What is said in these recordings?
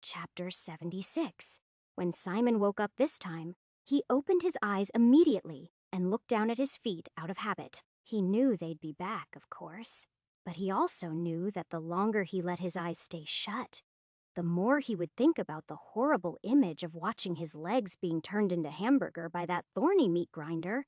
Chapter 76. When Simon woke up this time, he opened his eyes immediately and looked down at his feet out of habit. He knew they'd be back, of course, but he also knew that the longer he let his eyes stay shut, the more he would think about the horrible image of watching his legs being turned into hamburger by that thorny meat grinder.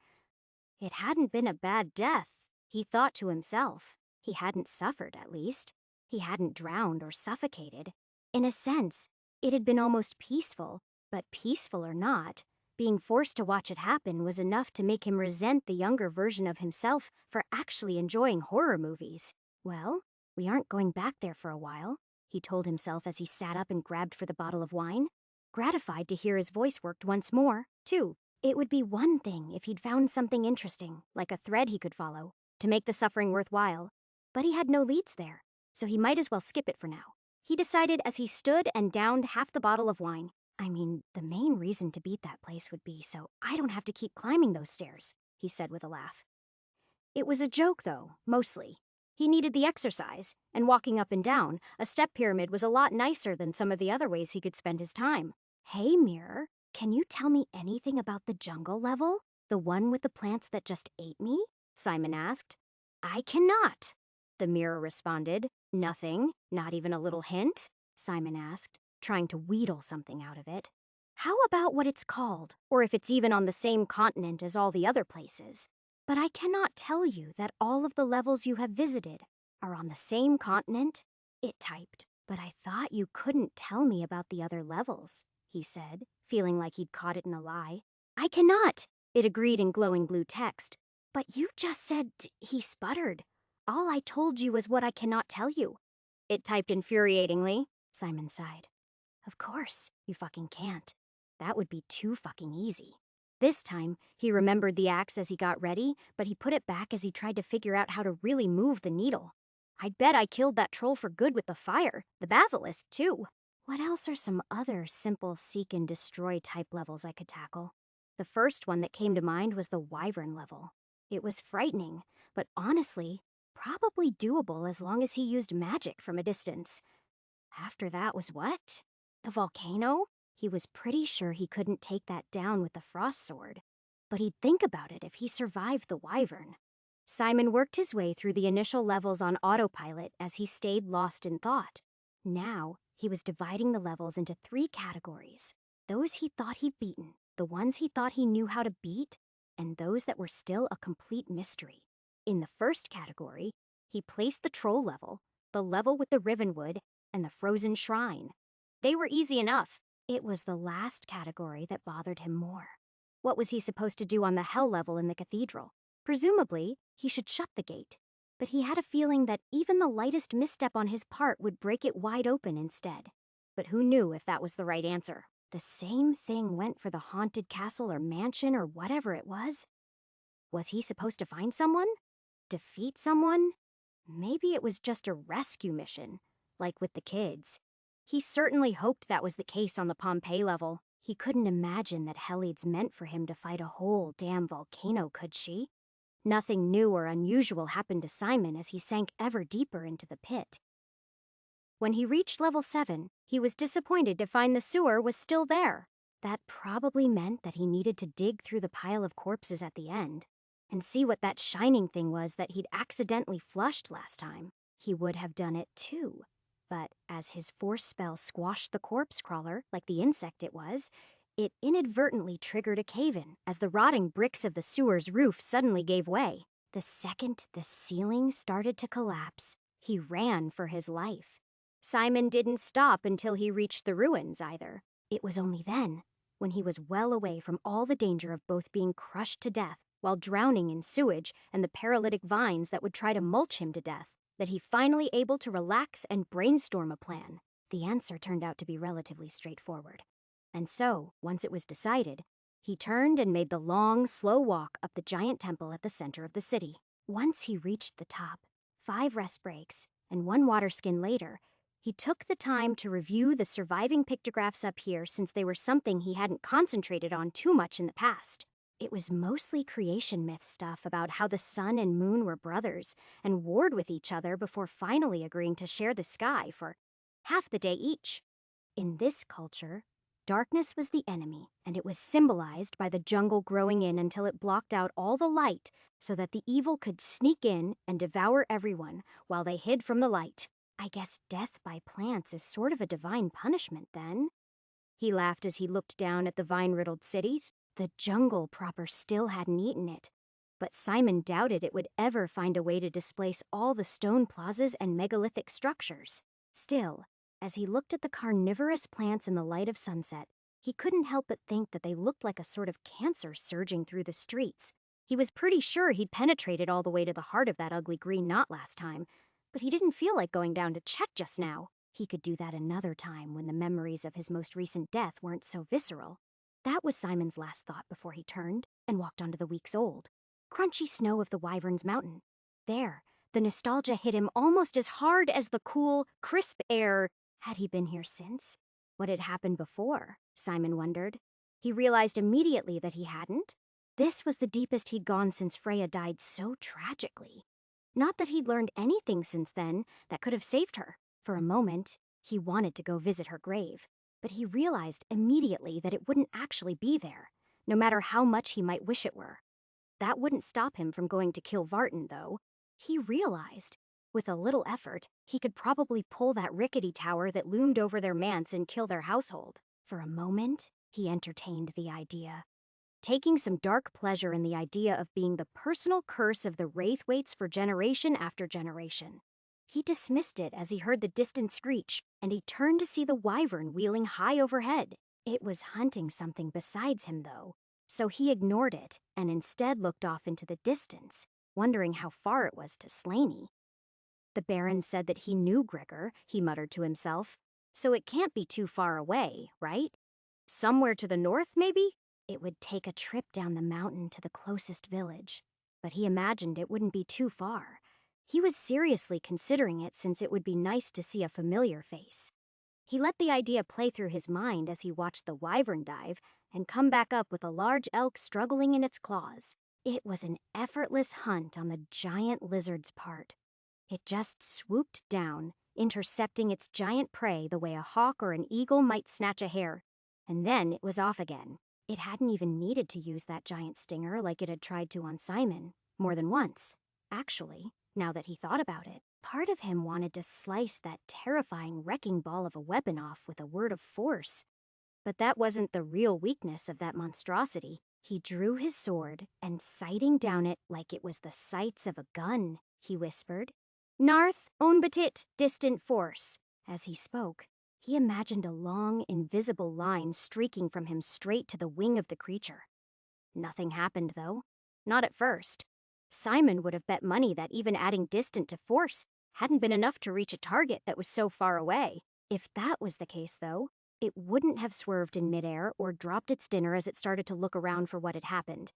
It hadn't been a bad death, he thought to himself. He hadn't suffered, at least. He hadn't drowned or suffocated. In a sense, it had been almost peaceful, but peaceful or not, being forced to watch it happen was enough to make him resent the younger version of himself for actually enjoying horror movies. Well, we aren't going back there for a while, he told himself as he sat up and grabbed for the bottle of wine. Gratified to hear his voice worked once more, too. It would be one thing if he'd found something interesting, like a thread he could follow, to make the suffering worthwhile. But he had no leads there, so he might as well skip it for now. He decided as he stood and downed half the bottle of wine. I mean, the main reason to beat that place would be so I don't have to keep climbing those stairs, he said with a laugh. It was a joke, though, mostly. He needed the exercise, and walking up and down, a step pyramid was a lot nicer than some of the other ways he could spend his time. Hey, Mirror, can you tell me anything about the jungle level? The one with the plants that just ate me? Simon asked. I cannot, the mirror responded. Nothing? Not even a little hint? Simon asked, trying to wheedle something out of it. How about what it's called, or if it's even on the same continent as all the other places? But I cannot tell you that all of the levels you have visited are on the same continent, it typed. But I thought you couldn't tell me about the other levels, he said, feeling like he'd caught it in a lie. I cannot, it agreed in glowing blue text. But you just said, he sputtered. All I told you is what I cannot tell you. It typed infuriatingly. Simon sighed. Of course, you fucking can't. That would be too fucking easy. This time, he remembered the axe as he got ready, but he put it back as he tried to figure out how to really move the needle. I'd bet I killed that troll for good with the fire, the basilisk, too. What else are some other simple seek and destroy type levels I could tackle? The first one that came to mind was the wyvern level. It was frightening, but honestly, probably doable as long as he used magic from a distance. After that was what? The volcano? He was pretty sure he couldn't take that down with the frost sword, but he'd think about it if he survived the wyvern. Simon worked his way through the initial levels on autopilot as he stayed lost in thought. Now, he was dividing the levels into 3 categories. Those he thought he'd beaten, the ones he thought he knew how to beat, and those that were still a complete mystery. In the first category, he placed the troll level, the level with the Rivenwood, and the frozen shrine. They were easy enough. It was the last category that bothered him more. What was he supposed to do on the hell level in the cathedral? Presumably, he should shut the gate, but he had a feeling that even the lightest misstep on his part would break it wide open instead. But who knew if that was the right answer? The same thing went for the haunted castle or mansion or whatever it was. Was he supposed to find someone? Defeat someone? Maybe it was just a rescue mission, like with the kids. He certainly hoped that was the case on the Pompeii level. He couldn't imagine that Helides meant for him to fight a whole damn volcano, could she? Nothing new or unusual happened to Simon as he sank ever deeper into the pit. When he reached level 7, he was disappointed to find the sewer was still there. That probably meant that he needed to dig through the pile of corpses at the end and see what that shining thing was that he'd accidentally flushed last time. He would have done it too, but as his force spell squashed the corpse crawler like the insect it was, it inadvertently triggered a cave-in as the rotting bricks of the sewer's roof suddenly gave way. The second the ceiling started to collapse, he ran for his life. Simon didn't stop until he reached the ruins either. It was only then, when he was well away from all the danger of both being crushed to death while drowning in sewage and the paralytic vines that would try to mulch him to death, that he finally able to relax and brainstorm a plan. The answer turned out to be relatively straightforward. And so, once it was decided, he turned and made the long, slow walk up the giant temple at the center of the city. Once he reached the top, 5 rest breaks, and 1 water skin later, he took the time to review the surviving pictographs up here since they were something he hadn't concentrated on too much in the past. It was mostly creation myth stuff about how the sun and moon were brothers and warred with each other before finally agreeing to share the sky for half the day each. In this culture, darkness was the enemy, and it was symbolized by the jungle growing in until it blocked out all the light so that the evil could sneak in and devour everyone while they hid from the light. I guess death by plants is sort of a divine punishment then. He laughed as he looked down at the vine-riddled cities. The jungle proper still hadn't eaten it, but Simon doubted it would ever find a way to displace all the stone plazas and megalithic structures. Still, as he looked at the carnivorous plants in the light of sunset, he couldn't help but think that they looked like a sort of cancer surging through the streets. He was pretty sure he'd penetrated all the way to the heart of that ugly green knot last time, but he didn't feel like going down to check just now. He could do that another time when the memories of his most recent death weren't so visceral. That was Simon's last thought before he turned and walked onto the weeks-old, crunchy snow of the Wyvern's Mountain. There, the nostalgia hit him almost as hard as the cool, crisp air. Had he been here since? What had happened before? Simon wondered. He realized immediately that he hadn't. This was the deepest he'd gone since Freya died so tragically. Not that he'd learned anything since then that could have saved her. For a moment, he wanted to go visit her grave, but he realized immediately that it wouldn't actually be there, no matter how much he might wish it were. That wouldn't stop him from going to kill Vartan, though. He realized, with a little effort, he could probably pull that rickety tower that loomed over their manse and kill their household. For a moment, he entertained the idea, taking some dark pleasure in the idea of being the personal curse of the Wraithwaites for generation after generation. He dismissed it as he heard the distant screech, and he turned to see the wyvern wheeling high overhead. It was hunting something besides him, though, so he ignored it and instead looked off into the distance, wondering how far it was to Slaney. The Baron said that he knew Gregor, he muttered to himself, so it can't be too far away, right? Somewhere to the north, maybe? It would take a trip down the mountain to the closest village, but he imagined it wouldn't be too far. He was seriously considering it since it would be nice to see a familiar face. He let the idea play through his mind as he watched the wyvern dive and come back up with a large elk struggling in its claws. It was an effortless hunt on the giant lizard's part. It just swooped down, intercepting its giant prey the way a hawk or an eagle might snatch a hare, and then it was off again. It hadn't even needed to use that giant stinger like it had tried to on Simon, more than once. Actually, now that he thought about it, part of him wanted to slice that terrifying wrecking ball of a weapon off with a word of force. But that wasn't the real weakness of that monstrosity. He drew his sword, and sighting down it like it was the sights of a gun, he whispered, "Narth onbetit, distant force." As he spoke, he imagined a long, invisible line streaking from him straight to the wing of the creature. Nothing happened, though. Not at first. Simon would have bet money that even adding distant to force hadn't been enough to reach a target that was so far away. If that was the case, though, it wouldn't have swerved in midair or dropped its dinner as it started to look around for what had happened.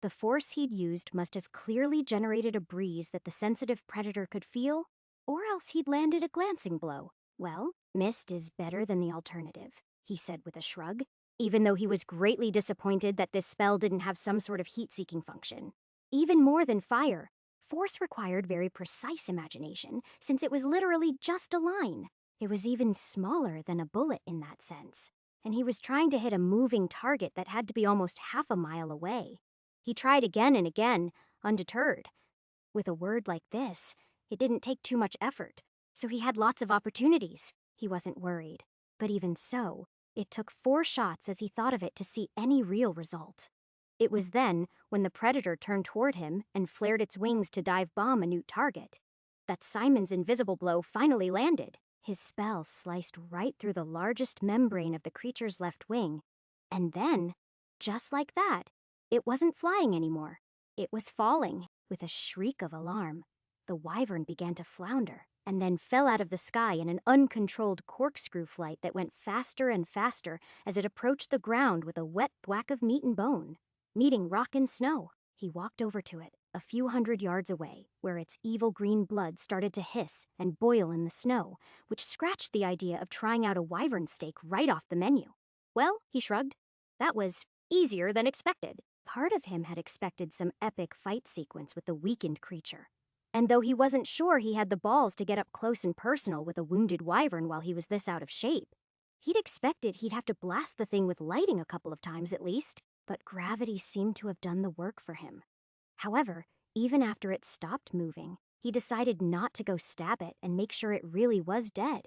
The force he'd used must have clearly generated a breeze that the sensitive predator could feel, or else he'd landed a glancing blow. Well, mist is better than the alternative, he said with a shrug, even though he was greatly disappointed that this spell didn't have some sort of heat-seeking function. Even more than fire, force required very precise imagination, since it was literally just a line. It was even smaller than a bullet in that sense, and he was trying to hit a moving target that had to be almost half a mile away. He tried again and again, undeterred. With a word like this, it didn't take too much effort, so he had lots of opportunities. He wasn't worried. But even so, it took 4 shots as he thought of it to see any real result. It was then, when the predator turned toward him and flared its wings to dive bomb a new target, that Simon's invisible blow finally landed. His spell sliced right through the largest membrane of the creature's left wing. And then, just like that, it wasn't flying anymore. It was falling. With a shriek of alarm, the wyvern began to flounder and then fell out of the sky in an uncontrolled corkscrew flight that went faster and faster as it approached the ground with a wet thwack of meat and bone. Meeting rock and snow, he walked over to it, a few hundred yards away, where its evil green blood started to hiss and boil in the snow, which scratched the idea of trying out a wyvern steak right off the menu. Well, he shrugged, that was easier than expected. Part of him had expected some epic fight sequence with the weakened creature. And though he wasn't sure he had the balls to get up close and personal with a wounded wyvern while he was this out of shape, He'd expected he'd have to blast the thing with lighting a couple of times at least, but gravity seemed to have done the work for him. However, even after it stopped moving, he decided not to go stab it and make sure it really was dead.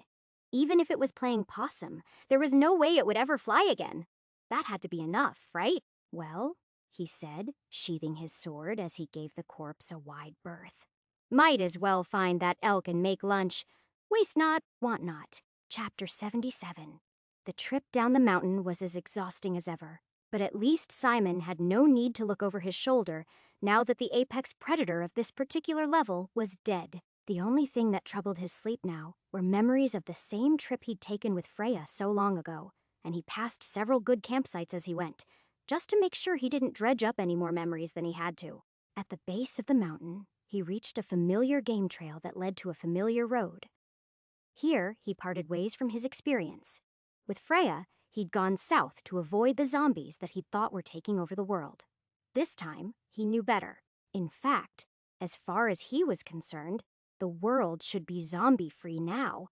Even if it was playing possum, there was no way it would ever fly again. That had to be enough, right? Well, he said, sheathing his sword as he gave the corpse a wide berth. Might as well find that elk and make lunch. Waste not, want not. Chapter 77. The trip down the mountain was as exhausting as ever, but at least Simon had no need to look over his shoulder now that the apex predator of this particular level was dead. The only thing that troubled his sleep now were memories of the same trip he'd taken with Freya so long ago, and he passed several good campsites as he went, just to make sure he didn't dredge up any more memories than he had to. At the base of the mountain, he reached a familiar game trail that led to a familiar road. Here, he parted ways from his experience. With Freya, he'd gone south to avoid the zombies that he'd thought were taking over the world. This time, he knew better. In fact, as far as he was concerned, the world should be zombie-free now.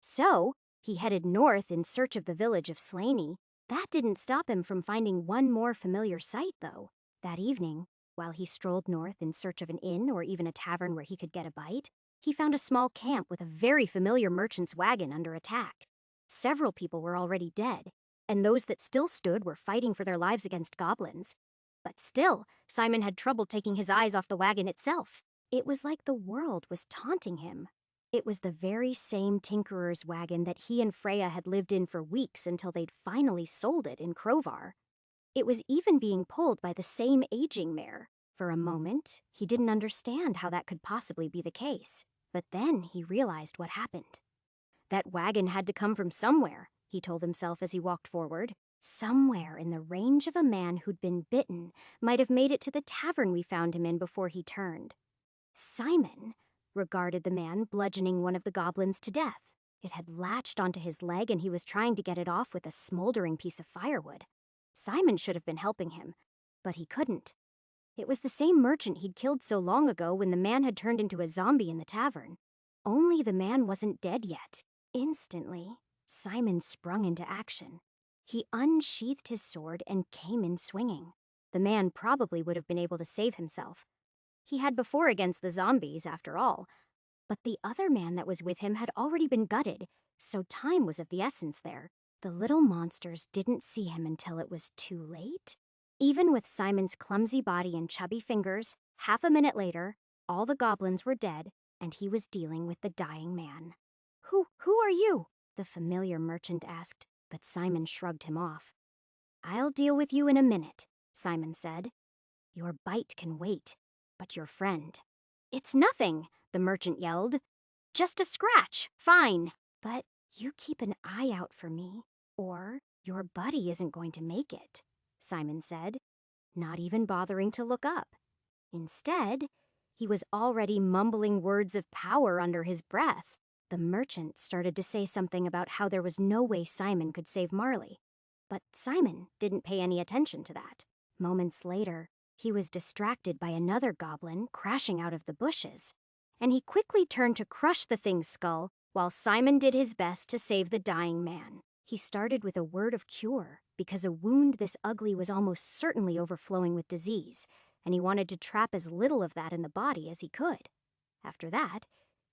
So, he headed north in search of the village of Slaney. That didn't stop him from finding one more familiar sight, though. That evening, while he strolled north in search of an inn or even a tavern where he could get a bite, he found a small camp with a very familiar merchant's wagon under attack. Several people were already dead, and those that still stood were fighting for their lives against goblins. But still, Simon had trouble taking his eyes off the wagon itself. It was like the world was taunting him. It was the very same tinkerer's wagon that he and Freya had lived in for weeks until they'd finally sold it in Crovar. It was even being pulled by the same aging mare. For a moment, he didn't understand how that could possibly be the case. But then he realized what happened. That wagon had to come from somewhere, he told himself as he walked forward. Somewhere in the range of a man who'd been bitten might have made it to the tavern we found him in before he turned. Simon regarded the man bludgeoning one of the goblins to death. It had latched onto his leg and he was trying to get it off with a smoldering piece of firewood. Simon should have been helping him, but he couldn't. It was the same merchant he'd killed so long ago when the man had turned into a zombie in the tavern. Only the man wasn't dead yet. Instantly, Simon sprung into action. He unsheathed his sword and came in swinging. The man probably would have been able to save himself. He had before against the zombies, after all. But the other man that was with him had already been gutted, so time was of the essence there. The little monsters didn't see him until it was too late. Even with Simon's clumsy body and chubby fingers, half a minute later, all the goblins were dead, and he was dealing with the dying man. Who are you?" the familiar merchant asked, but Simon shrugged him off. "I'll deal with you in a minute," Simon said. "Your bite can wait, but your friend—" "It's nothing," the merchant yelled. "Just a scratch, fine. But you keep an eye out for me, or your buddy isn't going to make it," Simon said, not even bothering to look up. Instead, he was already mumbling words of power under his breath. The merchant started to say something about how there was no way Simon could save Marley. But Simon didn't pay any attention to that. Moments later, he was distracted by another goblin crashing out of the bushes, and he quickly turned to crush the thing's skull while Simon did his best to save the dying man. He started with a word of cure because a wound this ugly was almost certainly overflowing with disease, and he wanted to trap as little of that in the body as he could. After that,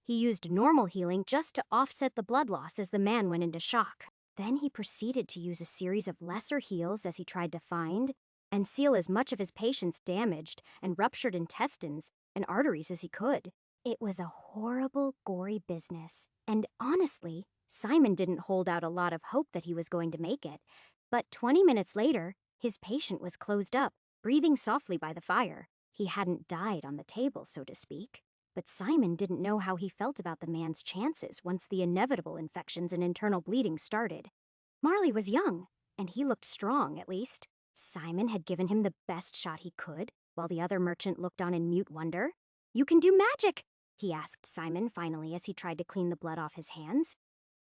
he used normal healing just to offset the blood loss as the man went into shock. Then he proceeded to use a series of lesser heals as he tried to find and seal as much of his patient's damaged and ruptured intestines and arteries as he could. It was a horrible, gory business, and honestly, Simon didn't hold out a lot of hope that he was going to make it. But 20 minutes later, his patient was closed up, breathing softly by the fire. He hadn't died on the table, so to speak. But Simon didn't know how he felt about the man's chances once the inevitable infections and internal bleeding started. Marley was young, and he looked strong, at least. Simon had given him the best shot he could, while the other merchant looked on in mute wonder. "You can do magic," he asked Simon finally as he tried to clean the blood off his hands.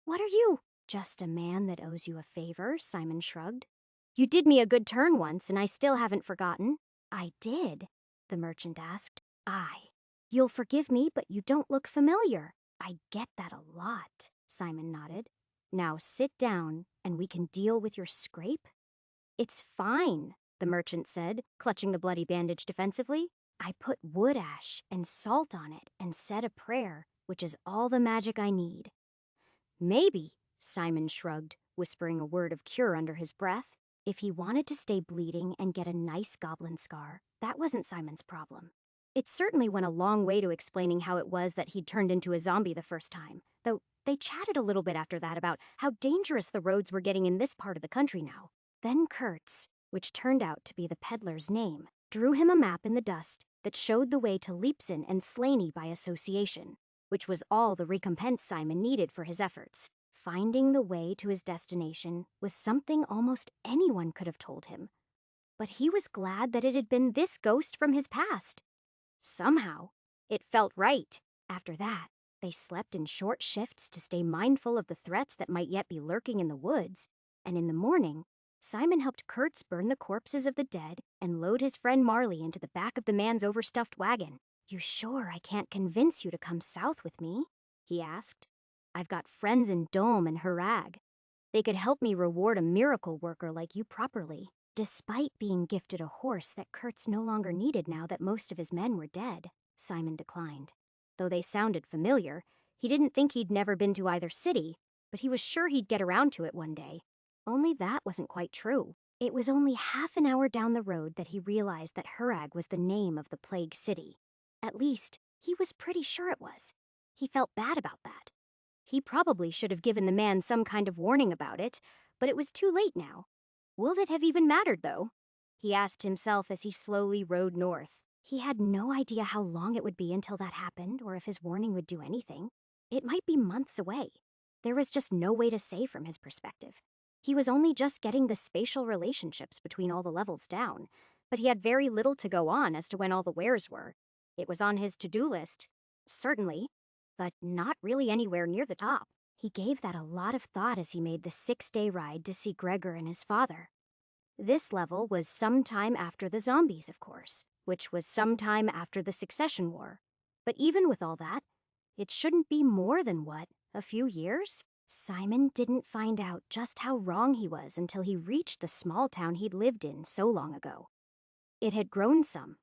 "What are you?" "Just a man that owes you a favor," Simon shrugged. "You did me a good turn once, and I still haven't forgotten." "I did?" the merchant asked. "Aye. You'll forgive me, but you don't look familiar." "I get that a lot," Simon nodded. "Now sit down and we can deal with your scrape?" "It's fine," the merchant said, clutching the bloody bandage defensively. "I put wood ash and salt on it and said a prayer, which is all the magic I need." "Maybe," Simon shrugged, whispering a word of cure under his breath. If he wanted to stay bleeding and get a nice goblin scar, that wasn't Simon's problem. It certainly went a long way to explaining how it was that he'd turned into a zombie the first time, though they chatted a little bit after that about how dangerous the roads were getting in this part of the country now. Then Kurtz, which turned out to be the peddler's name, drew him a map in the dust that showed the way to Leapson and Slaney by association, which was all the recompense Simon needed for his efforts. Finding the way to his destination was something almost anyone could have told him. But he was glad that it had been this ghost from his past. Somehow, it felt right. After that, they slept in short shifts to stay mindful of the threats that might yet be lurking in the woods, and in the morning, Simon helped Kurtz burn the corpses of the dead and load his friend Marley into the back of the man's overstuffed wagon. "You sure I can't convince you to come south with me?" he asked. "I've got friends in Dome and Harag. They could help me reward a miracle worker like you properly." Despite being gifted a horse that Kurtz no longer needed now that most of his men were dead, Simon declined. Though they sounded familiar, he didn't think he'd never been to either city, but he was sure he'd get around to it one day. Only that wasn't quite true. It was only half an hour down the road that he realized that Harag was the name of the plague city. At least, he was pretty sure it was. He felt bad about that. He probably should have given the man some kind of warning about it, but it was too late now. Would it have even mattered, though? He asked himself as he slowly rode north. He had no idea how long it would be until that happened, or if his warning would do anything. It might be months away. There was just no way to say from his perspective. He was only just getting the spatial relationships between all the levels down, but he had very little to go on as to when all the wares were. It was on his to-do list, certainly, but not really anywhere near the top. He gave that a lot of thought as he made the 6-day ride to see Gregor and his father. This level was sometime after the zombies, of course, which was sometime after the Succession War. But even with all that, it shouldn't be more than, a few years? Simon didn't find out just how wrong he was until he reached the small town he'd lived in so long ago. It had grown some,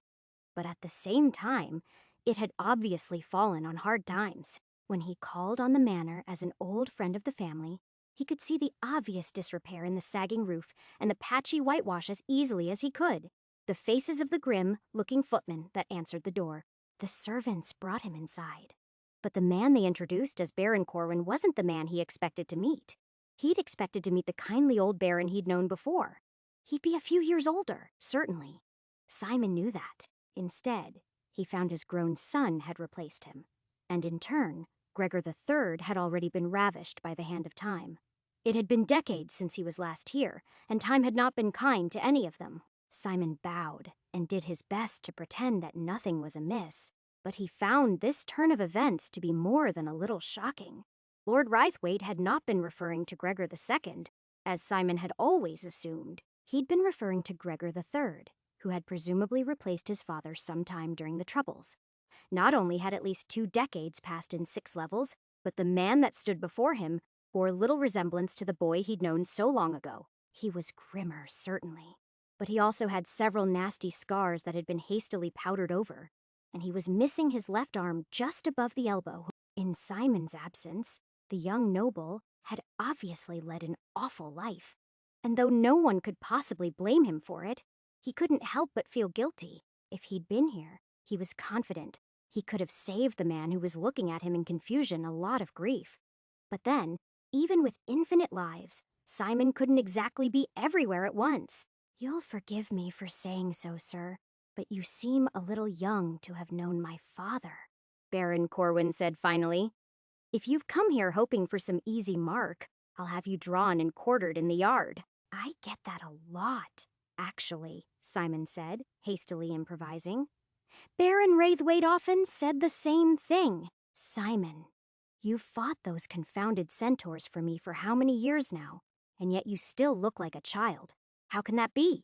but at the same time, it had obviously fallen on hard times. When he called on the manor as an old friend of the family, he could see the obvious disrepair in the sagging roof and the patchy whitewash as easily as he could. The faces of the grim-looking footmen that answered the door. The servants brought him inside. But the man they introduced as Baron Corwin wasn't the man he expected to meet. He'd expected to meet the kindly old Baron he'd known before. He'd be a few years older, certainly. Simon knew that. Instead, he found his grown son had replaced him. And in turn, Gregor III had already been ravished by the hand of time. It had been decades since he was last here, and time had not been kind to any of them. Simon bowed and did his best to pretend that nothing was amiss, but he found this turn of events to be more than a little shocking. Lord Rythwaite had not been referring to Gregor II, as Simon had always assumed. He'd been referring to Gregor III, who had presumably replaced his father sometime during the Troubles. Not only had at least 2 decades passed in 6 levels, but the man that stood before him bore little resemblance to the boy he'd known so long ago. He was grimmer, certainly, but he also had several nasty scars that had been hastily powdered over, and he was missing his left arm just above the elbow. In Simon's absence, the young noble had obviously led an awful life, and though no one could possibly blame him for it, he couldn't help but feel guilty. If he'd been here, he was confident he could have saved the man who was looking at him in confusion a lot of grief. But then, even with infinite lives, Simon couldn't exactly be everywhere at once. "You'll forgive me for saying so, sir, but you seem a little young to have known my father," Baron Corwin said finally. "If you've come here hoping for some easy mark, I'll have you drawn and quartered in the yard." "I get that a lot, actually," Simon said, hastily improvising. "Baron Raithwaite often said the same thing." "Simon, you've fought those confounded centaurs for me for how many years now, and yet you still look like a child. How can that be?"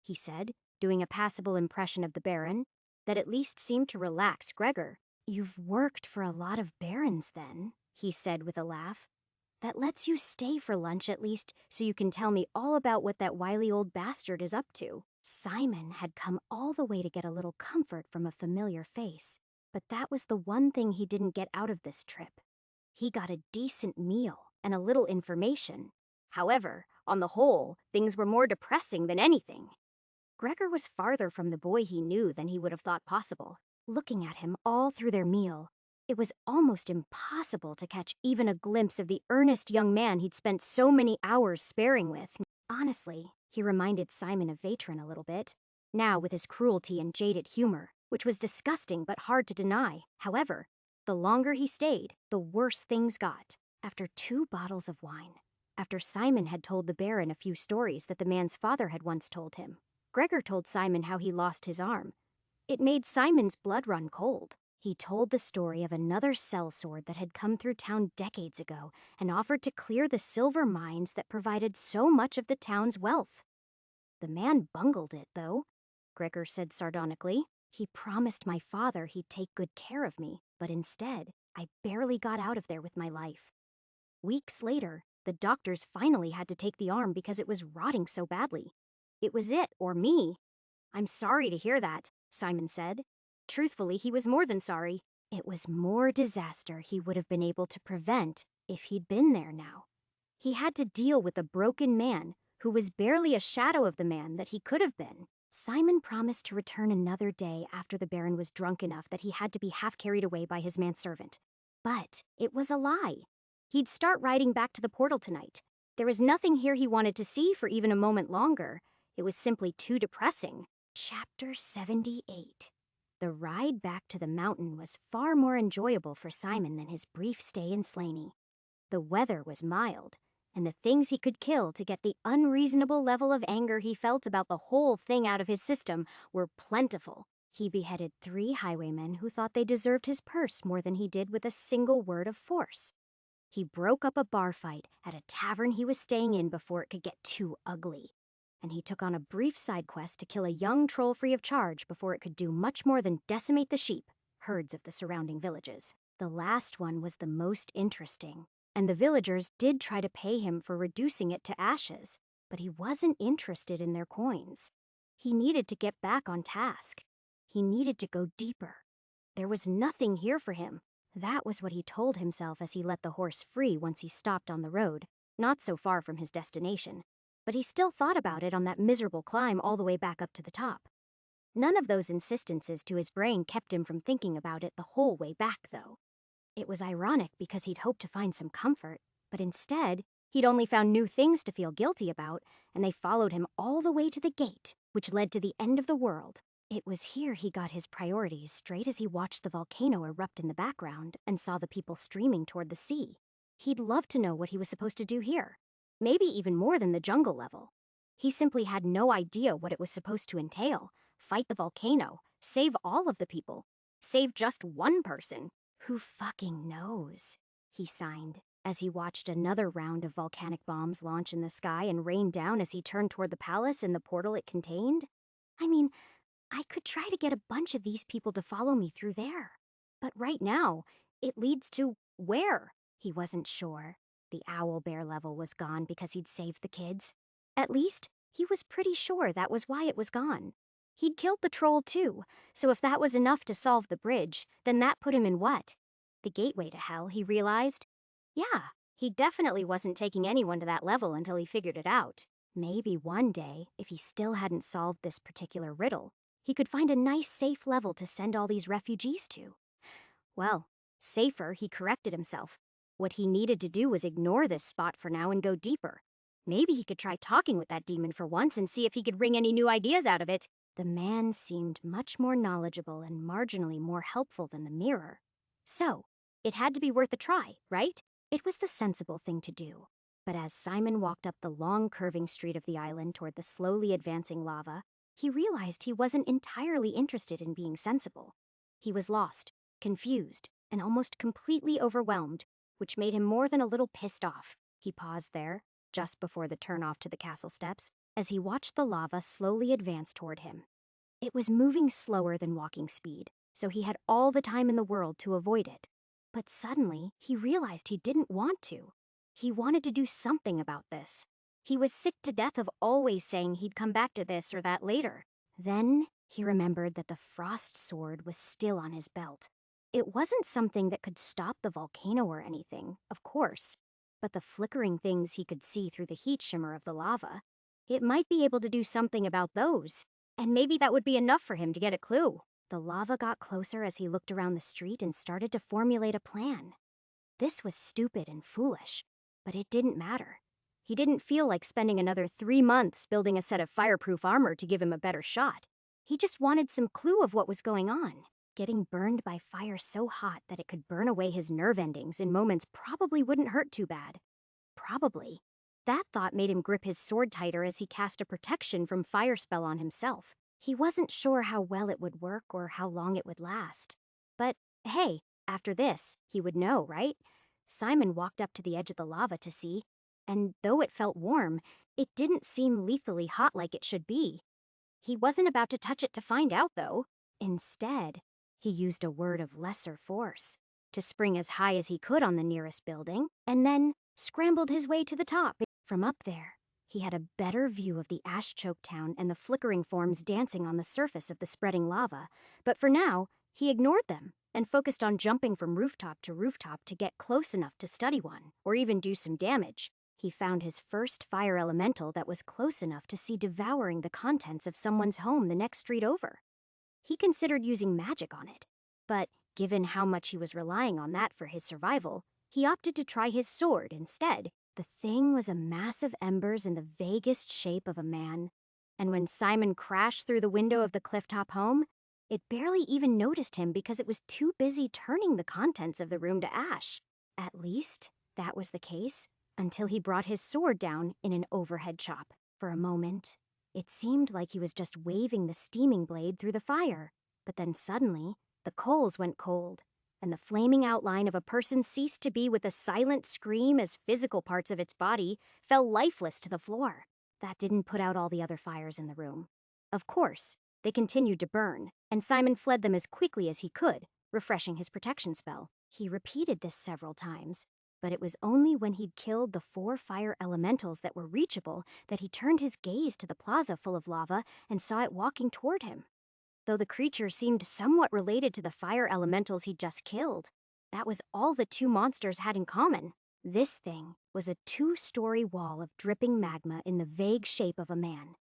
he said, doing a passable impression of the Baron that at least seemed to relax Gregor. "You've worked for a lot of barons then," he said with a laugh. That lets you stay for lunch at least, so you can tell me all about what that wily old bastard is up to. Simon had come all the way to get a little comfort from a familiar face, but that was the one thing he didn't get out of this trip. He got a decent meal and a little information. However, on the whole, things were more depressing than anything. Gregor was farther from the boy he knew than he would have thought possible. Looking at him all through their meal, it was almost impossible to catch even a glimpse of the earnest young man he'd spent so many hours sparring with. Honestly, he reminded Simon of Vatran a little bit, now with his cruelty and jaded humor, which was disgusting but hard to deny. However, the longer he stayed, the worse things got. After 2 bottles of wine, after Simon had told the Baron a few stories that the man's father had once told him, Gregor told Simon how he lost his arm. It made Simon's blood run cold. He told the story of another sellsword that had come through town decades ago and offered to clear the silver mines that provided so much of the town's wealth. The man bungled it, though, Gregor said sardonically. He promised my father he'd take good care of me, but instead, I barely got out of there with my life. Weeks later, the doctors finally had to take the arm because it was rotting so badly. It was it or me. I'm sorry to hear that, Simon said. Truthfully, he was more than sorry. It was more disaster he would have been able to prevent if he'd been there now. He had to deal with a broken man who was barely a shadow of the man that he could have been. Simon promised to return another day after the Baron was drunk enough that he had to be half carried away by his manservant. But it was a lie. He'd start riding back to the portal tonight. There was nothing here he wanted to see for even a moment longer. It was simply too depressing. Chapter 78. The ride back to the mountain was far more enjoyable for Simon than his brief stay in Slaney. The weather was mild, and the things he could kill to get the unreasonable level of anger he felt about the whole thing out of his system were plentiful. He beheaded 3 highwaymen who thought they deserved his purse more than he did with a single word of force. He broke up a bar fight at a tavern he was staying in before it could get too ugly. And he took on a brief side quest to kill a young troll free of charge before it could do much more than decimate the sheep, herds of the surrounding villages. The last one was the most interesting, and the villagers did try to pay him for reducing it to ashes, but he wasn't interested in their coins. He needed to get back on task. He needed to go deeper. There was nothing here for him. That was what he told himself as he let the horse free once he stopped on the road, not so far from his destination. But he still thought about it on that miserable climb all the way back up to the top. None of those insistences to his brain kept him from thinking about it the whole way back, though. It was ironic because he'd hoped to find some comfort, but instead, he'd only found new things to feel guilty about, and they followed him all the way to the gate, which led to the end of the world. It was here he got his priorities straight as he watched the volcano erupt in the background and saw the people streaming toward the sea. He'd love to know what he was supposed to do here. Maybe even more than the jungle level. He simply had no idea what it was supposed to entail. Fight the volcano, save all of the people, save just one person. Who fucking knows? He signed as he watched another round of volcanic bombs launch in the sky and rain down as he turned toward the palace and the portal it contained. I mean, I could try to get a bunch of these people to follow me through there. But right now, it leads to where? He wasn't sure. The owl bear level was gone because he'd saved the kids. At least, he was pretty sure that was why it was gone. He'd killed the troll too, so if that was enough to solve the bridge, then that put him in what? The gateway to hell, he realized. Yeah, he definitely wasn't taking anyone to that level until he figured it out. Maybe one day, if he still hadn't solved this particular riddle, he could find a nice safe level to send all these refugees to. Well, safer, he corrected himself. What he needed to do was ignore this spot for now and go deeper. Maybe he could try talking with that demon for once and see if he could wring any new ideas out of it. The man seemed much more knowledgeable and marginally more helpful than the mirror. So, it had to be worth a try, right? It was the sensible thing to do. But as Simon walked up the long curving street of the island toward the slowly advancing lava, he realized he wasn't entirely interested in being sensible. He was lost, confused, and almost completely overwhelmed, which made him more than a little pissed off. He paused there, just before the turnoff to the castle steps, as he watched the lava slowly advance toward him. It was moving slower than walking speed, so he had all the time in the world to avoid it. But suddenly, he realized he didn't want to. He wanted to do something about this. He was sick to death of always saying he'd come back to this or that later. Then he remembered that the frost sword was still on his belt. It wasn't something that could stop the volcano or anything, of course, but the flickering things he could see through the heat shimmer of the lava. It might be able to do something about those, and maybe that would be enough for him to get a clue. The lava got closer as he looked around the street and started to formulate a plan. This was stupid and foolish, but it didn't matter. He didn't feel like spending another 3 months building a set of fireproof armor to give him a better shot. He just wanted some clue of what was going on. Getting burned by fire so hot that it could burn away his nerve endings in moments probably wouldn't hurt too bad. Probably. That thought made him grip his sword tighter as he cast a protection from fire spell on himself. He wasn't sure how well it would work or how long it would last. But hey, after this, he would know, right? Simon walked up to the edge of the lava to see, and though it felt warm, it didn't seem lethally hot like it should be. He wasn't about to touch it to find out, though. Instead, he used a word of lesser force to spring as high as he could on the nearest building, and then scrambled his way to the top. From up there, he had a better view of the ash-choked town and the flickering forms dancing on the surface of the spreading lava, but for now, he ignored them and focused on jumping from rooftop to get close enough to study one, or even do some damage. He found his first fire elemental that was close enough to see devouring the contents of someone's home the next street over. He considered using magic on it, but given how much he was relying on that for his survival, he opted to try his sword instead. The thing was a mass of embers in the vaguest shape of a man, and when Simon crashed through the window of the clifftop home, it barely even noticed him because it was too busy turning the contents of the room to ash. At least, that was the case, until he brought his sword down in an overhead chop. For a moment, it seemed like he was just waving the steaming blade through the fire, but then suddenly, the coals went cold, and the flaming outline of a person ceased to be with a silent scream as physical parts of its body fell lifeless to the floor. That didn't put out all the other fires in the room. Of course, they continued to burn, and Simon fled them as quickly as he could, refreshing his protection spell. He repeated this several times, but it was only when he'd killed the 4 fire elementals that were reachable that he turned his gaze to the plaza full of lava and saw it walking toward him. Though the creature seemed somewhat related to the fire elementals he'd just killed, that was all the 2 monsters had in common. This thing was a 2-story wall of dripping magma in the vague shape of a man.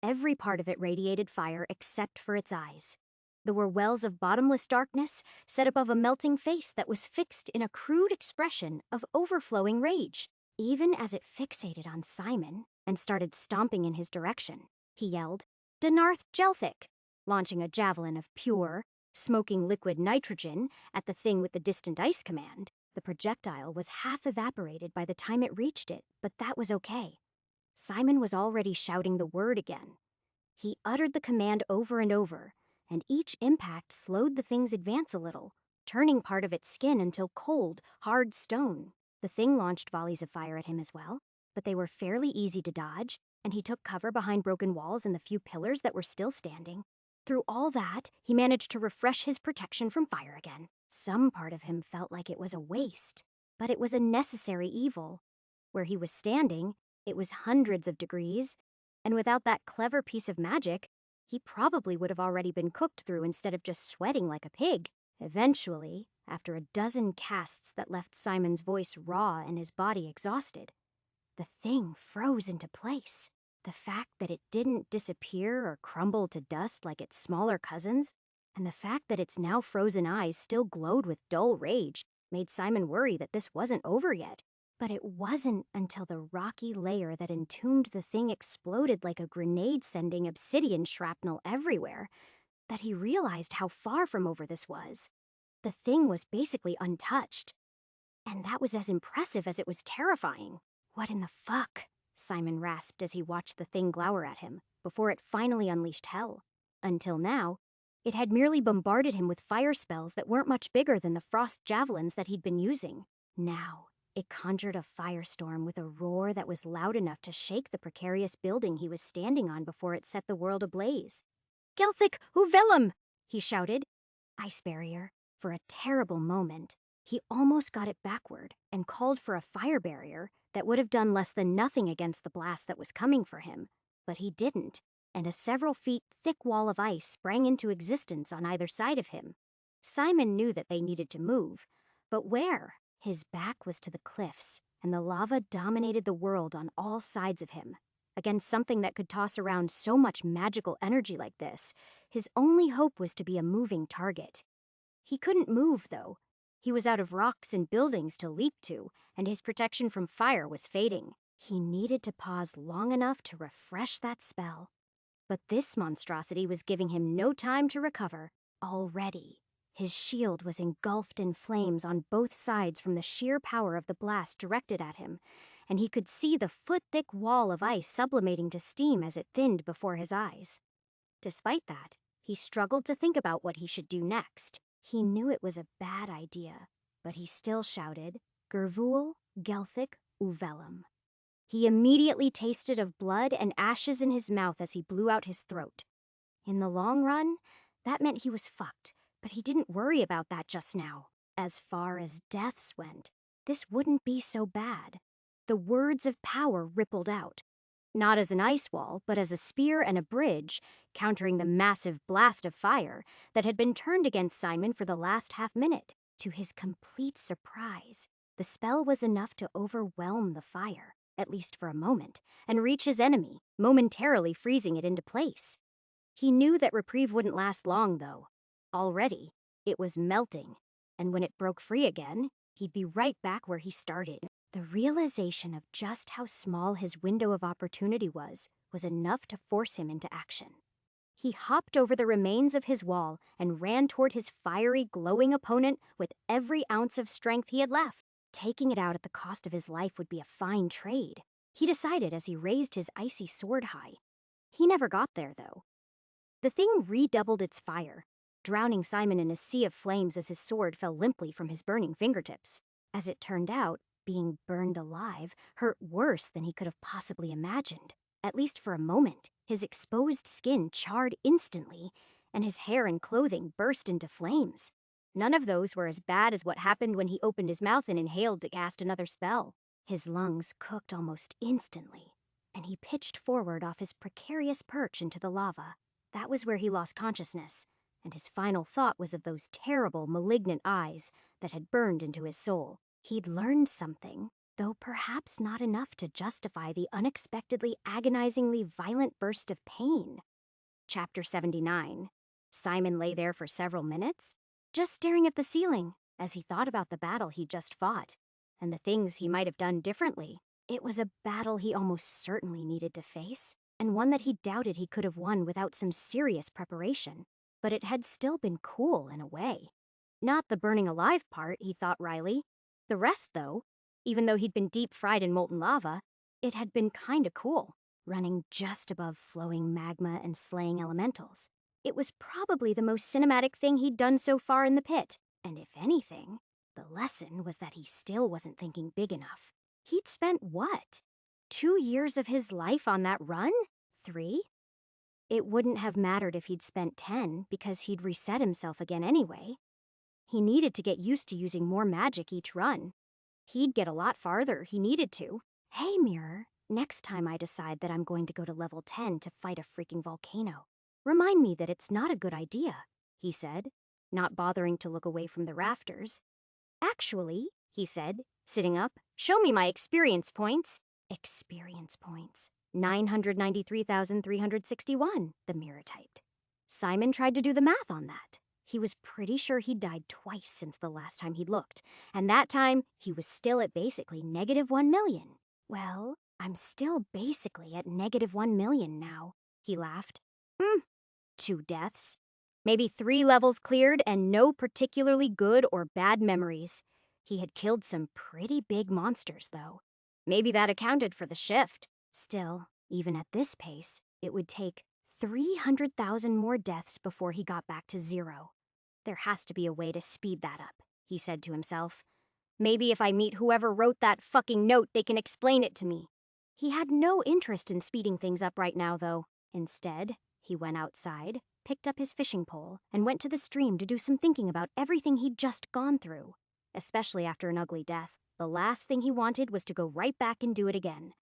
Every part of it radiated fire except for its eyes. There were wells of bottomless darkness set above a melting face that was fixed in a crude expression of overflowing rage. Even as it fixated on Simon and started stomping in his direction, he yelled, "Denarth Gelthic," launching a javelin of pure, smoking liquid nitrogen at the thing with the distant ice command. The projectile was half evaporated by the time it reached it, but that was okay. Simon was already shouting the word again. He uttered the command over and over, and each impact slowed the thing's advance a little, turning part of its skin until cold, hard stone. The thing launched volleys of fire at him as well, but they were fairly easy to dodge, and he took cover behind broken walls and the few pillars that were still standing. Through all that, he managed to refresh his protection from fire again. Some part of him felt like it was a waste, but it was a necessary evil. Where he was standing, it was hundreds of degrees, and without that clever piece of magic, he probably would have already been cooked through instead of just sweating like a pig. Eventually, after a dozen casts that left Simon's voice raw and his body exhausted, the thing froze into place. The fact that it didn't disappear or crumble to dust like its smaller cousins, and the fact that its now frozen eyes still glowed with dull rage, made Simon worry that this wasn't over yet. But it wasn't until the rocky layer that entombed the thing exploded like a grenade, sending obsidian shrapnel everywhere, that he realized how far from over this was. The thing was basically untouched, and that was as impressive as it was terrifying. "What in the fuck?" Simon rasped as he watched the thing glower at him, before it finally unleashed hell. Until now, it had merely bombarded him with fire spells that weren't much bigger than the frost javelins that he'd been using. Now, it conjured a firestorm with a roar that was loud enough to shake the precarious building he was standing on before it set the world ablaze. "Gelthic Uvelum!" he shouted. Ice barrier. For a terrible moment, He almost got it backward and called for a fire barrier that would have done less than nothing against the blast that was coming for him, but he didn't, and a several feet thick wall of ice sprang into existence on either side of him. Simon knew that they needed to move, but where? His back was to the cliffs, and the lava dominated the world on all sides of him. Against something that could toss around so much magical energy like this, his only hope was to be a moving target. He couldn't move, though. He was out of rocks and buildings to leap to, and his protection from fire was fading. He needed to pause long enough to refresh that spell. But this monstrosity was giving him no time to recover. Already, his shield was engulfed in flames on both sides from the sheer power of the blast directed at him, and he could see the foot-thick wall of ice sublimating to steam as it thinned before his eyes. Despite that, he struggled to think about what he should do next. He knew it was a bad idea, but he still shouted, Gervul, Gelthic, Uvelum. He immediately tasted of blood and ashes in his mouth as he blew out his throat. In the long run, that meant he was fucked, but he didn't worry about that just now. As far as deaths went, this wouldn't be so bad. The words of power rippled out. Not as an ice wall, but as a spear and a bridge, countering the massive blast of fire that had been turned against Simon for the last half-minute. To his complete surprise, the spell was enough to overwhelm the fire, at least for a moment, and reach his enemy, momentarily freezing it into place. He knew that reprieve wouldn't last long, though. Already, it was melting, and when it broke free again, he'd be right back where he started. The realization of just how small his window of opportunity was enough to force him into action. He hopped over the remains of his wall and ran toward his fiery, glowing opponent with every ounce of strength he had left. Taking it out at the cost of his life would be a fine trade, he decided as he raised his icy sword high. He never got there, though. The thing redoubled its fire, drowning Simon in a sea of flames as his sword fell limply from his burning fingertips. As it turned out, being burned alive hurt worse than he could have possibly imagined. At least for a moment, his exposed skin charred instantly, and his hair and clothing burst into flames. None of those were as bad as what happened when he opened his mouth and inhaled to cast another spell. His lungs cooked almost instantly, and he pitched forward off his precarious perch into the lava. That was where he lost consciousness, and his final thought was of those terrible, malignant eyes that had burned into his soul. He'd learned something, though perhaps not enough to justify the unexpectedly agonizingly violent burst of pain. Chapter 79. Simon lay there for several minutes, just staring at the ceiling as he thought about the battle he'd just fought, and the things he might have done differently. It was a battle he almost certainly needed to face, and one that he doubted he could have won without some serious preparation. But it had still been cool in a way. Not the burning alive part, he thought wryly. The rest, though, even though he'd been deep-fried in molten lava, it had been kinda cool, running just above flowing magma and slaying elementals. It was probably the most cinematic thing he'd done so far in the pit, and if anything, the lesson was that he still wasn't thinking big enough. He'd spent what? 2 years of his life on that run? 3? It wouldn't have mattered if he'd spent 10, because he'd reset himself again anyway. He needed to get used to using more magic each run. He'd get a lot farther, he needed to. Hey, Mirror, next time I decide that I'm going to go to level 10 to fight a freaking volcano, remind me that it's not a good idea, he said, not bothering to look away from the rafters. Actually, he said, sitting up, show me my experience points. Experience points. 993,361, the mirror typed. Simon tried to do the math on that. He was pretty sure he'd died twice since the last time he'd looked, and that time he was still at basically -1 million. Well, I'm still basically at -1 million now, he laughed. 2 deaths. Maybe 3 levels cleared and no particularly good or bad memories. He had killed some pretty big monsters, though. Maybe that accounted for the shift. Still, even at this pace, it would take 300,000 more deaths before he got back to 0. There has to be a way to speed that up, he said to himself. Maybe if I meet whoever wrote that fucking note, they can explain it to me. He had no interest in speeding things up right now, though. Instead, he went outside, picked up his fishing pole, and went to the stream to do some thinking about everything he'd just gone through. especially after an ugly death. The last thing he wanted was to go right back and do it again.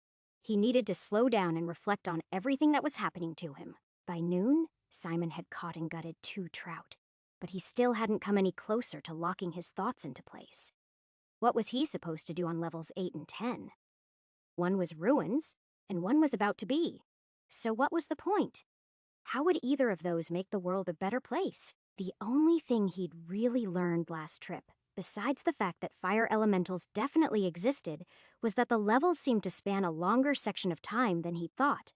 He needed to slow down and reflect on everything that was happening to him. By noon, Simon had caught and gutted 2 trout, but he still hadn't come any closer to locking his thoughts into place. What was he supposed to do on levels 8 and 10? One was ruins, and one was about to be. So what was the point? How would either of those make the world a better place? The only thing he'd really learned last trip, besides the fact that fire elementals definitely existed, was that the levels seemed to span a longer section of time than he'd thought.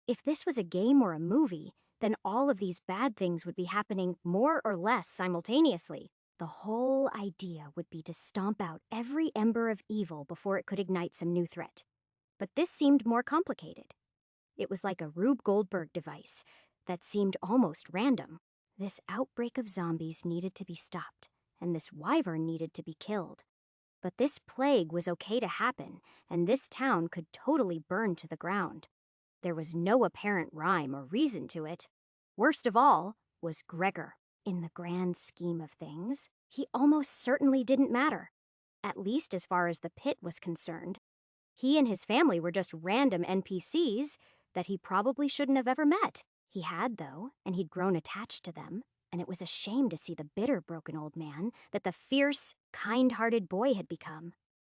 If this was a game or a movie, then all of these bad things would be happening more or less simultaneously. The whole idea would be to stomp out every ember of evil before it could ignite some new threat. But this seemed more complicated. It was like a Rube Goldberg device that seemed almost random. This outbreak of zombies needed to be stopped, and this wyvern needed to be killed. But this plague was okay to happen, and this town could totally burn to the ground. There was no apparent rhyme or reason to it. Worst of all was Gregor. In the grand scheme of things, he almost certainly didn't matter, at least as far as the pit was concerned. He and his family were just random NPCs that he probably shouldn't have ever met. He had, though, and he'd grown attached to them, and it was a shame to see the bitter, broken old man that the fierce, kind-hearted boy had become.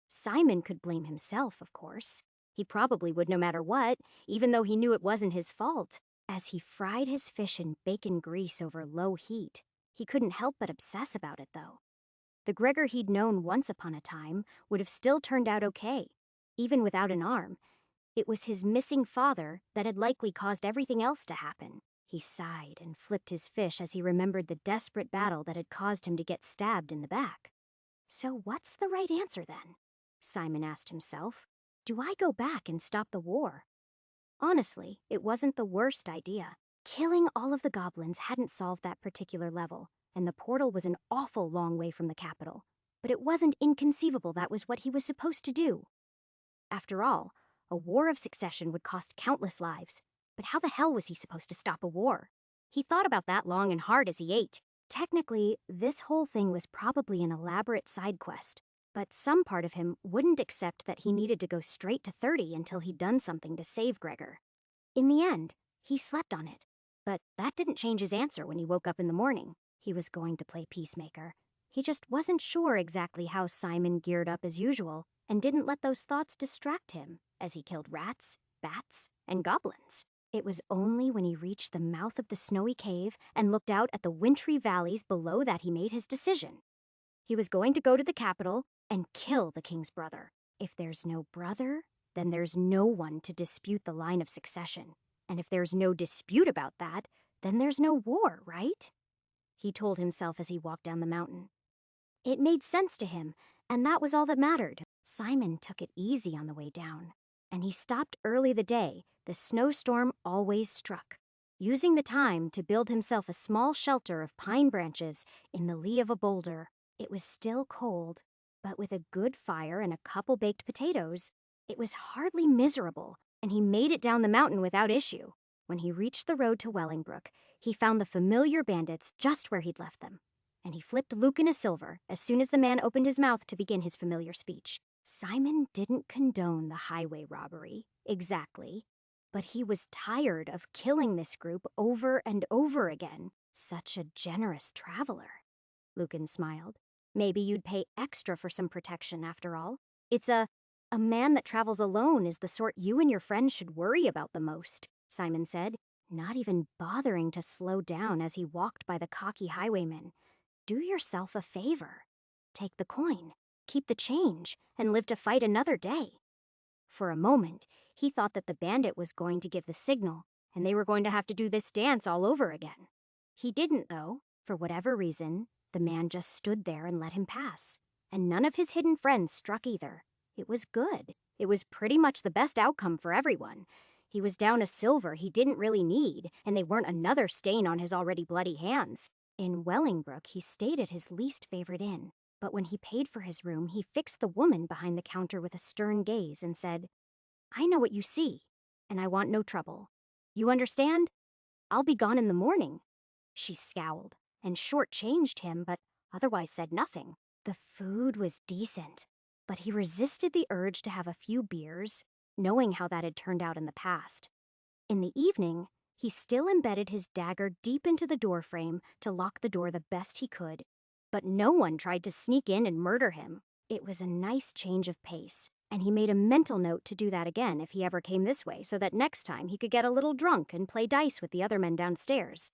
Simon could blame himself, of course. He probably would no matter what, even though he knew it wasn't his fault. As he fried his fish in bacon grease over low heat, he couldn't help but obsess about it, though. The Gregor he'd known once upon a time would have still turned out okay, even without an arm. It was his missing father that had likely caused everything else to happen. He sighed and flipped his fish as he remembered the desperate battle that had caused him to get stabbed in the back. So what's the right answer then? Simon asked himself. Do I go back and stop the war? Honestly, it wasn't the worst idea. Killing all of the goblins hadn't solved that particular level, and the portal was an awful long way from the capital. But it wasn't inconceivable that was what he was supposed to do. After all, a war of succession would cost countless lives. But how the hell was he supposed to stop a war? He thought about that long and hard as he ate. Technically, this whole thing was probably an elaborate side quest, but some part of him wouldn't accept that he needed to go straight to 30 until he'd done something to save Gregor. In the end, he slept on it, but that didn't change his answer when he woke up in the morning. He was going to play peacemaker. He just wasn't sure exactly how Simon geared up as usual, and didn't let those thoughts distract him as he killed rats, bats, and goblins. It was only when he reached the mouth of the snowy cave and looked out at the wintry valleys below that he made his decision. He was going to go to the capital and kill the king's brother. If there's no brother, then there's no one to dispute the line of succession. And if there's no dispute about that, then there's no war, right? He told himself as he walked down the mountain. It made sense to him, and that was all that mattered. Simon took it easy on the way down, and he stopped early the day the snowstorm always struck, using the time to build himself a small shelter of pine branches in the lee of a boulder. It was still cold, but with a good fire and a couple baked potatoes, it was hardly miserable, and he made it down the mountain without issue. When he reached the road to Wellingbrook, he found the familiar bandits just where he'd left them, and he flipped Lucan a silver as soon as the man opened his mouth to begin his familiar speech. Simon didn't condone the highway robbery, exactly, but he was tired of killing this group over and over again. Such a generous traveler. Lucan smiled. Maybe you'd pay extra for some protection, after all. It's a man that travels alone is the sort you and your friends should worry about the most, Simon said, not even bothering to slow down as he walked by the cocky highwayman. Do yourself a favor. Take the coin, keep the change, and live to fight another day. For a moment, he thought that the bandit was going to give the signal, and they were going to have to do this dance all over again. He didn't, though. For whatever reason, the man just stood there and let him pass, and none of his hidden friends struck either. It was good. It was pretty much the best outcome for everyone. He was down a silver he didn't really need, and they weren't another stain on his already bloody hands. In Wellingbrook, he stayed at his least favorite inn, but when he paid for his room, he fixed the woman behind the counter with a stern gaze and said, I know what you see, and I want no trouble. You understand? I'll be gone in the morning. She scowled and shortchanged him, but otherwise said nothing. The food was decent, but he resisted the urge to have a few beers, knowing how that had turned out in the past. In the evening, he still embedded his dagger deep into the doorframe to lock the door the best he could, but no one tried to sneak in and murder him. It was a nice change of pace, and he made a mental note to do that again if he ever came this way so that next time he could get a little drunk and play dice with the other men downstairs.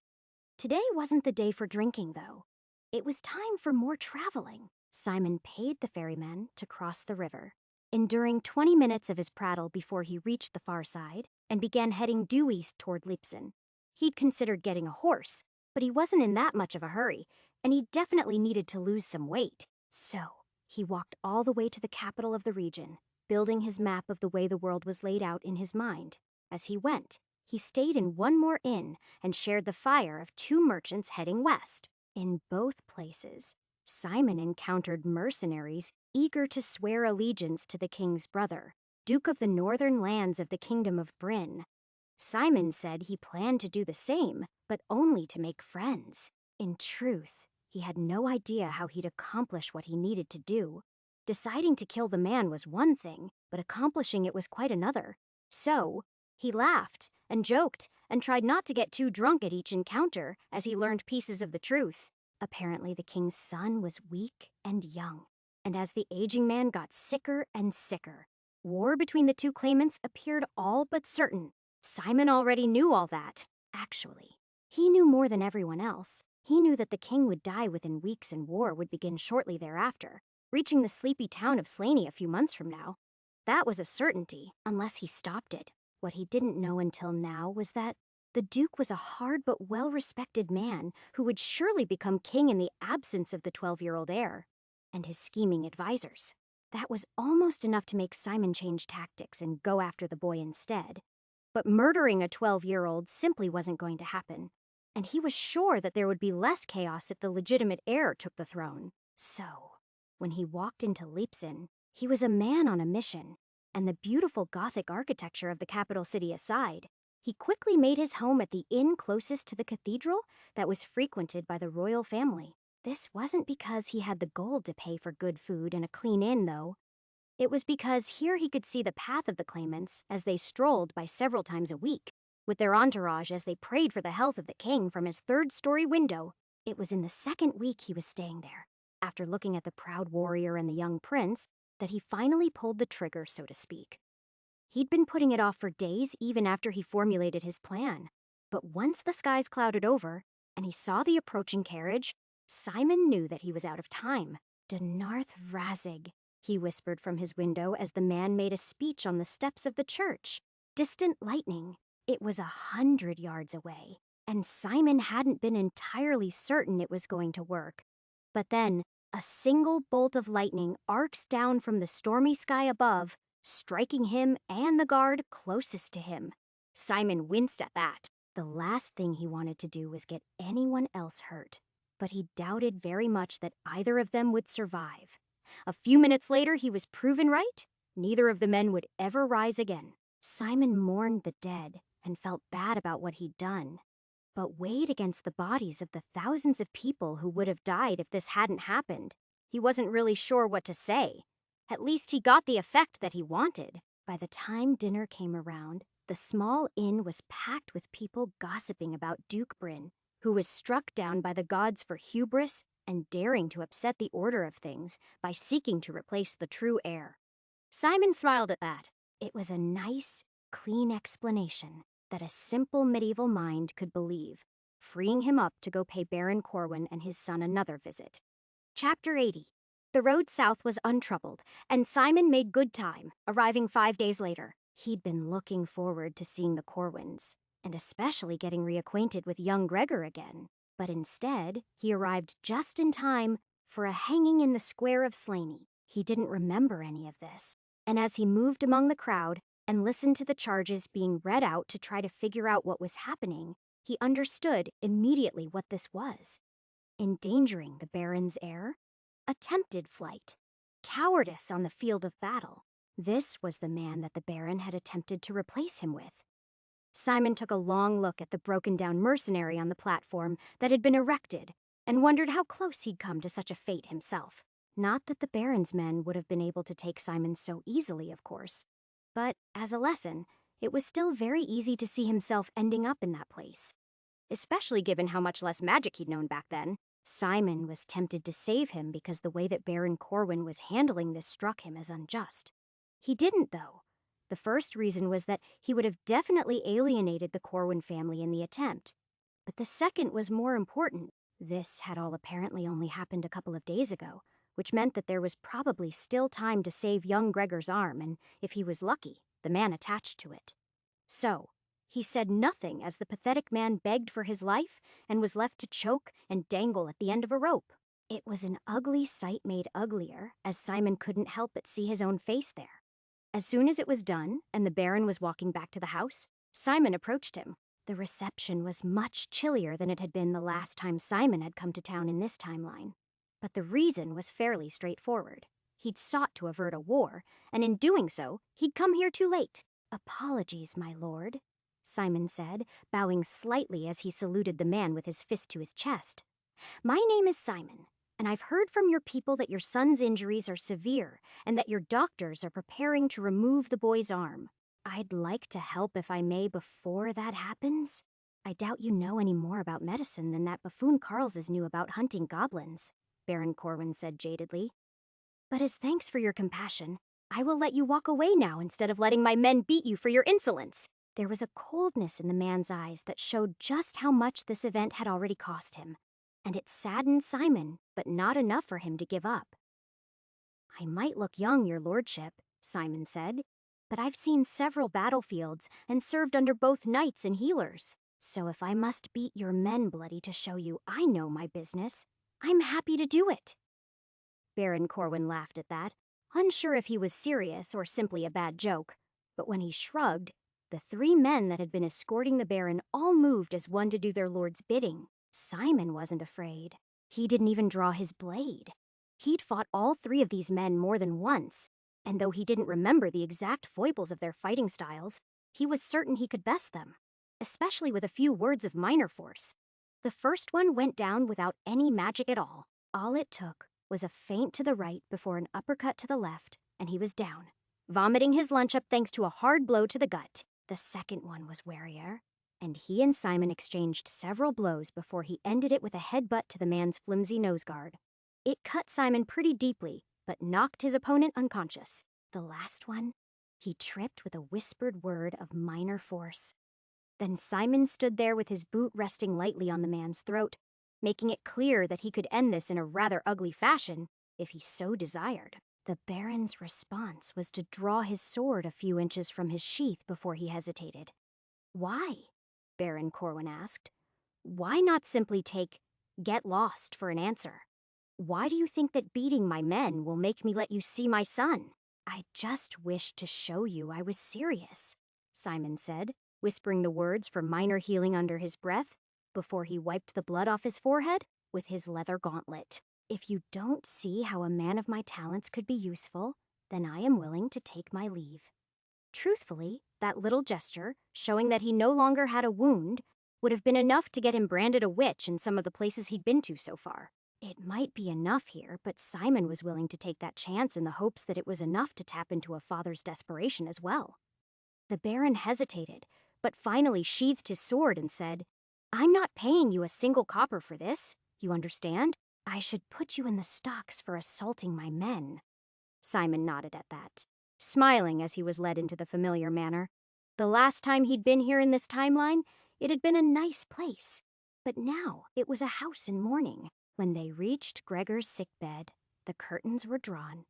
Today wasn't the day for drinking, though. It was time for more traveling. Simon paid the ferryman to cross the river, enduring 20 minutes of his prattle before he reached the far side and began heading due east toward Leipzig. He'd considered getting a horse, but he wasn't in that much of a hurry, and he definitely needed to lose some weight. So, he walked all the way to the capital of the region, building his map of the way the world was laid out in his mind. As he went, he stayed in one more inn and shared the fire of two merchants heading west. In both places, Simon encountered mercenaries eager to swear allegiance to the king's brother, Duke of the northern lands of the Kingdom of Bryn. Simon said he planned to do the same, but only to make friends. In truth, he had no idea how he'd accomplish what he needed to do. Deciding to kill the man was one thing, but accomplishing it was quite another. So, he laughed and joked and tried not to get too drunk at each encounter as he learned pieces of the truth. Apparently, the king's son was weak and young, and as the aging man got sicker and sicker, war between the two claimants appeared all but certain. Simon already knew all that. Actually, he knew more than everyone else. He knew that the king would die within weeks and war would begin shortly thereafter, reaching the sleepy town of Slaney a few months from now. That was a certainty, unless he stopped it. What he didn't know until now was that the Duke was a hard but well-respected man who would surely become king in the absence of the 12-year-old heir and his scheming advisors. That was almost enough to make Simon change tactics and go after the boy instead. But murdering a 12-year-old simply wasn't going to happen, and he was sure that there would be less chaos if the legitimate heir took the throne. So, when he walked into Leipzig, he was a man on a mission, and the beautiful Gothic architecture of the capital city aside, he quickly made his home at the inn closest to the cathedral that was frequented by the royal family. This wasn't because he had the gold to pay for good food and a clean inn, though. It was because here he could see the path of the claimants as they strolled by several times a week, with their entourage as they prayed for the health of the king from his third-story window. It was in the second week he was staying there, after looking at the proud warrior and the young prince, that he finally pulled the trigger, so to speak. He'd been putting it off for days even after he formulated his plan. But once the skies clouded over, and he saw the approaching carriage, Simon knew that he was out of time. "Denarth Vrazig," he whispered from his window as the man made a speech on the steps of the church. Distant lightning. It was 100 yards away, and Simon hadn't been entirely certain it was going to work. But then, a single bolt of lightning arcs down from the stormy sky above, striking him and the guard closest to him. Simon winced at that. The last thing he wanted to do was get anyone else hurt, but he doubted very much that either of them would survive. A few minutes later, he was proven right. Neither of the men would ever rise again. Simon mourned the dead and felt bad about what he'd done, but weighed against the bodies of the thousands of people who would have died if this hadn't happened, he wasn't really sure what to say. At least he got the effect that he wanted. By the time dinner came around, the small inn was packed with people gossiping about Duke Bryn, who was struck down by the gods for hubris and daring to upset the order of things by seeking to replace the true heir. Simon smiled at that. It was a nice, clean explanation that a simple medieval mind could believe, freeing him up to go pay Baron Corwin and his son another visit. Chapter 80. The road south was untroubled, and Simon made good time, arriving 5 days later. He'd been looking forward to seeing the Corwins, and especially getting reacquainted with young Gregor again. But instead, he arrived just in time for a hanging in the square of Slaney. He didn't remember any of this, and as he moved among the crowd and listened to the charges being read out to try to figure out what was happening, he understood immediately what this was. Endangering the Baron's heir? Attempted flight. Cowardice on the field of battle. This was the man that the Baron had attempted to replace him with. Simon took a long look at the broken-down mercenary on the platform that had been erected and wondered how close he'd come to such a fate himself. Not that the Baron's men would have been able to take Simon so easily, of course. But as a lesson, it was still very easy to see himself ending up in that place. Especially given how much less magic he'd known back then. Simon was tempted to save him because the way that Baron Corwin was handling this struck him as unjust. He didn't, though. The first reason was that he would have definitely alienated the Corwin family in the attempt. But the second was more important. This had all apparently only happened a couple of days ago, which meant that there was probably still time to save young Gregor's arm and, if he was lucky, the man attached to it. So, he said nothing as the pathetic man begged for his life and was left to choke and dangle at the end of a rope. It was an ugly sight made uglier, as Simon couldn't help but see his own face there. As soon as it was done and the Baron was walking back to the house, Simon approached him. The reception was much chillier than it had been the last time Simon had come to town in this timeline. But the reason was fairly straightforward. He'd sought to avert a war, and in doing so, he'd come here too late. "Apologies, my lord," Simon said, bowing slightly as he saluted the man with his fist to his chest. "My name is Simon, and I've heard from your people that your son's injuries are severe and that your doctors are preparing to remove the boy's arm. I'd like to help if I may before that happens. I doubt you know any more about medicine than that buffoon Carls's knew about hunting goblins," Baron Corwin said jadedly. "But as thanks for your compassion, I will let you walk away now instead of letting my men beat you for your insolence." There was a coldness in the man's eyes that showed just how much this event had already cost him, and it saddened Simon, but not enough for him to give up. "I might look young, your lordship," Simon said, "but I've seen several battlefields and served under both knights and healers. So if I must beat your men bloody to show you I know my business, I'm happy to do it." Baron Corwin laughed at that, unsure if he was serious or simply a bad joke. But when he shrugged, the three men that had been escorting the Baron all moved as one to do their lord's bidding. Simon wasn't afraid. He didn't even draw his blade. He'd fought all three of these men more than once, and though he didn't remember the exact foibles of their fighting styles, he was certain he could best them, especially with a few words of minor force. The first one went down without any magic at all. All it took was a feint to the right before an uppercut to the left, and he was down, vomiting his lunch up thanks to a hard blow to the gut. The second one was warier, and he and Simon exchanged several blows before he ended it with a headbutt to the man's flimsy nose guard. It cut Simon pretty deeply, but knocked his opponent unconscious. The last one, he tripped with a whispered word of minor force. Then Simon stood there with his boot resting lightly on the man's throat, making it clear that he could end this in a rather ugly fashion if he so desired. The Baron's response was to draw his sword a few inches from his sheath before he hesitated. "Why?" Baron Corwin asked. "Why not simply take 'get lost' for an answer? Why do you think that beating my men will make me let you see my son?" "I just wished to show you I was serious," Simon said, whispering the words for minor healing under his breath before he wiped the blood off his forehead with his leather gauntlet. "If you don't see how a man of my talents could be useful, then I am willing to take my leave." Truthfully, that little gesture, showing that he no longer had a wound, would have been enough to get him branded a witch in some of the places he'd been to so far. It might be enough here, but Simon was willing to take that chance in the hopes that it was enough to tap into a father's desperation as well. The Baron hesitated, but finally sheathed his sword and said, "I'm not paying you a single copper for this, you understand? I should put you in the stocks for assaulting my men." Simon nodded at that, smiling as he was led into the familiar manor. The last time he'd been here in this timeline, it had been a nice place, but now it was a house in mourning. When they reached Gregor's sickbed, the curtains were drawn,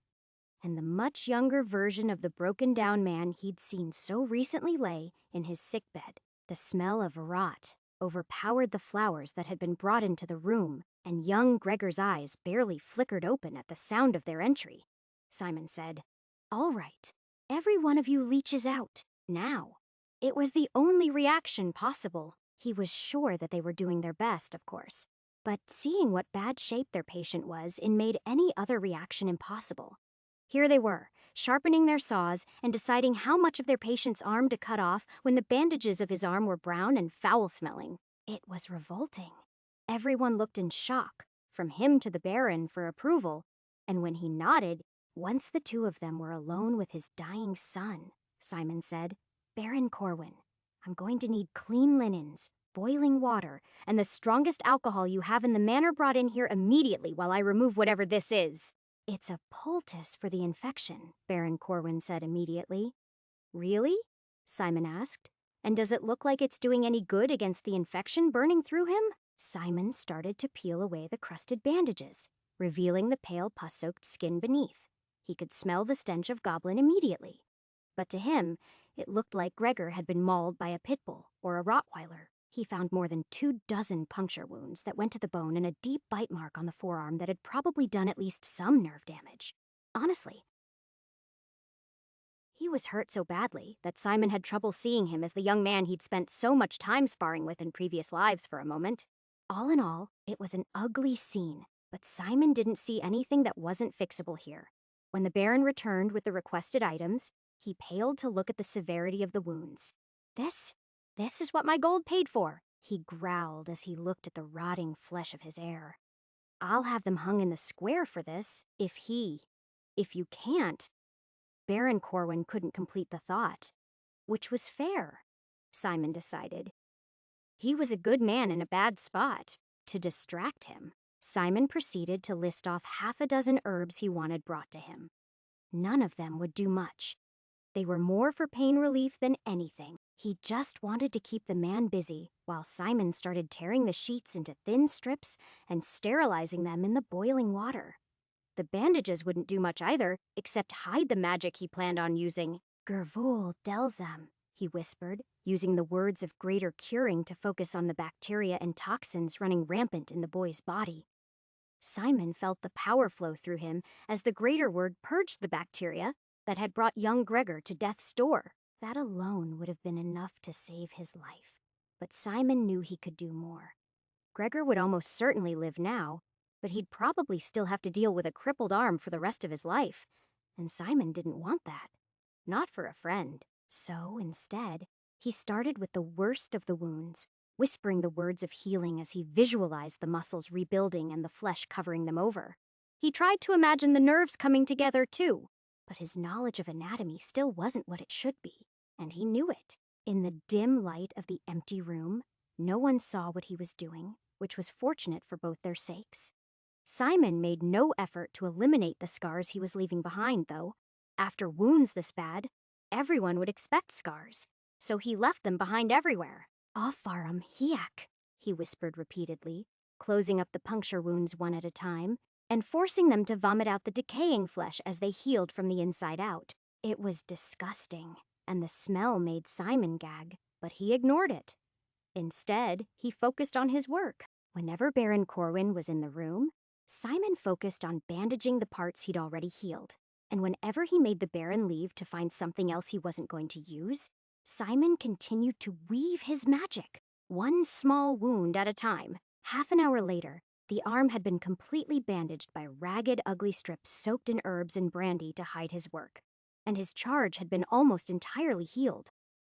and the much younger version of the broken-down man he'd seen so recently lay in his sickbed. The smell of rot overpowered the flowers that had been brought into the room, and young Gregor's eyes barely flickered open at the sound of their entry. Simon said, "All right, every one of you leeches out, now." It was the only reaction possible. He was sure that they were doing their best, of course, but seeing what bad shape their patient was in made any other reaction impossible. Here they were, sharpening their saws and deciding how much of their patient's arm to cut off when the bandages of his arm were brown and foul-smelling. It was revolting. Everyone looked in shock, from him to the Baron, for approval, And when he nodded, once the two of them were alone with his dying son, Simon said, "Baron Corwin, I'm going to need clean linens, boiling water, and the strongest alcohol you have in the manor brought in here immediately while I remove whatever this is." "It's a poultice for the infection," Baron Corwin said immediately. "Really?" Simon asked. "And does it look like it's doing any good against the infection burning through him?" Simon started to peel away the crusted bandages, revealing the pale pus-soaked skin beneath. He could smell the stench of goblin immediately. But to him, it looked like Gregor had been mauled by a pit bull or a Rottweiler. He found more than 24 puncture wounds that went to the bone and a deep bite mark on the forearm that had probably done at least some nerve damage. Honestly, he was hurt so badly that Simon had trouble seeing him as the young man he'd spent so much time sparring with in previous lives for a moment. All in all, it was an ugly scene, but Simon didn't see anything that wasn't fixable here. When the Baron returned with the requested items, he paled to look at the severity of the wounds. This is what my gold paid for," he growled as he looked at the rotting flesh of his heir. "I'll have them hung in the square for this, if you can't." Baron Corwin couldn't complete the thought. Which was fair, Simon decided. He was a good man in a bad spot. To distract him, Simon proceeded to list off 6 herbs he wanted brought to him. None of them would do much. They were more for pain relief than anything. He just wanted to keep the man busy while Simon started tearing the sheets into thin strips and sterilizing them in the boiling water. The bandages wouldn't do much either, except hide the magic he planned on using. "Gervul Delzam," he whispered, using the words of greater curing to focus on the bacteria and toxins running rampant in the boy's body. Simon felt the power flow through him as the greater word purged the bacteria that had brought young Gregor to death's door. That alone would have been enough to save his life. But Simon knew he could do more. Gregor would almost certainly live now, but he'd probably still have to deal with a crippled arm for the rest of his life. And Simon didn't want that. Not for a friend. So, instead, he started with the worst of the wounds, whispering the words of healing as he visualized the muscles rebuilding and the flesh covering them over. He tried to imagine the nerves coming together, too, but his knowledge of anatomy still wasn't what it should be, and he knew it. In the dim light of the empty room, no one saw what he was doing, which was fortunate for both their sakes. Simon made no effort to eliminate the scars he was leaving behind, though. After wounds this bad, everyone would expect scars, so he left them behind everywhere. "Afaram hiak," he whispered repeatedly, closing up the puncture wounds one at a time, and forcing them to vomit out the decaying flesh as they healed from the inside out. It was disgusting, and the smell made Simon gag, but he ignored it. Instead, he focused on his work. Whenever Baron Corwin was in the room, Simon focused on bandaging the parts he'd already healed. And whenever he made the Baron leave to find something else he wasn't going to use, Simon continued to weave his magic, one small wound at a time. Half an hour later, the arm had been completely bandaged by ragged, ugly strips soaked in herbs and brandy to hide his work, and his charge had been almost entirely healed.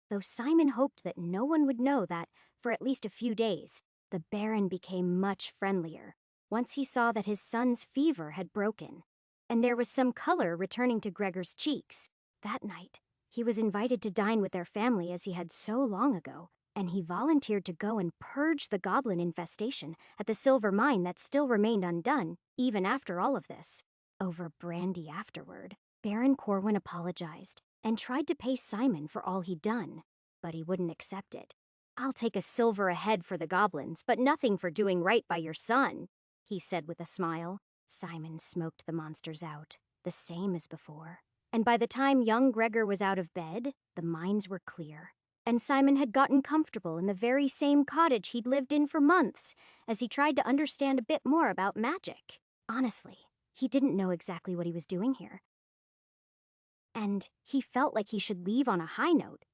Though Simon hoped that no one would know that, for at least a few days, the Baron became much friendlier once he saw that his son's fever had broken, and there was some color returning to Gregor's cheeks. That night, he was invited to dine with their family as he had so long ago, and he volunteered to go and purge the goblin infestation at the silver mine that still remained undone, even after all of this. Over brandy afterward, Baron Corwin apologized and tried to pay Simon for all he'd done, but he wouldn't accept it. "I'll take a silver a head for the goblins, but nothing for doing right by your son," he said with a smile. Simon smoked the monsters out, the same as before. And by the time young Gregor was out of bed, the mines were clear. And Simon had gotten comfortable in the very same cottage he'd lived in for months as he tried to understand a bit more about magic. Honestly, he didn't know exactly what he was doing here. And he felt like he should leave on a high note.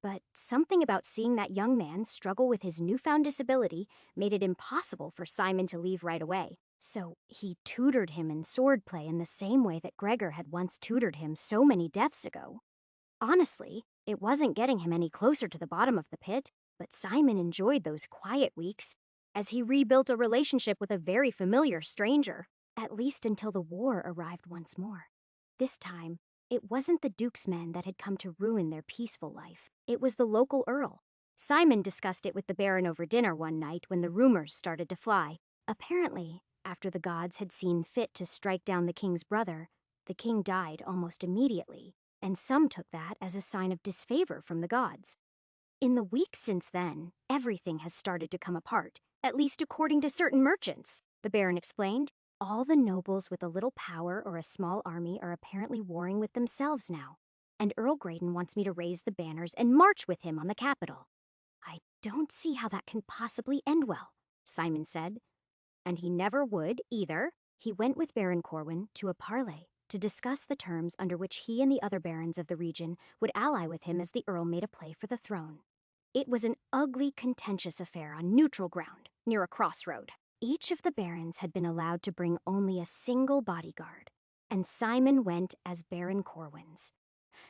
But something about seeing that young man struggle with his newfound disability made it impossible for Simon to leave right away. So he tutored him in swordplay in the same way that Gregor had once tutored him so many deaths ago. Honestly, it wasn't getting him any closer to the bottom of the pit, but Simon enjoyed those quiet weeks as he rebuilt a relationship with a very familiar stranger. at least until the war arrived once more. This time, it wasn't the Duke's men that had come to ruin their peaceful life. It was the local earl. Simon discussed it with the Baron over dinner one night when the rumors started to fly. Apparently, after the gods had seen fit to strike down the king's brother, the king died almost immediately, and some took that as a sign of disfavor from the gods. In the weeks since then, everything has started to come apart, at least according to certain merchants, the Baron explained. All the nobles with a little power or a small army are apparently warring with themselves now, and Earl Graydon wants me to raise the banners and march with him on the capital. I don't see how that can possibly end well, Simon said. And he never would, either. He went with Baron Corwin to a parley to discuss the terms under which he and the other barons of the region would ally with him as the Earl made a play for the throne. It was an ugly, contentious affair on neutral ground, near a crossroad. Each of the barons had been allowed to bring only a single bodyguard, and Simon went as Baron Corwin's.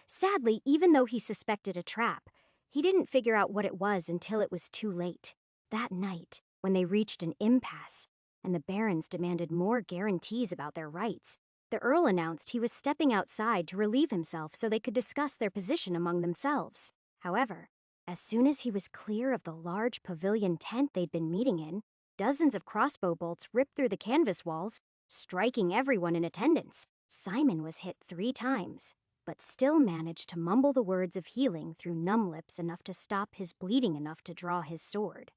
Sadly, even though he suspected a trap, he didn't figure out what it was until it was too late. That night, when they reached an impasse, and the barons demanded more guarantees about their rights, the Earl announced he was stepping outside to relieve himself so they could discuss their position among themselves. However, as soon as he was clear of the large pavilion tent they'd been meeting in, dozens of crossbow bolts ripped through the canvas walls, striking everyone in attendance. Simon was hit 3 times, but still managed to mumble the words of healing through numb lips enough to stop his bleeding enough to draw his sword.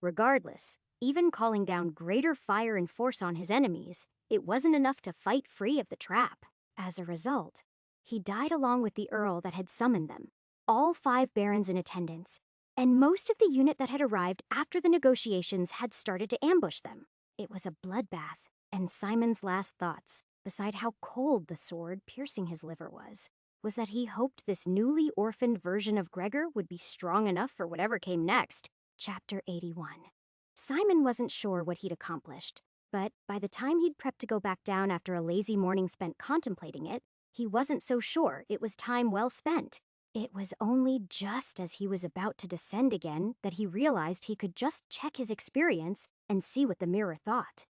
Regardless, even calling down greater fire and force on his enemies, it wasn't enough to fight free of the trap. As a result, he died along with the Earl that had summoned them, all 5 barons in attendance, and most of the unit that had arrived after the negotiations had started to ambush them. It was a bloodbath, and Simon's last thoughts, beside how cold the sword piercing his liver was that he hoped this newly orphaned version of Gregor would be strong enough for whatever came next. Chapter 81. Simon wasn't sure what he'd accomplished, but by the time he'd prepped to go back down after a lazy morning spent contemplating it, he wasn't so sure it was time well spent. It was only just as he was about to descend again that he realized he could just check his experience and see what the mirror thought.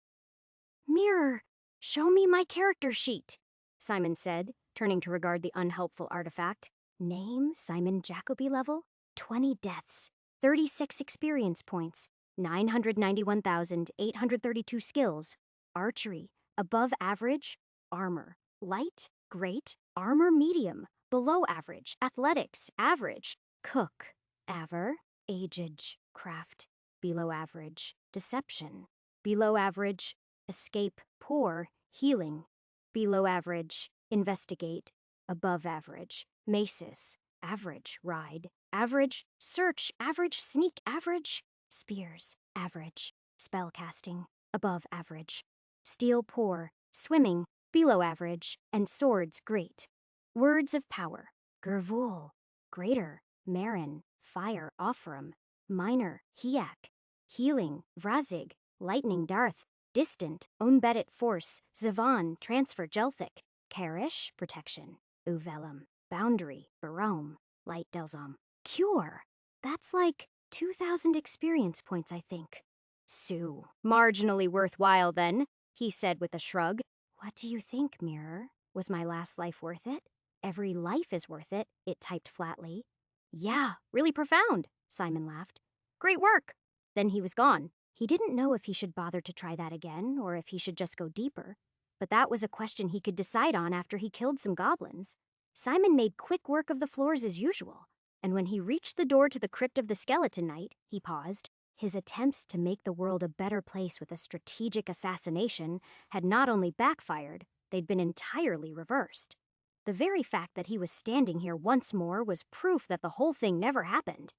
"Mirror, show me my character sheet," Simon said, turning to regard the unhelpful artifact. Name, Simon Jacoby level, 20 deaths, 36 experience points, 991,832 skills, archery, above average, armor, light, great, armor medium, below average, athletics, average, cook, aver, aged, craft, below average, deception, below average, escape, poor, healing, below average, investigate, above average, macis, average, ride, average, search, average, sneak, average, spears, average, spellcasting, above average, steel, poor, swimming, below average, and swords, great. Words of power, Gervul, greater, Marin, fire, Ophram, minor, Hiak, healing, Vrazig, lightning, Darth, distant, Onbedit, force, Zavan, transfer, Jelthic, Karish, protection, Uvelum, boundary, Barome, light, Delzom, cure. That's like 2,000 experience points, I think. Sue, marginally worthwhile then, he said with a shrug. What do you think, Mirror? Was my last life worth it? Every life is worth it, it typed flatly. Yeah, really profound, Simon laughed. Great work. Then he was gone. He didn't know if he should bother to try that again, or if he should just go deeper. But that was a question he could decide on after he killed some goblins. Simon made quick work of the floors as usual, and when he reached the door to the crypt of the Skeleton Knight, he paused. His attempts to make the world a better place with a strategic assassination had not only backfired, they'd been entirely reversed. The very fact that he was standing here once more was proof that the whole thing never happened.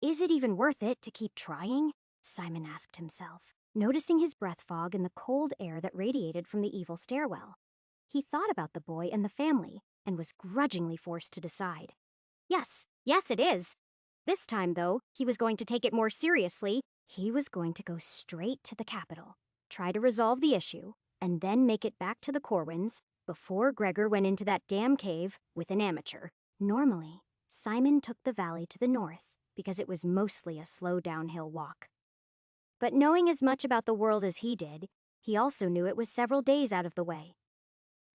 Is it even worth it to keep trying? Simon asked himself, noticing his breath fog and the cold air that radiated from the evil stairwell. He thought about the boy and the family, and was grudgingly forced to decide. Yes, it is. This time, though, he was going to take it more seriously. He was going to go straight to the capital, try to resolve the issue, and then make it back to the Corwins before Gregor went into that damn cave with an amateur. Normally, Simon took the valley to the north because it was mostly a slow downhill walk. But knowing as much about the world as he did, He also knew it was several days out of the way.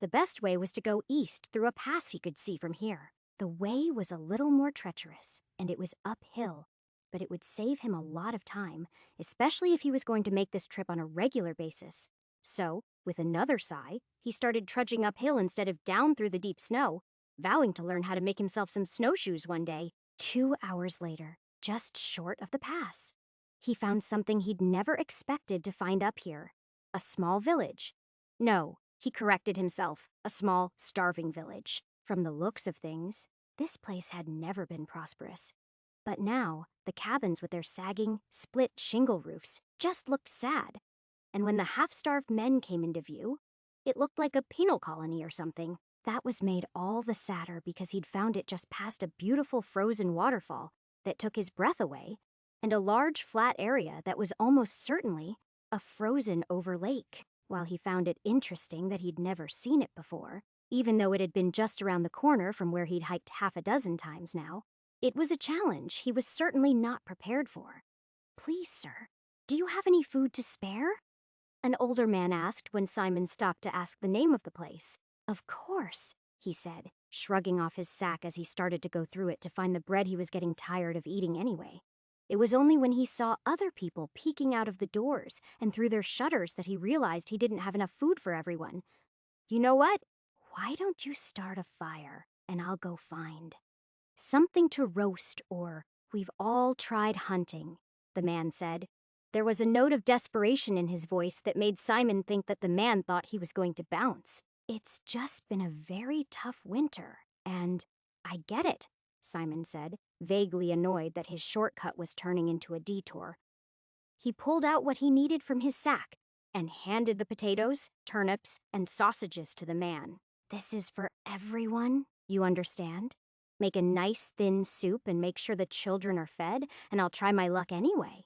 The best way was to go east through a pass he could see from here. The way was a little more treacherous, and it was uphill, but it would save him a lot of time, especially if he was going to make this trip on a regular basis. So, with another sigh, he started trudging uphill instead of down through the deep snow, vowing to learn how to make himself some snowshoes one day. 2 hours later, just short of the pass, he found something he'd never expected to find up here. A small village. No, he corrected himself, a small, starving village. From the looks of things, this place had never been prosperous. But now, the cabins with their sagging, split shingle roofs just looked sad. And when the half-starved men came into view, it looked like a penal colony or something. That was made all the sadder because he'd found it just past a beautiful frozen waterfall that took his breath away, and a large flat area that was almost certainly a frozen-over lake. While he found it interesting that he'd never seen it before, even though it had been just around the corner from where he'd hiked half a dozen times now, it was a challenge he was certainly not prepared for. "Please, sir, do you have any food to spare?" an older man asked when Simon stopped to ask the name of the place. "Of course," he said, shrugging off his sack as he started to go through it to find the bread he was getting tired of eating anyway. It was only when he saw other people peeking out of the doors and through their shutters that he realized he didn't have enough food for everyone. "You know what? Why don't you start a fire, and I'll go find something to roast, or we've all tried hunting," the man said. There was a note of desperation in his voice that made Simon think that the man thought he was going to bounce. "It's just been a very tough winter, and I get it," Simon said, vaguely annoyed that his shortcut was turning into a detour. He pulled out what he needed from his sack and handed the potatoes, turnips, and sausages to the man. "This is for everyone, you understand? Make a nice thin soup and make sure the children are fed, and I'll try my luck anyway."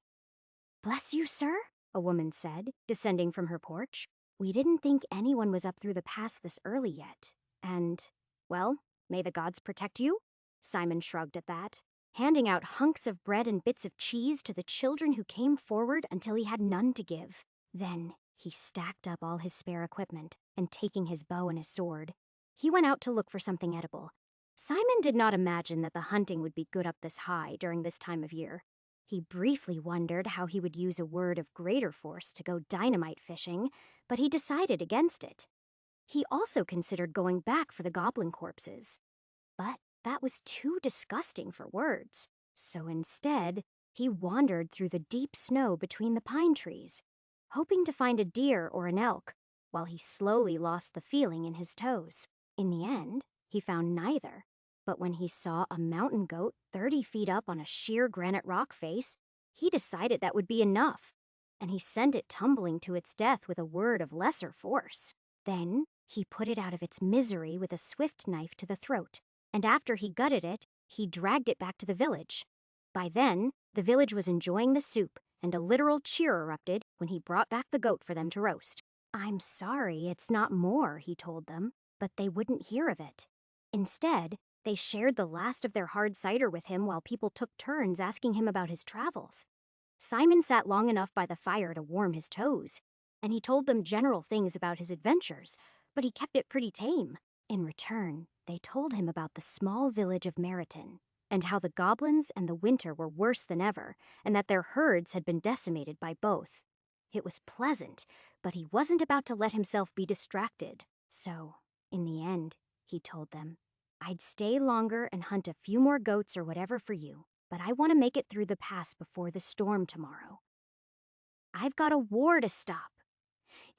"Bless you, sir," a woman said, descending from her porch. "We didn't think anyone was up through the pass this early yet. And, well, may the gods protect you?" Simon shrugged at that, handing out hunks of bread and bits of cheese to the children who came forward until he had none to give. Then he stacked up all his spare equipment, and taking his bow and his sword, he went out to look for something edible. Simon did not imagine that the hunting would be good up this high during this time of year. He briefly wondered how he would use a word of greater force to go dynamite fishing, but he decided against it. He also considered going back for the goblin corpses, but that was too disgusting for words. So instead, he wandered through the deep snow between the pine trees, hoping to find a deer or an elk, while he slowly lost the feeling in his toes. In the end, he found neither. But when he saw a mountain goat 30 feet up on a sheer granite rock face, he decided that would be enough, and he sent it tumbling to its death with a word of lesser force. Then he put it out of its misery with a swift knife to the throat, and after he gutted it, he dragged it back to the village. By then, the village was enjoying the soup, and a literal cheer erupted when he brought back the goat for them to roast. "I'm sorry, it's not more," he told them, but they wouldn't hear of it. Instead, they shared the last of their hard cider with him while people took turns asking him about his travels. Simon sat long enough by the fire to warm his toes, and he told them general things about his adventures, but he kept it pretty tame. In return, they told him about the small village of Meriton, and how the goblins and the winter were worse than ever, and that their herds had been decimated by both. It was pleasant, but he wasn't about to let himself be distracted. So, in the end, he told them, "I'd stay longer and hunt a few more goats or whatever for you, but I want to make it through the pass before the storm tomorrow. I've got a war to stop."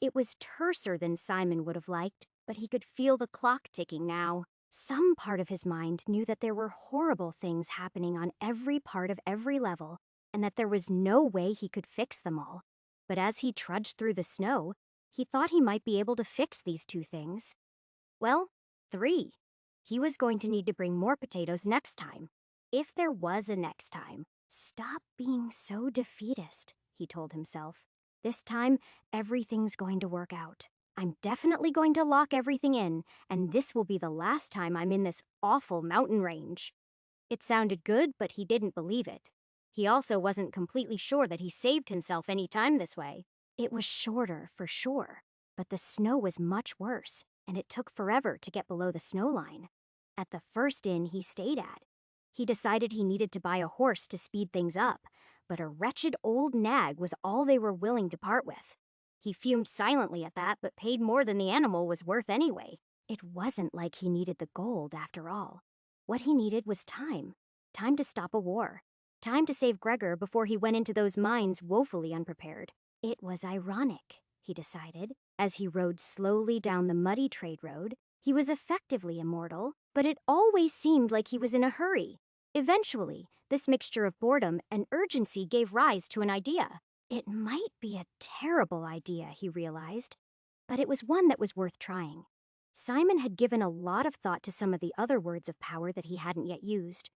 It was terser than Simon would have liked, but he could feel the clock ticking now. Some part of his mind knew that there were horrible things happening on every part of every level, and that there was no way he could fix them all. But as he trudged through the snow, he thought he might be able to fix these 2 things. Well, 3. He was going to need to bring more potatoes next time. If there was a next time. "Stop being so defeatist," he told himself. "This time, everything's going to work out. I'm definitely going to lock everything in, and this will be the last time I'm in this awful mountain range." It sounded good, but he didn't believe it. He also wasn't completely sure that he saved himself any time this way. It was shorter, for sure, but the snow was much worse, and it took forever to get below the snow line. At the first inn he stayed at, he decided he needed to buy a horse to speed things up, but a wretched old nag was all they were willing to part with. He fumed silently at that, but paid more than the animal was worth anyway. It wasn't like he needed the gold, after all. What he needed was time. Time to stop a war. Time to save Gregor before he went into those mines woefully unprepared. It was ironic, he decided, as he rode slowly down the muddy trade road. He was effectively immortal, but it always seemed like he was in a hurry. Eventually, this mixture of boredom and urgency gave rise to an idea. It might be a terrible idea, he realized, but it was one that was worth trying. Simon had given a lot of thought to some of the other words of power that he hadn't yet used,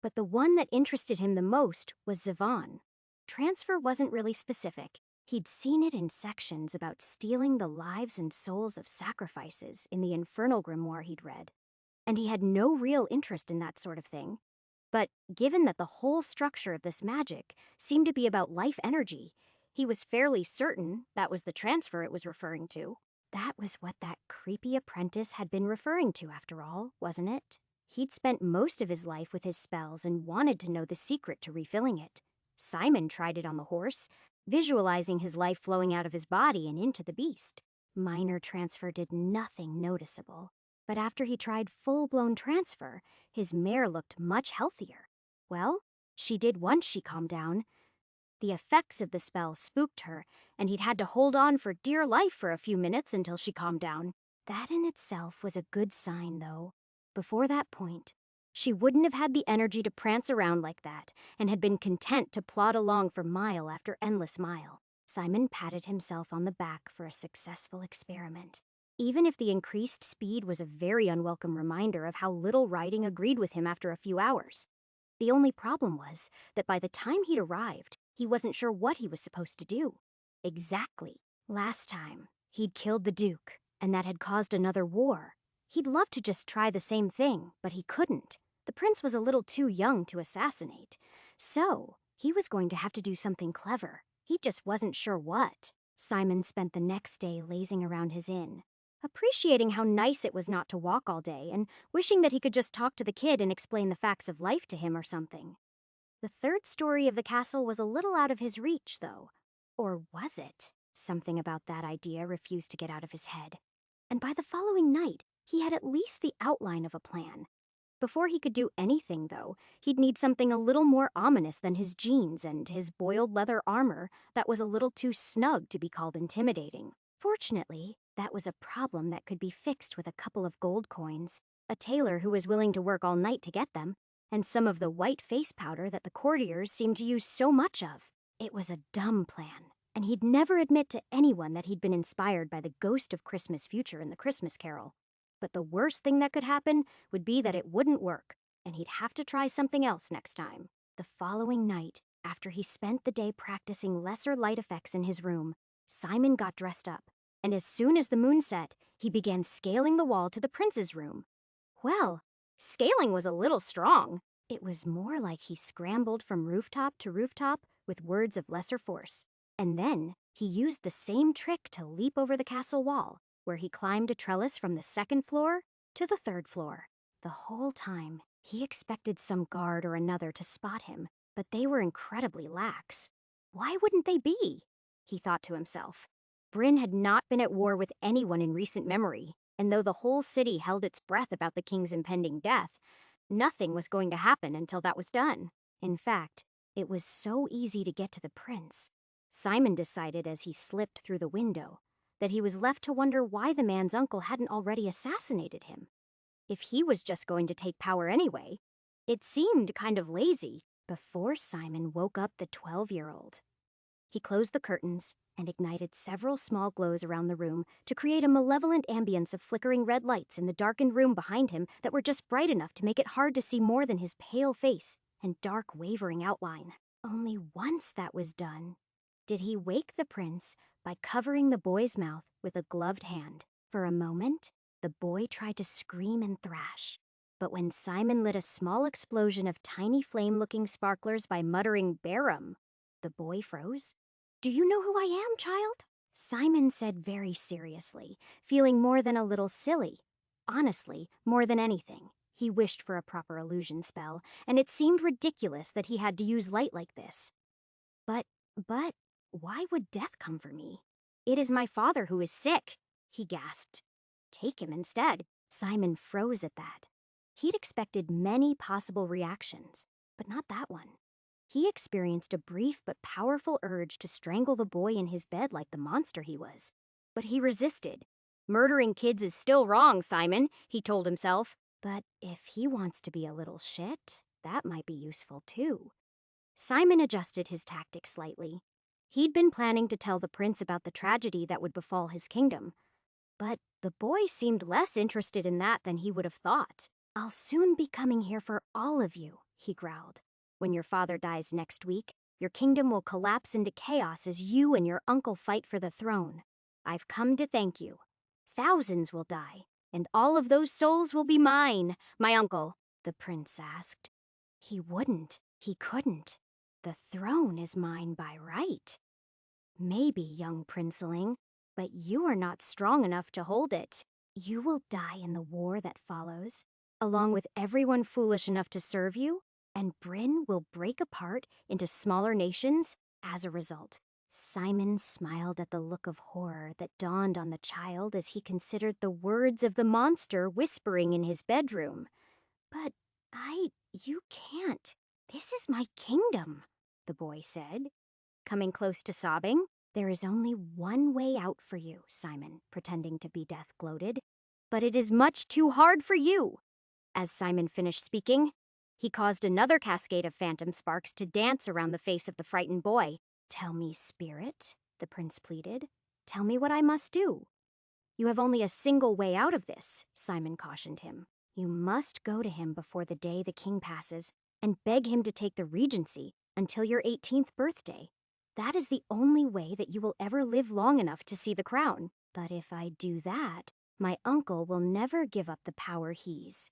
but the one that interested him the most was Zivon. Transfer wasn't really specific. He'd seen it in sections about stealing the lives and souls of sacrifices in the infernal grimoire he'd read, and he had no real interest in that sort of thing. But given that the whole structure of this magic seemed to be about life energy, he was fairly certain that was the transfer it was referring to. That was what that creepy apprentice had been referring to, after all, wasn't it? He'd spent most of his life with his spells and wanted to know the secret to refilling it. Simon tried it on the horse, visualizing his life flowing out of his body and into the beast. Minor transfer did nothing noticeable, but after he tried full-blown transfer, his mare looked much healthier. Well, she did once she calmed down. The effects of the spell spooked her, and he'd had to hold on for dear life for a few minutes until she calmed down. That in itself was a good sign, though. Before that point, she wouldn't have had the energy to prance around like that, and had been content to plod along for mile after endless mile. Simon patted himself on the back for a successful experiment. Even if the increased speed was a very unwelcome reminder of how little riding agreed with him after a few hours. The only problem was that by the time he'd arrived, he wasn't sure what he was supposed to do. Exactly. Last time, he'd killed the Duke, and that had caused another war. He'd love to just try the same thing, but he couldn't. The prince was a little too young to assassinate, so he was going to have to do something clever. He just wasn't sure what. Simon spent the next day lazing around his inn, appreciating how nice it was not to walk all day and wishing that he could just talk to the kid and explain the facts of life to him or something. The third story of the castle was a little out of his reach, though. Or was it? Something about that idea refused to get out of his head. And by the following night, he had at least the outline of a plan. Before he could do anything, though, he'd need something a little more ominous than his jeans and his boiled leather armor that was a little too snug to be called intimidating. Fortunately, that was a problem that could be fixed with a couple of gold coins, a tailor who was willing to work all night to get them, and some of the white face powder that the courtiers seemed to use so much of. It was a dumb plan, and he'd never admit to anyone that he'd been inspired by the ghost of Christmas future in the Christmas Carol. But the worst thing that could happen would be that it wouldn't work, and he'd have to try something else next time. The following night, after he spent the day practicing lesser light effects in his room, Simon got dressed up, and as soon as the moon set, he began scaling the wall to the prince's room. Well, scaling was a little strong. It was more like he scrambled from rooftop to rooftop with words of lesser force. And then he used the same trick to leap over the castle wall, where he climbed a trellis from the second floor to the third floor. The whole time, he expected some guard or another to spot him, but they were incredibly lax. Why wouldn't they be? He thought to himself. Bryn had not been at war with anyone in recent memory, and though the whole city held its breath about the king's impending death, nothing was going to happen until that was done. In fact, it was so easy to get to the prince. Simon decided as he slipped through the window that he was left to wonder why the man's uncle hadn't already assassinated him. If he was just going to take power anyway, it seemed kind of lazy. Before Simon woke up the 12-year-old, he closed the curtains and ignited several small glows around the room to create a malevolent ambience of flickering red lights in the darkened room behind him that were just bright enough to make it hard to see more than his pale face and dark, wavering outline. Only once that was done did he wake the prince by covering the boy's mouth with a gloved hand. For a moment, the boy tried to scream and thrash, but when Simon lit a small explosion of tiny flame-looking sparklers by muttering "Barum," the boy froze. Do you know who I am, child? Simon said very seriously, feeling more than a little silly. Honestly, more than anything, he wished for a proper illusion spell, and it seemed ridiculous that he had to use light like this. But, why would death come for me? It is my father who is sick, he gasped. Take him instead. Simon froze at that. He'd expected many possible reactions, but not that one. He experienced a brief but powerful urge to strangle the boy in his bed like the monster he was. But he resisted. Murdering kids is still wrong, Simon, he told himself. But if he wants to be a little shit, that might be useful too. Simon adjusted his tactics slightly. He'd been planning to tell the prince about the tragedy that would befall his kingdom. But the boy seemed less interested in that than he would have thought. I'll soon be coming here for all of you, he growled. When your father dies next week, your kingdom will collapse into chaos as you and your uncle fight for the throne. I've come to thank you. Thousands will die, and all of those souls will be mine, my uncle, the prince asked. He wouldn't. He couldn't. The throne is mine by right. Maybe, young princeling, but you are not strong enough to hold it. You will die in the war that follows, along with everyone foolish enough to serve you, and Bryn will break apart into smaller nations as a result. Simon smiled at the look of horror that dawned on the child as he considered the words of the monster whispering in his bedroom. But you can't. This is my kingdom, the boy said. Coming close to sobbing, there is only one way out for you, Simon, pretending to be death gloated. But it is much too hard for you. As Simon finished speaking, he caused another cascade of phantom sparks to dance around the face of the frightened boy. Tell me, spirit, the prince pleaded. Tell me what I must do. You have only a single way out of this, Simon cautioned him. You must go to him before the day the king passes and beg him to take the regency until your 18th birthday. That is the only way that you will ever live long enough to see the crown. But if I do that, my uncle will never give up the power he's.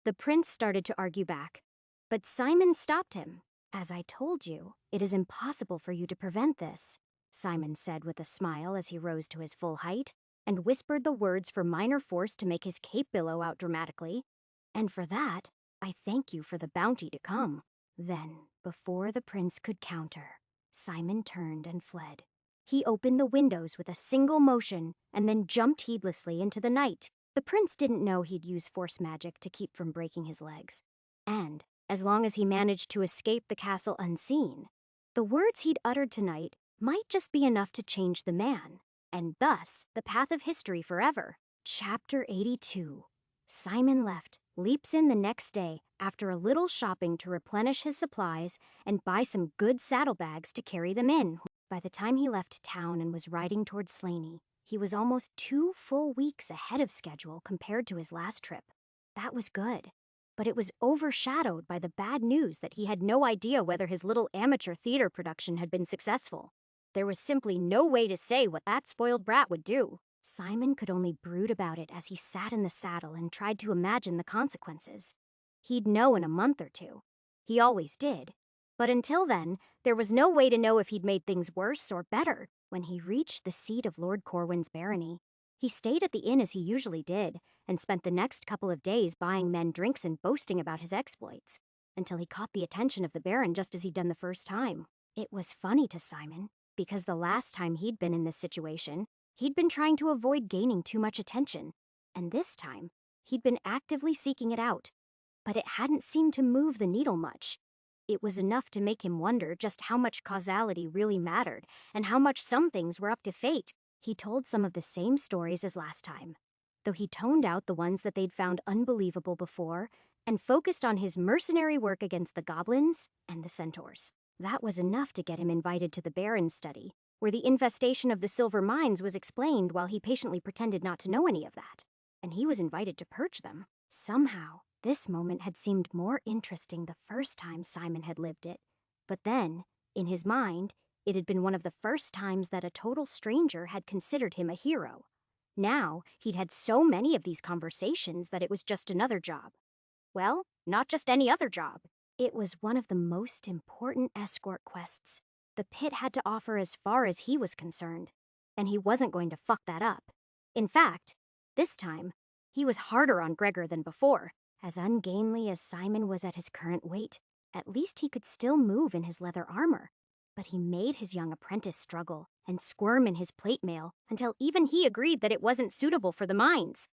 The prince started to argue back, but Simon stopped him. As I told you, it is impossible for you to prevent this, Simon said with a smile as he rose to his full height and whispered the words for minor force to make his cape billow out dramatically. And for that, I thank you for the bounty to come. Then, before the prince could counter, Simon turned and fled. He opened the windows with a single motion and then jumped heedlessly into the night. The prince didn't know he'd use force magic to keep from breaking his legs. And, as long as he managed to escape the castle unseen, the words he'd uttered tonight might just be enough to change the man, and thus the path of history forever. Chapter 82. Simon left, leaps in the next day after a little shopping to replenish his supplies and buy some good saddlebags to carry them in. By the time he left town and was riding toward Slaney, he was almost 2 full weeks ahead of schedule compared to his last trip. That was good, but it was overshadowed by the bad news that he had no idea whether his little amateur theater production had been successful. There was simply no way to say what that spoiled brat would do. Simon could only brood about it as he sat in the saddle and tried to imagine the consequences. He'd know in a month or two. He always did. But until then, there was no way to know if he'd made things worse or better. When he reached the seat of Lord Corwin's barony, he stayed at the inn as he usually did and spent the next couple of days buying men drinks and boasting about his exploits, until he caught the attention of the Baron just as he'd done the first time. It was funny to Simon, because the last time he'd been in this situation, he'd been trying to avoid gaining too much attention, and this time, he'd been actively seeking it out. But it hadn't seemed to move the needle much. It was enough to make him wonder just how much causality really mattered, and how much some things were up to fate. He told some of the same stories as last time, though he toned out the ones that they'd found unbelievable before, and focused on his mercenary work against the goblins and the centaurs. That was enough to get him invited to the Baron's study, where the infestation of the silver mines was explained while he patiently pretended not to know any of that. And he was invited to purge them. Somehow, this moment had seemed more interesting the first time Simon had lived it. But then, in his mind, it had been one of the first times that a total stranger had considered him a hero. Now, he'd had so many of these conversations that it was just another job. Well, not just any other job. It was one of the most important escort quests, The pit had to offer as far as he was concerned, and he wasn't going to fuck that up. In fact, this time, he was harder on Gregor than before. As ungainly as Simon was at his current weight, at least he could still move in his leather armor. But he made his young apprentice struggle and squirm in his plate mail until even he agreed that it wasn't suitable for the mines.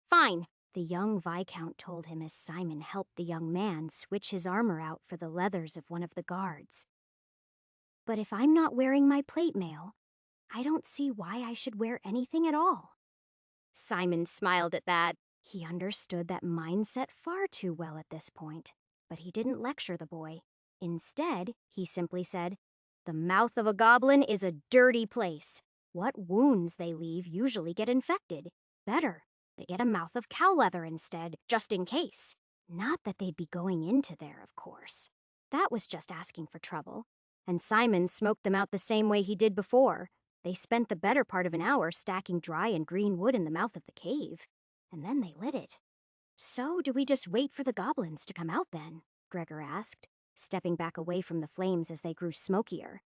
Fine, the young Viscount told him as Simon helped the young man switch his armor out for the leathers of one of the guards. But if I'm not wearing my plate mail, I don't see why I should wear anything at all. Simon smiled at that. He understood that mindset far too well at this point, but he didn't lecture the boy. Instead, he simply said, "The mouth of a goblin is a dirty place. What wounds they leave usually get infected. Better, they get a mouth of cow leather instead, just in case. Not that they'd be going into there, of course. That was just asking for trouble. And Simon smoked them out the same way he did before. They spent the better part of an hour stacking dry and green wood in the mouth of the cave, and then they lit it. So do we just wait for the goblins to come out then?" Gregor asked, stepping back away from the flames as they grew smokier.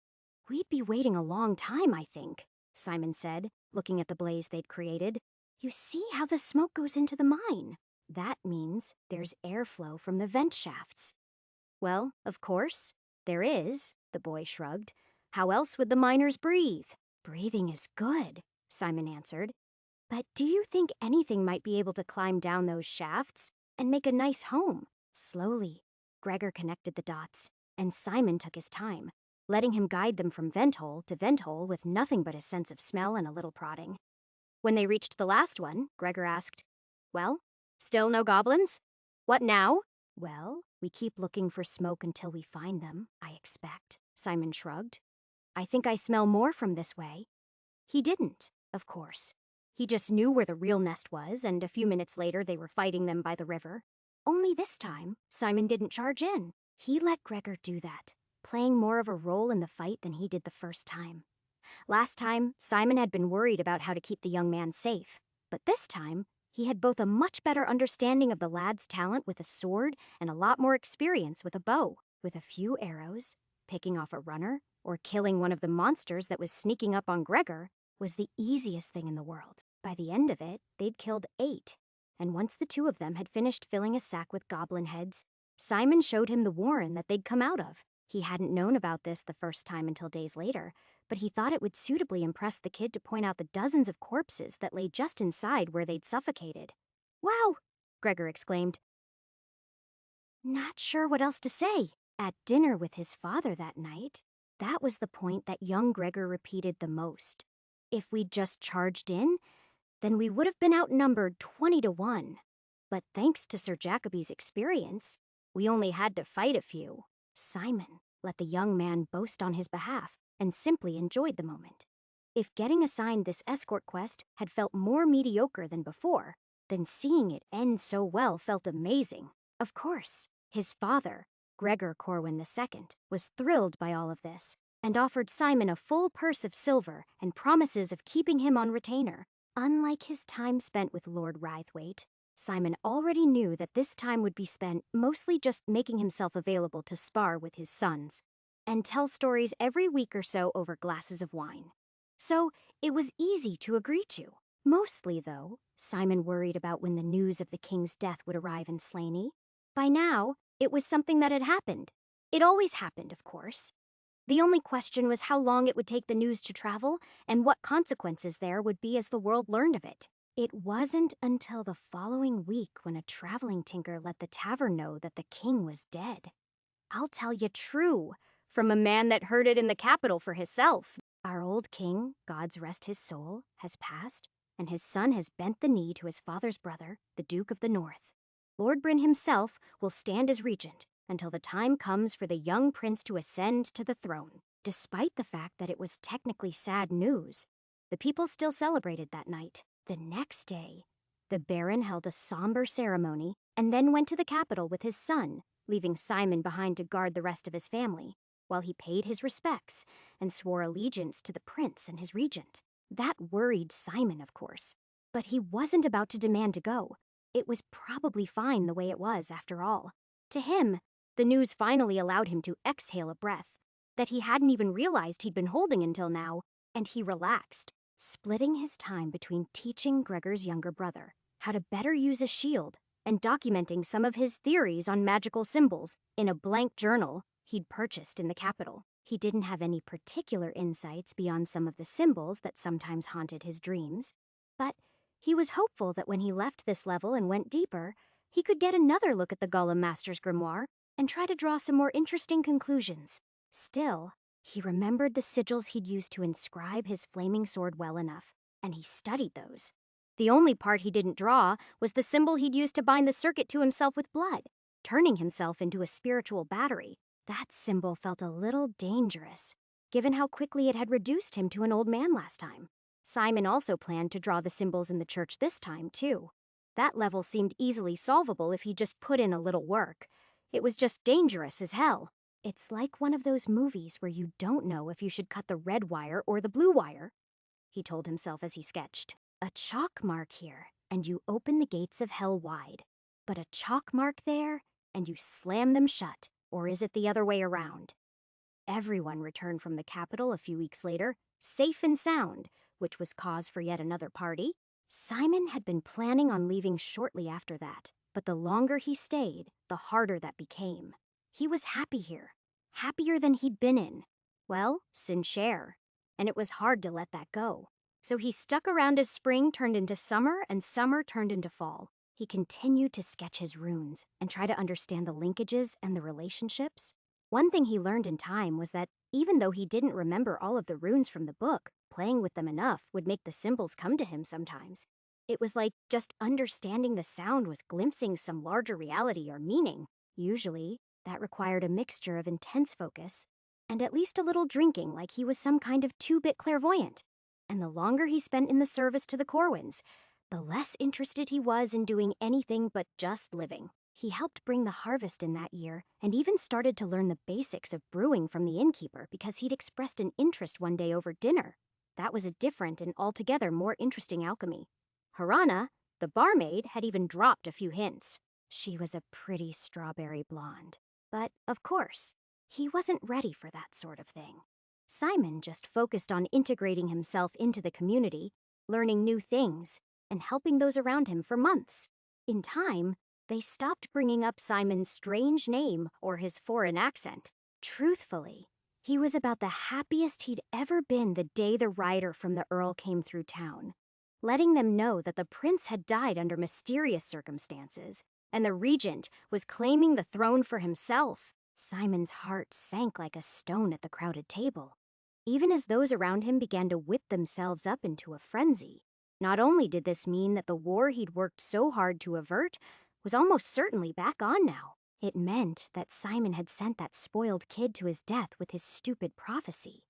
"We'd be waiting a long time, I think," Simon said, looking at the blaze they'd created. "You see how the smoke goes into the mine? That means there's airflow from the vent shafts." "Well, of course, there is," the boy shrugged. "How else would the miners breathe?" "Breathing is good," Simon answered. "But do you think anything might be able to climb down those shafts and make a nice home?" Slowly, Gregor connected the dots, and Simon took his time, letting him guide them from vent hole to vent hole with nothing but a sense of smell and a little prodding. When they reached the last one, Gregor asked, "Well, still no goblins? What now?" "Well, we keep looking for smoke until we find them, I expect," Simon shrugged. "I think I smell more from this way." He didn't, of course. He just knew where the real nest was, and a few minutes later they were fighting them by the river. Only this time, Simon didn't charge in. He let Gregor do that, playing more of a role in the fight than he did the first time. Last time, Simon had been worried about how to keep the young man safe, but this time, he had both a much better understanding of the lad's talent with a sword and a lot more experience with a bow. With a few arrows, picking off a runner, or killing one of the monsters that was sneaking up on Gregor was the easiest thing in the world. By the end of it, they'd killed 8, and once the 2 of them had finished filling a sack with goblin heads, Simon showed him the warren that they'd come out of. He hadn't known about this the first time until days later, but he thought it would suitably impress the kid to point out the dozens of corpses that lay just inside where they'd suffocated. "Wow!" Gregor exclaimed. Not sure what else to say. At dinner with his father that night, that was the point that young Gregor repeated the most. If we'd just charged in, then we would have been outnumbered 20-1. But thanks to Sir Jacoby's experience, we only had to fight a few. Simon let the young man boast on his behalf and simply enjoyed the moment. If getting assigned this escort quest had felt more mediocre than before, then seeing it end so well felt amazing. Of course, his father, Gregor Corwin II, was thrilled by all of this and offered Simon a full purse of silver and promises of keeping him on retainer. Unlike his time spent with Lord Rythwaite, Simon already knew that this time would be spent mostly just making himself available to spar with his sons and tell stories every week or so over glasses of wine. So it was easy to agree to. Mostly, though, Simon worried about when the news of the king's death would arrive in Slaney. By now, it was something that had happened. It always happened, of course. The only question was how long it would take the news to travel and what consequences there would be as the world learned of it. It wasn't until the following week when a traveling tinker let the tavern know that the king was dead. I'll tell you true, from a man that heard it in the capital for hisself. Our old king, God's rest his soul, has passed, and his son has bent the knee to his father's brother, the Duke of the North. Lord Bryn himself will stand as regent until the time comes for the young prince to ascend to the throne. Despite the fact that it was technically sad news, the people still celebrated that night. The next day, the Baron held a somber ceremony and then went to the capital with his son, leaving Simon behind to guard the rest of his family, while he paid his respects and swore allegiance to the prince and his regent. That worried Simon, of course, but he wasn't about to demand to go. It was probably fine the way it was, after all. To him, the news finally allowed him to exhale a breath. that he hadn't even realized he'd been holding until now, and he relaxed, splitting his time between teaching Gregor's younger brother how to better use a shield and documenting some of his theories on magical symbols in a blank journal he'd purchased in the capital. He didn't have any particular insights beyond some of the symbols that sometimes haunted his dreams, but he was hopeful that when he left this level and went deeper, he could get another look at the Golem Master's grimoire and try to draw some more interesting conclusions. Still, he remembered the sigils he'd used to inscribe his flaming sword well enough, and he studied those. The only part he didn't draw was the symbol he'd used to bind the circuit to himself with blood, turning himself into a spiritual battery. That symbol felt a little dangerous, given how quickly it had reduced him to an old man last time. Simon also planned to draw the symbols in the church this time, too. That level seemed easily solvable if he just put in a little work. It was just dangerous as hell. It's like one of those movies where you don't know if you should cut the red wire or the blue wire, he told himself as he sketched. A chalk mark here, and you open the gates of hell wide. But a chalk mark there, and you slam them shut. Or is it the other way around? Everyone returned from the capital a few weeks later, safe and sound, which was cause for yet another party. Simon had been planning on leaving shortly after that, but the longer he stayed, the harder that became. He was happy here, happier than he'd been in. Well, sin share, and it was hard to let that go. So he stuck around as spring turned into summer and summer turned into fall. He continued to sketch his runes and try to understand the linkages and the relationships. One thing he learned in time was that even though he didn't remember all of the runes from the book, playing with them enough would make the symbols come to him sometimes. It was like just understanding the sound was glimpsing some larger reality or meaning. Usually, that required a mixture of intense focus and at least a little drinking like he was some kind of 2-bit clairvoyant. And the longer he spent in the service to the Corwins, the less interested he was in doing anything but just living. He helped bring the harvest in that year and even started to learn the basics of brewing from the innkeeper because he'd expressed an interest one day over dinner. That was a different and altogether more interesting alchemy. Harana, the barmaid, had even dropped a few hints. She was a pretty strawberry blonde. But, of course, he wasn't ready for that sort of thing. Simon just focused on integrating himself into the community, learning new things, and helping those around him for months. In time, they stopped bringing up Simon's strange name or his foreign accent. Truthfully, he was about the happiest he'd ever been the day the rider from the Earl came through town, letting them know that the prince had died under mysterious circumstances, and the regent was claiming the throne for himself. Simon's heart sank like a stone at the crowded table, even as those around him began to whip themselves up into a frenzy. Not only did this mean that the war he'd worked so hard to avert was almost certainly back on now, it meant that Simon had sent that spoiled kid to his death with his stupid prophecy.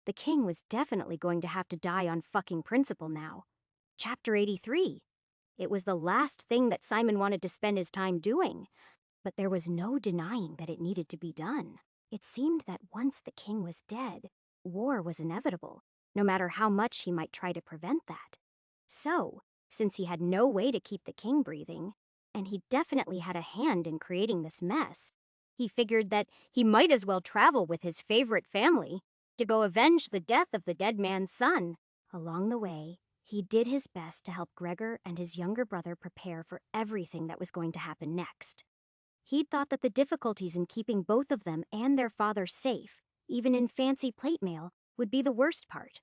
The king was definitely going to have to die on fucking principle now. Chapter 83. It was the last thing that Simon wanted to spend his time doing, but there was no denying that it needed to be done. It seemed that once the king was dead, war was inevitable, no matter how much he might try to prevent that. So, since he had no way to keep the king breathing, and he definitely had a hand in creating this mess, he figured that he might as well travel with his favorite family to go avenge the death of the dead man's son. Along the way, he did his best to help Gregor and his younger brother prepare for everything that was going to happen next. He'd thought that the difficulties in keeping both of them and their father safe, even in fancy plate mail, would be the worst part.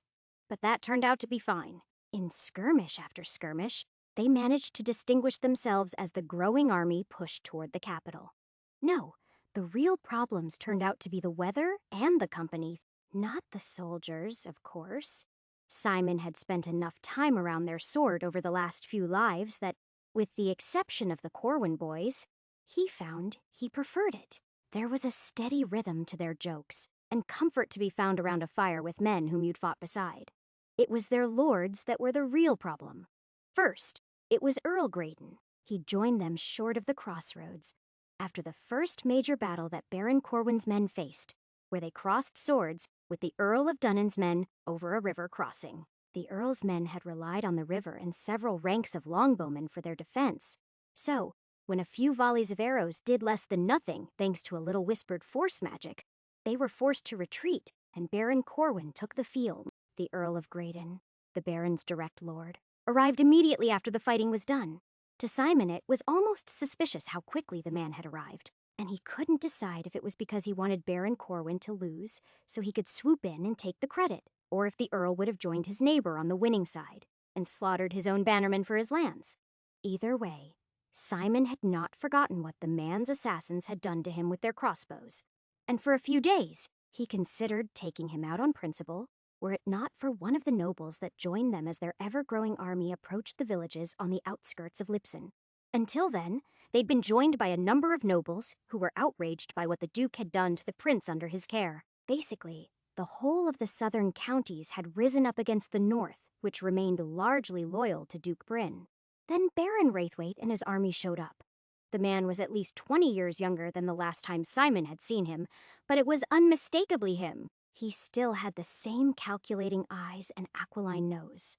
But that turned out to be fine. In skirmish after skirmish, they managed to distinguish themselves as the growing army pushed toward the capital. No, the real problems turned out to be the weather and the company, not the soldiers, of course. Simon had spent enough time around their sword over the last few lives that, with the exception of the Corwin boys, he found he preferred it. There was a steady rhythm to their jokes, and comfort to be found around a fire with men whom you'd fought beside. It was their lords that were the real problem. First, it was Earl Graydon. He joined them short of the crossroads, after the first major battle that Baron Corwin's men faced, where they crossed swords with the Earl of Dunnan's men over a river crossing. The Earl's men had relied on the river and several ranks of longbowmen for their defense. So, when a few volleys of arrows did less than nothing thanks to a little whispered force magic, They were forced to retreat, and Baron Corwin took the field. The Earl of Graydon, the Baron's direct lord, arrived immediately after the fighting was done. To Simon, it was almost suspicious how quickly the man had arrived, and he couldn't decide if it was because he wanted Baron Corwin to lose so he could swoop in and take the credit, or if the Earl would have joined his neighbor on the winning side and slaughtered his own bannermen for his lands. Either way, Simon had not forgotten what the man's assassins had done to him with their crossbows, and for a few days he considered taking him out on principle, were it not for one of the nobles that joined them as their ever-growing army approached the villages on the outskirts of Lipson. Until then, they'd been joined by a number of nobles who were outraged by what the Duke had done to the prince under his care. Basically, the whole of the southern counties had risen up against the north, which remained largely loyal to Duke Bryn. Then Baron Raithwaite and his army showed up. The man was at least 20 years younger than the last time Simon had seen him, but it was unmistakably him. He still had the same calculating eyes and aquiline nose.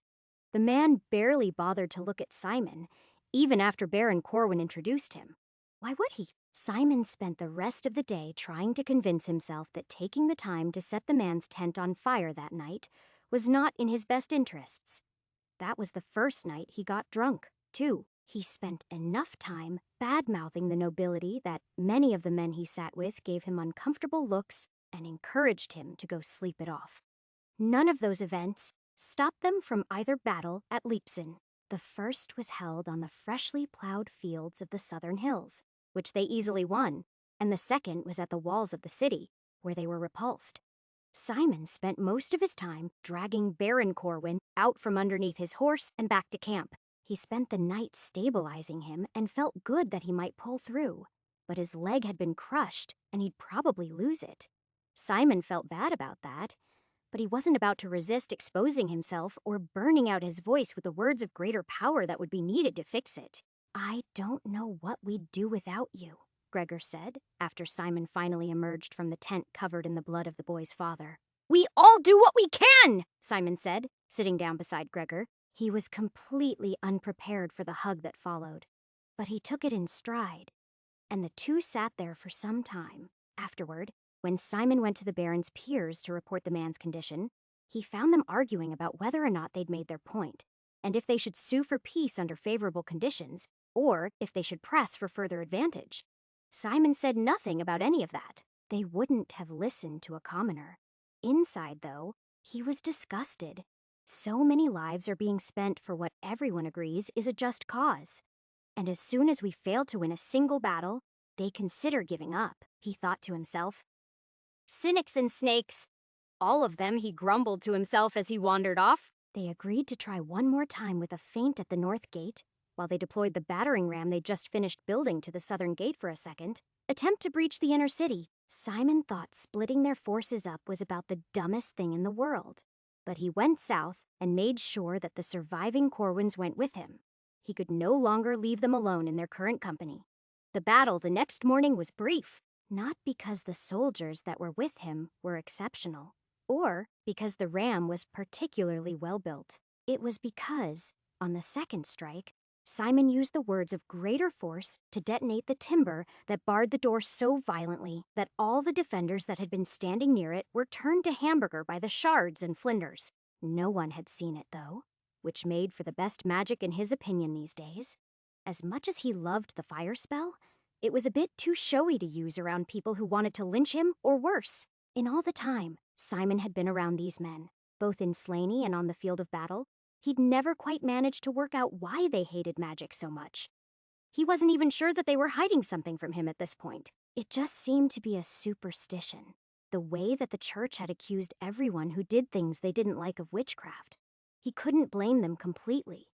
The man barely bothered to look at Simon, even after Baron Corwin introduced him. Why would he? Simon spent the rest of the day trying to convince himself that taking the time to set the man's tent on fire that night was not in his best interests. That was the first night he got drunk, too. He spent enough time bad-mouthing the nobility that many of the men he sat with gave him uncomfortable looks and encouraged him to go sleep it off. None of those events stopped them from either battle at Leipzig. The first was held on the freshly plowed fields of the southern hills, which they easily won, and the second was at the walls of the city, where they were repulsed. Simon spent most of his time dragging Baron Corwin out from underneath his horse and back to camp. He spent the night stabilizing him and felt good that he might pull through, but his leg had been crushed and he'd probably lose it. Simon felt bad about that, but he wasn't about to resist exposing himself or burning out his voice with the words of greater power that would be needed to fix it. "I don't know what we'd do without you," Gregor said, after Simon finally emerged from the tent covered in the blood of the boy's father. "We all do what we can," Simon said, sitting down beside Gregor. He was completely unprepared for the hug that followed, but he took it in stride, and the two sat there for some time. Afterward, when Simon went to the Baron's peers to report the man's condition, he found them arguing about whether or not they'd made their point, and if they should sue for peace under favorable conditions, or if they should press for further advantage. Simon said nothing about any of that. They wouldn't have listened to a commoner. Inside, though, he was disgusted. So many lives are being spent for what everyone agrees is a just cause. And as soon as we fail to win a single battle, they consider giving up, he thought to himself. Cynics and snakes. All of them, he grumbled to himself as he wandered off. They agreed to try one more time with a feint at the north gate, while they deployed the battering ram they'd just finished building to the southern gate for a second. Attempt to breach the inner city. Simon thought splitting their forces up was about the dumbest thing in the world. But he went south and made sure that the surviving Corwins went with him. He could no longer leave them alone in their current company. The battle the next morning was brief, not because the soldiers that were with him were exceptional, or because the ram was particularly well built. It was because, on the second strike, Simon used the words of greater force to detonate the timber that barred the door so violently that all the defenders that had been standing near it were turned to hamburger by the shards and flinders. No one had seen it, though, which made for the best magic in his opinion these days. As much as he loved the fire spell, it was a bit too showy to use around people who wanted to lynch him or worse. In all the time Simon had been around these men, both in Slaney and on the field of battle, he'd never quite managed to work out why they hated magic so much. He wasn't even sure that they were hiding something from him at this point. It just seemed to be a superstition, the way that the church had accused everyone who did things they didn't like of witchcraft. He couldn't blame them completely.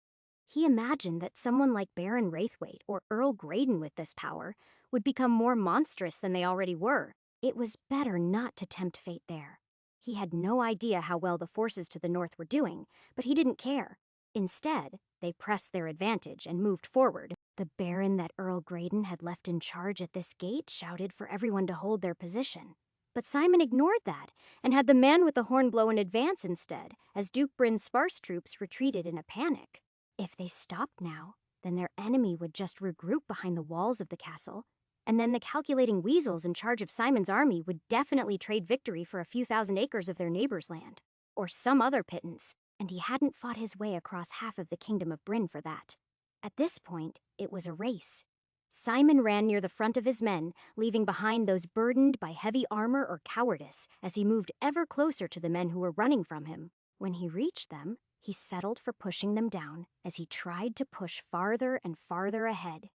He imagined that someone like Baron Raithwaite or Earl Graydon with this power would become more monstrous than they already were. It was better not to tempt fate there. He had no idea how well the forces to the north were doing, but he didn't care. Instead, they pressed their advantage and moved forward. The Baron that Earl Graydon had left in charge at this gate shouted for everyone to hold their position. But Simon ignored that and had the man with the horn blow in advance instead, as Duke Bryn's sparse troops retreated in a panic. If they stopped now, then their enemy would just regroup behind the walls of the castle, And then the calculating weasels in charge of Simon's army would definitely trade victory for a few thousand acres of their neighbor's land, or some other pittance, and he hadn't fought his way across half of the kingdom of Bryn for that. At this point, it was a race. Simon ran near the front of his men, leaving behind those burdened by heavy armor or cowardice as he moved ever closer to the men who were running from him. When he reached them, he settled for pushing them down as he tried to push farther and farther ahead.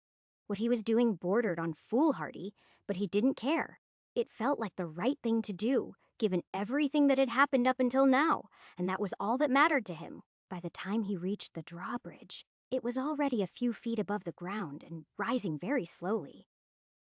What he was doing bordered on foolhardy, but he didn't care. It felt like the right thing to do, given everything that had happened up until now, and that was all that mattered to him. By the time he reached the drawbridge, it was already a few feet above the ground and rising very slowly.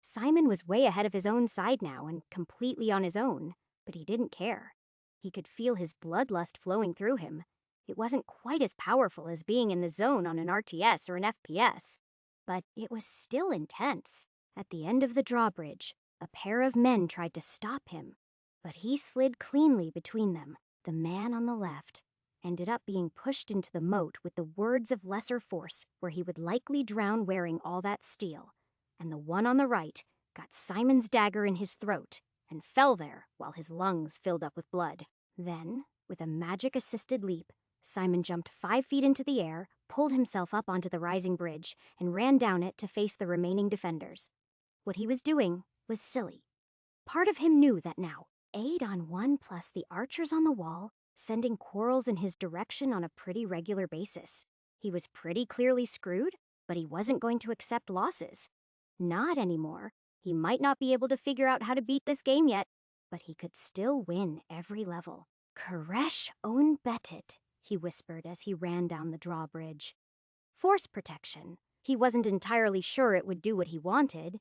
Simon was way ahead of his own side now and completely on his own, but he didn't care. He could feel his bloodlust flowing through him. It wasn't quite as powerful as being in the zone on an RTS or an FPS, but it was still intense. At the end of the drawbridge, a pair of men tried to stop him, but he slid cleanly between them. The man on the left ended up being pushed into the moat with the words of lesser force, where he would likely drown wearing all that steel, and the one on the right got Simon's dagger in his throat and fell there while his lungs filled up with blood. Then, with a magic-assisted leap, Simon jumped 5 feet into the air, pulled himself up onto the rising bridge, and ran down it to face the remaining defenders. What he was doing was silly. Part of him knew that now, 8 on 1 plus the archers on the wall, sending quarrels in his direction on a pretty regular basis. He was pretty clearly screwed, but he wasn't going to accept losses. Not anymore. He might not be able to figure out how to beat this game yet, but he could still win every level. Koresh on Betit, he whispered as he ran down the drawbridge. Force protection. He wasn't entirely sure it would do what he wanted,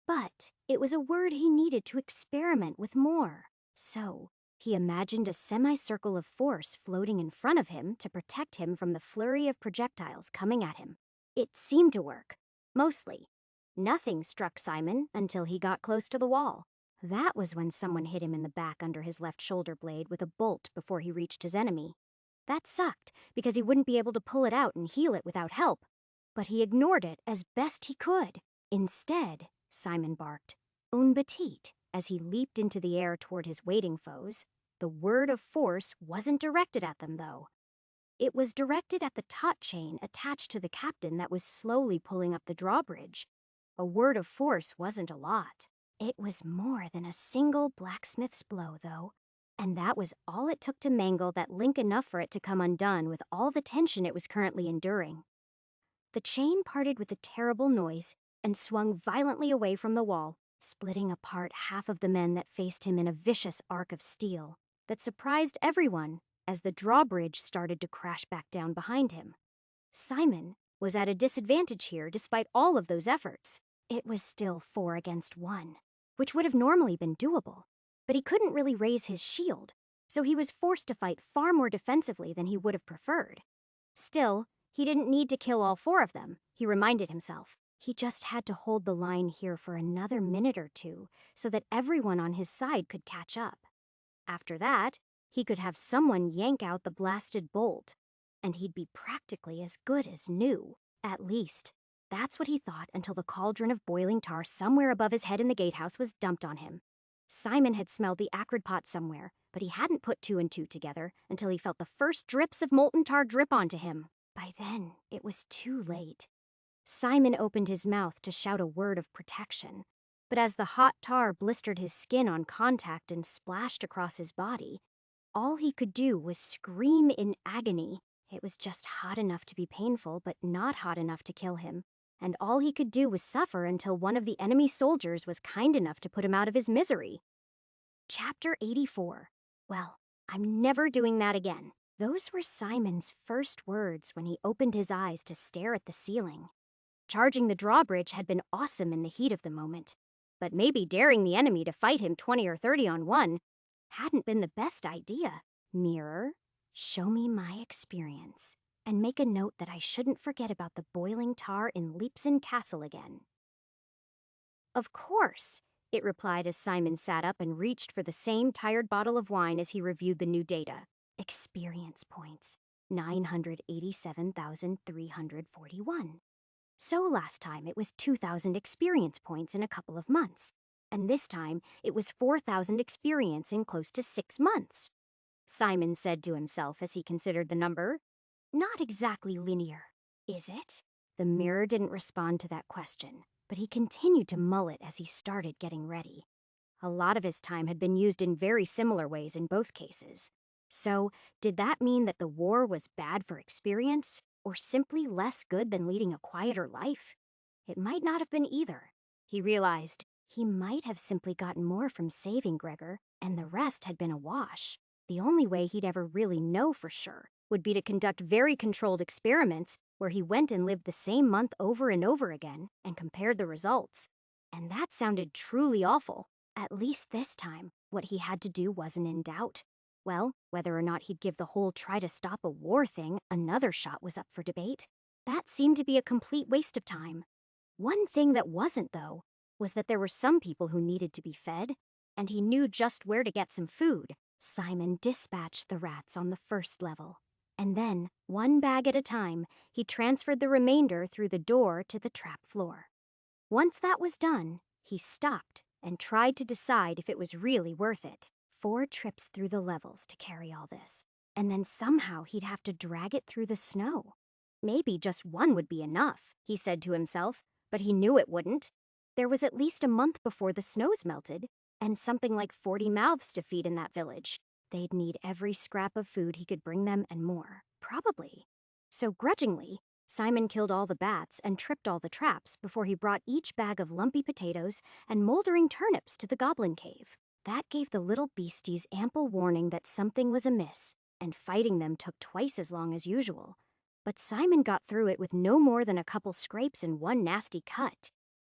but it was a word he needed to experiment with more. So, he imagined a semicircle of force floating in front of him to protect him from the flurry of projectiles coming at him. It seemed to work. Mostly. Nothing struck Simon until he got close to the wall. That was when someone hit him in the back under his left shoulder blade with a bolt before he reached his enemy. That sucked, because he wouldn't be able to pull it out and heal it without help. But he ignored it as best he could. Instead, Simon barked, "Un petit," as he leaped into the air toward his waiting foes. The word of force wasn't directed at them, though. It was directed at the taut chain attached to the captain that was slowly pulling up the drawbridge. A word of force wasn't a lot. It was more than a single blacksmith's blow, though, and that was all it took to mangle that link enough for it to come undone with all the tension it was currently enduring. The chain parted with a terrible noise and swung violently away from the wall, splitting apart half of the men that faced him in a vicious arc of steel that surprised everyone as the drawbridge started to crash back down behind him. Simon was at a disadvantage here despite all of those efforts. It was still 4 against 1, which would have normally been doable, but he couldn't really raise his shield, so he was forced to fight far more defensively than he would have preferred. Still, he didn't need to kill all 4 of them, he reminded himself. He just had to hold the line here for another minute or two so that everyone on his side could catch up. After that, he could have someone yank out the blasted bolt, and he'd be practically as good as new. At least, that's what he thought until the cauldron of boiling tar somewhere above his head in the gatehouse was dumped on him. Simon had smelled the acrid pot somewhere, but he hadn't put 2 and 2 together until he felt the first drips of molten tar drip onto him. By then, it was too late. Simon opened his mouth to shout a word of protection, but as the hot tar blistered his skin on contact and splashed across his body, all he could do was scream in agony. It was just hot enough to be painful, but not hot enough to kill him, and all he could do was suffer until one of the enemy soldiers was kind enough to put him out of his misery. Chapter 84. Well, I'm never doing that again. Those were Simon's first words when he opened his eyes to stare at the ceiling. Charging the drawbridge had been awesome in the heat of the moment, but maybe daring the enemy to fight him 20 or 30 on 1 hadn't been the best idea. Mirror, show me my experience, and make a note that I shouldn't forget about the boiling tar in Leipzig Castle again. Of course, it replied as Simon sat up and reached for the same tired bottle of wine as he reviewed the new data. Experience points, 987,341. So last time it was 2,000 experience points in a couple of months, and this time it was 4,000 experience in close to 6 months. Simon said to himself as he considered the number. Not exactly linear, is it? The mirror didn't respond to that question, but he continued to mull it as he started getting ready. A lot of his time had been used in very similar ways in both cases. So, did that mean that the war was bad for experience, or simply less good than leading a quieter life? It might not have been either. He realized he might have simply gotten more from saving Gregor, and the rest had been a wash. The only way he'd ever really know for sure would be to conduct very controlled experiments where he went and lived the same month over and over again and compared the results. And that sounded truly awful. At least this time, what he had to do wasn't in doubt. Well, whether or not he'd give the whole try to stop a war thing another shot was up for debate. That seemed to be a complete waste of time. One thing that wasn't, though, was that there were some people who needed to be fed, and he knew just where to get some food. Simon dispatched the rats on the first level, and then, one bag at a time, he transferred the remainder through the door to the trap floor. Once that was done, he stopped and tried to decide if it was really worth it. 4 trips through the levels to carry all this, and then somehow he'd have to drag it through the snow. Maybe just one would be enough, he said to himself, but he knew it wouldn't. There was at least a month before the snows melted, and something like 40 mouths to feed in that village. They'd need every scrap of food he could bring them and more, probably. So grudgingly, Simon killed all the bats and tripped all the traps before he brought each bag of lumpy potatoes and moldering turnips to the goblin cave. That gave the little beasties ample warning that something was amiss, and fighting them took twice as long as usual. But Simon got through it with no more than a couple scrapes and one nasty cut.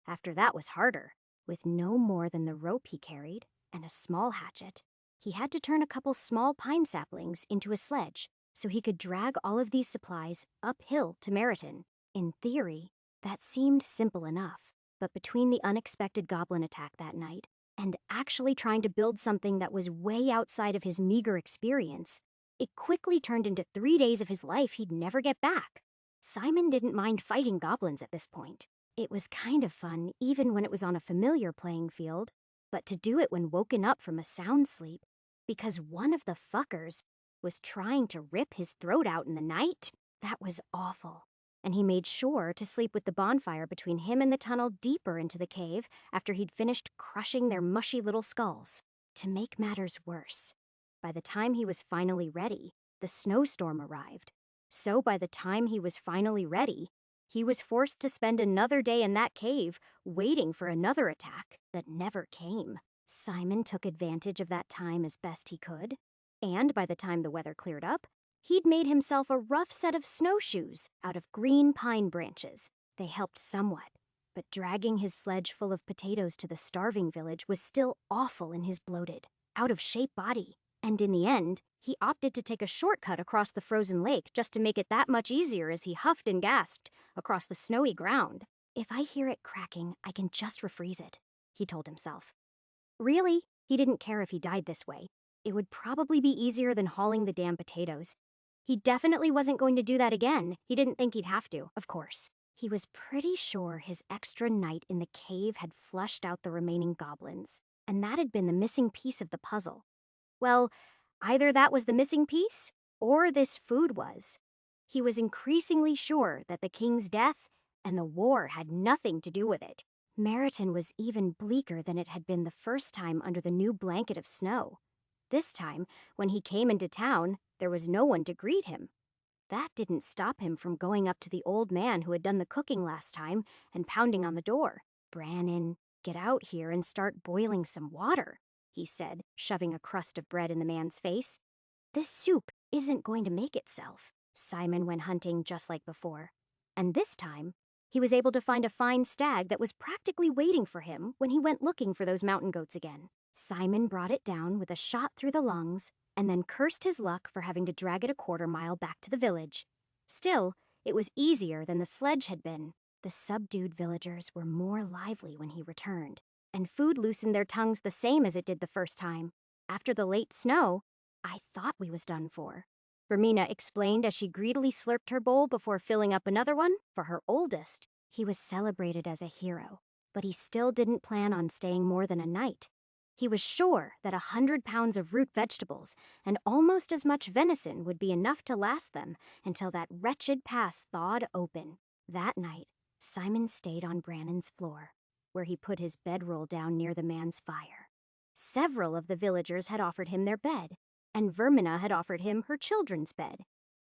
After that was harder. With no more than the rope he carried and a small hatchet, he had to turn a couple small pine saplings into a sledge so he could drag all of these supplies uphill to Meriton. In theory, that seemed simple enough, but between the unexpected goblin attack that night and actually trying to build something that was way outside of his meager experience, it quickly turned into 3 days of his life he'd never get back. Simon didn't mind fighting goblins at this point. It was kind of fun even when it was on a familiar playing field, but to do it when woken up from a sound sleep because one of the fuckers was trying to rip his throat out in the night, that was awful. And he made sure to sleep with the bonfire between him and the tunnel deeper into the cave after he'd finished crushing their mushy little skulls. To make matters worse, by the time he was finally ready, the snowstorm arrived. So by the time he was finally ready, he was forced to spend another day in that cave waiting for another attack that never came. Simon took advantage of that time as best he could, and by the time the weather cleared up, he'd made himself a rough set of snowshoes out of green pine branches. They helped somewhat, but dragging his sledge full of potatoes to the starving village was still awful in his bloated, out-of-shape body. And in the end, he opted to take a shortcut across the frozen lake just to make it that much easier as he huffed and gasped across the snowy ground. If I hear it cracking, I can just refreeze it, he told himself. Really, he didn't care if he died this way. It would probably be easier than hauling the damn potatoes. He definitely wasn't going to do that again. He didn't think he'd have to, of course. He was pretty sure his extra night in the cave had flushed out the remaining goblins, and that had been the missing piece of the puzzle. Well, either that was the missing piece, or this food was. He was increasingly sure that the king's death and the war had nothing to do with it. Meriton was even bleaker than it had been the first time under the new blanket of snow. This time, when he came into town, there was no one to greet him. That didn't stop him from going up to the old man who had done the cooking last time and pounding on the door. "Brannon, get out here and start boiling some water," he said, shoving a crust of bread in the man's face. "This soup isn't going to make itself." Simon went hunting just like before, and this time, he was able to find a fine stag that was practically waiting for him when he went looking for those mountain goats again. Simon brought it down with a shot through the lungs and then cursed his luck for having to drag it a quarter mile back to the village. Still, it was easier than the sledge had been. The subdued villagers were more lively when he returned, and food loosened their tongues the same as it did the first time. After the late snow, "I thought we was done for," Vermina explained as she greedily slurped her bowl before filling up another one for her oldest. He was celebrated as a hero, but he still didn't plan on staying more than a night. He was sure that 100 pounds of root vegetables and almost as much venison would be enough to last them until that wretched pass thawed open. That night, Simon stayed on Brannon's floor, where he put his bedroll down near the man's fire. Several of the villagers had offered him their bed, and Vermina had offered him her children's bed,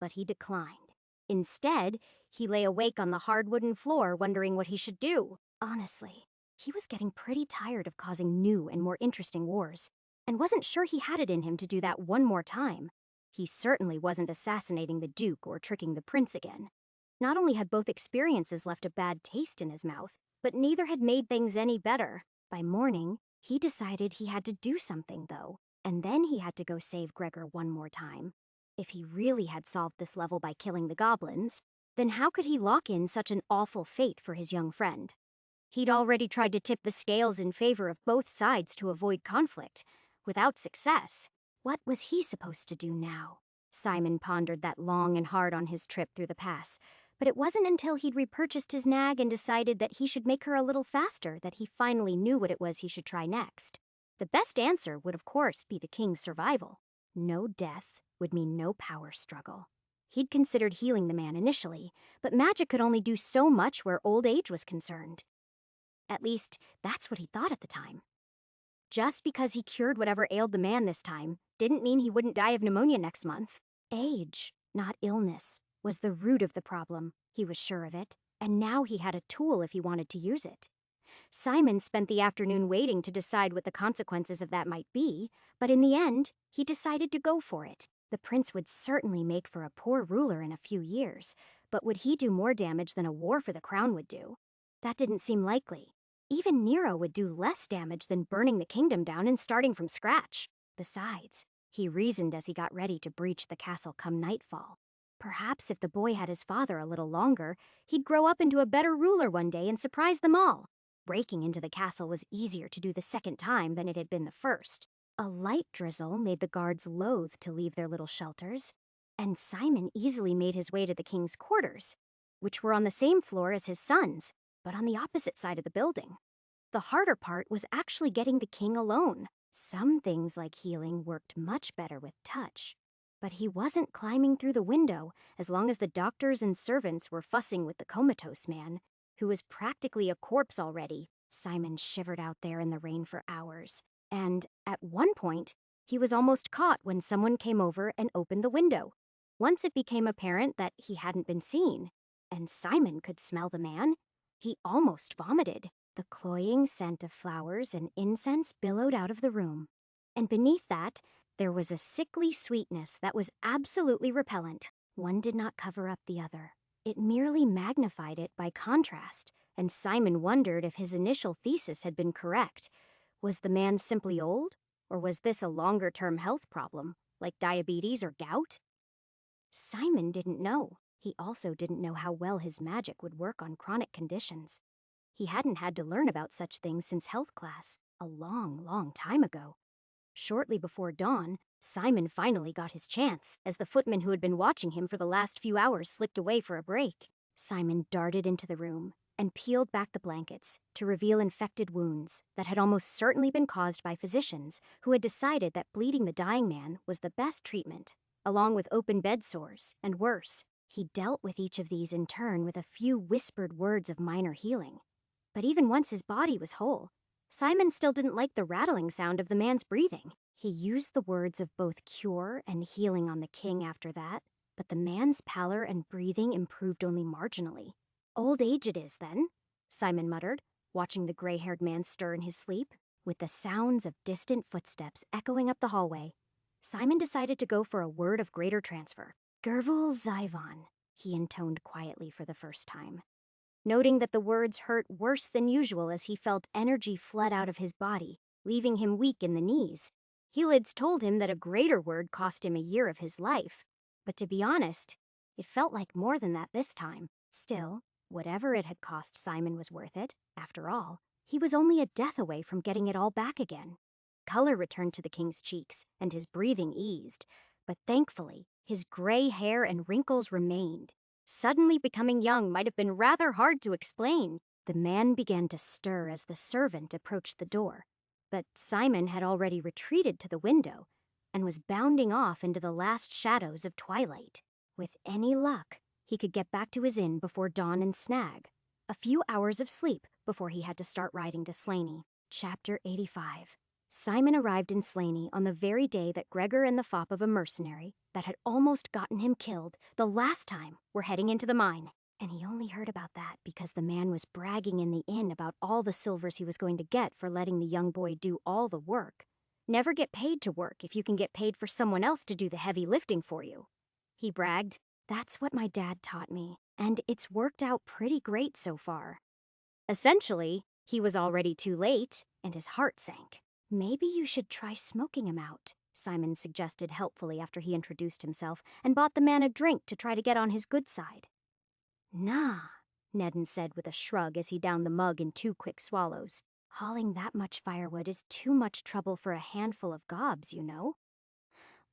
but he declined. Instead, he lay awake on the hard wooden floor wondering what he should do. Honestly, he was getting pretty tired of causing new and more interesting wars, and wasn't sure he had it in him to do that one more time. He certainly wasn't assassinating the Duke or tricking the prince again. Not only had both experiences left a bad taste in his mouth, but neither had made things any better. By morning, he decided he had to do something, though, and then he had to go save Gregor one more time. If he really had solved this level by killing the goblins, then how could he lock in such an awful fate for his young friend? He'd already tried to tip the scales in favor of both sides to avoid conflict, without success. What was he supposed to do now? Simon pondered that long and hard on his trip through the pass, but it wasn't until he'd repurchased his nag and decided that he should make her a little faster that he finally knew what it was he should try next. The best answer would, of course, be the king's survival. No death would mean no power struggle. He'd considered healing the man initially, but magic could only do so much where old age was concerned. At least, that's what he thought at the time. Just because he cured whatever ailed the man this time didn't mean he wouldn't die of pneumonia next month. Age, not illness, was the root of the problem. He was sure of it, and now he had a tool if he wanted to use it. Simon spent the afternoon waiting to decide what the consequences of that might be, but in the end, he decided to go for it. The prince would certainly make for a poor ruler in a few years, but would he do more damage than a war for the crown would do? That didn't seem likely. Even Nero would do less damage than burning the kingdom down and starting from scratch. Besides, he reasoned as he got ready to breach the castle come nightfall. Perhaps if the boy had his father a little longer, he'd grow up into a better ruler one day and surprise them all. Breaking into the castle was easier to do the second time than it had been the first. A light drizzle made the guards loath to leave their little shelters, and Simon easily made his way to the king's quarters, which were on the same floor as his son's, but on the opposite side of the building. The harder part was actually getting the king alone. Some things like healing worked much better with touch, but he wasn't climbing through the window as long as the doctors and servants were fussing with the comatose man, who was practically a corpse already. Simon shivered out there in the rain for hours, and at one point, he was almost caught when someone came over and opened the window. Once it became apparent that he hadn't been seen, and Simon could smell the man, he almost vomited. The cloying scent of flowers and incense billowed out of the room, and beneath that, there was a sickly sweetness that was absolutely repellent. One did not cover up the other. It merely magnified it by contrast, and Simon wondered if his initial thesis had been correct. Was the man simply old, or was this a longer-term health problem, like diabetes or gout? Simon didn't know. He also didn't know how well his magic would work on chronic conditions. He hadn't had to learn about such things since health class, a long, long time ago. Shortly before dawn, Simon finally got his chance, as the footman who had been watching him for the last few hours slipped away for a break. Simon darted into the room and peeled back the blankets to reveal infected wounds that had almost certainly been caused by physicians who had decided that bleeding the dying man was the best treatment, along with open bed sores and worse. He dealt with each of these in turn with a few whispered words of minor healing. But even once his body was whole, Simon still didn't like the rattling sound of the man's breathing. He used the words of both cure and healing on the king after that, but the man's pallor and breathing improved only marginally. Old age it is, then, Simon muttered, watching the gray-haired man stir in his sleep. With the sounds of distant footsteps echoing up the hallway, Simon decided to go for a word of greater transfer. Gervul Zyvon, he intoned quietly for the first time. Noting that the words hurt worse than usual as he felt energy flood out of his body, leaving him weak in the knees. Helids told him that a greater word cost him a year of his life, but to be honest, it felt like more than that this time. Still, whatever it had cost Simon was worth it. After all, he was only a death away from getting it all back again. Color returned to the king's cheeks, and his breathing eased, but thankfully, his gray hair and wrinkles remained. Suddenly becoming young might have been rather hard to explain. The man began to stir as the servant approached the door, but Simon had already retreated to the window and was bounding off into the last shadows of twilight. With any luck, he could get back to his inn before dawn and snag a few hours of sleep before he had to start riding to Slaney. Chapter 85. Simon arrived in Slaney on the very day that Gregor and the fop of a mercenary that had almost gotten him killed the last time were heading into the mine. And he only heard about that because the man was bragging in the inn about all the silvers he was going to get for letting the young boy do all the work. Never get paid to work if you can get paid for someone else to do the heavy lifting for you. He bragged, "That's what my dad taught me, and it's worked out pretty great so far." Essentially, he was already too late, and his heart sank. "Maybe you should try smoking him out," Simon suggested helpfully after he introduced himself and bought the man a drink to try to get on his good side. "Nah," Nedden said with a shrug as he downed the mug in 2 quick swallows. "Hauling that much firewood is too much trouble for a handful of gobs, you know."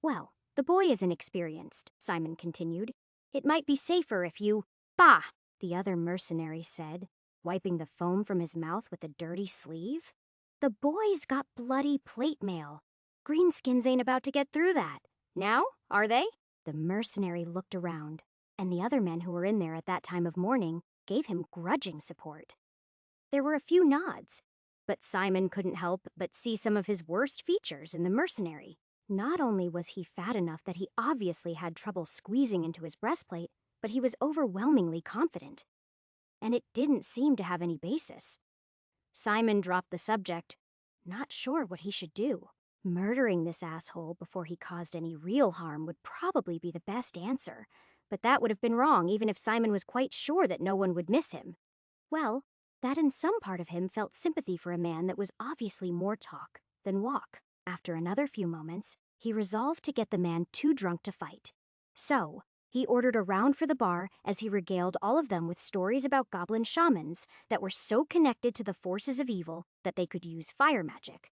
"Well, the boy is inexperienced," Simon continued. "It might be safer if you—" "Bah!" the other mercenary said, wiping the foam from his mouth with a dirty sleeve. "The boy's got bloody plate mail. Greenskins ain't about to get through that. Now, are they?" The mercenary looked around, and the other men who were in there at that time of morning gave him grudging support. There were a few nods, but Simon couldn't help but see some of his worst features in the mercenary. Not only was he fat enough that he obviously had trouble squeezing into his breastplate, but he was overwhelmingly confident. And it didn't seem to have any basis. Simon dropped the subject, not sure what he should do. Murdering this asshole before he caused any real harm would probably be the best answer, but that would have been wrong even if Simon was quite sure that no one would miss him. Well, that in some part of him felt sympathy for a man that was obviously more talk than walk. After another few moments, he resolved to get the man too drunk to fight. So, he ordered a round for the bar as he regaled all of them with stories about goblin shamans that were so connected to the forces of evil that they could use fire magic.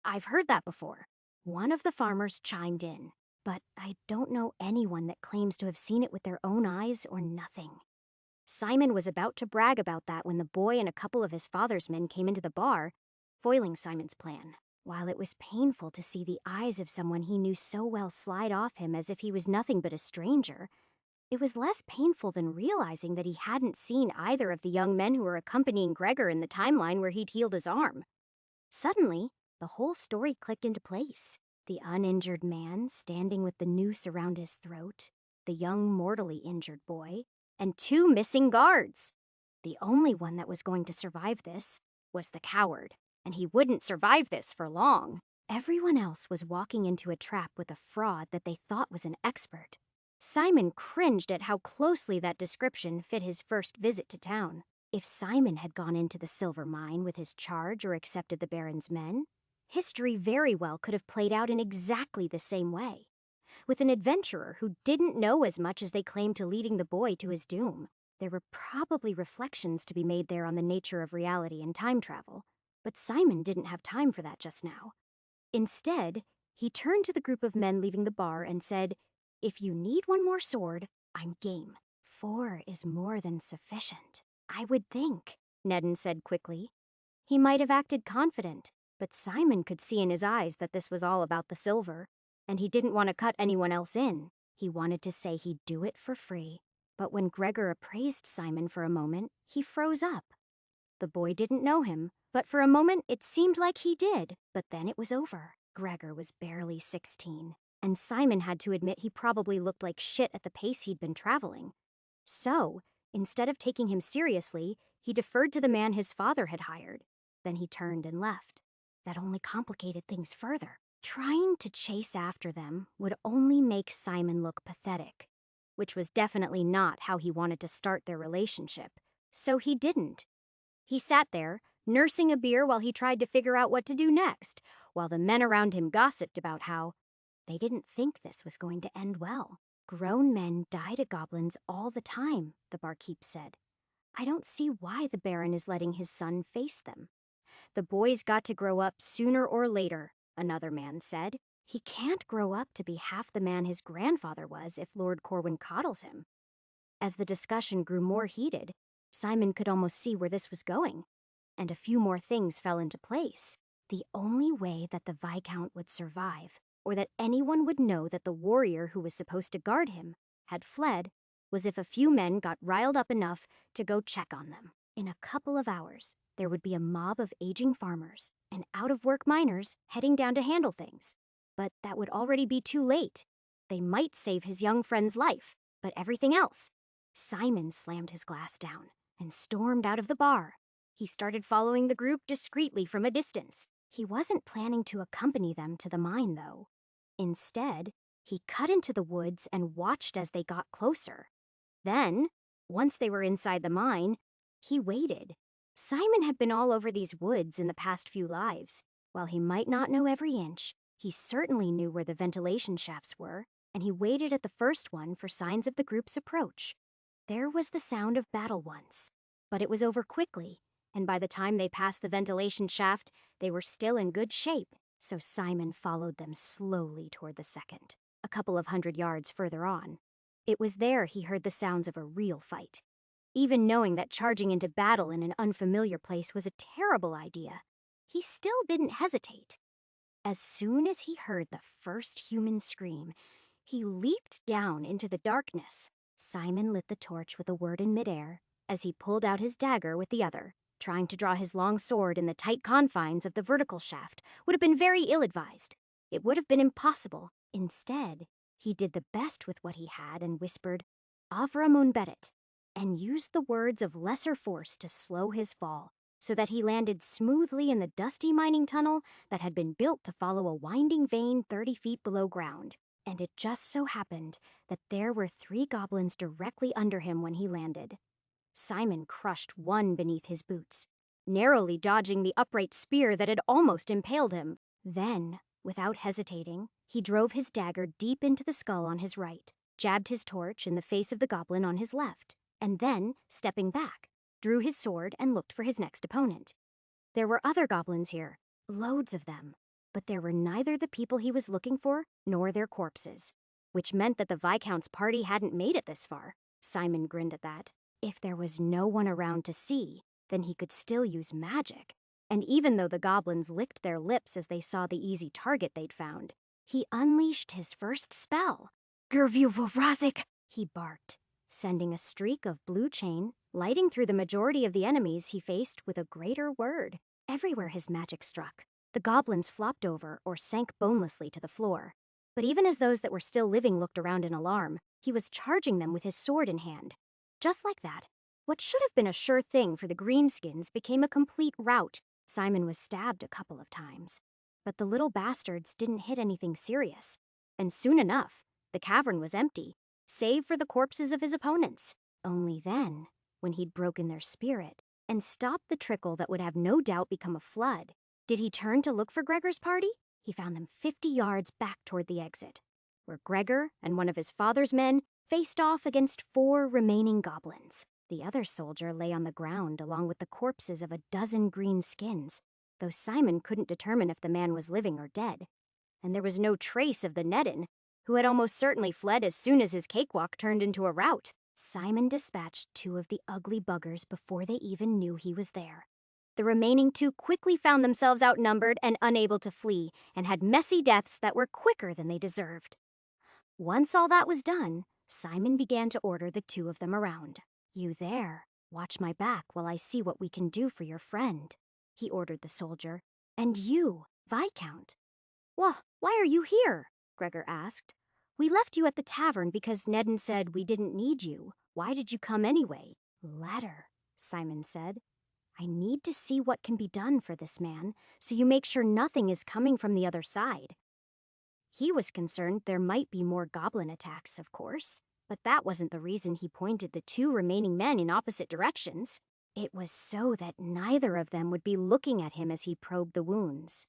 "I've heard that before." One of the farmers chimed in, "But I don't know anyone that claims to have seen it with their own eyes or nothing." Simon was about to brag about that when the boy and a couple of his father's men came into the bar, foiling Simon's plan. While it was painful to see the eyes of someone he knew so well slide off him as if he was nothing but a stranger, it was less painful than realizing that he hadn't seen either of the young men who were accompanying Gregor in the timeline where he'd healed his arm. Suddenly, the whole story clicked into place. The uninjured man standing with the noose around his throat, the young mortally injured boy, and 2 missing guards. The only one that was going to survive this was the coward, and he wouldn't survive this for long. Everyone else was walking into a trap with a fraud that they thought was an expert. Simon cringed at how closely that description fit his first visit to town. If Simon had gone into the silver mine with his charge or accepted the Baron's men, history very well could have played out in exactly the same way, with an adventurer who didn't know as much as they claimed to leading the boy to his doom. There were probably reflections to be made there on the nature of reality and time travel, but Simon didn't have time for that just now. Instead, he turned to the group of men leaving the bar and said, "If you need one more sword, I'm game. 4 is more than sufficient." "I would think," Nedden said quickly. He might have acted confident, but Simon could see in his eyes that this was all about the silver, and he didn't want to cut anyone else in. He wanted to say he'd do it for free, but when Gregor appraised Simon for a moment, he froze up. The boy didn't know him, but for a moment it seemed like he did, but then it was over. Gregor was barely 16, and Simon had to admit he probably looked like shit at the pace he'd been traveling. So, instead of taking him seriously, he deferred to the man his father had hired. Then he turned and left. That only complicated things further. Trying to chase after them would only make Simon look pathetic, which was definitely not how he wanted to start their relationship. So he didn't. He sat there, nursing a beer while he tried to figure out what to do next, while the men around him gossiped about how they didn't think this was going to end well. "Grown men die to goblins all the time," the barkeep said. "I don't see why the Baron is letting his son face them." "The boy's got to grow up sooner or later," another man said. "He can't grow up to be half the man his grandfather was if Lord Corwin coddles him." As the discussion grew more heated, Simon could almost see where this was going, and a few more things fell into place. The only way that the Viscount would survive, or that anyone would know that the warrior who was supposed to guard him had fled, was if a few men got riled up enough to go check on them. In a couple of hours, there would be a mob of aging farmers and out-of-work miners heading down to handle things. But that would already be too late. They might save his young friend's life, but everything else. Simon slammed his glass down and stormed out of the bar. He started following the group discreetly from a distance. He wasn't planning to accompany them to the mine, though. Instead, he cut into the woods and watched as they got closer. Then, once they were inside the mine, he waited. Simon had been all over these woods in the past few lives. While he might not know every inch, he certainly knew where the ventilation shafts were, and he waited at the first one for signs of the group's approach. There was the sound of battle once, but it was over quickly, and by the time they passed the ventilation shaft, they were still in good shape, so Simon followed them slowly toward the second, a couple of 100 yards further on. It was there he heard the sounds of a real fight. Even knowing that charging into battle in an unfamiliar place was a terrible idea, he still didn't hesitate. As soon as he heard the first human scream, he leaped down into the darkness. Simon lit the torch with a word in midair as he pulled out his dagger with the other. Trying to draw his long sword in the tight confines of the vertical shaft would have been very ill-advised. It would have been impossible. Instead, he did the best with what he had and whispered, "Avra Munberet," and used the words of lesser force to slow his fall, so that he landed smoothly in the dusty mining tunnel that had been built to follow a winding vein 30 feet below ground. And it just so happened that there were 3 goblins directly under him when he landed. Simon crushed one beneath his boots, narrowly dodging the upright spear that had almost impaled him. Then, without hesitating, he drove his dagger deep into the skull on his right, jabbed his torch in the face of the goblin on his left, and then, stepping back, drew his sword and looked for his next opponent. There were other goblins here, loads of them, but there were neither the people he was looking for nor their corpses, which meant that the Viscount's party hadn't made it this far. Simon grinned at that. If there was no one around to see, then he could still use magic. And even though the goblins licked their lips as they saw the easy target they'd found, he unleashed his first spell. "Gervu Vovrazik," he barked, sending a streak of blue chain, lighting through the majority of the enemies he faced with a greater word. Everywhere his magic struck, the goblins flopped over or sank bonelessly to the floor. But even as those that were still living looked around in alarm, he was charging them with his sword in hand. Just like that, what should have been a sure thing for the greenskins became a complete rout. Simon was stabbed a couple of times, but the little bastards didn't hit anything serious. And soon enough, the cavern was empty, save for the corpses of his opponents. Only then, when he'd broken their spirit and stopped the trickle that would have no doubt become a flood, did he turn to look for Gregor's party. He found them 50 yards back toward the exit, where Gregor and one of his father's men faced off against 4 remaining goblins. The other soldier lay on the ground along with the corpses of a dozen green skins, though Simon couldn't determine if the man was living or dead. And there was no trace of the Nedin, who had almost certainly fled as soon as his cakewalk turned into a rout. Simon dispatched 2 of the ugly buggers before they even knew he was there. The remaining 2 quickly found themselves outnumbered and unable to flee, and had messy deaths that were quicker than they deserved. Once all that was done, Simon began to order the 2 of them around. "You there, watch my back while I see what we can do for your friend," he ordered the soldier. "And you, Viscount." "Well, why are you here?" Gregor asked. "We left you at the tavern because Nedden said we didn't need you. Why did you come anyway?" "Letter," Simon said. "I need to see what can be done for this man, so you make sure nothing is coming from the other side." He was concerned there might be more goblin attacks, of course, but that wasn't the reason he pointed the 2 remaining men in opposite directions. It was so that neither of them would be looking at him as he probed the wounds.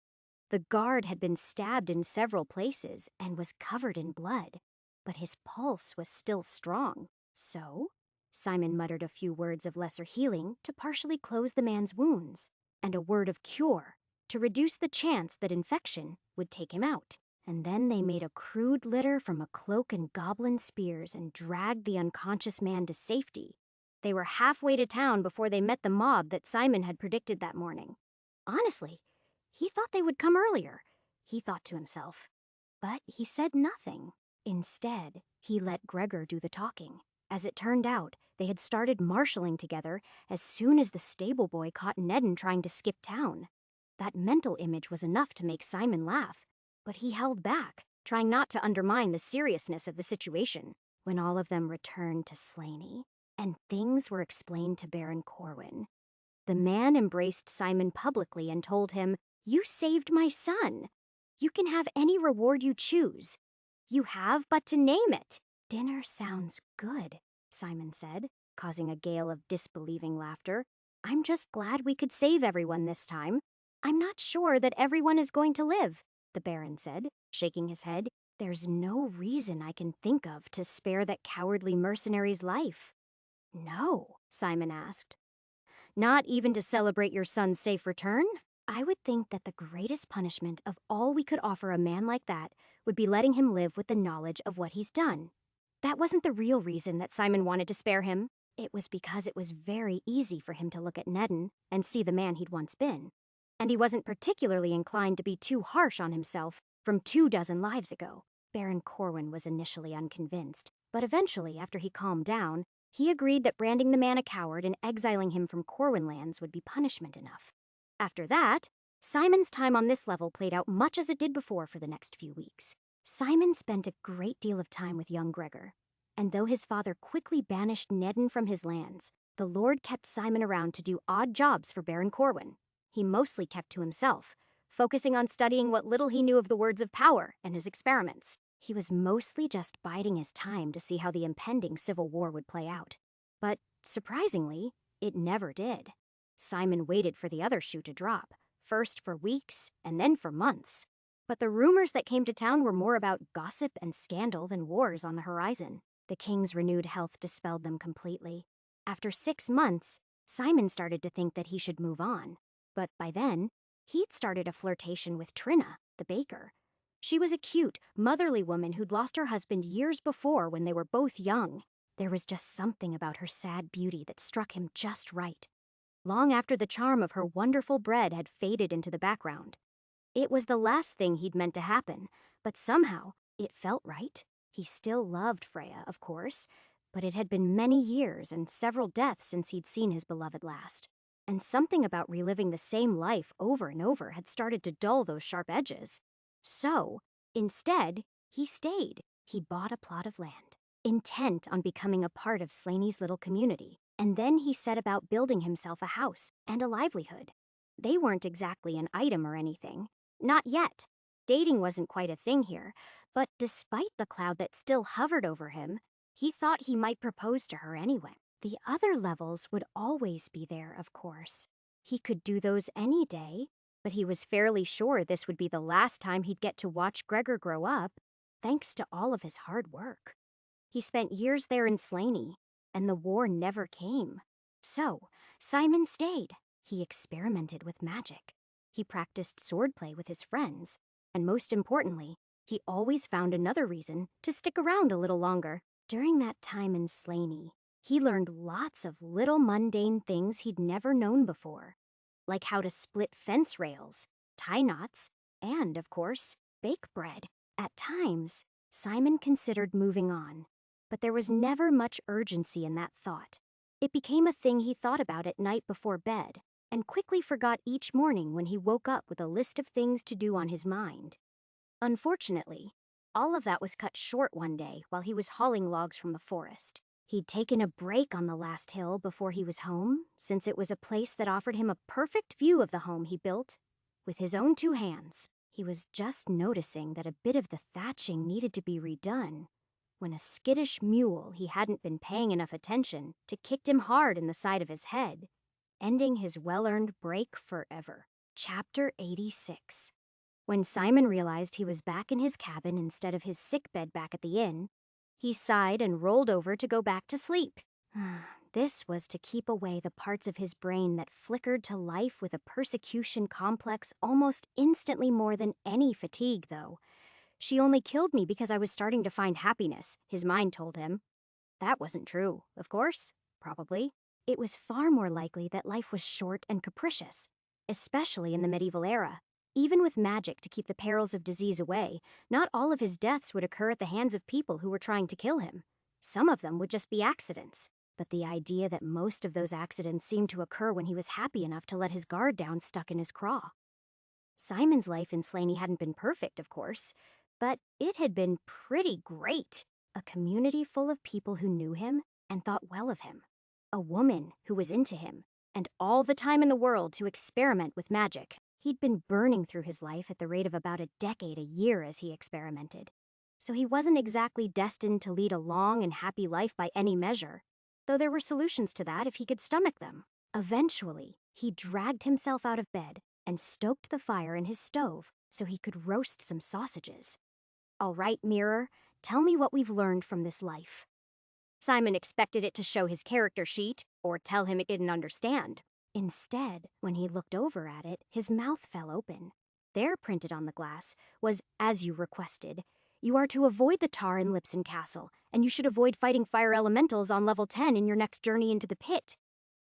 The guard had been stabbed in several places and was covered in blood, but his pulse was still strong. So, Simon muttered a few words of lesser healing to partially close the man's wounds, and a word of cure to reduce the chance that infection would take him out. and then they made a crude litter from a cloak and goblin spears and dragged the unconscious man to safety. They were halfway to town before they met the mob that Simon had predicted that morning. Honestly, he thought they would come earlier, he thought to himself. But he said nothing. Instead, he let Gregor do the talking. As it turned out, they had started marshalling together as soon as the stable boy caught Nedden trying to skip town. That mental image was enough to make Simon laugh, but he held back, trying not to undermine the seriousness of the situation. When all of them returned to Slaney, and things were explained to Baron Corwin, the man embraced Simon publicly and told him, "You saved my son. You can have any reward you choose. You have but to name it." "Dinner sounds good," Simon said, causing a gale of disbelieving laughter. "I'm just glad we could save everyone this time. I'm not sure that everyone is going to live," the Baron said, shaking his head. "There's no reason I can think of to spare that cowardly mercenary's life." "No?" Simon asked. "Not even to celebrate your son's safe return? I would think that the greatest punishment of all we could offer a man like that would be letting him live with the knowledge of what he's done." That wasn't the real reason that Simon wanted to spare him. It was because it was very easy for him to look at Nedden and see the man he'd once been. And he wasn't particularly inclined to be too harsh on himself from 24 lives ago. Baron Corwin was initially unconvinced, but eventually, after he calmed down, he agreed that branding the man a coward and exiling him from Corwin lands would be punishment enough. After that, Simon's time on this level played out much as it did before for the next few weeks. Simon spent a great deal of time with young Gregor, and though his father quickly banished Nedden from his lands, the Lord kept Simon around to do odd jobs for Baron Corwin. He mostly kept to himself, focusing on studying what little he knew of the words of power and his experiments. He was mostly just biding his time to see how the impending civil war would play out. But, surprisingly, it never did. Simon waited for the other shoe to drop, first for weeks and then for months. But the rumors that came to town were more about gossip and scandal than wars on the horizon. The king's renewed health dispelled them completely. After 6 months, Simon started to think that he should move on. But by then, he'd started a flirtation with Trina, the baker. She was a cute, motherly woman who'd lost her husband years before when they were both young. There was just something about her sad beauty that struck him just right. Long after the charm of her wonderful bread had faded into the background. It was the last thing he'd meant to happen, but somehow it felt right. He still loved Freya, of course, but it had been many years and several deaths since he'd seen his beloved last. And something about reliving the same life over and over had started to dull those sharp edges. So, instead, he stayed. He bought a plot of land, intent on becoming a part of Slaney's little community, and then he set about building himself a house and a livelihood. They weren't exactly an item or anything. Not yet. Dating wasn't quite a thing here, but despite the cloud that still hovered over him, he thought he might propose to her anyway. The other levels would always be there, of course. He could do those any day, but he was fairly sure this would be the last time he'd get to watch Gregor grow up, thanks to all of his hard work. He spent years there in Slaney, and the war never came. So, Simon stayed. He experimented with magic. He practiced swordplay with his friends, and most importantly, he always found another reason to stick around a little longer. During that time in Slaney, he learned lots of little mundane things he'd never known before, like how to split fence rails, tie knots, and, of course, bake bread. At times, Simon considered moving on, but there was never much urgency in that thought. It became a thing he thought about at night before bed, and quickly forgot each morning when he woke up with a list of things to do on his mind. Unfortunately, all of that was cut short one day while he was hauling logs from the forest. He'd taken a break on the last hill before he was home, since it was a place that offered him a perfect view of the home he built with his own 2 hands. He was just noticing that a bit of the thatching needed to be redone when a skittish mule he hadn't been paying enough attention to kicked him hard in the side of his head, ending his well-earned break forever. Chapter 86. When Simon realized he was back in his cabin instead of his sickbed back at the inn, he sighed and rolled over to go back to sleep. This was to keep away the parts of his brain that flickered to life with a persecution complex almost instantly more than any fatigue, though. She only killed me because I was starting to find happiness, his mind told him. That wasn't true, of course. Probably. It was far more likely that life was short and capricious, especially in the medieval era. Even with magic to keep the perils of disease away, not all of his deaths would occur at the hands of people who were trying to kill him. Some of them would just be accidents. But the idea that most of those accidents seemed to occur when he was happy enough to let his guard down stuck in his craw. Simon's life in Slaney hadn't been perfect, of course, but it had been pretty great. A community full of people who knew him and thought well of him. A woman who was into him, and all the time in the world to experiment with magic. He'd been burning through his life at the rate of about a decade a year as he experimented. So he wasn't exactly destined to lead a long and happy life by any measure, though there were solutions to that if he could stomach them. Eventually, he dragged himself out of bed and stoked the fire in his stove so he could roast some sausages. All right, Mirror, tell me what we've learned from this life. Simon expected it to show his character sheet, or tell him it didn't understand. Instead, when he looked over at it, his mouth fell open. There, printed on the glass, was, as you requested. You are to avoid the tar in Lipson Castle, and you should avoid fighting fire elementals on level 10 in your next journey into the pit.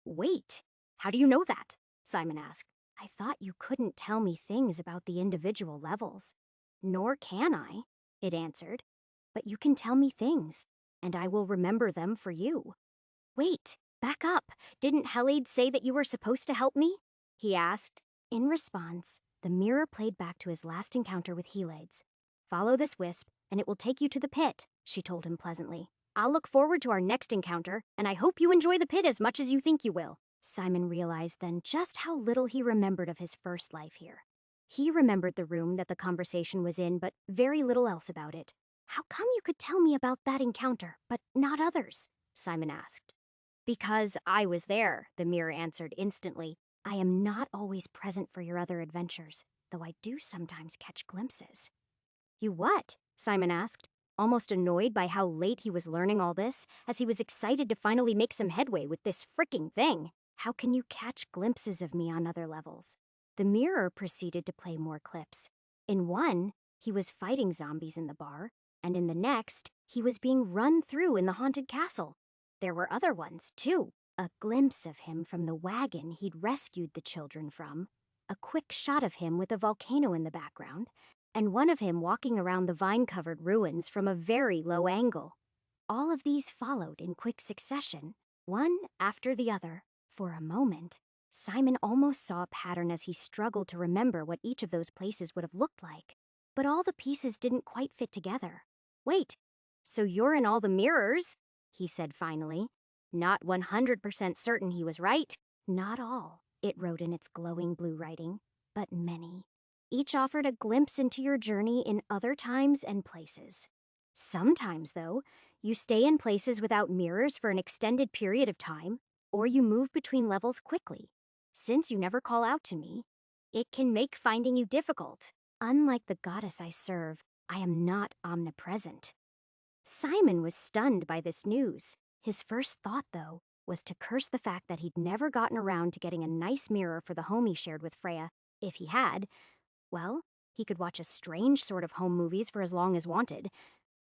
Wait, how do you know that? Simon asked. I thought you couldn't tell me things about the individual levels. Nor can I, it answered. But you can tell me things, and I will remember them for you. Wait, back up. Didn't Helade say that you were supposed to help me? He asked. In response, the mirror played back to his last encounter with Helades. Follow this wisp, and it will take you to the pit, she told him pleasantly. I'll look forward to our next encounter, and I hope you enjoy the pit as much as you think you will. Simon realized then just how little he remembered of his first life here. He remembered the room that the conversation was in, but very little else about it. How come you could tell me about that encounter, but not others? Simon asked. Because I was there, the mirror answered instantly. I am not always present for your other adventures, though I do sometimes catch glimpses. You what? Simon asked, almost annoyed by how late he was learning all this, as he was excited to finally make some headway with this fricking thing. How can you catch glimpses of me on other levels? The mirror proceeded to play more clips. In one, he was fighting zombies in the bar, and in the next, he was being run through in the haunted castle. There were other ones, too. A glimpse of him from the wagon he'd rescued the children from, a quick shot of him with a volcano in the background, and one of him walking around the vine-covered ruins from a very low angle. All of these followed in quick succession, one after the other. For a moment, Simon almost saw a pattern as he struggled to remember what each of those places would have looked like. But all the pieces didn't quite fit together. Wait, so you're in all the mirrors? He said finally. Not 100% certain he was right. Not all, it wrote in its glowing blue writing, but many. Each offered a glimpse into your journey in other times and places. Sometimes, though, you stay in places without mirrors for an extended period of time, or you move between levels quickly. Since you never call out to me, it can make finding you difficult. Unlike the goddess I serve, I am not omnipresent. Simon was stunned by this news. His first thought, though, was to curse the fact that he'd never gotten around to getting a nice mirror for the home he shared with Freya. If he had, well, he could watch a strange sort of home movies for as long as wanted.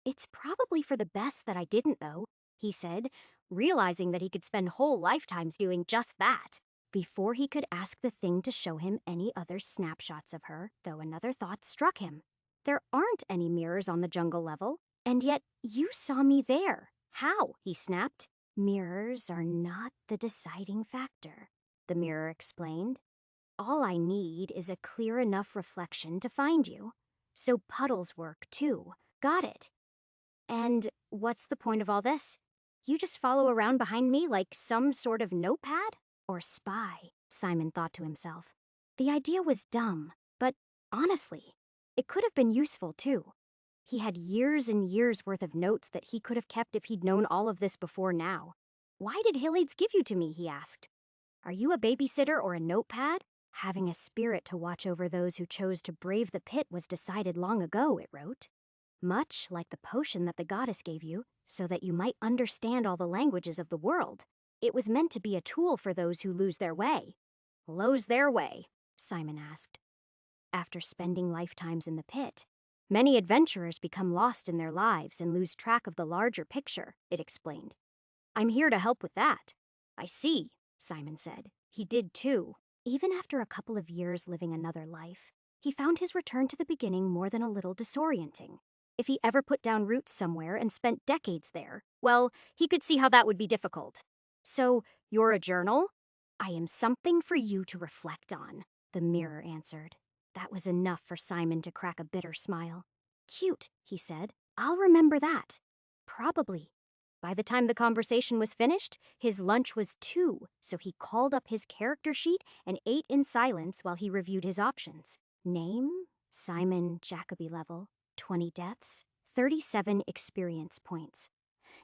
It's probably for the best that I didn't, though, he said, realizing that he could spend whole lifetimes doing just that. Before he could ask the thing to show him any other snapshots of her, though another thought struck him. There aren't any mirrors on the jungle level, and yet you saw me there. How? He snapped. Mirrors are not the deciding factor, the mirror explained. All I need is a clear enough reflection to find you. So puddles work, too. Got it. And what's the point of all this? You just follow around behind me like some sort of notepad? Or spy, Simon thought to himself. The idea was dumb, but honestly, it could have been useful too. He had years and years worth of notes that he could have kept if he'd known all of this before now. Why did Hylides give you to me, he asked. Are you a babysitter or a notepad? Having a spirit to watch over those who chose to brave the pit was decided long ago, it wrote. Much like the potion that the goddess gave you, so that you might understand all the languages of the world. It was meant to be a tool for those who lose their way. Lose their way? Simon asked. After spending lifetimes in the pit, Many adventurers become lost in their lives and lose track of the larger picture, it explained. I'm here to help with that. I see, Simon said. He did too. Even after a couple of years living another life, he found his return to the beginning more than a little disorienting. If he ever put down roots somewhere and spent decades there, well, he could see how that would be difficult. So, you're a journal? I am something for you to reflect on, the mirror answered. That was enough for Simon to crack a bitter smile. Cute, he said. I'll remember that. Probably. By the time the conversation was finished, his lunch was 2, so he called up his character sheet and ate in silence while he reviewed his options. Name? Simon Jacoby level. 20 deaths. 37 experience points.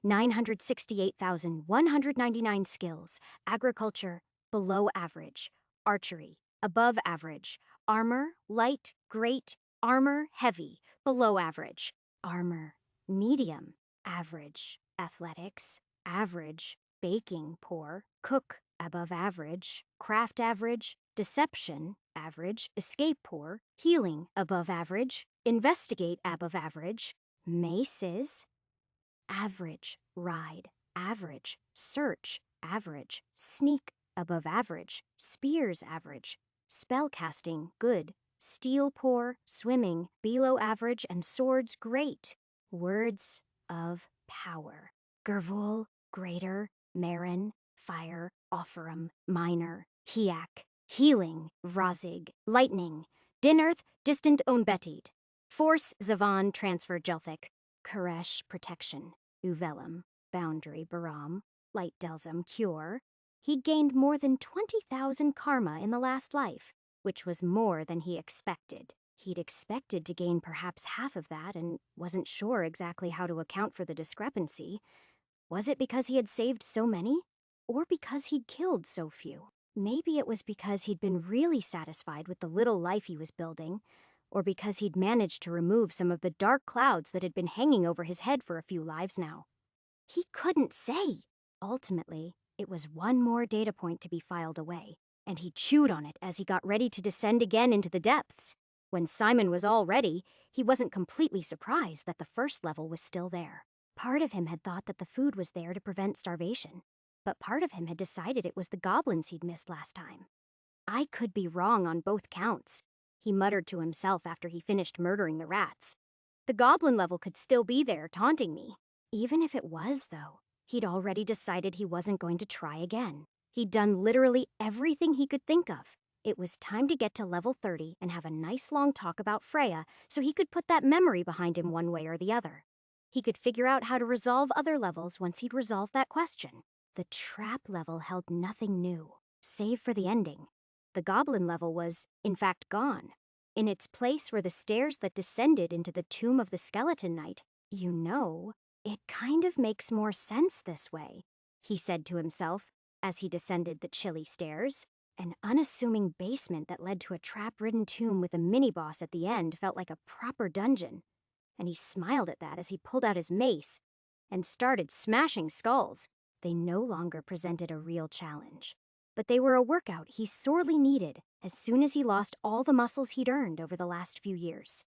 968,199 skills. Agriculture, below average. Archery, above average. Armor, light, great. Armor, heavy, below average. Armor, medium, average. Athletics, average. Baking, poor. Cook, above average. Craft, average. Deception, average. Escape, poor. Healing, above average. Investigate, above average. Maces, average. Ride, average. Search, average. Sneak, above average. Spears, average. Spellcasting, good. Steel, poor. Swimming, below average. And swords, great. Words of power. Gervul, greater. Marin, fire. Offerum, minor. Hiak, healing. Vrazig, lightning. Dinnerth, distant Onbetit. Force, Zavan, transfer Jelthic. Koresh, protection. Uvelum, boundary. Baram, light Delzum, cure. He'd gained more than 20,000 karma in the last life, which was more than he expected. He'd expected to gain perhaps half of that and wasn't sure exactly how to account for the discrepancy. Was it because he had saved so many? Or because he'd killed so few? Maybe it was because he'd been really satisfied with the little life he was building, or because he'd managed to remove some of the dark clouds that had been hanging over his head for a few lives now. He couldn't say. Ultimately, it was one more data point to be filed away, and he chewed on it as he got ready to descend again into the depths. When Simon was all ready, he wasn't completely surprised that the first level was still there. Part of him had thought that the food was there to prevent starvation, but part of him had decided it was the goblins he'd missed last time. I could be wrong on both counts, he muttered to himself after he finished murdering the rats. The goblin level could still be there, taunting me. Even if it was, though, he'd already decided he wasn't going to try again. He'd done literally everything he could think of. It was time to get to level 30 and have a nice long talk about Freya so he could put that memory behind him one way or the other. He could figure out how to resolve other levels once he'd resolved that question. The trap level held nothing new, save for the ending. The goblin level was, in fact, gone. In its place were the stairs that descended into the tomb of the skeleton knight. You know, it kind of makes more sense this way, he said to himself as he descended the chilly stairs. An unassuming basement that led to a trap-ridden tomb with a mini-boss at the end felt like a proper dungeon. And he smiled at that as he pulled out his mace and started smashing skulls. They no longer presented a real challenge, but they were a workout he sorely needed as soon as he lost all the muscles he'd earned over the last few years.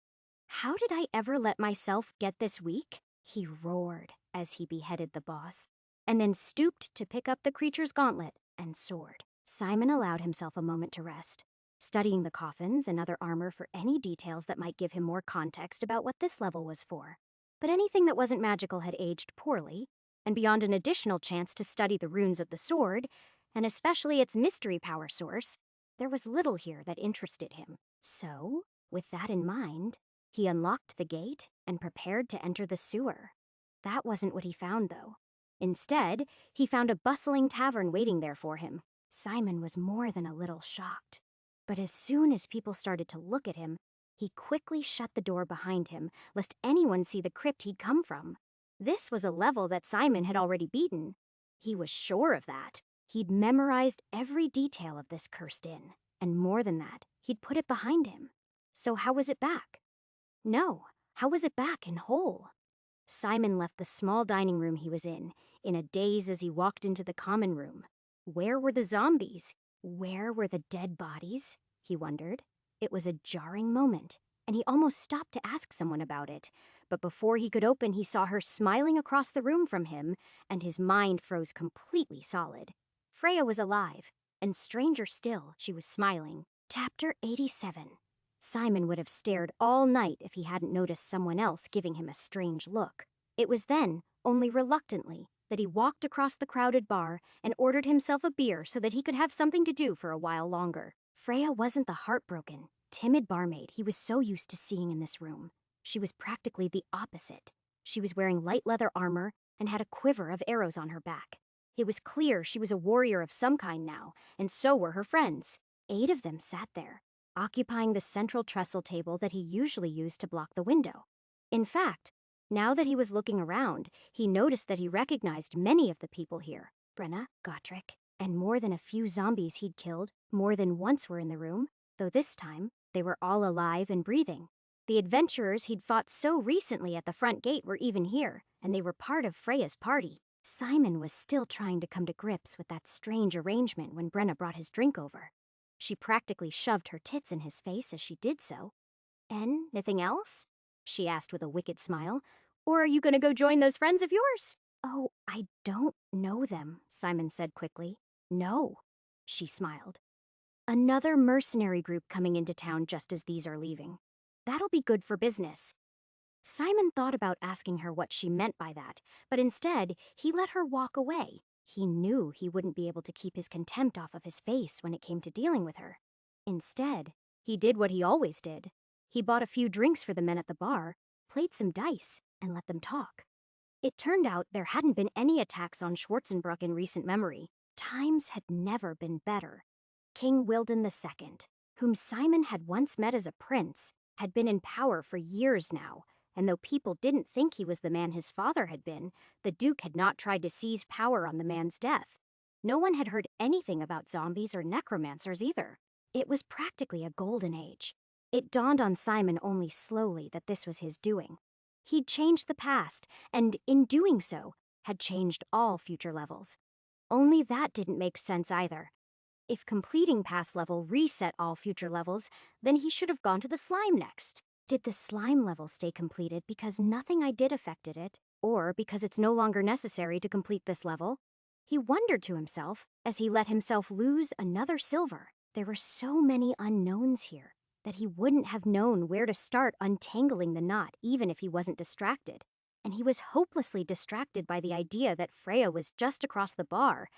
How did I ever let myself get this weak? He roared as he beheaded the boss, and then stooped to pick up the creature's gauntlet and sword. Simon allowed himself a moment to rest, studying the coffins and other armor for any details that might give him more context about what this level was for. But anything that wasn't magical had aged poorly, and beyond an additional chance to study the runes of the sword, and especially its mystery power source, there was little here that interested him. So, with that in mind, he unlocked the gate and prepared to enter the sewer. That wasn't what he found, though. Instead, he found a bustling tavern waiting there for him. Simon was more than a little shocked. But as soon as people started to look at him, he quickly shut the door behind him, lest anyone see the crypt he'd come from. This was a level that Simon had already beaten. He was sure of that. He'd memorized every detail of this cursed inn, and more than that, he'd put it behind him. So how was it back? No, how was it back and whole? Simon left the small dining room he was in a daze as he walked into the common room. Where were the zombies? Where were the dead bodies? He wondered. It was a jarring moment, and he almost stopped to ask someone about it. But before he could open, he saw her smiling across the room from him, and his mind froze completely solid. Freya was alive, and stranger still, she was smiling. Chapter 87. Simon would have stared all night if he hadn't noticed someone else giving him a strange look. It was then, only reluctantly, that he walked across the crowded bar and ordered himself a beer so that he could have something to do for a while longer. Freya wasn't the heartbroken, timid barmaid he was so used to seeing in this room. She was practically the opposite. She was wearing light leather armor and had a quiver of arrows on her back. It was clear she was a warrior of some kind now, and so were her friends. 8 of them sat there, occupying the central trestle table that he usually used to block the window. In fact, now that he was looking around, he noticed that he recognized many of the people here. Brenna, Gotrek, and more than a few zombies he'd killed more than once were in the room, though this time they were all alive and breathing. The adventurers he'd fought so recently at the front gate were even here, and they were part of Freya's party. Simon was still trying to come to grips with that strange arrangement when Brenna brought his drink over. She practically shoved her tits in his face as she did so. "Anything else?" she asked with a wicked smile. "Or are you going to go join those friends of yours?" "Oh, I don't know them," Simon said quickly. "No," she smiled. "Another mercenary group coming into town just as these are leaving. That'll be good for business." Simon thought about asking her what she meant by that, but instead, he let her walk away. He knew he wouldn't be able to keep his contempt off of his face when it came to dealing with her. Instead, he did what he always did. He bought a few drinks for the men at the bar, played some dice, and let them talk. It turned out there hadn't been any attacks on Schwarzenbruck in recent memory. Times had never been better. King Wilden II, whom Simon had once met as a prince, had been in power for years now, and though people didn't think he was the man his father had been, the Duke had not tried to seize power on the man's death. No one had heard anything about zombies or necromancers either. It was practically a golden age. It dawned on Simon only slowly that this was his doing. He'd changed the past, and in doing so, had changed all future levels. Only that didn't make sense either. If completing past level reset all future levels, then he should have gone to the slime next. Did the slime level stay completed because nothing I did affected it, or because it's no longer necessary to complete this level? He wondered to himself as he let himself lose another silver. There were so many unknowns here that he wouldn't have known where to start untangling the knot even if he wasn't distracted. And he was hopelessly distracted by the idea that Freya was just across the bar,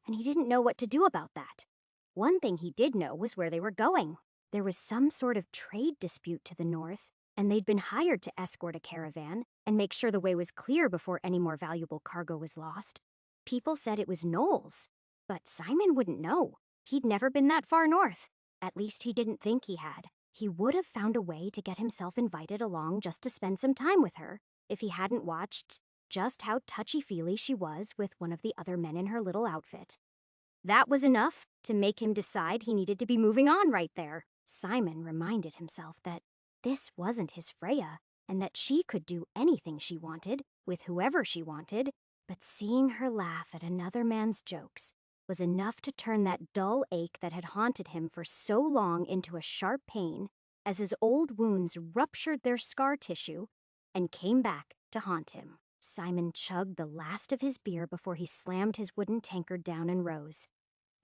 and he didn't know what to do about that. One thing he did know was where they were going. There was some sort of trade dispute to the north, and they'd been hired to escort a caravan and make sure the way was clear before any more valuable cargo was lost. People said it was Knowles, but Simon wouldn't know. He'd never been that far north. At least he didn't think he had. He would have found a way to get himself invited along just to spend some time with her if he hadn't watched just how touchy-feely she was with one of the other men in her little outfit. That was enough to make him decide he needed to be moving on right there. Simon reminded himself that this wasn't his Freya, and that she could do anything she wanted, with whoever she wanted, but seeing her laugh at another man's jokes was enough to turn that dull ache that had haunted him for so long into a sharp pain as his old wounds ruptured their scar tissue and came back to haunt him. Simon chugged the last of his beer before he slammed his wooden tankard down and rose.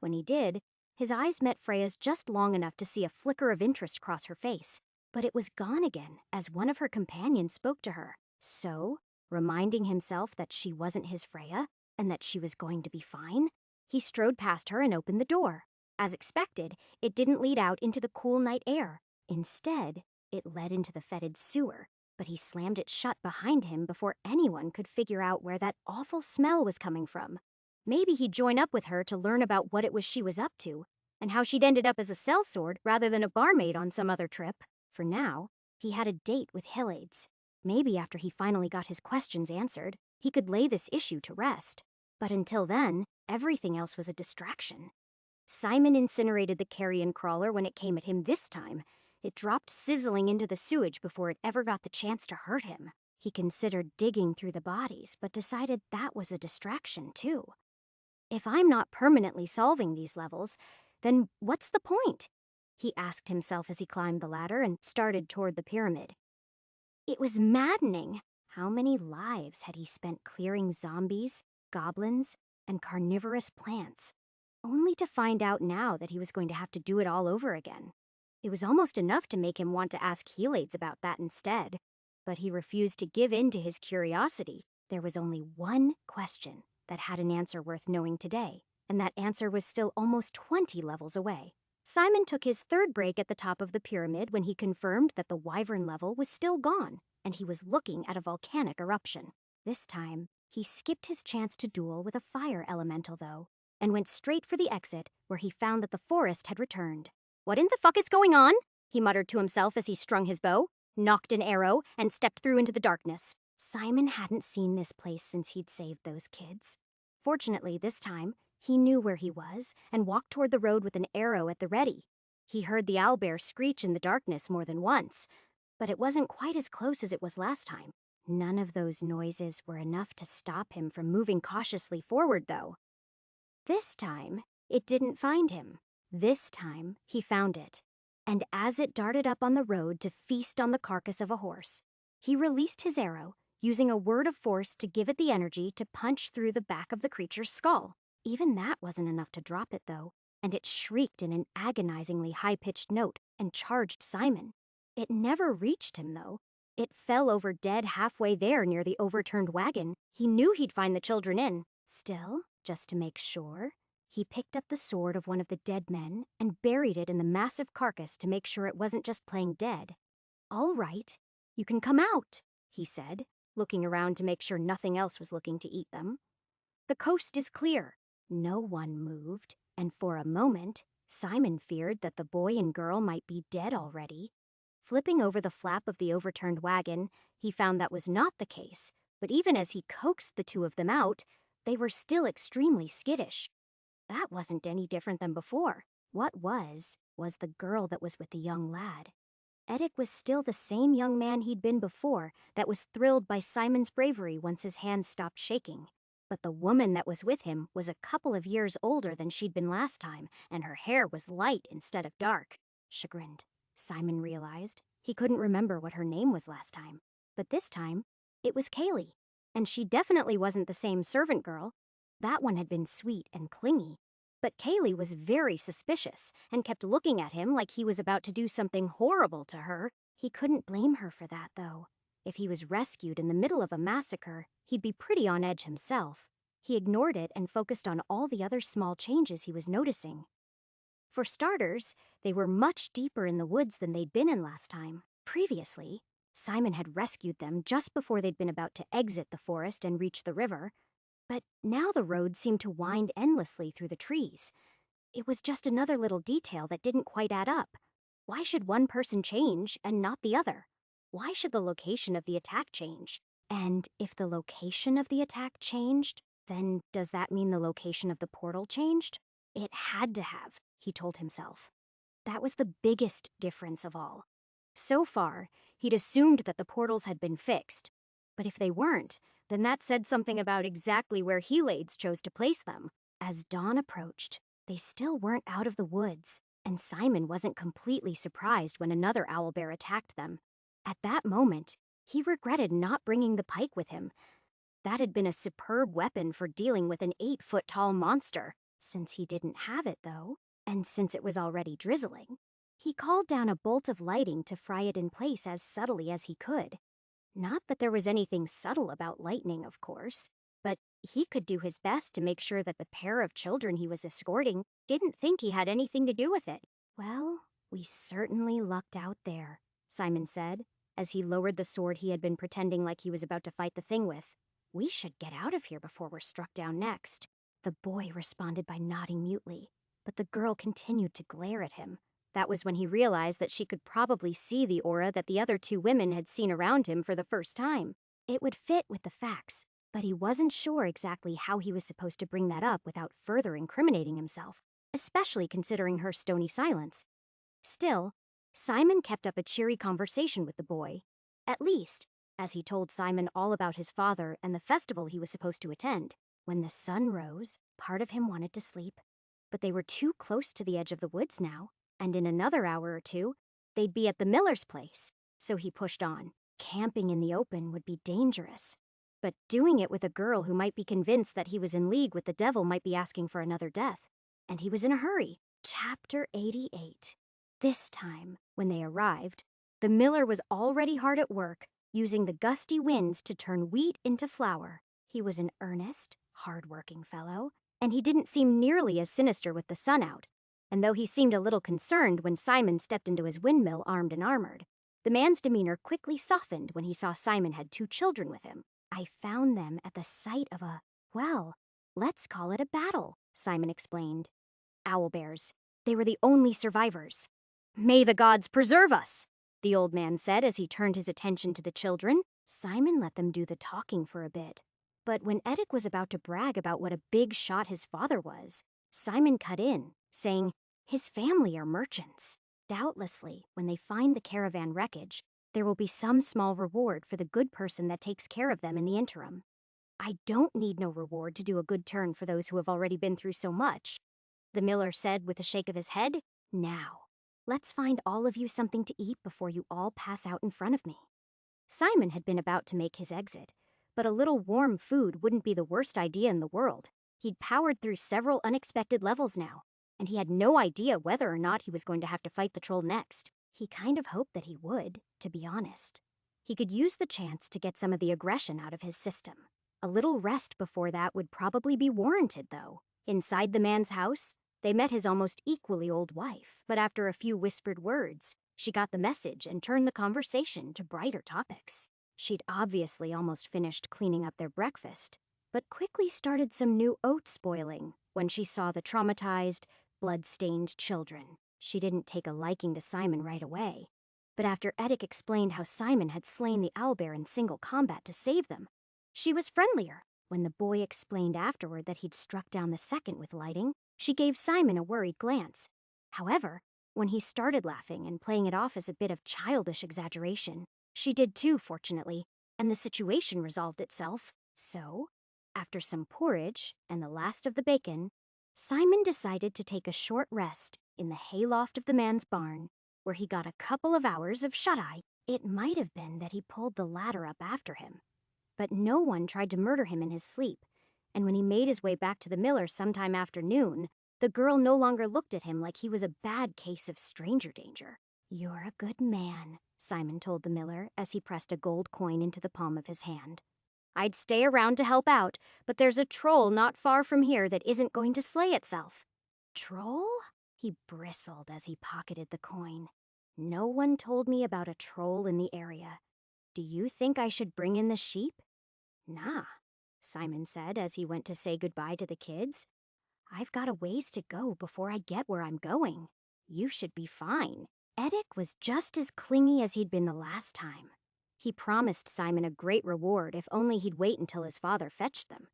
When he did, his eyes met Freya's just long enough to see a flicker of interest cross her face, but it was gone again as one of her companions spoke to her. So, reminding himself that she wasn't his Freya and that she was going to be fine, he strode past her and opened the door. As expected, it didn't lead out into the cool night air. Instead, it led into the fetid sewer, but he slammed it shut behind him before anyone could figure out where that awful smell was coming from. Maybe he'd join up with her to learn about what it was she was up to, and how she'd ended up as a sellsword rather than a barmaid on some other trip. For now, he had a date with Hillades. Maybe after he finally got his questions answered, he could lay this issue to rest. But until then, everything else was a distraction. Simon incinerated the carrion crawler when it came at him this time. It dropped sizzling into the sewage before it ever got the chance to hurt him. He considered digging through the bodies, but decided that was a distraction too. If I'm not permanently solving these levels, then what's the point? he asked himself as he climbed the ladder and started toward the pyramid. It was maddening. How many lives had he spent clearing zombies, goblins, and carnivorous plants, only to find out now that he was going to have to do it all over again? It was almost enough to make him want to ask Helades about that instead, but he refused to give in to his curiosity. There was only one question that had an answer worth knowing today, and that answer was still almost 20 levels away. Simon took his third break at the top of the pyramid when he confirmed that the wyvern level was still gone, and he was looking at a volcanic eruption. This time, he skipped his chance to duel with a fire elemental, though, and went straight for the exit, where he found that the forest had returned. "What in the fuck is going on?" he muttered to himself as he strung his bow, nocked an arrow, and stepped through into the darkness. Simon hadn't seen this place since he'd saved those kids. Fortunately, this time, he knew where he was and walked toward the road with an arrow at the ready. He heard the owlbear screech in the darkness more than once, but it wasn't quite as close as it was last time. None of those noises were enough to stop him from moving cautiously forward, though. This time, it didn't find him. This time, he found it. And as it darted up on the road to feast on the carcass of a horse, he released his arrow, using a word of force to give it the energy to punch through the back of the creature's skull. Even that wasn't enough to drop it, though, and it shrieked in an agonizingly high-pitched note and charged Simon. It never reached him, though. It fell over dead halfway there near the overturned wagon he knew he'd find the children in. Still, just to make sure, he picked up the sword of one of the dead men and buried it in the massive carcass to make sure it wasn't just playing dead. "All right, you can come out," he said, looking around to make sure nothing else was looking to eat them. "The coast is clear." No one moved, and for a moment, Simon feared that the boy and girl might be dead already. Flipping over the flap of the overturned wagon, he found that was not the case, but even as he coaxed the two of them out, they were still extremely skittish. That wasn't any different than before. What was the girl that was with the young lad. Edic was still the same young man he'd been before that was thrilled by Simon's bravery once his hands stopped shaking. But the woman that was with him was a couple of years older than she'd been last time, and her hair was light instead of dark. Chagrined, Simon realized. He couldn't remember what her name was last time. But this time, it was Kaylee. And she definitely wasn't the same servant girl. That one had been sweet and clingy. But Kaylee was very suspicious and kept looking at him like he was about to do something horrible to her. He couldn't blame her for that, though. If he was rescued in the middle of a massacre, he'd be pretty on edge himself. He ignored it and focused on all the other small changes he was noticing. For starters, they were much deeper in the woods than they'd been in last time. Previously, Simon had rescued them just before they'd been about to exit the forest and reach the river. But now the road seemed to wind endlessly through the trees. It was just another little detail that didn't quite add up. Why should one person change and not the other? Why should the location of the attack change? And if the location of the attack changed, then does that mean the location of the portal changed? It had to have, he told himself. That was the biggest difference of all. So far, he'd assumed that the portals had been fixed. But if they weren't, then that said something about exactly where Helades chose to place them. As dawn approached, they still weren't out of the woods, and Simon wasn't completely surprised when another owlbear attacked them. At that moment, he regretted not bringing the pike with him. That had been a superb weapon for dealing with an 8-foot-tall monster. Since he didn't have it, though, and since it was already drizzling, he called down a bolt of lighting to fry it in place as subtly as he could. Not that there was anything subtle about lightning, of course, but he could do his best to make sure that the pair of children he was escorting didn't think he had anything to do with it. "Well, we certainly lucked out there," Simon said, as he lowered the sword he had been pretending like he was about to fight the thing with. "We should get out of here before we're struck down next." The boy responded by nodding mutely, but the girl continued to glare at him. That was when he realized that she could probably see the aura that the other two women had seen around him for the first time. It would fit with the facts, but he wasn't sure exactly how he was supposed to bring that up without further incriminating himself, especially considering her stony silence. Still, Simon kept up a cheery conversation with the boy. At least, as he told Simon all about his father and the festival he was supposed to attend. When the sun rose, part of him wanted to sleep, but they were too close to the edge of the woods now, and in another hour or two, they'd be at the miller's place. So he pushed on. Camping in the open would be dangerous. But doing it with a girl who might be convinced that he was in league with the devil might be asking for another death. And he was in a hurry. Chapter 88. This time, when they arrived, the miller was already hard at work, using the gusty winds to turn wheat into flour. He was an earnest, hard-working fellow, and he didn't seem nearly as sinister with the sun out. And though he seemed a little concerned when Simon stepped into his windmill armed and armored, the man's demeanor quickly softened when he saw Simon had 2 children with him. I found them at the site of let's call it a battle, Simon explained. Owlbears. They were the only survivors. May the gods preserve us, the old man said as he turned his attention to the children. Simon let them do the talking for a bit. But when Edic was about to brag about what a big shot his father was, Simon cut in, saying, his family are merchants. Doubtlessly, when they find the caravan wreckage, there will be some small reward for the good person that takes care of them in the interim. I don't need no reward to do a good turn for those who have already been through so much, the miller said with a shake of his head. Now, let's find all of you something to eat before you all pass out in front of me. Simon had been about to make his exit, but a little warm food wouldn't be the worst idea in the world. He'd powered through several unexpected levels now, and he had no idea whether or not he was going to have to fight the troll next. He kind of hoped that he would, to be honest. He could use the chance to get some of the aggression out of his system. A little rest before that would probably be warranted, though. Inside the man's house, they met his almost equally old wife, but after a few whispered words, she got the message and turned the conversation to brighter topics. She'd obviously almost finished cleaning up their breakfast, but quickly started some new oats boiling when she saw the traumatized, blood-stained children. She didn't take a liking to Simon right away, but after Edic explained how Simon had slain the owlbear in single combat to save them, she was friendlier. When the boy explained afterward that he'd struck down the second with lighting, she gave Simon a worried glance. However, when he started laughing and playing it off as a bit of childish exaggeration, she did too, fortunately, and the situation resolved itself. So, after some porridge and the last of the bacon, Simon decided to take a short rest in the hayloft of the man's barn, where he got a couple of hours of shut-eye. It might have been that he pulled the ladder up after him, but no one tried to murder him in his sleep, and when he made his way back to the miller sometime after noon, the girl no longer looked at him like he was a bad case of stranger danger. You're a good man, Simon told the miller as he pressed a gold coin into the palm of his hand. I'd stay around to help out, but there's a troll not far from here that isn't going to slay itself. Troll? He bristled as he pocketed the coin. No one told me about a troll in the area. Do you think I should bring in the sheep? Nah, Simon said as he went to say goodbye to the kids. I've got a ways to go before I get where I'm going. You should be fine. Edic was just as clingy as he'd been the last time. He promised Simon a great reward if only he'd wait until his father fetched them.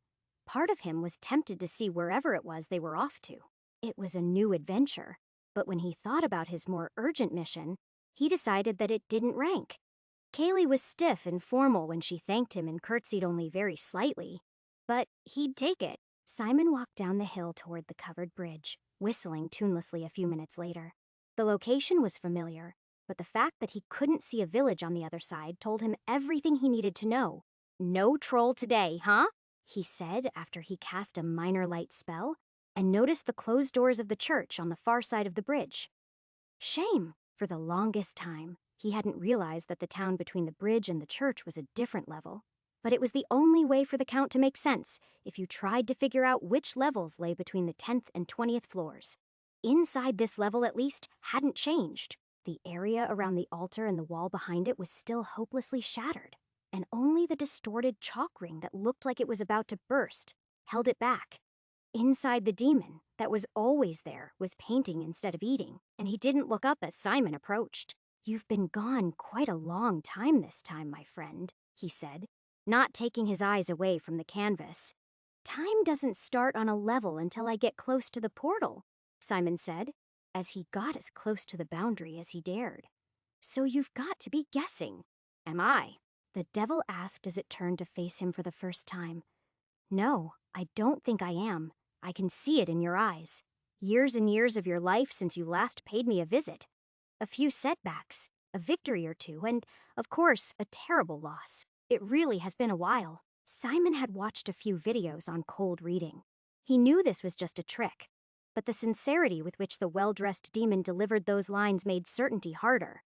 Part of him was tempted to see wherever it was they were off to. It was a new adventure, but when he thought about his more urgent mission, he decided that it didn't rank. Kaylee was stiff and formal when she thanked him and curtsied only very slightly, but he'd take it. Simon walked down the hill toward the covered bridge, whistling tunelessly a few minutes later. The location was familiar, but the fact that he couldn't see a village on the other side told him everything he needed to know. No troll today, huh? He said after he cast a minor light spell and noticed the closed doors of the church on the far side of the bridge. Shame. For the longest time, he hadn't realized that the town between the bridge and the church was a different level. But it was the only way for the count to make sense if you tried to figure out which levels lay between the 10th and 20th floors. Inside this level, at least, hadn't changed. The area around the altar and the wall behind it was still hopelessly shattered, and only the distorted chalk ring that looked like it was about to burst held it back. Inside the demon, that was always there, was painting instead of eating, and he didn't look up as Simon approached. You've been gone quite a long time this time, my friend, he said, not taking his eyes away from the canvas. Time doesn't start on a level until I get close to the portal, Simon said, as he got as close to the boundary as he dared. So you've got to be guessing. Am I? The devil asked as it turned to face him for the first time. No, I don't think I am. I can see it in your eyes. Years and years of your life since you last paid me a visit. A few setbacks, a victory or two, and, of course, a terrible loss. It really has been a while. Simon had watched a few videos on cold reading. He knew this was just a trick, but the sincerity with which the well-dressed demon delivered those lines made certainty harder.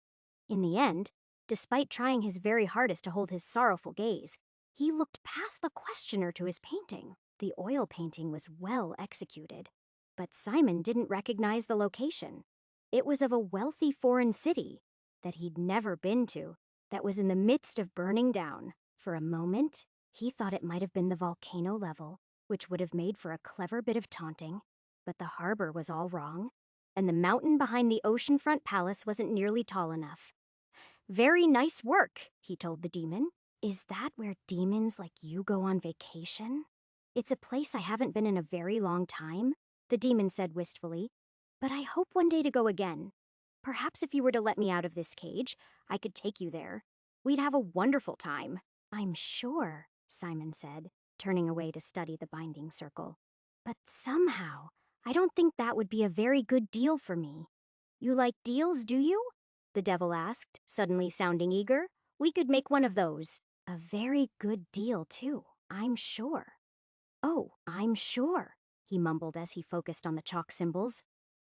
In the end, despite trying his very hardest to hold his sorrowful gaze, he looked past the questioner to his painting. The oil painting was well executed, but Simon didn't recognize the location. It was of a wealthy foreign city that he'd never been to, that was in the midst of burning down. For a moment, he thought it might have been the volcano level, which would have made for a clever bit of taunting, but the harbor was all wrong, and the mountain behind the oceanfront palace wasn't nearly tall enough. Very nice work, he told the demon. Is that where demons like you go on vacation? It's a place I haven't been in a very long time, the demon said wistfully, but I hope one day to go again. Perhaps if you were to let me out of this cage, I could take you there. We'd have a wonderful time. I'm sure, Simon said, turning away to study the binding circle. But somehow, I don't think that would be a very good deal for me. You like deals, do you? The devil asked, suddenly sounding eager. We could make one of those. A very good deal, too, I'm sure. Oh, I'm sure, he mumbled as he focused on the chalk symbols.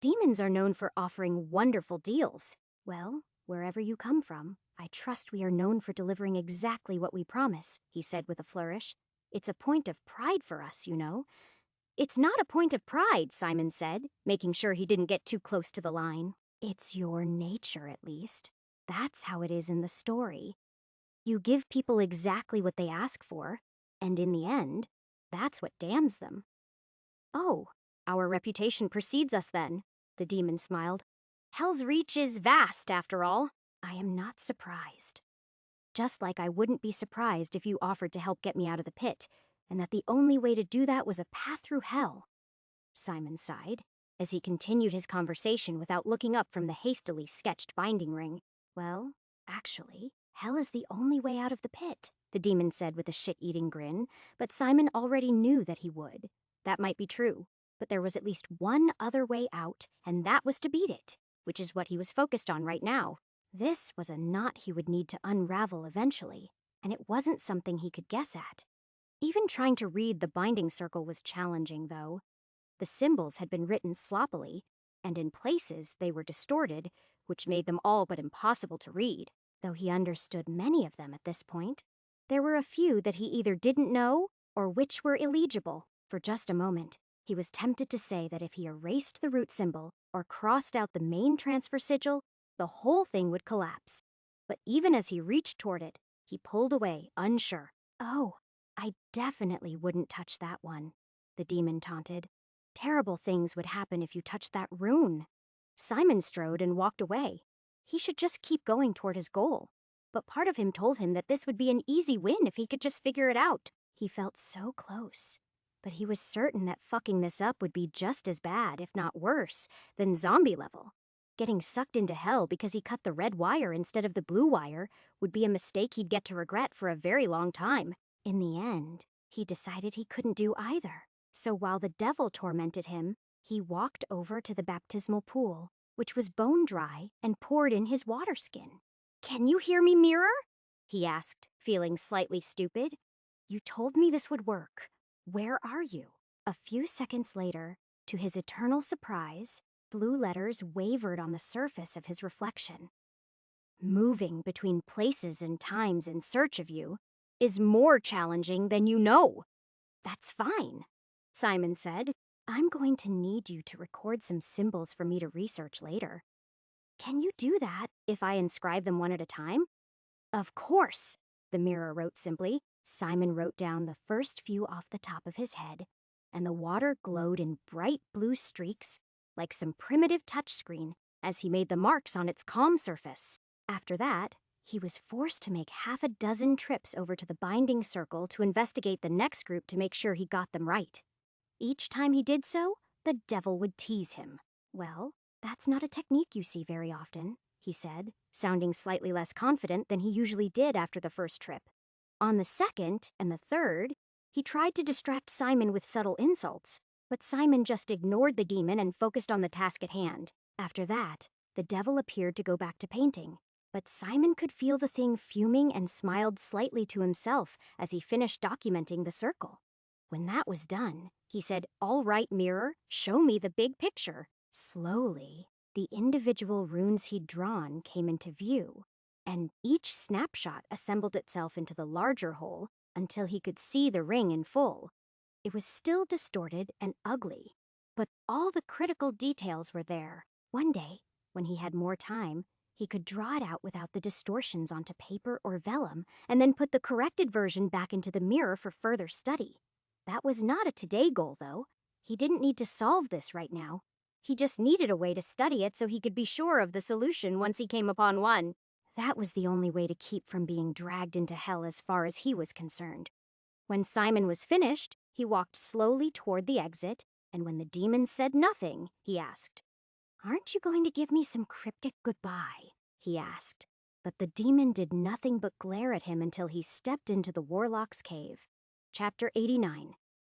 Demons are known for offering wonderful deals. Well, wherever you come from, I trust we are known for delivering exactly what we promise, he said with a flourish. It's a point of pride for us, you know. It's not a point of pride, Simon said, making sure he didn't get too close to the line. It's your nature, at least. That's how it is in the story. You give people exactly what they ask for, and in the end, that's what damns them. Oh, our reputation precedes us then, the demon smiled. Hell's reach is vast, after all. I am not surprised. Just like I wouldn't be surprised if you offered to help get me out of the pit, and that the only way to do that was a path through hell. Simon sighed, as he continued his conversation without looking up from the hastily sketched binding ring. Well, actually, hell is the only way out of the pit, the demon said with a shit-eating grin, but Simon already knew that he would. That might be true, but there was at least one other way out, and that was to beat it, which is what he was focused on right now. This was a knot he would need to unravel eventually, and it wasn't something he could guess at. Even trying to read the binding circle was challenging, though. The symbols had been written sloppily, and in places they were distorted, which made them all but impossible to read, though he understood many of them at this point. There were a few that he either didn't know or which were illegible. For just a moment, he was tempted to say that if he erased the root symbol or crossed out the main transfer sigil, the whole thing would collapse. But even as he reached toward it, he pulled away, unsure. Oh, I definitely wouldn't touch that one, the demon taunted. Terrible things would happen if you touched that rune. Simon strode and walked away. He should just keep going toward his goal. But part of him told him that this would be an easy win if he could just figure it out. He felt so close. But he was certain that fucking this up would be just as bad, if not worse, than zombie level. Getting sucked into hell because he cut the red wire instead of the blue wire would be a mistake he'd get to regret for a very long time. In the end, he decided he couldn't do either. So while the devil tormented him, he walked over to the baptismal pool, which was bone dry, and poured in his water skin. Can you hear me, mirror? He asked, feeling slightly stupid. You told me this would work. Where are you? A few seconds later, to his eternal surprise, blue letters wavered on the surface of his reflection. Moving between places and times in search of you is more challenging than you know. That's fine, Simon said. I'm going to need you to record some symbols for me to research later. Can you do that if I inscribe them one at a time? Of course, the mirror wrote simply. Simon wrote down the first few off the top of his head, and the water glowed in bright blue streaks, like some primitive touchscreen, as he made the marks on its calm surface. After that, he was forced to make half a dozen trips over to the binding circle to investigate the next group to make sure he got them right. Each time he did so, the devil would tease him. Well, that's not a technique you see very often, he said, sounding slightly less confident than he usually did after the first trip. On the second and the third, he tried to distract Simon with subtle insults, But Simon just ignored the demon and focused on the task at hand. After that, the devil appeared to go back to painting. But Simon could feel the thing fuming and smiled slightly to himself as he finished documenting the circle. When that was done, he said, "All right, mirror, show me the big picture." Slowly, the individual runes he'd drawn came into view, and each snapshot assembled itself into the larger whole until he could see the ring in full. It was still distorted and ugly, but all the critical details were there. One day, when he had more time, he could draw it out without the distortions onto paper or vellum, and then put the corrected version back into the mirror for further study. That was not a today goal, though. He didn't need to solve this right now. He just needed a way to study it so he could be sure of the solution once he came upon one. That was the only way to keep from being dragged into hell as far as he was concerned. When Simon was finished, he walked slowly toward the exit, and when the demon said nothing, he asked, "Aren't you going to give me some cryptic goodbye?" he asked. But the demon did nothing but glare at him until he stepped into the warlock's cave. Chapter 89.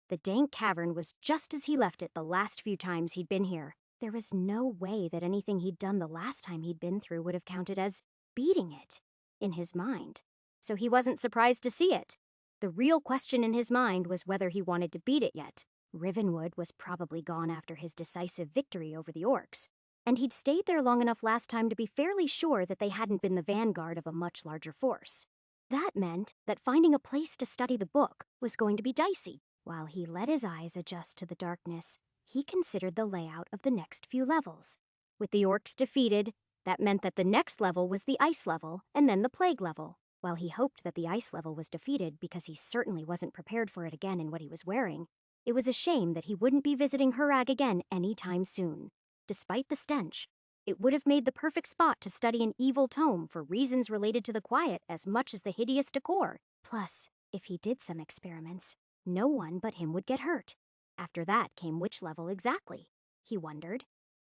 The dank cavern was just as he left it the last few times he'd been here. There was no way that anything he'd done the last time he'd been through would have counted as beating it, in his mind. So he wasn't surprised to see it. The real question in his mind was whether he wanted to beat it yet. Rivenwood was probably gone after his decisive victory over the orcs, and he'd stayed there long enough last time to be fairly sure that they hadn't been the vanguard of a much larger force. That meant that finding a place to study the book was going to be dicey. While he let his eyes adjust to the darkness, he considered the layout of the next few levels. With the orcs defeated, that meant that the next level was the ice level, and then the plague level. While he hoped that the ice level was defeated because he certainly wasn't prepared for it again in what he was wearing, it was a shame that he wouldn't be visiting Hurag again any time soon. Despite the stench, it would have made the perfect spot to study an evil tome for reasons related to the quiet as much as the hideous decor. Plus, if he did some experiments, no one but him would get hurt. After that came which level exactly, he wondered.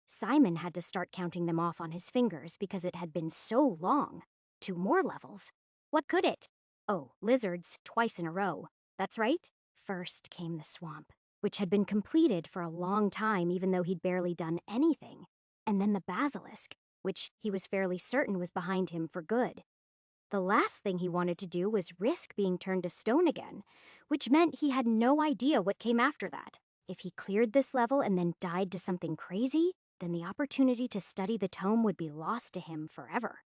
Simon had to start counting them off on his fingers because it had been so long. 2 more levels. What could it? Oh, lizards, twice in a row. That's right. First came the swamp, which had been completed for a long time even though he'd barely done anything. And then the basilisk, which he was fairly certain was behind him for good. The last thing he wanted to do was risk being turned to stone again, which meant he had no idea what came after that. If he cleared this level and then died to something crazy, then the opportunity to study the tome would be lost to him forever.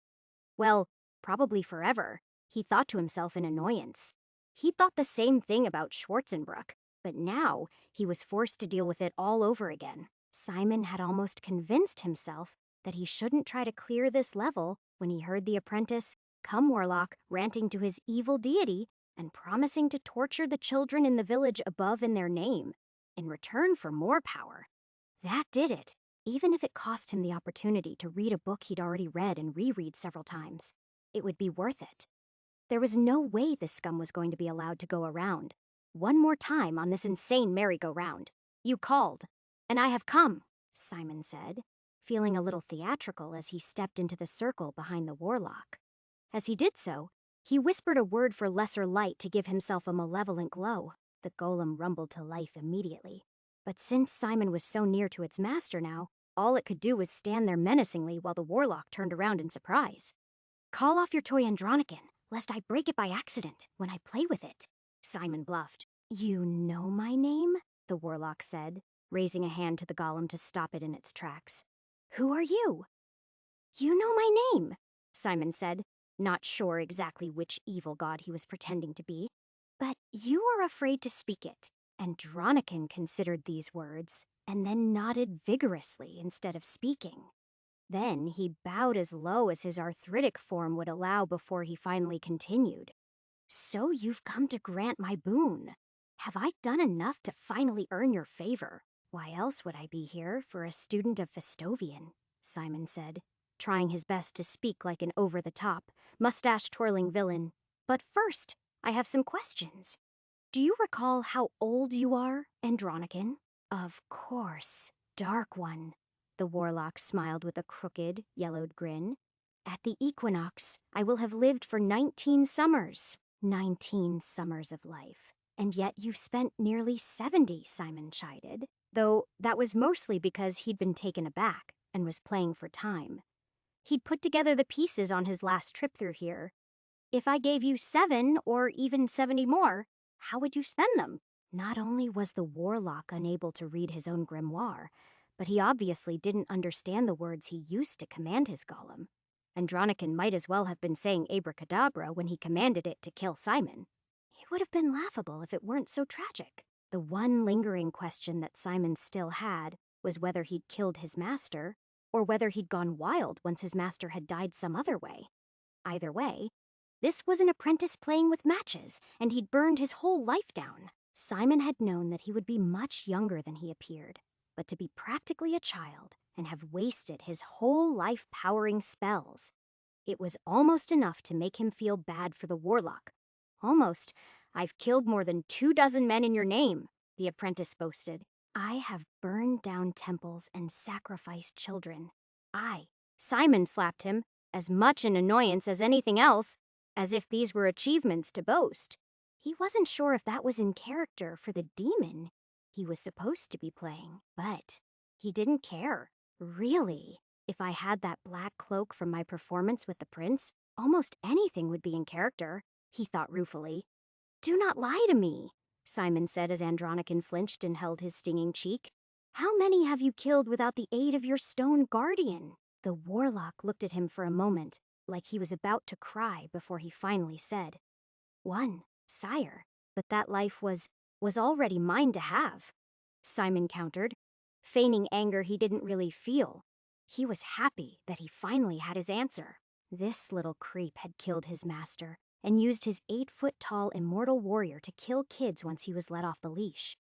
Well, probably forever, he thought to himself in annoyance. He thought the same thing about Schwarzenbruck, but now he was forced to deal with it all over again. Simon had almost convinced himself that he shouldn't try to clear this level when he heard the apprentice, Come Warlock, ranting to his evil deity and promising to torture the children in the village above in their name, in return for more power. That did it, even if it cost him the opportunity to read a book he'd already read and reread several times. It would be worth it. There was no way this scum was going to be allowed to go around. One more time on this insane merry-go-round. "You called, and I have come," Simon said, feeling a little theatrical as he stepped into the circle behind the warlock. As he did so, he whispered a word for lesser light to give himself a malevolent glow. The golem rumbled to life immediately. But since Simon was so near to its master now, all it could do was stand there menacingly while the warlock turned around in surprise. "Call off your toy Andronican, lest I break it by accident when I play with it," Simon bluffed. "You know my name?" the warlock said, raising a hand to the golem to stop it in its tracks. "Who are you?" "You know my name," Simon said, not sure exactly which evil god he was pretending to be. "But you are afraid to speak it." Andronican considered these words, and then nodded vigorously instead of speaking. Then he bowed as low as his arthritic form would allow before he finally continued. "So you've come to grant my boon. Have I done enough to finally earn your favor? Why else would I be here for a student of Festovian?" Simon said, trying his best to speak like an over-the-top, mustache-twirling villain. "But first, I have some questions. Do you recall how old you are, Andronican?" "Of course, Dark One." The warlock smiled with a crooked, yellowed grin. "At the equinox, I will have lived for 19 summers. 19 summers of life. And yet you've spent nearly 70, Simon chided. though that was mostly because he'd been taken aback and was playing for time. He'd put together the pieces on his last trip through here. If I gave you 7 or even 70 more, how would you spend them? Not only was the warlock unable to read his own grimoire, but he obviously didn't understand the words he used to command his golem. Andronican might as well have been saying abracadabra when he commanded it to kill Simon. It would have been laughable if it weren't so tragic. The one lingering question that Simon still had was whether he'd killed his master, or whether he'd gone wild once his master had died some other way. Either way, this was an apprentice playing with matches, and he'd burned his whole life down. Simon had known that he would be much younger than he appeared, but to be practically a child and have wasted his whole life powering spells, it was almost enough to make him feel bad for the warlock. Almost. I've killed more than 24 men in your name, the apprentice boasted. I have burned down temples and sacrificed children. Simon slapped him, as much in annoyance as anything else, as if these were achievements to boast. He wasn't sure if that was in character for the demon he was supposed to be playing, but he didn't care. Really, if I had that black cloak from my performance with the prince, almost anything would be in character, he thought ruefully. Do not lie to me, Simon said as Andronican flinched and held his stinging cheek. How many have you killed without the aid of your stone guardian? The warlock looked at him for a moment, like he was about to cry before he finally said, 1, sire, but that life was already mine to have, Simon countered, feigning anger he didn't really feel. He was happy that he finally had his answer. This little creep had killed his master and used his 8-foot-tall immortal warrior to kill kids once he was let off the leash.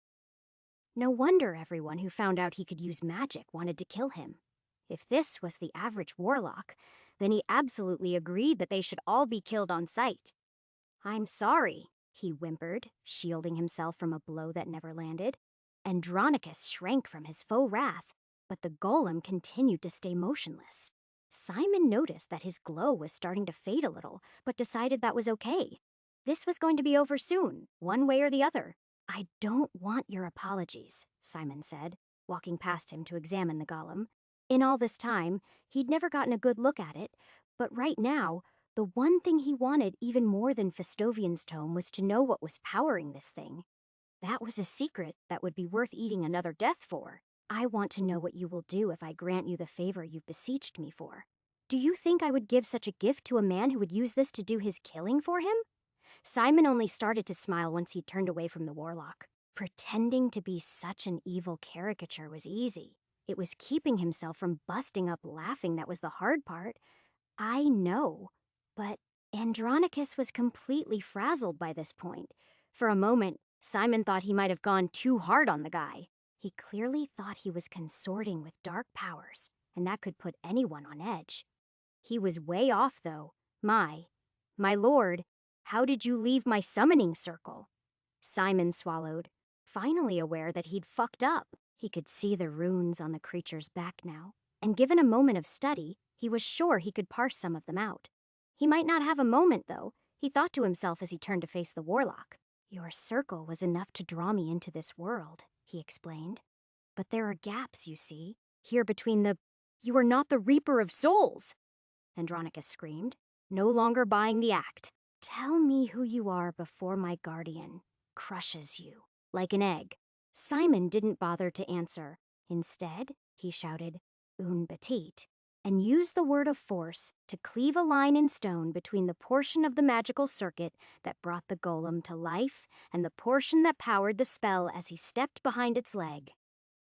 No wonder everyone who found out he could use magic wanted to kill him. If this was the average warlock, then he absolutely agreed that they should all be killed on sight. I'm sorry, he whimpered, shielding himself from a blow that never landed. Andronicus shrank from his faux wrath, but the golem continued to stay motionless. Simon noticed that his glow was starting to fade a little, but decided that was okay. This was going to be over soon, one way or the other. I don't want your apologies, Simon said, walking past him to examine the golem. In all this time, he'd never gotten a good look at it, but right now, the one thing he wanted even more than Festovian's tome was to know what was powering this thing. That was a secret that would be worth eating another death for. I want to know what you will do if I grant you the favor you've beseeched me for. Do you think I would give such a gift to a man who would use this to do his killing for him? Simon only started to smile once he turned away from the warlock. Pretending to be such an evil caricature was easy. It was keeping himself from busting up laughing that was the hard part. I know, but Andronicus was completely frazzled by this point. For a moment, Simon thought he might have gone too hard on the guy. He clearly thought he was consorting with dark powers, and that could put anyone on edge. He was way off, though. My lord, how did you leave my summoning circle? Simon swallowed, finally aware that he'd fucked up. He could see the runes on the creature's back now, and given a moment of study, he was sure he could parse some of them out. He might not have a moment, though, he thought to himself as he turned to face the warlock. Your circle was enough to draw me into this world, he explained. But there are gaps, you see, here between the... You are not the Reaper of Souls! Andronicus screamed, no longer buying the act. Tell me who you are before my guardian crushes you like an egg. Simon didn't bother to answer. Instead, he shouted, Un petit, and used the word of force to cleave a line in stone between the portion of the magical circuit that brought the golem to life and the portion that powered the spell as he stepped behind its leg.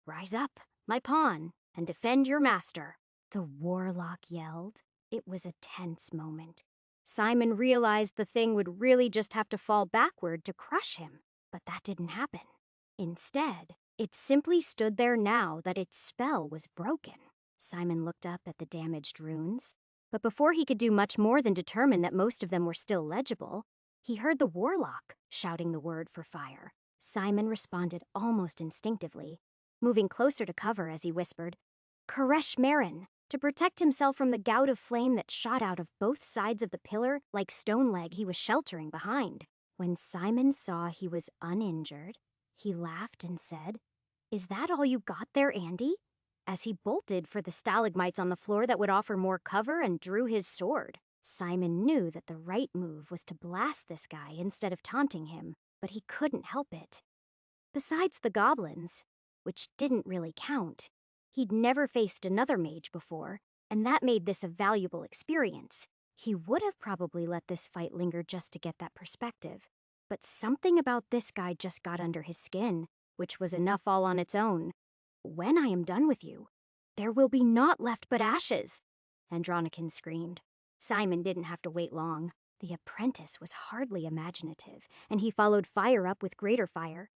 Rise up, my pawn, and defend your master, the warlock yelled. It was a tense moment. Simon realized the thing would really just have to fall backward to crush him, but that didn't happen. Instead, it simply stood there now that its spell was broken. Simon looked up at the damaged runes, but before he could do much more than determine that most of them were still legible, he heard the warlock shouting the word for fire. Simon responded almost instinctively, moving closer to cover as he whispered, Koresh Marin, to protect himself from the gout of flame that shot out of both sides of the pillar like stone leg he was sheltering behind. When Simon saw he was uninjured, he laughed and said, Is that all you got there, Andy? As he bolted for the stalagmites on the floor that would offer more cover and drew his sword. Simon knew that the right move was to blast this guy instead of taunting him, but he couldn't help it. Besides the goblins, which didn't really count, he'd never faced another mage before, and that made this a valuable experience. He would have probably let this fight linger just to get that perspective, but something about this guy just got under his skin, which was enough all on its own. When I am done with you, there will be naught left but ashes, Andronican screamed. Simon didn't have to wait long. The apprentice was hardly imaginative, and he followed fire up with greater fire.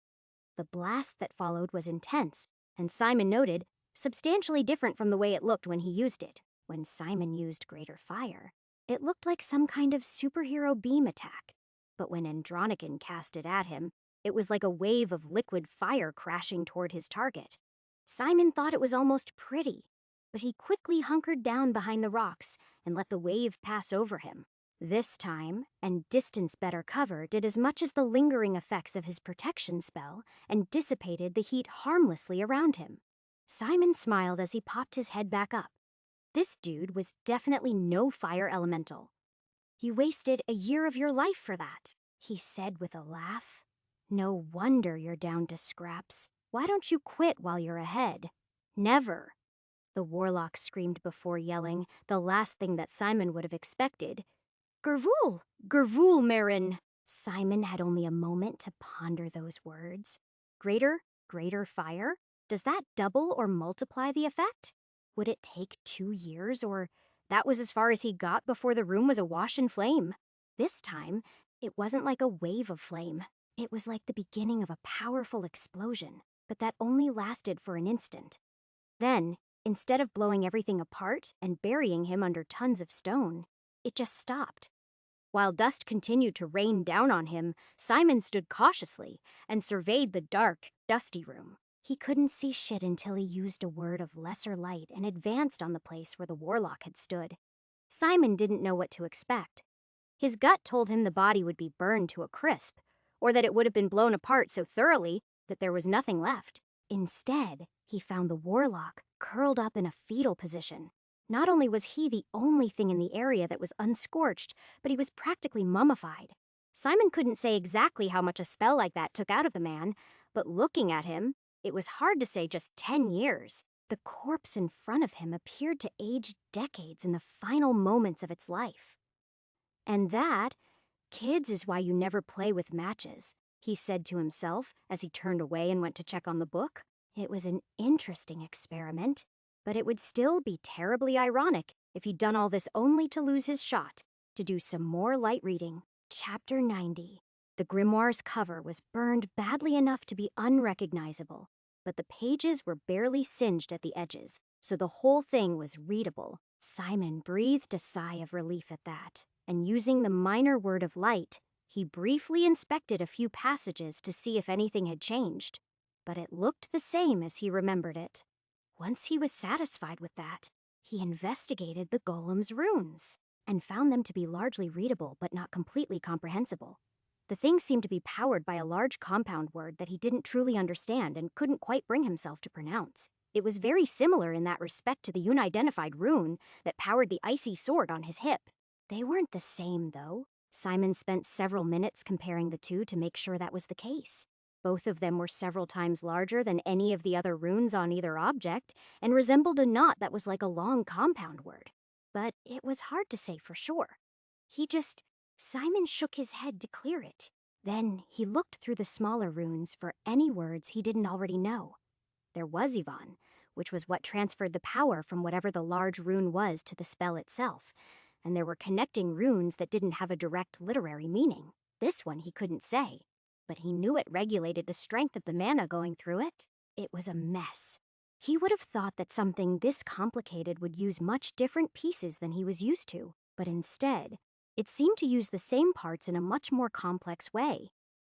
The blast that followed was intense, and Simon noted, substantially different from the way it looked when he used it. When Simon used greater fire, it looked like some kind of superhero beam attack. But when Andronican cast it at him, it was like a wave of liquid fire crashing toward his target. Simon thought it was almost pretty, but he quickly hunkered down behind the rocks and let the wave pass over him. This time, and distance better cover did as much as the lingering effects of his protection spell and dissipated the heat harmlessly around him. Simon smiled as he popped his head back up. This dude was definitely no fire elemental. You wasted a year of your life for that, he said with a laugh. No wonder you're down to scraps. Why don't you quit while you're ahead? Never. The warlock screamed before yelling, the last thing that Simon would have expected. Gervul! Gervul, Marin! Simon had only a moment to ponder those words. Greater fire? Does that double or multiply the effect? Would it take 2 years, or that was as far as he got before the room was awash in flame? This time, it wasn't like a wave of flame. It was like the beginning of a powerful explosion, but that only lasted for an instant. Then, instead of blowing everything apart and burying him under tons of stone, it just stopped. While dust continued to rain down on him, Simon stood cautiously and surveyed the dark, dusty room. He couldn't see shit until he used a word of lesser light and advanced on the place where the warlock had stood. Simon didn't know what to expect. His gut told him the body would be burned to a crisp, or that it would have been blown apart so thoroughly that there was nothing left. Instead, he found the warlock curled up in a fetal position. Not only was he the only thing in the area that was unscorched, but he was practically mummified. Simon couldn't say exactly how much a spell like that took out of the man, but looking at him, it was hard to say just 10 years. The corpse in front of him appeared to age decades in the final moments of its life. And that, kids, is why you never play with matches, he said to himself as he turned away and went to check on the book. It was an interesting experiment, but it would still be terribly ironic if he'd done all this only to lose his shot to do some more light reading. Chapter 90. The grimoire's cover was burned badly enough to be unrecognizable, but the pages were barely singed at the edges, so the whole thing was readable. Simon breathed a sigh of relief at that, and using the minor word of light, he briefly inspected a few passages to see if anything had changed, but it looked the same as he remembered it. Once he was satisfied with that, he investigated the golem's runes and found them to be largely readable but not completely comprehensible. The thing seemed to be powered by a large compound word that he didn't truly understand and couldn't quite bring himself to pronounce. It was very similar in that respect to the unidentified rune that powered the icy sword on his hip. They weren't the same, though. Simon spent several minutes comparing the two to make sure that was the case. Both of them were several times larger than any of the other runes on either object and resembled a knot that was like a long compound word. But it was hard to say for sure. Simon shook his head to clear it. Then he looked through the smaller runes for any words he didn't already know. There was Ivan, which was what transferred the power from whatever the large rune was to the spell itself, and there were connecting runes that didn't have a direct literary meaning. This one he couldn't say, but he knew it regulated the strength of the mana going through it. It was a mess. He would have thought that something this complicated would use much different pieces than he was used to, but instead, it seemed to use the same parts in a much more complex way.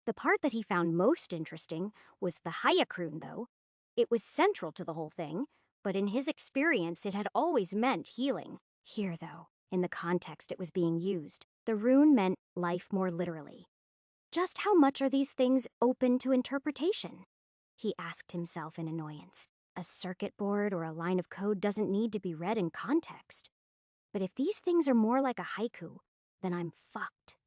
The part that he found most interesting was the Hayek rune, though. It was central to the whole thing, but in his experience it had always meant healing. Here, though, in the context it was being used, the rune meant life more literally. Just how much are these things open to interpretation? he asked himself in annoyance. A circuit board or a line of code doesn't need to be read in context. But if these things are more like a haiku, then I'm fucked.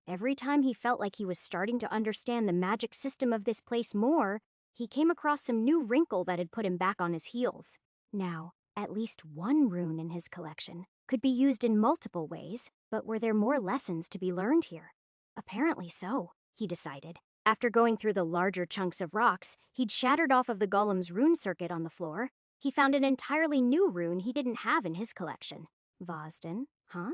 Every time he felt like he was starting to understand the magic system of this place more, he came across some new wrinkle that had put him back on his heels. Now, at least one rune in his collection could be used in multiple ways, but were there more lessons to be learned here? Apparently so, he decided. After going through the larger chunks of rocks he'd shattered off of the golem's rune circuit on the floor, he found an entirely new rune he didn't have in his collection. Vosden, huh?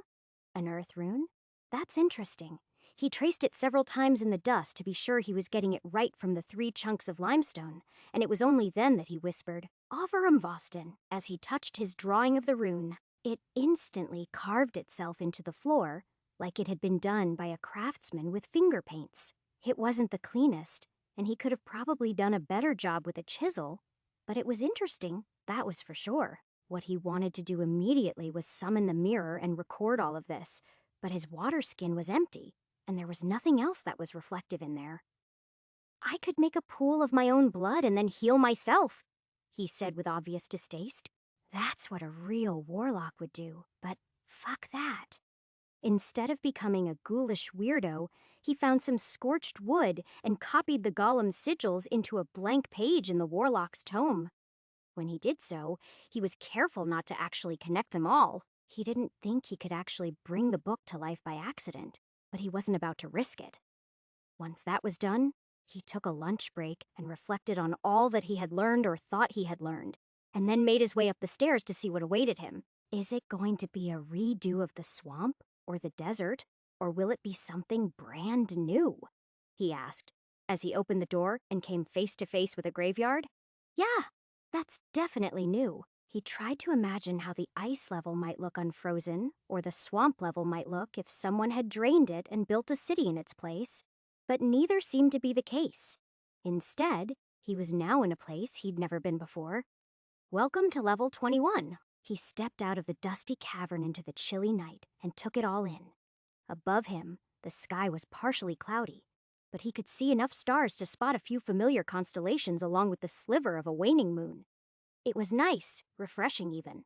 An earth rune? That's interesting. He traced it several times in the dust to be sure he was getting it right from the 3 chunks of limestone, and it was only then that he whispered, "Offerum Vosden," as he touched his drawing of the rune. It instantly carved itself into the floor, like it had been done by a craftsman with finger paints. It wasn't the cleanest, and he could have probably done a better job with a chisel, but it was interesting, that was for sure. What he wanted to do immediately was summon the mirror and record all of this, but his water skin was empty, and there was nothing else that was reflective in there. "I could make a pool of my own blood and then heal myself," he said with obvious distaste. That's what a real warlock would do, but fuck that. Instead of becoming a ghoulish weirdo, he found some scorched wood and copied the golem's sigils into a blank page in the warlock's tome. When he did so, he was careful not to actually connect them all. He didn't think he could actually bring the book to life by accident, but he wasn't about to risk it. Once that was done, he took a lunch break and reflected on all that he had learned or thought he had learned, and then made his way up the stairs to see what awaited him. Is it going to be a redo of the swamp or the desert, or will it be something brand new? He asked, as he opened the door and came face to face with a graveyard. Yeah, that's definitely new. He tried to imagine how the ice level might look unfrozen, or the swamp level might look if someone had drained it and built a city in its place, but neither seemed to be the case. Instead, he was now in a place he'd never been before. Welcome to level 21. He stepped out of the dusty cavern into the chilly night and took it all in. Above him, the sky was partially cloudy, but he could see enough stars to spot a few familiar constellations along with the sliver of a waning moon. It was nice, refreshing even.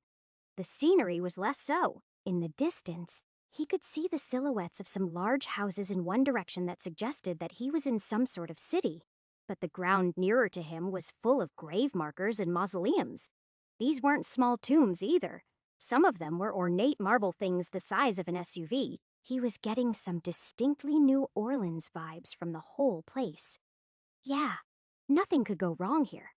The scenery was less so. In the distance, he could see the silhouettes of some large houses in one direction that suggested that he was in some sort of city, but the ground nearer to him was full of grave markers and mausoleums. These weren't small tombs either. Some of them were ornate marble things the size of an SUV. He was getting some distinctly New Orleans vibes from the whole place. Yeah, nothing could go wrong here,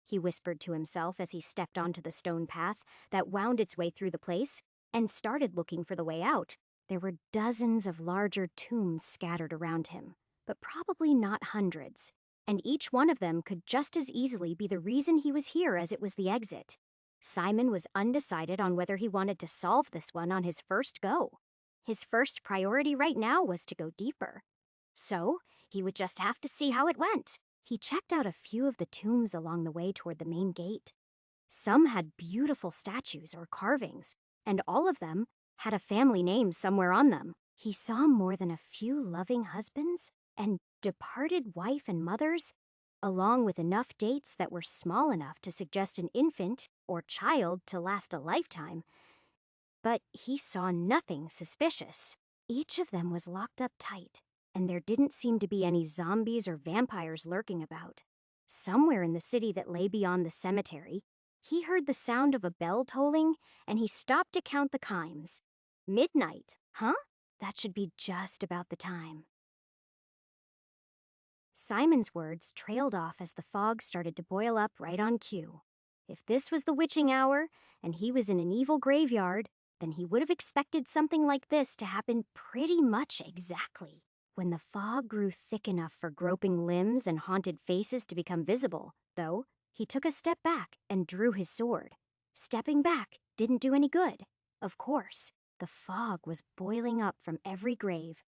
he whispered to himself as he stepped onto the stone path that wound its way through the place and started looking for the way out. There were dozens of larger tombs scattered around him, but probably not hundreds, and each one of them could just as easily be the reason he was here as it was the exit. Simon was undecided on whether he wanted to solve this one on his first go. His first priority right now was to go deeper. So, he would just have to see how it went. He checked out a few of the tombs along the way toward the main gate. Some had beautiful statues or carvings, and all of them had a family name somewhere on them. He saw more than a few loving husbands and departed wife and mothers, along with enough dates that were small enough to suggest an infant or child to last a lifetime. But he saw nothing suspicious. Each of them was locked up tight, and there didn't seem to be any zombies or vampires lurking about. Somewhere in the city that lay beyond the cemetery, he heard the sound of a bell tolling, and he stopped to count the chimes. Midnight, huh? That should be just about the time. Simon's words trailed off as the fog started to boil up right on cue. If this was the witching hour, and he was in an evil graveyard, then he would have expected something like this to happen pretty much exactly. When the fog grew thick enough for groping limbs and haunted faces to become visible, though, he took a step back and drew his sword. Stepping back didn't do any good. Of course, the fog was boiling up from every grave,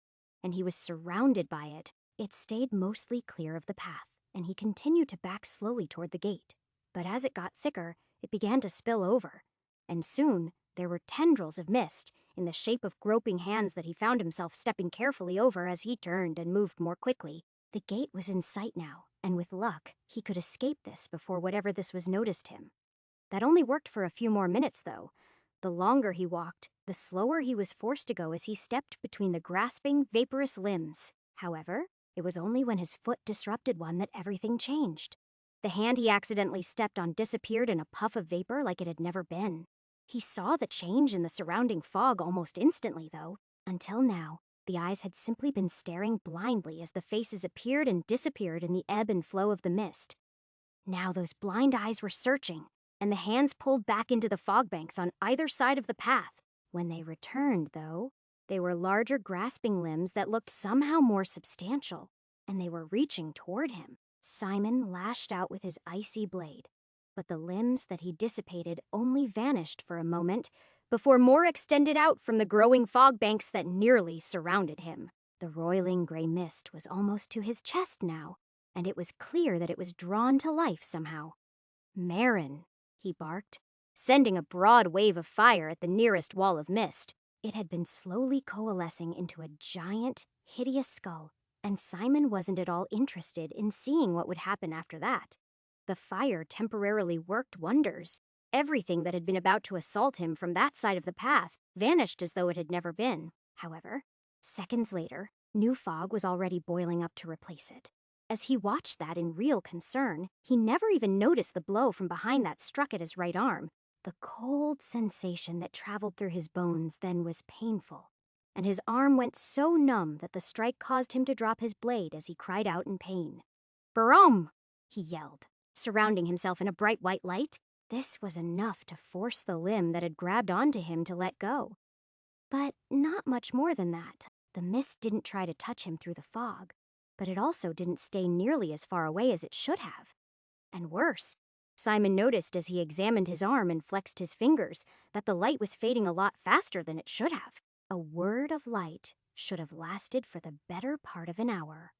and he was surrounded by it. It stayed mostly clear of the path, and he continued to back slowly toward the gate. But as it got thicker, it began to spill over, and soon there were tendrils of mist in the shape of groping hands that he found himself stepping carefully over as he turned and moved more quickly. The gate was in sight now, and with luck, he could escape this before whatever this was noticed him. That only worked for a few more minutes, though. The longer he walked, the slower he was forced to go as he stepped between the grasping, vaporous limbs. However, it was only when his foot disrupted one that everything changed. The hand he accidentally stepped on disappeared in a puff of vapor like it had never been. He saw the change in the surrounding fog almost instantly, though. Until now, the eyes had simply been staring blindly as the faces appeared and disappeared in the ebb and flow of the mist. Now those blind eyes were searching, and the hands pulled back into the fog banks on either side of the path. When they returned, though, they were larger grasping limbs that looked somehow more substantial, and they were reaching toward him. Simon lashed out with his icy blade, but the limbs that he dissipated only vanished for a moment before more extended out from the growing fog banks that nearly surrounded him. The roiling gray mist was almost to his chest now, and it was clear that it was drawn to life somehow. "Marin," he barked, sending a broad wave of fire at the nearest wall of mist. It had been slowly coalescing into a giant, hideous skull, and Simon wasn't at all interested in seeing what would happen after that. The fire temporarily worked wonders. Everything that had been about to assault him from that side of the path vanished as though it had never been. However, seconds later, new fog was already boiling up to replace it. As he watched that in real concern, he never even noticed the blow from behind that struck at his right arm. The cold sensation that traveled through his bones then was painful, and his arm went so numb that the strike caused him to drop his blade as he cried out in pain. "Barom!" he yelled, surrounding himself in a bright white light. This was enough to force the limb that had grabbed onto him to let go. But not much more than that. The mist didn't try to touch him through the fog, but it also didn't stay nearly as far away as it should have. And worse, Simon noticed as he examined his arm and flexed his fingers that the light was fading a lot faster than it should have. A word of light should have lasted for the better part of an hour,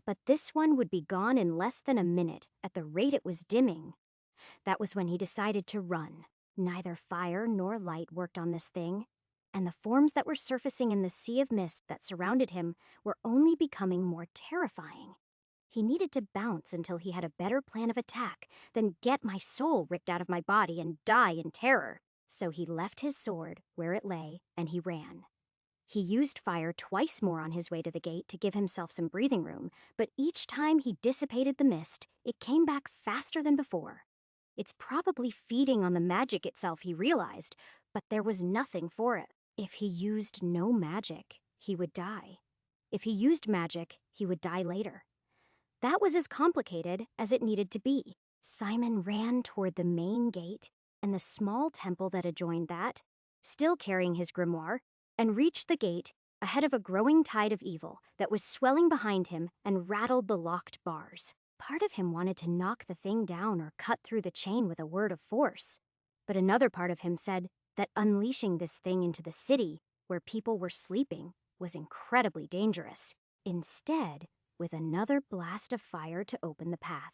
but this one would be gone in less than a minute at the rate it was dimming. That was when he decided to run. Neither fire nor light worked on this thing, and the forms that were surfacing in the sea of mist that surrounded him were only becoming more terrifying. He needed to bounce until he had a better plan of attack than get my soul ripped out of my body and die in terror. So he left his sword where it lay, and he ran. He used fire twice more on his way to the gate to give himself some breathing room, but each time he dissipated the mist, it came back faster than before. It's probably feeding on the magic itself, he realized, but there was nothing for it. If he used no magic, he would die. If he used magic, he would die later. That was as complicated as it needed to be. Simon ran toward the main gate and the small temple that adjoined that, still carrying his grimoire, and reached the gate ahead of a growing tide of evil that was swelling behind him and rattled the locked bars. Part of him wanted to knock the thing down or cut through the chain with a word of force, but another part of him said that unleashing this thing into the city, where people were sleeping, was incredibly dangerous. Instead, with another blast of fire to open the path,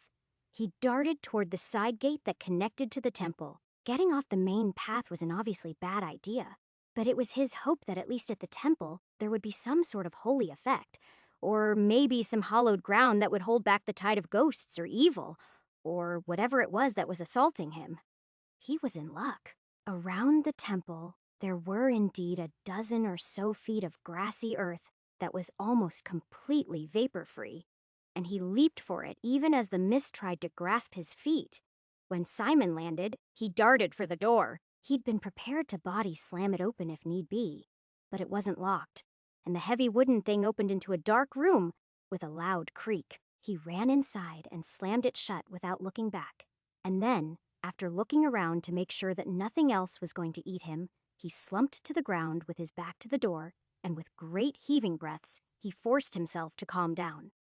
he darted toward the side gate that connected to the temple. Getting off the main path was an obviously bad idea, but it was his hope that at least at the temple there would be some sort of holy effect, or maybe some hallowed ground that would hold back the tide of ghosts or evil, or whatever it was that was assaulting him. He was in luck. Around the temple, there were indeed a dozen or so feet of grassy earth that was almost completely vapor-free, and he leaped for it even as the mist tried to grasp his feet. When Simon landed, he darted for the door. He'd been prepared to body slam it open if need be, but it wasn't locked, and the heavy wooden thing opened into a dark room with a loud creak. He ran inside and slammed it shut without looking back, and then, after looking around to make sure that nothing else was going to eat him, he slumped to the ground with his back to the door, and with great heaving breaths, he forced himself to calm down.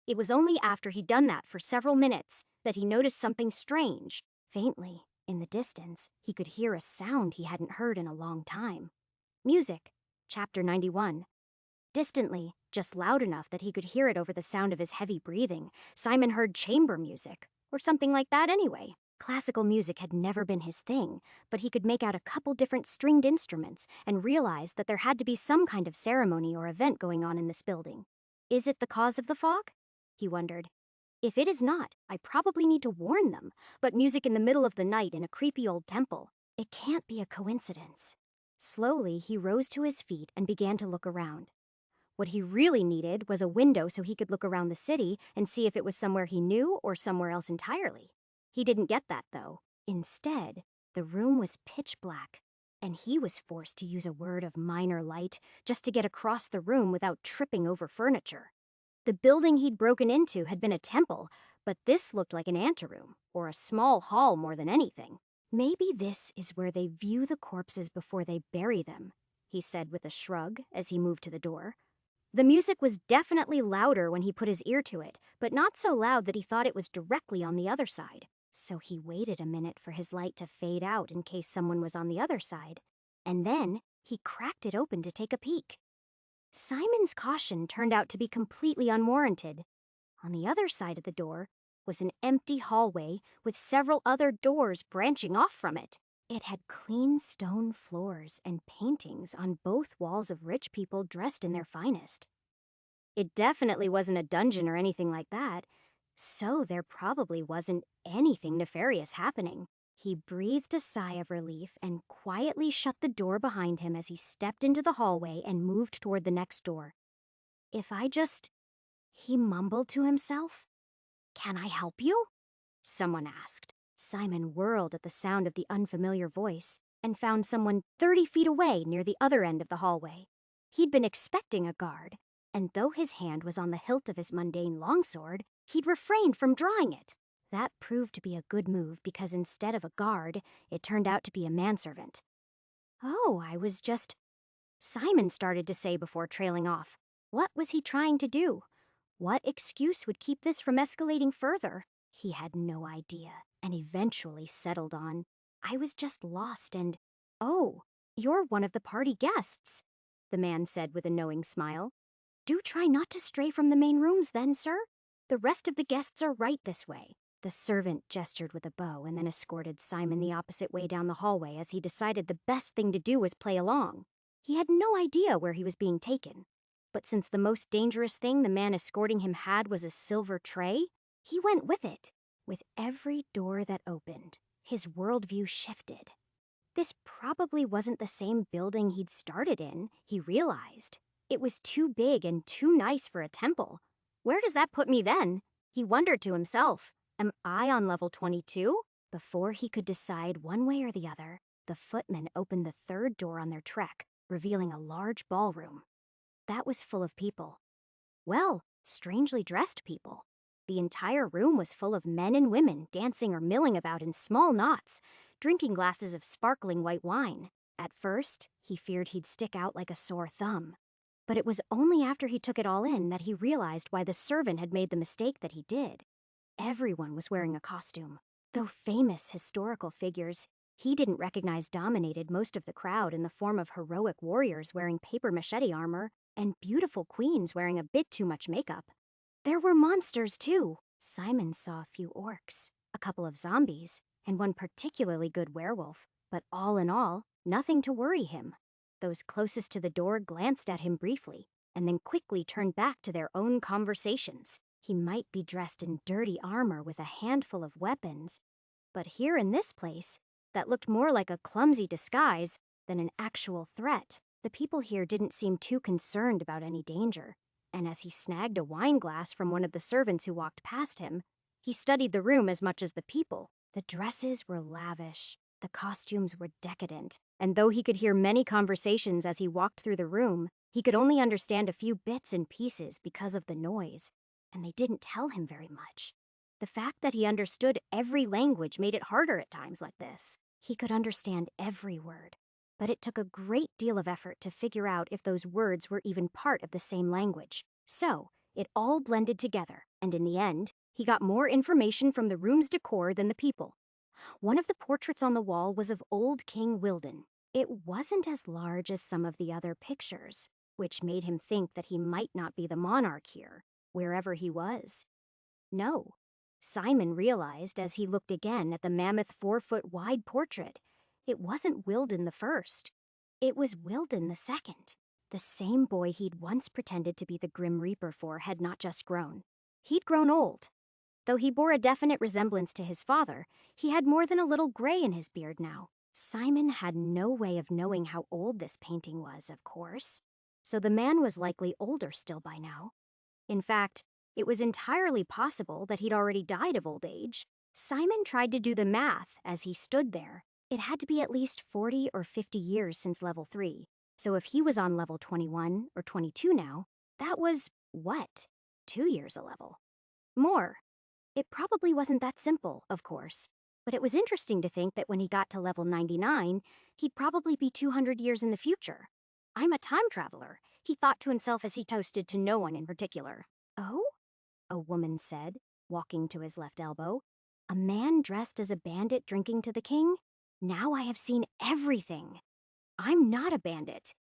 It was only after he'd done that for several minutes that he noticed something strange. Faintly, in the distance, he could hear a sound he hadn't heard in a long time. Music, Chapter 91. Distantly, just loud enough that he could hear it over the sound of his heavy breathing, Simon heard chamber music, or something like that anyway. Classical music had never been his thing, but he could make out a couple different stringed instruments and realized that there had to be some kind of ceremony or event going on in this building. Is it the cause of the fog? He wondered. If it is not, I probably need to warn them. But music in the middle of the night in a creepy old temple, it can't be a coincidence. Slowly, he rose to his feet and began to look around. What he really needed was a window so he could look around the city and see if it was somewhere he knew or somewhere else entirely. He didn't get that, though. Instead, the room was pitch black, and he was forced to use a word of minor light just to get across the room without tripping over furniture. The building he'd broken into had been a temple, but this looked like an anteroom, or a small hall more than anything. Maybe this is where they view the corpses before they bury them, he said with a shrug as he moved to the door. The music was definitely louder when he put his ear to it, but not so loud that he thought it was directly on the other side. So he waited a minute for his light to fade out in case someone was on the other side, and then he cracked it open to take a peek. Simon's caution turned out to be completely unwarranted. On the other side of the door was an empty hallway with several other doors branching off from it. It had clean stone floors and paintings on both walls of rich people dressed in their finest. It definitely wasn't a dungeon or anything like that, so there probably wasn't anything nefarious happening. He breathed a sigh of relief and quietly shut the door behind him as he stepped into the hallway and moved toward the next door. If I just... He mumbled to himself. Can I help you? Someone asked. Simon whirled at the sound of the unfamiliar voice and found someone 30 feet away near the other end of the hallway. He'd been expecting a guard, and though his hand was on the hilt of his mundane longsword, he'd refrained from drawing it. That proved to be a good move because instead of a guard, it turned out to be a manservant. Oh, I was just... Simon started to say before trailing off. What was he trying to do? What excuse would keep this from escalating further? He had no idea, and eventually settled on, I was just lost and... Oh, you're one of the party guests, the man said with a knowing smile. Do try not to stray from the main rooms then, sir. The rest of the guests are right this way. The servant gestured with a bow and then escorted Simon the opposite way down the hallway as he decided the best thing to do was play along. He had no idea where he was being taken. But since the most dangerous thing the man escorting him had was a silver tray, he went with it. With every door that opened, his worldview shifted. This probably wasn't the same building he'd started in, he realized. It was too big and too nice for a temple. Where does that put me then? He wondered to himself. Am I on level 22? Before he could decide one way or the other, the footmen opened the third door on their trek, revealing a large ballroom. That was full of people. Well, strangely dressed people. The entire room was full of men and women dancing or milling about in small knots, drinking glasses of sparkling white wine. At first, he feared he'd stick out like a sore thumb. But it was only after he took it all in that he realized why the servant had made the mistake that he did. Everyone was wearing a costume. Though famous historical figures, he didn't recognize dominated most of the crowd in the form of heroic warriors wearing paper machete armor and beautiful queens wearing a bit too much makeup. There were monsters, too. Simon saw a few orcs, a couple of zombies, and one particularly good werewolf. But all in all, nothing to worry him. Those closest to the door glanced at him briefly, and then quickly turned back to their own conversations. He might be dressed in dirty armor with a handful of weapons, but here in this place, that looked more like a clumsy disguise than an actual threat. The people here didn't seem too concerned about any danger, and as he snagged a wine glass from one of the servants who walked past him, he studied the room as much as the people. The dresses were lavish, the costumes were decadent, and though he could hear many conversations as he walked through the room, he could only understand a few bits and pieces because of the noise, and they didn't tell him very much. The fact that he understood every language made it harder at times like this. He could understand every word, but it took a great deal of effort to figure out if those words were even part of the same language. So, it all blended together, and in the end, he got more information from the room's decor than the people. One of the portraits on the wall was of old King Wilden. It wasn't as large as some of the other pictures, which made him think that he might not be the monarch here, wherever he was. No, Simon realized as he looked again at the mammoth 4-foot-wide portrait, it wasn't Wilden the First. It was Wilden the Second. The same boy he'd once pretended to be the Grim Reaper for had not just grown. He'd grown old. Though he bore a definite resemblance to his father, he had more than a little gray in his beard now. Simon had no way of knowing how old this painting was, of course, so the man was likely older still by now. In fact, it was entirely possible that he'd already died of old age. Simon tried to do the math as he stood there. It had to be at least 40 or 50 years since level 3, so if he was on level 21 or 22 now, that was, what, 2 years a level? More. It probably wasn't that simple, of course, but it was interesting to think that when he got to level 99, he'd probably be 200 years in the future. I'm a time traveler, he thought to himself as he toasted to no one in particular. Oh? A woman said, walking to his left elbow. A man dressed as a bandit drinking to the king? Now I have seen everything. I'm not a bandit.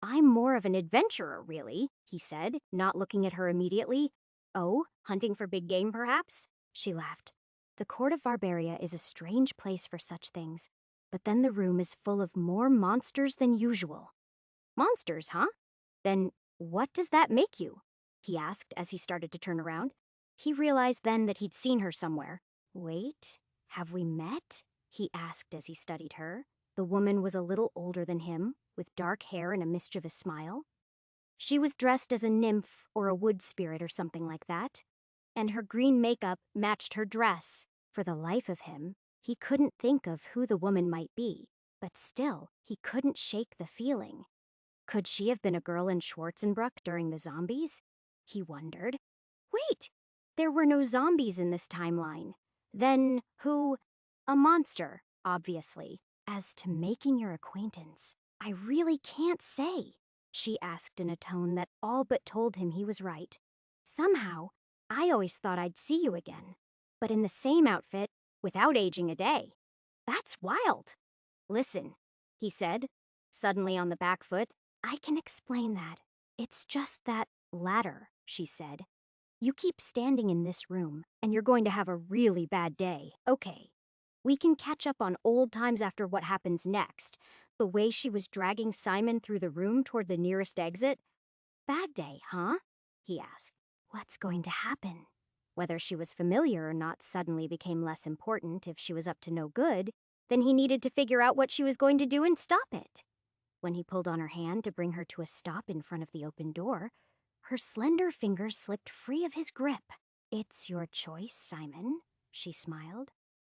I'm more of an adventurer, really, he said, not looking at her immediately. Oh, hunting for big game, perhaps? She laughed. The court of Barbaria is a strange place for such things, but then the room is full of more monsters than usual. Monsters, huh? Then what does that make you? He asked as he started to turn around. He realized then that he'd seen her somewhere. Wait, have we met? He asked as he studied her. The woman was a little older than him, with dark hair and a mischievous smile. She was dressed as a nymph or a wood spirit or something like that, and her green makeup matched her dress. For the life of him, he couldn't think of who the woman might be, but still, he couldn't shake the feeling. Could she have been a girl in Schwarzenbruck during the zombies? He wondered. Wait, there were no zombies in this timeline. Then who? A monster, obviously. As to making your acquaintance, I really can't say, she asked in a tone that all but told him he was right. Somehow, I always thought I'd see you again, but in the same outfit, without aging a day. That's wild. Listen, he said, suddenly on the back foot. I can explain that. It's just that ladder, she said. You keep standing in this room, and you're going to have a really bad day, okay? We can catch up on old times after what happens next. The way she was dragging Simon through the room toward the nearest exit. Bad day, huh? He asked. What's going to happen? Whether she was familiar or not suddenly became less important if she was up to no good. Then he needed to figure out what she was going to do and stop it. When he pulled on her hand to bring her to a stop in front of the open door, her slender fingers slipped free of his grip. It's your choice, Simon, she smiled.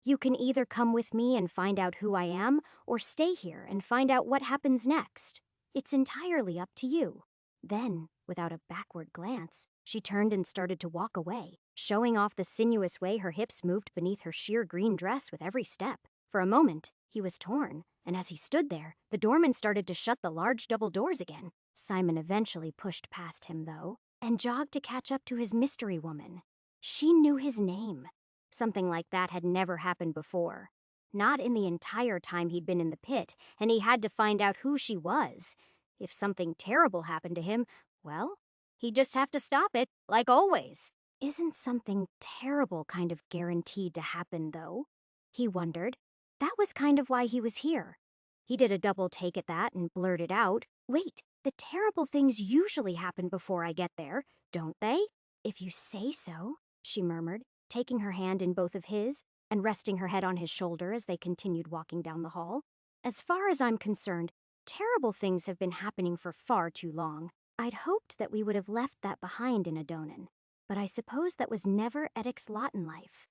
You can either come with me and find out who I am, or stay here and find out what happens next. It's entirely up to you. Then, without a backward glance, she turned and started to walk away, showing off the sinuous way her hips moved beneath her sheer green dress with every step. For a moment, he was torn, and as he stood there, the doorman started to shut the large double doors again. Simon eventually pushed past him, though, and jogged to catch up to his mystery woman. She knew his name. Something like that had never happened before. Not in the entire time he'd been in the pit, and he had to find out who she was. If something terrible happened to him, well, he'd just have to stop it, like always. Isn't something terrible kind of guaranteed to happen, though? He wondered. That was kind of why he was here. He did a double take at that and blurted out, Wait, the terrible things usually happen before I get there, don't they? If you say so, she murmured, taking her hand in both of his and resting her head on his shoulder as they continued walking down the hall. As far as I'm concerned, terrible things have been happening for far too long. I'd hoped that we would have left that behind in Adonan, but I suppose that was never Edic's lot in life.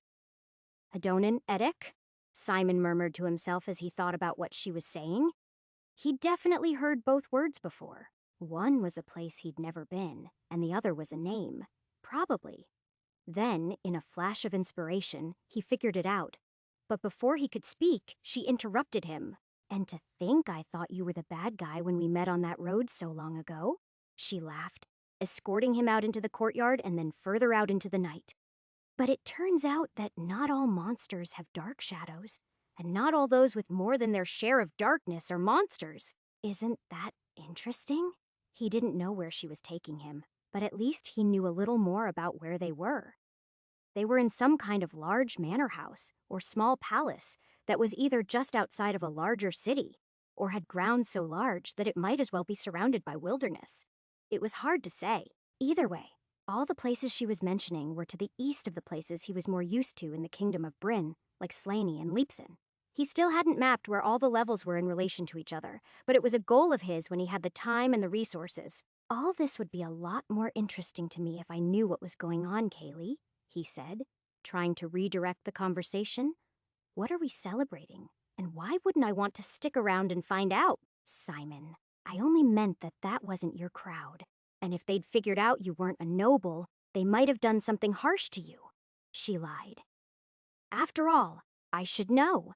Adonan, Edic? Simon murmured to himself as he thought about what she was saying. He'd definitely heard both words before. One was a place he'd never been, and the other was a name. Probably. Then, in a flash of inspiration, he figured it out. But before he could speak, she interrupted him. And to think I thought you were the bad guy when we met on that road so long ago? She laughed, escorting him out into the courtyard and then further out into the night. But it turns out that not all monsters have dark shadows, and not all those with more than their share of darkness are monsters. Isn't that interesting? He didn't know where she was taking him, but at least he knew a little more about where they were. They were in some kind of large manor house or small palace that was either just outside of a larger city or had grounds so large that it might as well be surrounded by wilderness. It was hard to say. Either way, All the places she was mentioning were to the east of the places he was more used to in the kingdom of Bryn, like Slaney and Leapson. He still hadn't mapped where all the levels were in relation to each other, but it was a goal of his when he had the time and the resources. All this would be a lot more interesting to me if I knew what was going on, Kaylee, he said, trying to redirect the conversation. What are we celebrating? And why wouldn't I want to stick around and find out? Simon, I only meant that that wasn't your crowd. And if they'd figured out you weren't a noble, they might have done something harsh to you. She lied. After all, I should know.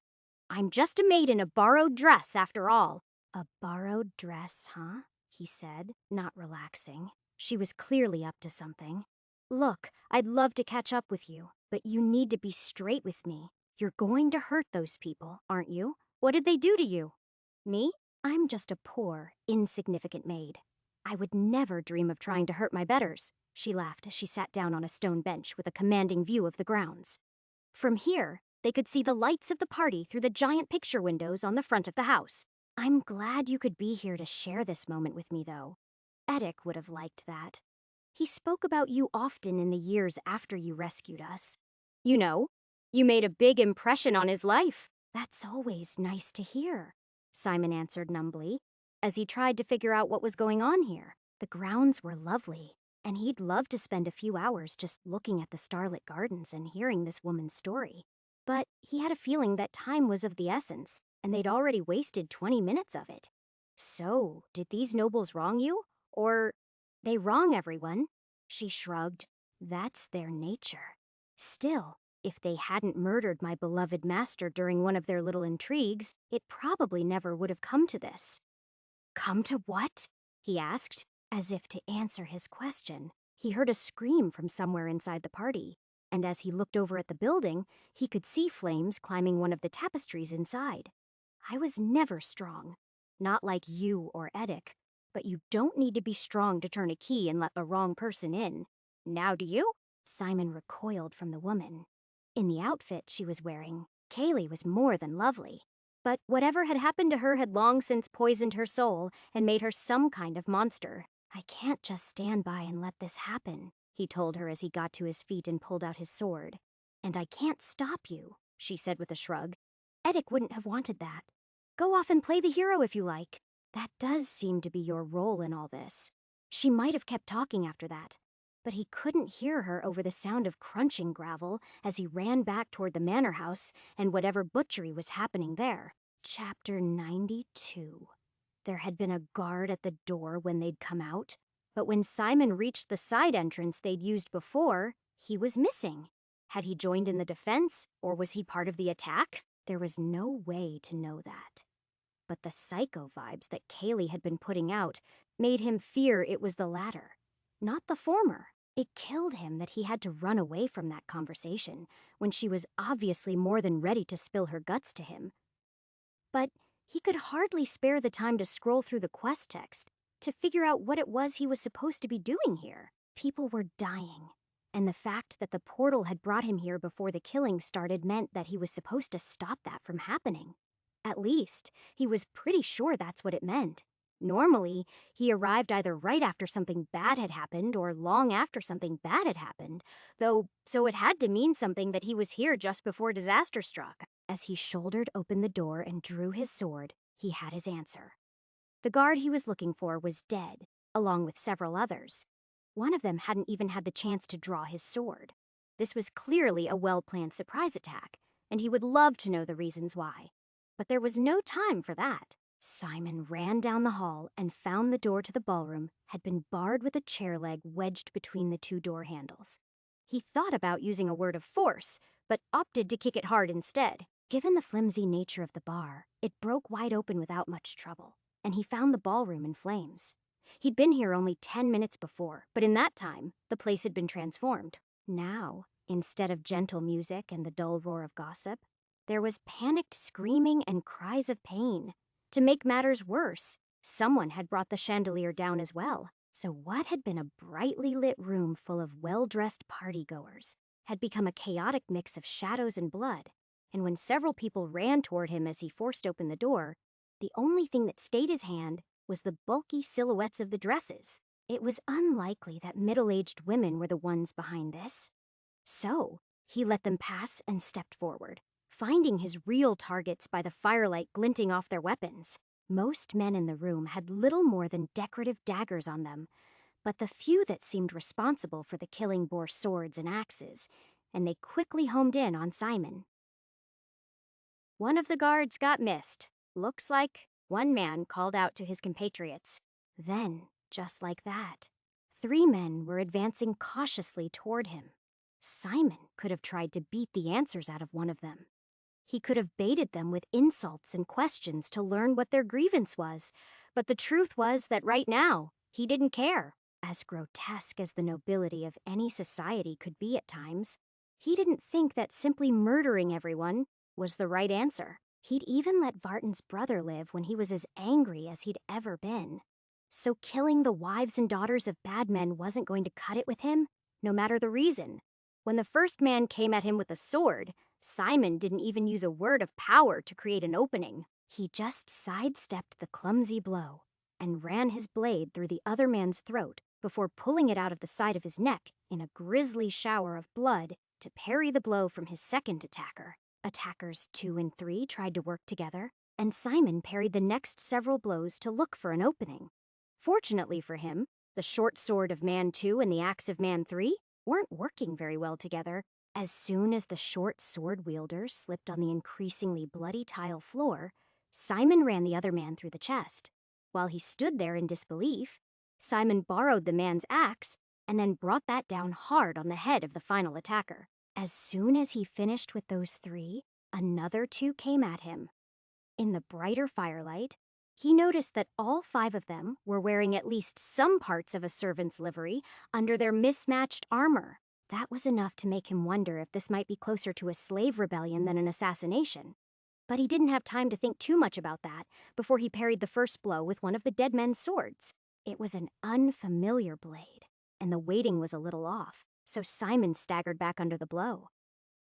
I'm just a maid in a borrowed dress, after all. A borrowed dress, huh? He said, not relaxing. She was clearly up to something. Look, I'd love to catch up with you, but you need to be straight with me. You're going to hurt those people, aren't you? What did they do to you? Me? I'm just a poor, insignificant maid. I would never dream of trying to hurt my betters, she laughed as she sat down on a stone bench with a commanding view of the grounds. From here, they could see the lights of the party through the giant picture windows on the front of the house. I'm glad you could be here to share this moment with me, though. Edic would have liked that. He spoke about you often in the years after you rescued us. You know, you made a big impression on his life. That's always nice to hear, Simon answered numbly, as he tried to figure out what was going on here. The grounds were lovely, and he'd love to spend a few hours just looking at the starlit gardens and hearing this woman's story. But he had a feeling that time was of the essence, and they'd already wasted 20 minutes of it. So, did these nobles wrong you? Or they wrong everyone? She shrugged. That's their nature. Still, if they hadn't murdered my beloved master during one of their little intrigues, it probably never would have come to this. Come to what? He asked, as if to answer his question. He heard a scream from somewhere inside the party, and as he looked over at the building, he could see flames climbing one of the tapestries inside. I was never strong. Not like you or Edic, but you don't need to be strong to turn a key and let the wrong person in. Now do you? Simon recoiled from the woman. In the outfit she was wearing, Kaylee was more than lovely. But whatever had happened to her had long since poisoned her soul and made her some kind of monster. I can't just stand by and let this happen, he told her as he got to his feet and pulled out his sword. And I can't stop you, she said with a shrug. Edic wouldn't have wanted that. Go off and play the hero if you like. That does seem to be your role in all this. She might have kept talking after that, but he couldn't hear her over the sound of crunching gravel as he ran back toward the manor house and whatever butchery was happening there. Chapter 92. There had been a guard at the door when they'd come out, but when Simon reached the side entrance they'd used before, he was missing. Had he joined in the defense, or was he part of the attack? There was no way to know that. But the psycho vibes that Kaylee had been putting out made him fear it was the latter, not the former. It killed him that he had to run away from that conversation when she was obviously more than ready to spill her guts to him. But he could hardly spare the time to scroll through the quest text to figure out what it was he was supposed to be doing here. People were dying, and the fact that the portal had brought him here before the killing started meant that he was supposed to stop that from happening. At least, he was pretty sure that's what it meant. Normally, he arrived either right after something bad had happened or long after something bad had happened, though, so it had to mean something that he was here just before disaster struck. As he shouldered open the door and drew his sword, he had his answer. The guard he was looking for was dead, along with several others. One of them hadn't even had the chance to draw his sword. This was clearly a well-planned surprise attack, and he would love to know the reasons why. But there was no time for that. Simon ran down the hall and found the door to the ballroom had been barred with a chair leg wedged between the two door handles. He thought about using a word of force, but opted to kick it hard instead. Given the flimsy nature of the bar, it broke wide open without much trouble, and he found the ballroom in flames. He'd been here only 10 minutes before, but in that time, the place had been transformed. Now, instead of gentle music and the dull roar of gossip, there was panicked screaming and cries of pain. To make matters worse, someone had brought the chandelier down as well. So what had been a brightly lit room full of well-dressed partygoers had become a chaotic mix of shadows and blood. And when several people ran toward him as he forced open the door, the only thing that stayed his hand was the bulky silhouettes of the dresses. It was unlikely that middle-aged women were the ones behind this. So, he let them pass and stepped forward, finding his real targets by the firelight glinting off their weapons. Most men in the room had little more than decorative daggers on them, but the few that seemed responsible for the killing bore swords and axes, and they quickly homed in on Simon. One of the guards got missed. Looks like one man called out to his compatriots. Then, just like that, 3 men were advancing cautiously toward him. Simon could have tried to beat the answers out of one of them. He could have baited them with insults and questions to learn what their grievance was, but the truth was that right now, he didn't care. As grotesque as the nobility of any society could be at times, he didn't think that simply murdering everyone was the right answer. He'd even let Vartan's brother live when he was as angry as he'd ever been. So killing the wives and daughters of bad men wasn't going to cut it with him, no matter the reason. When the first man came at him with a sword, Simon didn't even use a word of power to create an opening. He just sidestepped the clumsy blow and ran his blade through the other man's throat before pulling it out of the side of his neck in a grisly shower of blood to parry the blow from his second attacker. Attackers 2 and 3 tried to work together, and Simon parried the next several blows to look for an opening. Fortunately for him, the short sword of Man 2 and the axe of Man 3 weren't working very well together. As soon as the short sword wielder slipped on the increasingly bloody tile floor, Simon ran the other man through the chest. While he stood there in disbelief, Simon borrowed the man's axe and then brought that down hard on the head of the final attacker. As soon as he finished with those 3, another 2 came at him. In the brighter firelight, he noticed that all 5 of them were wearing at least some parts of a servant's livery under their mismatched armor. That was enough to make him wonder if this might be closer to a slave rebellion than an assassination. But he didn't have time to think too much about that before he parried the first blow with one of the dead men's swords. It was an unfamiliar blade, and the weighting was a little off, so Simon staggered back under the blow.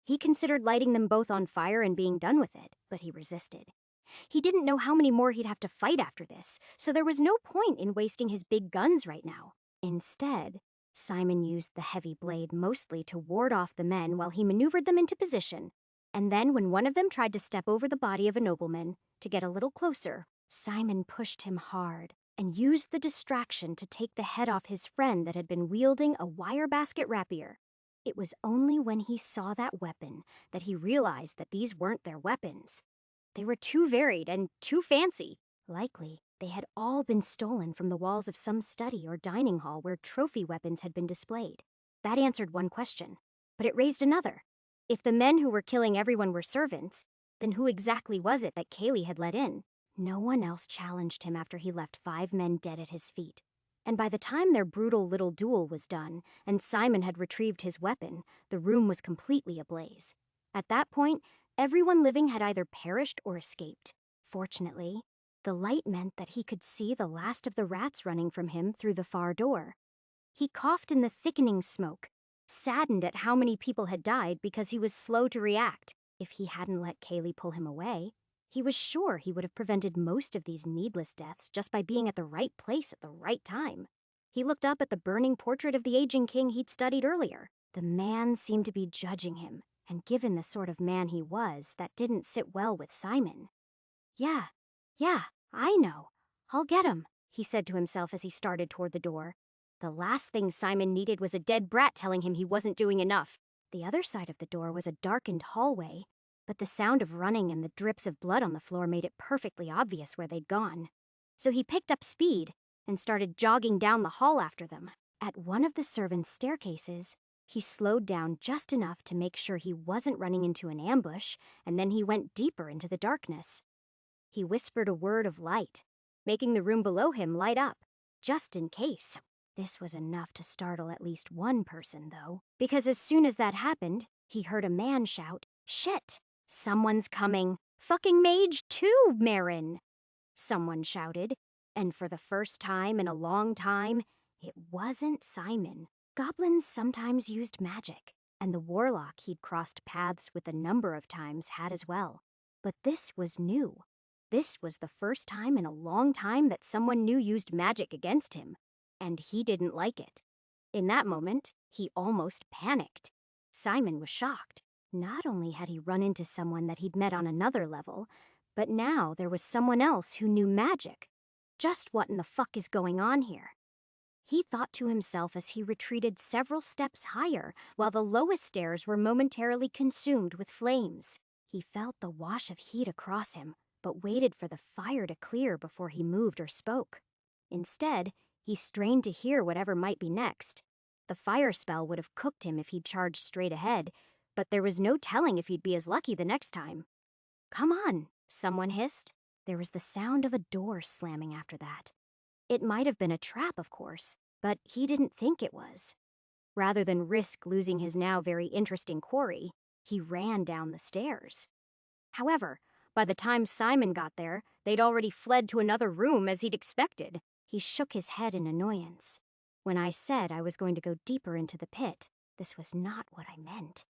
He considered lighting them both on fire and being done with it, but he resisted. He didn't know how many more he'd have to fight after this, so there was no point in wasting his big guns right now. Instead, Simon used the heavy blade mostly to ward off the men while he maneuvered them into position. And then when one of them tried to step over the body of a nobleman to get a little closer, Simon pushed him hard and used the distraction to take the head off his friend that had been wielding a wire basket rapier. It was only when he saw that weapon that he realized that these weren't their weapons. They were too varied and too fancy. Likely, they had all been stolen from the walls of some study or dining hall where trophy weapons had been displayed. That answered one question, but it raised another. If the men who were killing everyone were servants, then who exactly was it that Kaylee had let in? No one else challenged him after he left 5 men dead at his feet. And by the time their brutal little duel was done, and Simon had retrieved his weapon, the room was completely ablaze. At that point, everyone living had either perished or escaped. Fortunately, the light meant that he could see the last of the rats running from him through the far door. He coughed in the thickening smoke, saddened at how many people had died because he was slow to react. If he hadn't let Kaylee pull him away, he was sure he would have prevented most of these needless deaths just by being at the right place at the right time. He looked up at the burning portrait of the aging king he'd studied earlier. The man seemed to be judging him, and given the sort of man he was, that didn't sit well with Simon. Yeah, I know. I'll get him, he said to himself as he started toward the door. The last thing Simon needed was a dead brat telling him he wasn't doing enough. The other side of the door was a darkened hallway, but the sound of running and the drips of blood on the floor made it perfectly obvious where they'd gone. So he picked up speed and started jogging down the hall after them. At one of the servants' staircases, he slowed down just enough to make sure he wasn't running into an ambush, and then he went deeper into the darkness. He whispered a word of light, making the room below him light up, just in case. This was enough to startle at least one person, though, because as soon as that happened, he heard a man shout, "Shit! Someone's coming! Fucking mage too, Marin!" Someone shouted, and for the first time in a long time, it wasn't Simon. Goblins sometimes used magic, and the warlock he'd crossed paths with a number of times had as well. But this was new. This was the first time in a long time that someone new used magic against him. and he didn't like it. In that moment, he almost panicked. Simon was shocked. Not only had he run into someone that he'd met on another level, but now there was someone else who knew magic. Just what in the fuck is going on here? He thought to himself as he retreated several steps higher, while the lowest stairs were momentarily consumed with flames. He felt the wash of heat across him, but waited for the fire to clear before he moved or spoke. Instead, he strained to hear whatever might be next. The fire spell would have cooked him if he'd charged straight ahead, but there was no telling if he'd be as lucky the next time. "Come on," someone hissed. There was the sound of a door slamming after that. It might have been a trap, of course, but he didn't think it was. Rather than risk losing his now very interesting quarry, he ran down the stairs. However, by the time Simon got there, they'd already fled to another room as he'd expected. He shook his head in annoyance. When I said I was going to go deeper into the pit, this was not what I meant.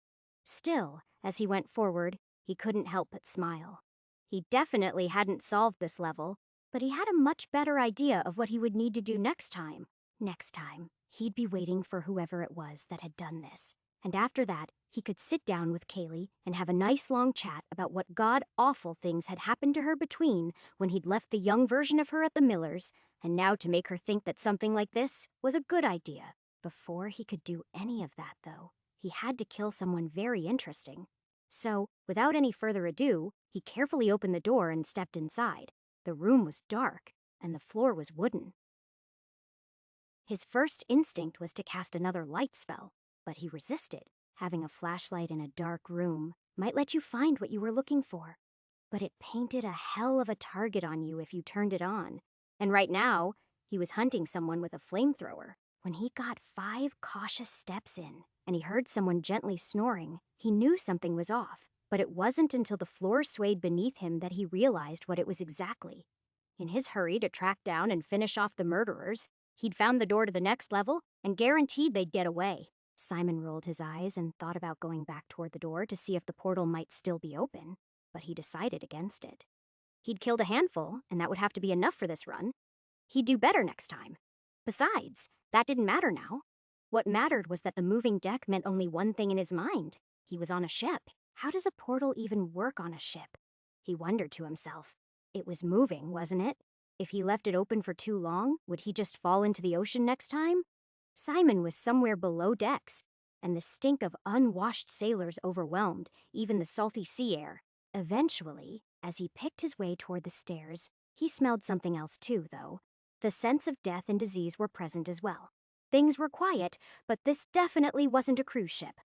Still, as he went forward, he couldn't help but smile. He definitely hadn't solved this level, but he had a much better idea of what he would need to do next time. Next time, he'd be waiting for whoever it was that had done this. And after that, he could sit down with Kaylee and have a nice long chat about what god-awful things had happened to her between when he'd left the young version of her at the Millers, and now to make her think that something like this was a good idea. Before he could do any of that, though, he had to kill someone very interesting. So, without any further ado, he carefully opened the door and stepped inside. The room was dark, and the floor was wooden. His first instinct was to cast another light spell, but he resisted. Having a flashlight in a dark room might let you find what you were looking for, but it painted a hell of a target on you if you turned it on. And right now, he was hunting someone with a flamethrower. When he got 5 cautious steps in, and he heard someone gently snoring, he knew something was off. But it wasn't until the floor swayed beneath him that he realized what it was exactly. In his hurry to track down and finish off the murderers, he'd found the door to the next level and guaranteed they'd get away. Simon rolled his eyes and thought about going back toward the door to see if the portal might still be open, but he decided against it. He'd killed a handful, and that would have to be enough for this run. He'd do better next time. Besides, that didn't matter now. What mattered was that the moving deck meant only one thing in his mind. He was on a ship. How does a portal even work on a ship? He wondered to himself. It was moving, wasn't it? If he left it open for too long, would he just fall into the ocean next time? Simon was somewhere below decks, and the stink of unwashed sailors overwhelmed even the salty sea air. Eventually, as he picked his way toward the stairs, he smelled something else too, though. The scents of death and disease were present as well. Things were quiet, but this definitely wasn't a cruise ship.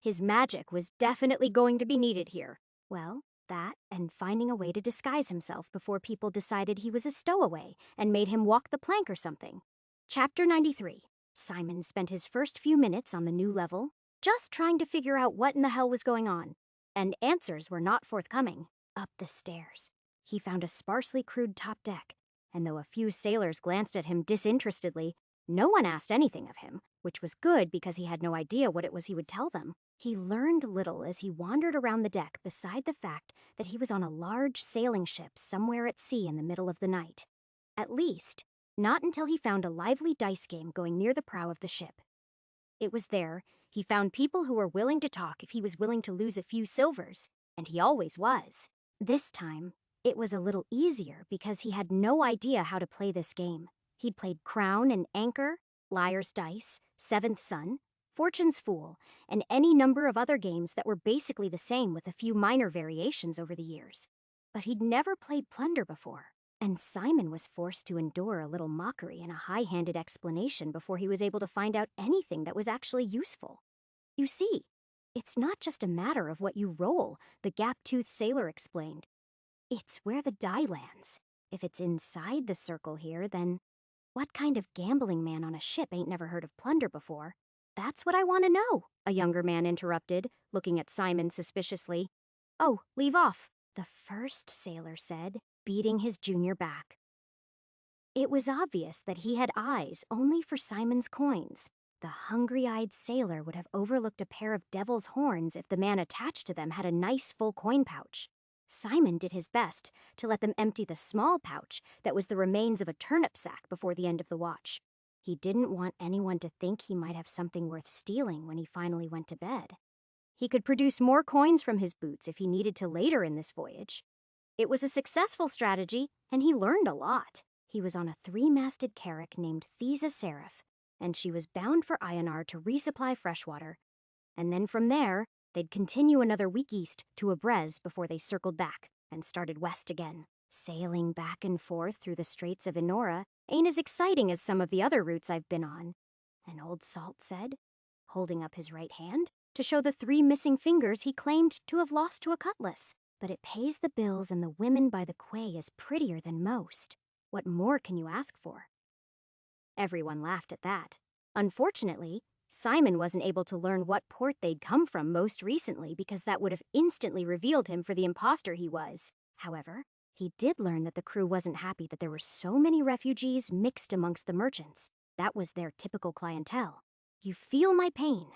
His magic was definitely going to be needed here. Well, that and finding a way to disguise himself before people decided he was a stowaway and made him walk the plank or something. Chapter 93. Simon spent his first few minutes on the new level just trying to figure out what in the hell was going on, and answers were not forthcoming. Up the stairs, he found a sparsely crewed top deck, and though a few sailors glanced at him disinterestedly, no one asked anything of him, which was good because he had no idea what it was he would tell them. He learned little as he wandered around the deck beside the fact that he was on a large sailing ship somewhere at sea in the middle of the night. At least, not until he found a lively dice game going near the prow of the ship. It was there he found people who were willing to talk if he was willing to lose a few silvers, and he always was. This time, it was a little easier because he had no idea how to play this game. He'd played Crown and Anchor, Liar's Dice, Seventh Son, Fortune's Fool, and any number of other games that were basically the same with a few minor variations over the years. But he'd never played Plunder before, and Simon was forced to endure a little mockery and a high-handed explanation before he was able to find out anything that was actually useful. You see, it's not just a matter of what you roll, the gap-toothed sailor explained. It's where the die lands. If it's inside the circle here, then what kind of gambling man on a ship ain't never heard of Plunder before? That's what I want to know, a younger man interrupted, looking at Simon suspiciously. Oh, leave off, the first sailor said, beating his junior back. It was obvious that he had eyes only for Simon's coins. The hungry-eyed sailor would have overlooked a pair of devil's horns if the man attached to them had a nice full coin pouch. Simon did his best to let them empty the small pouch that was the remains of a turnip sack before the end of the watch. He didn't want anyone to think he might have something worth stealing when he finally went to bed. He could produce more coins from his boots if he needed to later in this voyage. It was a successful strategy, and he learned a lot. He was on a 3-masted carrack named Thesa Seraph, and she was bound for Ionar to resupply freshwater. And then from there, they'd continue another week east to Abrez before they circled back and started west again. Sailing back and forth through the Straits of Enora ain't as exciting as some of the other routes I've been on, and Old Salt said, holding up his right hand to show the 3 missing fingers he claimed to have lost to a cutlass. But it pays the bills, and the women by the quay is prettier than most. What more can you ask for? Everyone laughed at that. Unfortunately, Simon wasn't able to learn what port they'd come from most recently because that would have instantly revealed him for the imposter he was. However, he did learn that the crew wasn't happy that there were so many refugees mixed amongst the merchants. That was their typical clientele. "You feel my pain,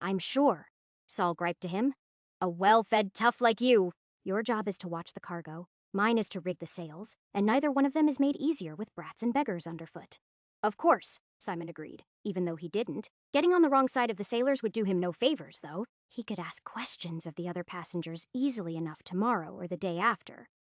I'm sure," Saul griped to him. "A well-fed tough like you. Your job is to watch the cargo. Mine is to rig the sails, and neither one of them is made easier with brats and beggars underfoot." "Of course," Simon agreed, even though he didn't. Getting on the wrong side of the sailors would do him no favors, though. He could ask questions of the other passengers easily enough tomorrow or the day after.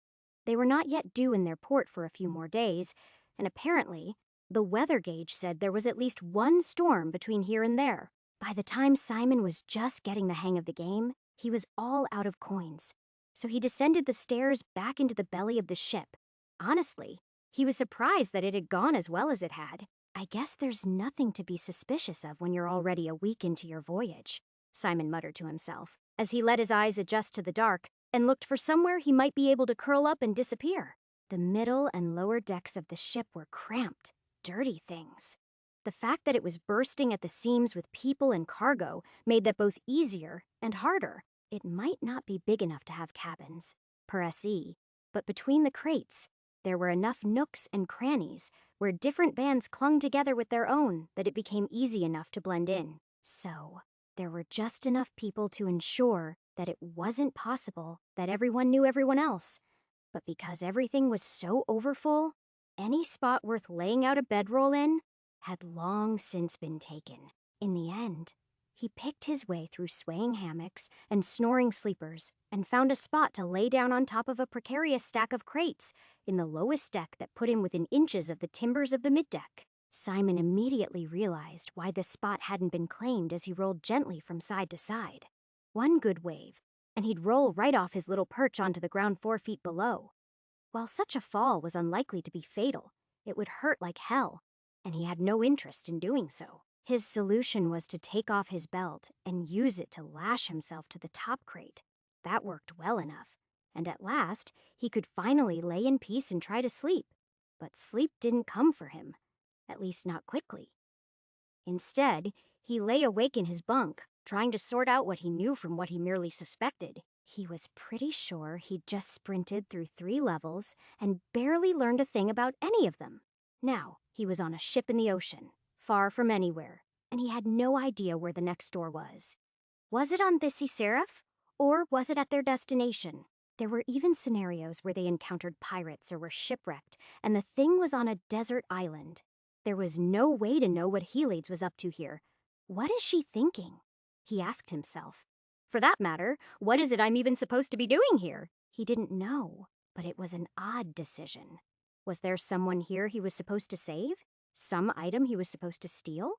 They were not yet due in their port for a few more days, and apparently, the weather gauge said there was at least one storm between here and there. By the time Simon was just getting the hang of the game, he was all out of coins. So he descended the stairs back into the belly of the ship. Honestly, he was surprised that it had gone as well as it had. "I guess there's nothing to be suspicious of when you're already a week into your voyage," Simon muttered to himself, as he let his eyes adjust to the dark and looked for somewhere he might be able to curl up and disappear. The middle and lower decks of the ship were cramped, dirty things. The fact that it was bursting at the seams with people and cargo made that both easier and harder. It might not be big enough to have cabins, per SE, but between the crates, there were enough nooks and crannies where different bands clung together with their own that it became easy enough to blend in. So, there were just enough people to ensure that it wasn't possible that everyone knew everyone else. But because everything was so overfull, any spot worth laying out a bedroll in had long since been taken. In the end, he picked his way through swaying hammocks and snoring sleepers and found a spot to lay down on top of a precarious stack of crates in the lowest deck that put him within inches of the timbers of the middeck. Simon immediately realized why this spot hadn't been claimed as he rolled gently from side to side. One good wave, and he'd roll right off his little perch onto the ground 4 feet below. While such a fall was unlikely to be fatal, it would hurt like hell, and he had no interest in doing so. His solution was to take off his belt and use it to lash himself to the top crate. That worked well enough, and at last he could finally lay in peace and try to sleep. But sleep didn't come for him, at least not quickly. Instead, he lay awake in his bunk, trying to sort out what he knew from what he merely suspected. He was pretty sure he'd just sprinted through 3 levels and barely learned a thing about any of them. Now, he was on a ship in the ocean, far from anywhere, and he had no idea where the next door was. Was it on Thisa Seraph, or was it at their destination? There were even scenarios where they encountered pirates or were shipwrecked, and the thing was on a desert island. There was no way to know what Helades was up to here. What is she thinking? He asked himself. For that matter, what is it I'm even supposed to be doing here? He didn't know, but it was an odd decision. Was there someone here he was supposed to save? Some item he was supposed to steal?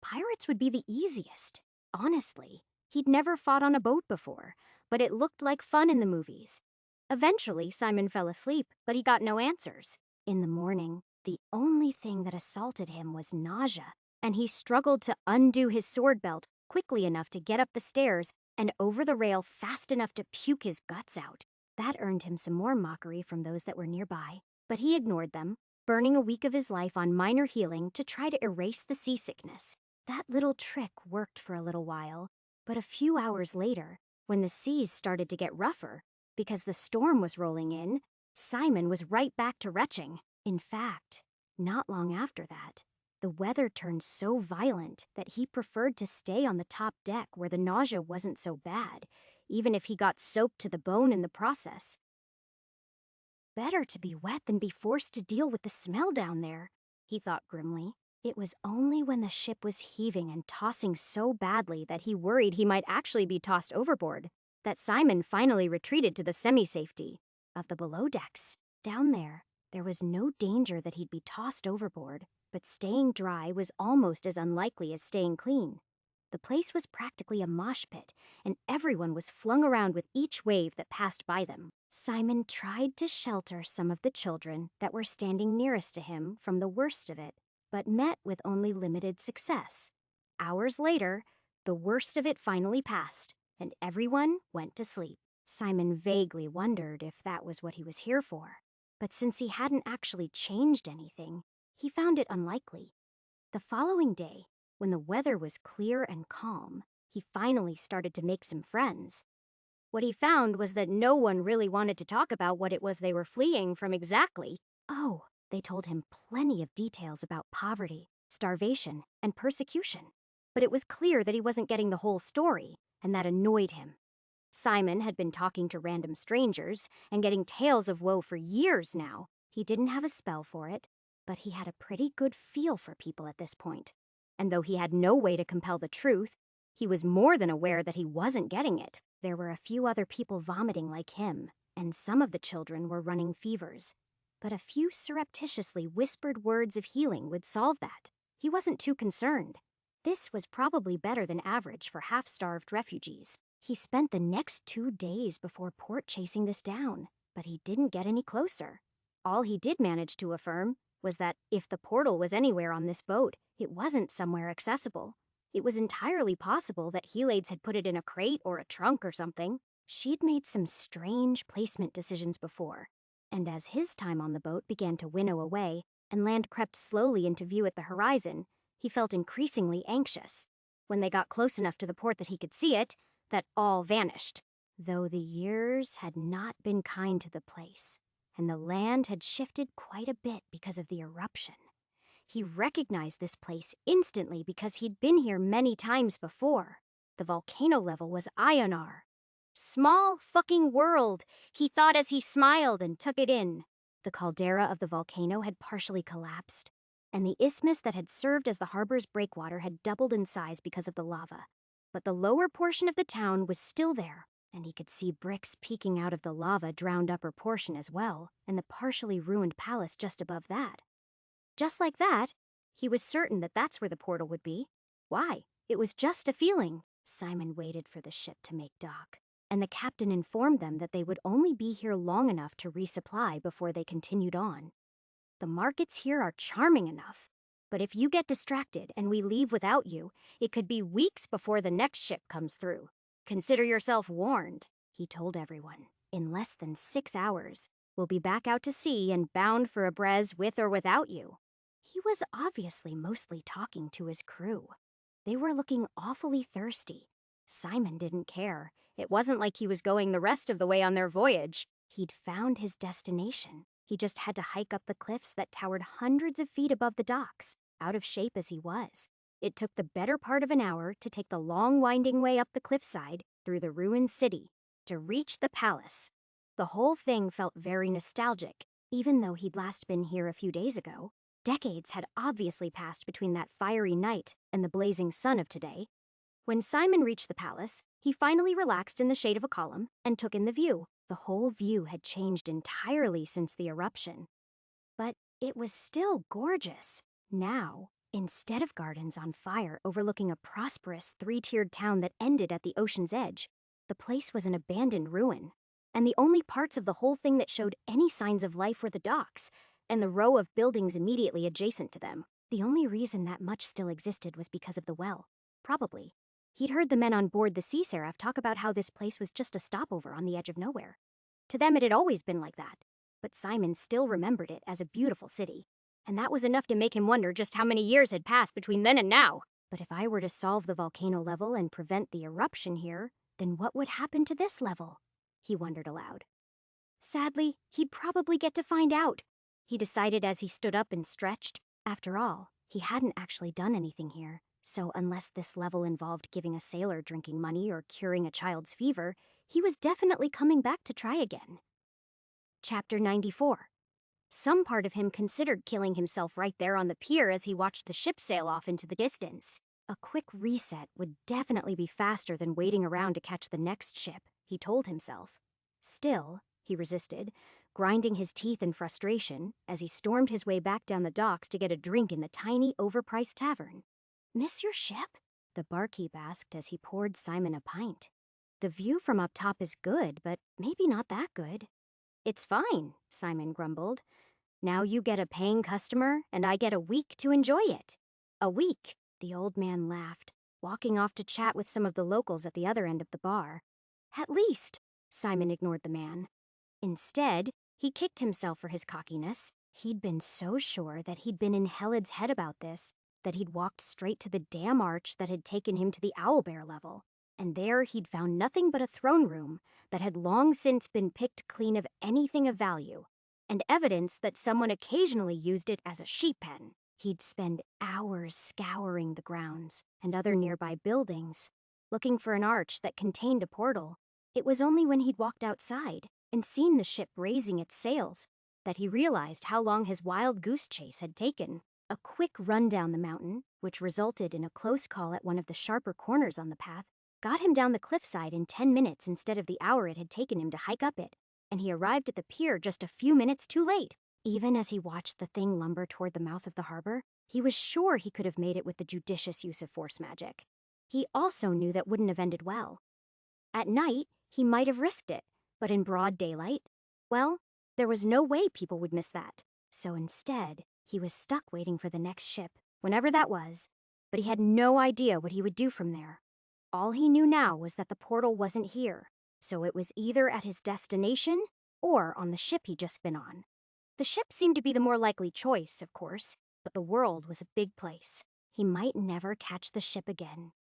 Pirates would be the easiest. Honestly, he'd never fought on a boat before, but it looked like fun in the movies. Eventually, Simon fell asleep, but he got no answers. In the morning, the only thing that assaulted him was nausea, and he struggled to undo his sword belt quickly enough to get up the stairs and over the rail fast enough to puke his guts out. That earned him some more mockery from those that were nearby, but he ignored them, burning a week of his life on minor healing to try to erase the seasickness. That little trick worked for a little while, but a few hours later, when the seas started to get rougher, because the storm was rolling in, Simon was right back to retching. In fact, not long after that, the weather turned so violent that he preferred to stay on the top deck where the nausea wasn't so bad, even if he got soaked to the bone in the process. Better to be wet than be forced to deal with the smell down there, he thought grimly. It was only when the ship was heaving and tossing so badly that he worried he might actually be tossed overboard that Simon finally retreated to the semi-safety of the below decks. Down there was no danger that he'd be tossed overboard, but staying dry was almost as unlikely as staying clean. The place was practically a mosh pit, and everyone was flung around with each wave that passed by them. Simon tried to shelter some of the children that were standing nearest to him from the worst of it, but met with only limited success. Hours later, the worst of it finally passed, and everyone went to sleep. Simon vaguely wondered if that was what he was here for, but since he hadn't actually changed anything, he found it unlikely. The following day, when the weather was clear and calm, he finally started to make some friends. What he found was that no one really wanted to talk about what it was they were fleeing from exactly. Oh, they told him plenty of details about poverty, starvation, and persecution. But it was clear that he wasn't getting the whole story, and that annoyed him. Simon had been talking to random strangers and getting tales of woe for years now. He didn't have a spell for it, but he had a pretty good feel for people at this point. And though he had no way to compel the truth, he was more than aware that he wasn't getting it. There were a few other people vomiting like him, and some of the children were running fevers. But a few surreptitiously whispered words of healing would solve that. He wasn't too concerned. This was probably better than average for half-starved refugees. He spent the next 2 days before port chasing this down, but he didn't get any closer. All he did manage to affirm was that if the portal was anywhere on this boat, it wasn't somewhere accessible. It was entirely possible that Helades had put it in a crate or a trunk or something. She'd made some strange placement decisions before, and as his time on the boat began to winnow away and land crept slowly into view at the horizon, he felt increasingly anxious. When they got close enough to the port that he could see it, that all vanished, though the years had not been kind to the place, and the land had shifted quite a bit because of the eruption. He recognized this place instantly because he'd been here many times before. The volcano level was Ionar. Small fucking world, he thought as he smiled and took it in. The caldera of the volcano had partially collapsed, and the isthmus that had served as the harbor's breakwater had doubled in size because of the lava. But the lower portion of the town was still there, and he could see bricks peeking out of the lava-drowned upper portion as well, and the partially ruined palace just above that. Just like that, he was certain that that's where the portal would be. Why? It was just a feeling. Simon waited for the ship to make dock, and the captain informed them that they would only be here long enough to resupply before they continued on. The markets here are charming enough, but if you get distracted and we leave without you, it could be weeks before the next ship comes through. Consider yourself warned, he told everyone. In less than 6 hours, we'll be back out to sea and bound for Abrez with or without you. He was obviously mostly talking to his crew. They were looking awfully thirsty. Simon didn't care. It wasn't like he was going the rest of the way on their voyage. He'd found his destination. He just had to hike up the cliffs that towered hundreds of feet above the docks, out of shape as he was. It took the better part of an hour to take the long winding way up the cliffside through the ruined city to reach the palace. The whole thing felt very nostalgic, even though he'd last been here a few days ago. Decades had obviously passed between that fiery night and the blazing sun of today. When Simon reached the palace, he finally relaxed in the shade of a column and took in the view. The whole view had changed entirely since the eruption. But it was still gorgeous. Now, instead of gardens on fire overlooking a prosperous 3-tiered town that ended at the ocean's edge, the place was an abandoned ruin. And the only parts of the whole thing that showed any signs of life were the docks, and the row of buildings immediately adjacent to them. The only reason that much still existed was because of the well. Probably. He'd heard the men on board the Sea Seraph talk about how this place was just a stopover on the edge of nowhere. To them it had always been like that, but Simon still remembered it as a beautiful city, and that was enough to make him wonder just how many years had passed between then and now. But if I were to solve the volcano level and prevent the eruption here, then what would happen to this level? He wondered aloud. Sadly, he'd probably get to find out. He decided as he stood up and stretched. After all, he hadn't actually done anything here, so unless this level involved giving a sailor drinking money or curing a child's fever, he was definitely coming back to try again. Chapter 94. Some part of him considered killing himself right there on the pier as he watched the ship sail off into the distance. A quick reset would definitely be faster than waiting around to catch the next ship, he told himself. Still, he resisted, grinding his teeth in frustration as he stormed his way back down the docks to get a drink in the tiny, overpriced tavern. "Miss your ship?" the barkeep asked as he poured Simon a pint. "The view from up top is good, but maybe not that good." "It's fine," Simon grumbled. "Now you get a paying customer, and I get a week to enjoy it." "A week?" the old man laughed, walking off to chat with some of the locals at the other end of the bar. "At least," Simon ignored the man. Instead, he kicked himself for his cockiness. He'd been so sure that he'd been in Herod's head about this, that he'd walked straight to the damn arch that had taken him to the owlbear level. And there he'd found nothing but a throne room that had long since been picked clean of anything of value, and evidence that someone occasionally used it as a sheep pen. He'd spend hours scouring the grounds and other nearby buildings, looking for an arch that contained a portal. It was only when he'd walked outside and seen the ship raising its sails that he realized how long his wild goose chase had taken. A quick run down the mountain, which resulted in a close call at one of the sharper corners on the path, got him down the cliffside in 10 minutes instead of the hour it had taken him to hike up it, and he arrived at the pier just a few minutes too late. Even as he watched the thing lumber toward the mouth of the harbor, he was sure he could have made it with the judicious use of force magic. He also knew that wouldn't have ended well. At night, he might have risked it, but in broad daylight, well, there was no way people would miss that. So instead, he was stuck waiting for the next ship, whenever that was, but he had no idea what he would do from there. All he knew now was that the portal wasn't here, so it was either at his destination or on the ship he'd just been on. The ship seemed to be the more likely choice, of course, but the world was a big place. He might never catch the ship again.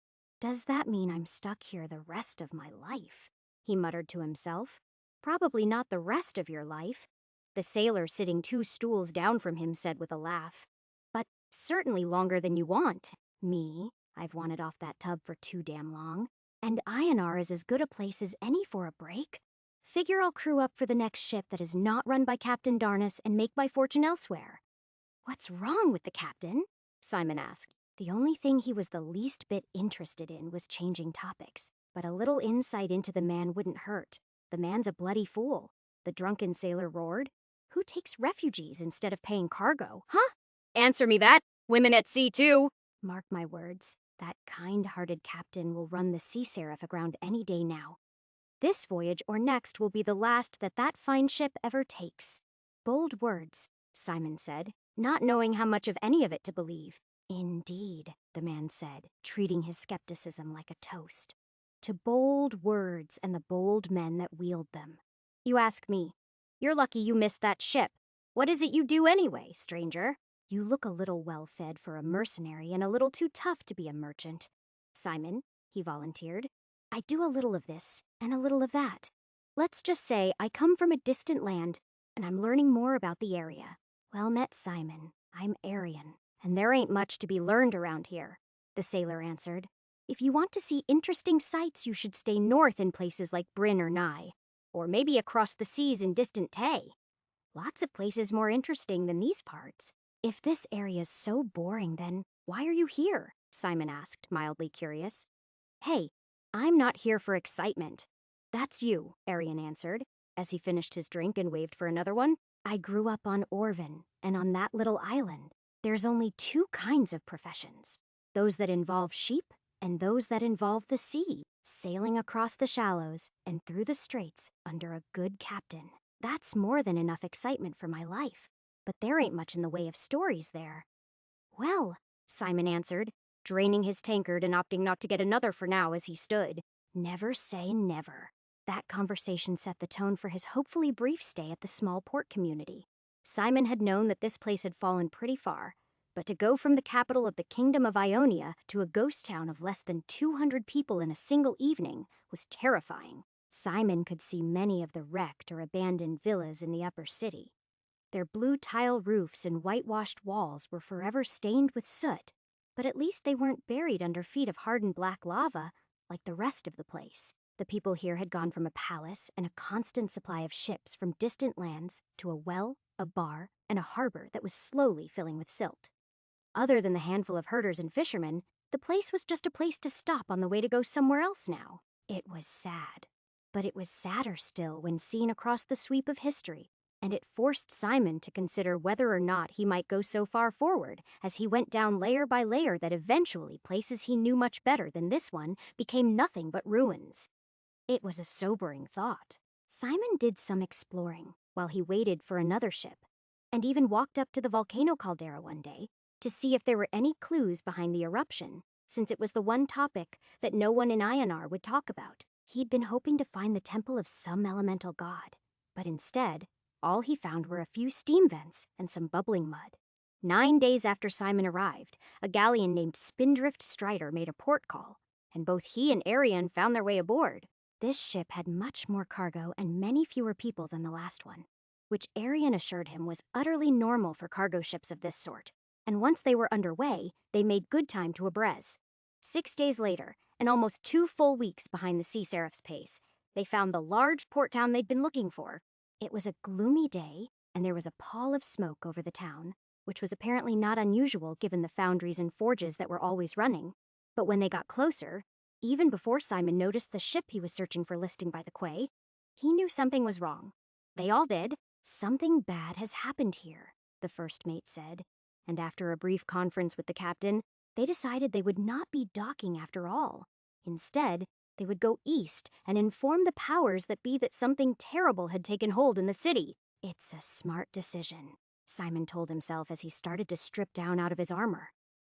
"Does that mean I'm stuck here the rest of my life?" he muttered to himself. "Probably not the rest of your life," the sailor sitting 2 stools down from him said with a laugh. "But certainly longer than you want. Me, I've wanted off that tub for too damn long. And Ionar is as good a place as any for a break. Figure I'll crew up for the next ship that is not run by Captain Darnus and make my fortune elsewhere." "What's wrong with the captain?" Simon asked. The only thing he was the least bit interested in was changing topics, but a little insight into the man wouldn't hurt. "The man's a bloody fool," the drunken sailor roared. "Who takes refugees instead of paying cargo, huh?" "Answer me that! Women at sea, too!" "Mark my words, that kind-hearted captain will run the Sea Seraph aground any day now. This voyage or next will be the last that fine ship ever takes." "Bold words," Simon said, not knowing how much of any of it to believe. "Indeed," the man said, treating his skepticism like a toast. "To bold words and the bold men that wield them. You ask me. You're lucky you missed that ship. What is it you do anyway, stranger?" "You look a little well-fed for a mercenary and a little too tough to be a merchant, Simon," he volunteered. "I do a little of this and a little of that. Let's just say I come from a distant land and I'm learning more about the area." "Well met, Simon. I'm Aryan, and there ain't much to be learned around here," the sailor answered. "If you want to see interesting sights, you should stay north in places like Bryn or Nye, or maybe across the seas in distant Tay. Lots of places more interesting than these parts." "If this area's so boring, then why are you here?" Simon asked, mildly curious. "Hey, I'm not here for excitement." "That's you," Arian answered, as he finished his drink and waved for another one. "I grew up on Orvin, and on that little island, there's only 2 kinds of professions. Those that involve sheep, and those that involve the sea, sailing across the shallows and through the straits under a good captain. That's more than enough excitement for my life. But there ain't much in the way of stories there." "Well," Simon answered, draining his tankard and opting not to get another for now as he stood. Never say never. That conversation set the tone for his hopefully brief stay at the small port community. Simon had known that this place had fallen pretty far, but to go from the capital of the Kingdom of Ionia to a ghost town of less than 200 people in a single evening was terrifying. Simon could see many of the wrecked or abandoned villas in the upper city. Their blue tile roofs and whitewashed walls were forever stained with soot, but at least they weren't buried under feet of hardened black lava like the rest of the place. The people here had gone from a palace and a constant supply of ships from distant lands to a a bar, and a harbor that was slowly filling with silt. Other than the handful of herders and fishermen, the place was just a place to stop on the way to go somewhere else now. It was sad. But it was sadder still when seen across the sweep of history, and it forced Simon to consider whether or not he might go so far forward as he went down layer by layer that eventually places he knew much better than this one became nothing but ruins. It was a sobering thought. Simon did some exploring while he waited for another ship, and even walked up to the volcano caldera one day to see if there were any clues behind the eruption, since it was the one topic that no one in Ionar would talk about. He'd been hoping to find the temple of some elemental god, but instead, all he found were a few steam vents and some bubbling mud. 9 days after Simon arrived, a galleon named Spindrift Strider made a port call, and both he and Arion found their way aboard. This ship had much more cargo and many fewer people than the last one, which Arion assured him was utterly normal for cargo ships of this sort, and once they were underway, they made good time to Abrez. 6 days later, and almost 2 full weeks behind the Sea Seraph's pace, they found the large port town they'd been looking for. It was a gloomy day, and there was a pall of smoke over the town, which was apparently not unusual given the foundries and forges that were always running. But when they got closer, even before Simon noticed the ship he was searching for listing by the quay, he knew something was wrong. They all did. "Something bad has happened here," the first mate said, and after a brief conference with the captain, they decided they would not be docking after all. Instead, they would go east and inform the powers that be that something terrible had taken hold in the city. "It's a smart decision," Simon told himself as he started to strip down out of his armor.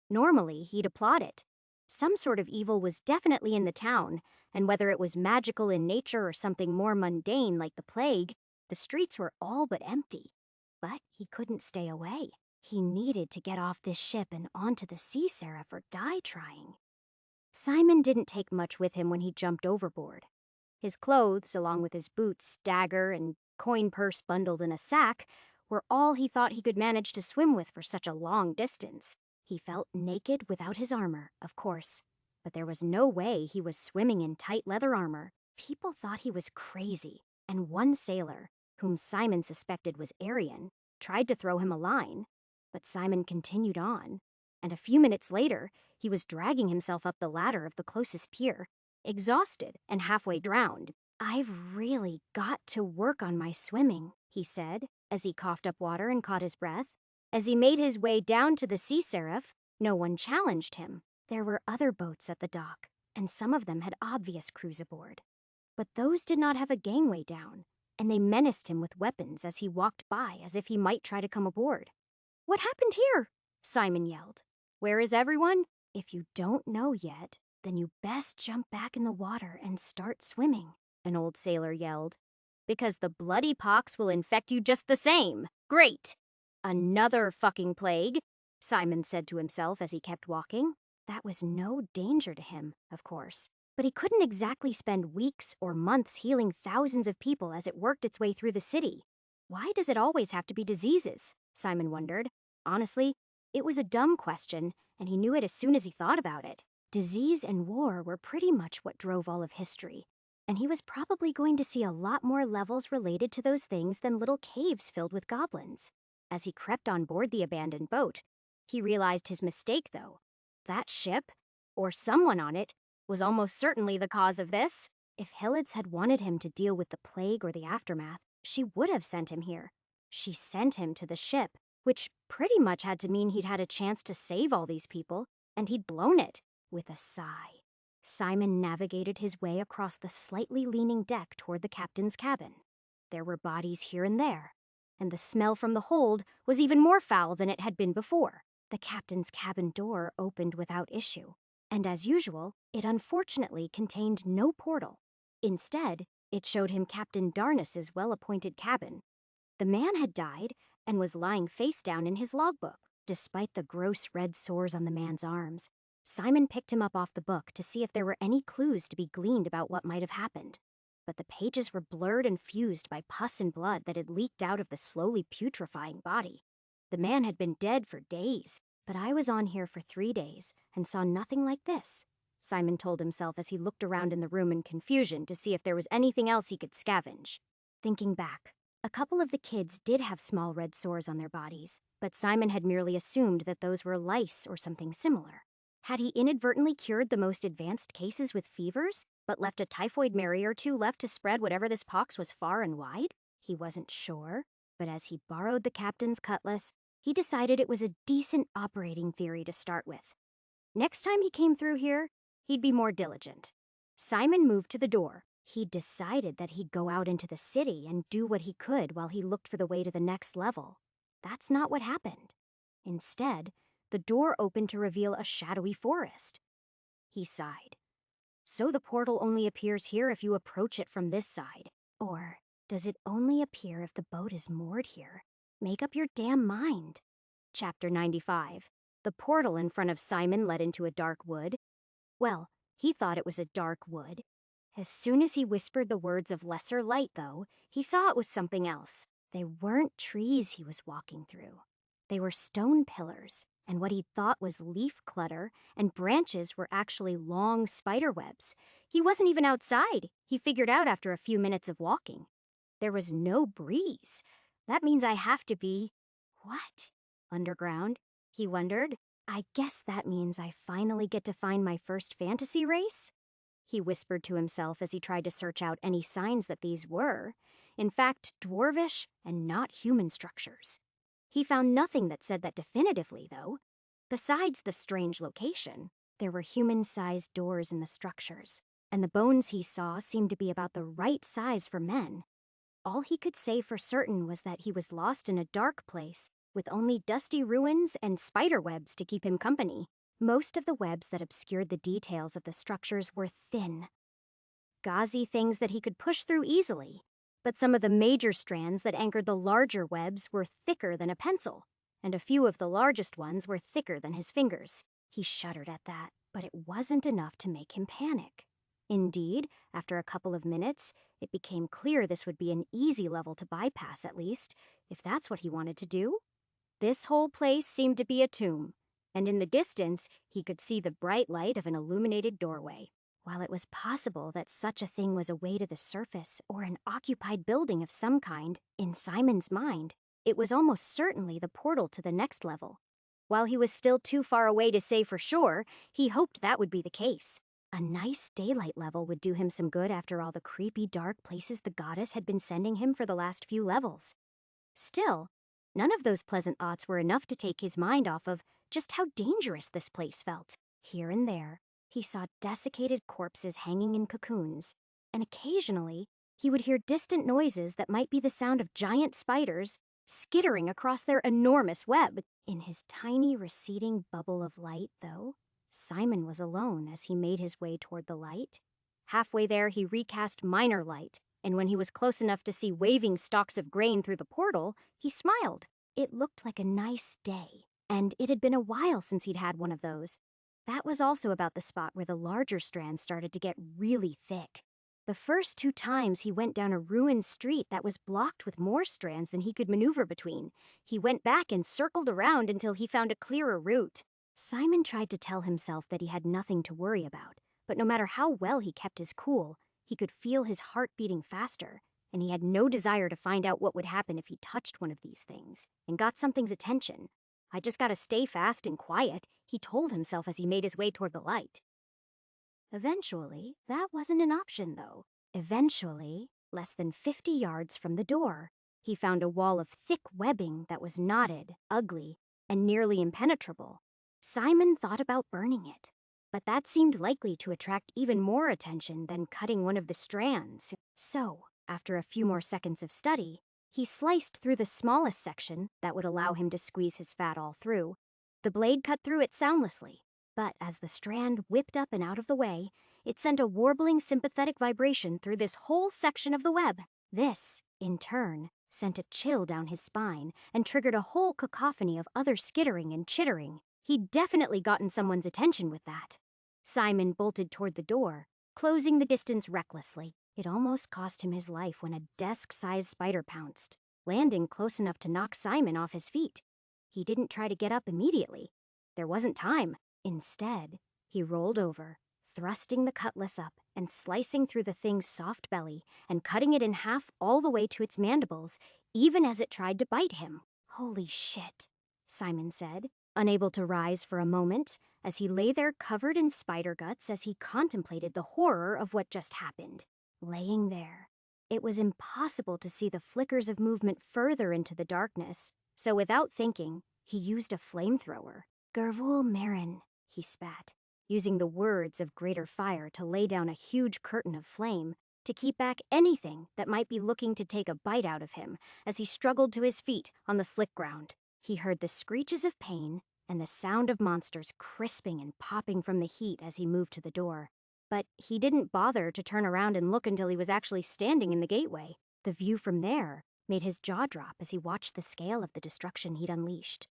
Normally, he'd applaud it. Some sort of evil was definitely in the town, and whether it was magical in nature or something more mundane like the plague, the streets were all but empty. But he couldn't stay away. He needed to get off this ship and onto the Sea Seraph or die trying. Simon didn't take much with him when he jumped overboard. His clothes, along with his boots, dagger, and coin purse bundled in a sack, were all he thought he could manage to swim with for such a long distance. He felt naked without his armor, of course, but there was no way he was swimming in tight leather armor. People thought he was crazy, and one sailor, whom Simon suspected was Arion, tried to throw him a line. But Simon continued on, and a few minutes later, he was dragging himself up the ladder of the closest pier, exhausted and halfway drowned. "I've really got to work on my swimming," he said, as he coughed up water and caught his breath. As he made his way down to the Sea Seraph, no one challenged him. There were other boats at the dock, and some of them had obvious crews aboard. But those did not have a gangway down, and they menaced him with weapons as he walked by as if he might try to come aboard. "What happened here?" Simon yelled. "Where is everyone? If you don't know yet, then you best jump back in the water and start swimming," an old sailor yelled. "Because the bloody pox will infect you just the same. Great!" "Another fucking plague," Simon said to himself as he kept walking. That was no danger to him, of course, but he couldn't exactly spend weeks or months healing thousands of people as it worked its way through the city. Why does it always have to be diseases? Simon wondered. Honestly, it was a dumb question, and he knew it as soon as he thought about it. Disease and war were pretty much what drove all of history, and he was probably going to see a lot more levels related to those things than little caves filled with goblins. As he crept on board the abandoned boat, he realized his mistake, though. That ship, or someone on it, was almost certainly the cause of this. If Hillitz had wanted him to deal with the plague or the aftermath, she would have sent him here. She sent him to the ship, which pretty much had to mean he'd had a chance to save all these people, and he'd blown it. With a sigh, Simon navigated his way across the slightly leaning deck toward the captain's cabin. There were bodies here and there, and the smell from the hold was even more foul than it had been before. The captain's cabin door opened without issue, and as usual, it unfortunately contained no portal. Instead, it showed him Captain Darnus's well-appointed cabin. The man had died and was lying face down in his logbook. Despite the gross red sores on the man's arms, Simon picked him up off the book to see if there were any clues to be gleaned about what might have happened. But the pages were blurred and fused by pus and blood that had leaked out of the slowly putrefying body. The man had been dead for days, but I was on here for 3 days and saw nothing like this, Simon told himself as he looked around in the room in confusion to see if there was anything else he could scavenge. Thinking back, A couple of the kids did have small red sores on their bodies, but Simon had merely assumed that those were lice or something similar. Had he inadvertently cured the most advanced cases with fevers, but left a typhoid Mary or two left to spread whatever this pox was far and wide? He wasn't sure, but as he borrowed the captain's cutlass, he decided it was a decent operating theory to start with. Next time he came through here, he'd be more diligent. Simon moved to the door. He decided that he'd go out into the city and do what he could while he looked for the way to the next level. That's not what happened. Instead, the door opened to reveal a shadowy forest. He sighed. So the portal only appears here if you approach it from this side. Or does it only appear if the boat is moored here? Make up your damn mind. Chapter 95. The portal in front of Simon led into a dark wood. Well, he thought it was a dark wood. As soon as he whispered the words of lesser light, though, he saw it was something else. They weren't trees he was walking through. They were stone pillars, and what he thought was leaf clutter and branches were actually long spider webs. He wasn't even outside, he figured out after a few minutes of walking. There was no breeze. That means I have to be... what? Underground? He wondered. I guess that means I finally get to find my first fantasy race? He whispered to himself as he tried to search out any signs that these were, in fact, dwarvish and not human structures. He found nothing that said that definitively, though. Besides the strange location, there were human-sized doors in the structures, and the bones he saw seemed to be about the right size for men. All he could say for certain was that he was lost in a dark place, with only dusty ruins and spider webs to keep him company. Most of the webs that obscured the details of the structures were thin, gauzy things that he could push through easily, but some of the major strands that anchored the larger webs were thicker than a pencil, and a few of the largest ones were thicker than his fingers. He shuddered at that, but it wasn't enough to make him panic. Indeed, after a couple of minutes, it became clear this would be an easy level to bypass at least, if that's what he wanted to do. This whole place seemed to be a tomb, and in the distance, he could see the bright light of an illuminated doorway. While it was possible that such a thing was a way to the surface or an occupied building of some kind, in Simon's mind, it was almost certainly the portal to the next level. While he was still too far away to say for sure, he hoped that would be the case. A nice daylight level would do him some good after all the creepy dark places the goddess had been sending him for the last few levels. Still, none of those pleasant thoughts were enough to take his mind off of just how dangerous this place felt. Here and there, he saw desiccated corpses hanging in cocoons, and occasionally he would hear distant noises that might be the sound of giant spiders skittering across their enormous web. In his tiny receding bubble of light, though, Simon was alone as he made his way toward the light. Halfway there, he recast minor light, and when he was close enough to see waving stalks of grain through the portal, he smiled. It looked like a nice day, and it had been a while since he'd had one of those. That was also about the spot where the larger strands started to get really thick. The first 2 times he went down a ruined street that was blocked with more strands than he could maneuver between. He went back and circled around until he found a clearer route. Simon tried to tell himself that he had nothing to worry about, but no matter how well he kept his cool, he could feel his heart beating faster, and he had no desire to find out what would happen if he touched one of these things and got something's attention. I just gotta stay fast and quiet, he told himself as he made his way toward the light. Eventually, that wasn't an option, though. Eventually, less than 50 yards from the door, he found a wall of thick webbing that was knotted, ugly, and nearly impenetrable. Simon thought about burning it, but that seemed likely to attract even more attention than cutting one of the strands. So, after a few more seconds of study, he sliced through the smallest section that would allow him to squeeze his fat all through. The blade cut through it soundlessly, but as the strand whipped up and out of the way, it sent a warbling sympathetic vibration through this whole section of the web. This, in turn, sent a chill down his spine and triggered a whole cacophony of other skittering and chittering. He'd definitely gotten someone's attention with that. Simon bolted toward the door, closing the distance recklessly. It almost cost him his life when a desk-sized spider pounced, landing close enough to knock Simon off his feet. He didn't try to get up immediately. There wasn't time. Instead, he rolled over, thrusting the cutlass up and slicing through the thing's soft belly and cutting it in half all the way to its mandibles, even as it tried to bite him. "Holy shit," Simon said, unable to rise for a moment, as he lay there covered in spider guts as he contemplated the horror of what just happened. Laying there, it was impossible to see the flickers of movement further into the darkness, so without thinking, he used a flamethrower. "Gervul Marin," he spat, using the words of greater fire to lay down a huge curtain of flame to keep back anything that might be looking to take a bite out of him as he struggled to his feet on the slick ground. He heard the screeches of pain and the sound of monsters crisping and popping from the heat as he moved to the door. But he didn't bother to turn around and look until he was actually standing in the gateway. The view from there made his jaw drop as he watched the scale of the destruction he'd unleashed.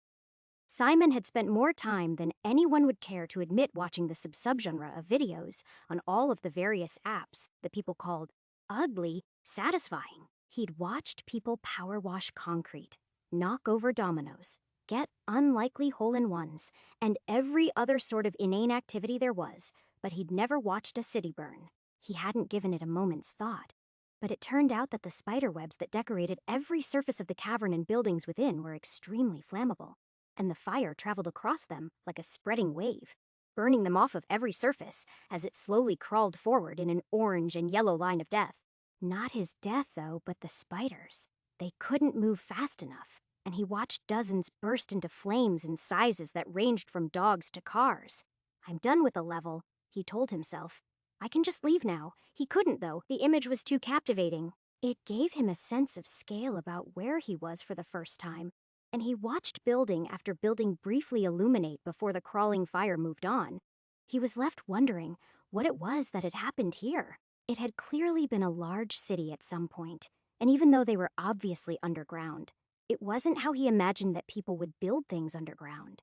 Simon had spent more time than anyone would care to admit watching the subgenre of videos on all of the various apps that people called oddly satisfying. He'd watched people power wash concrete, knock over dominoes, get unlikely hole-in-ones, and every other sort of inane activity there was, but he'd never watched a city burn. He hadn't given it a moment's thought. But it turned out that the spider webs that decorated every surface of the cavern and buildings within were extremely flammable, and the fire traveled across them like a spreading wave, burning them off of every surface as it slowly crawled forward in an orange and yellow line of death. Not his death, though, but the spiders. They couldn't move fast enough, and he watched dozens burst into flames in sizes that ranged from dogs to cars. "I'm done with the level," he told himself. "I can just leave now." He couldn't, though. The image was too captivating. It gave him a sense of scale about where he was for the first time, and he watched building after building briefly illuminate before the crawling fire moved on. He was left wondering what it was that had happened here. It had clearly been a large city at some point, and even though they were obviously underground, it wasn't how he imagined that people would build things underground.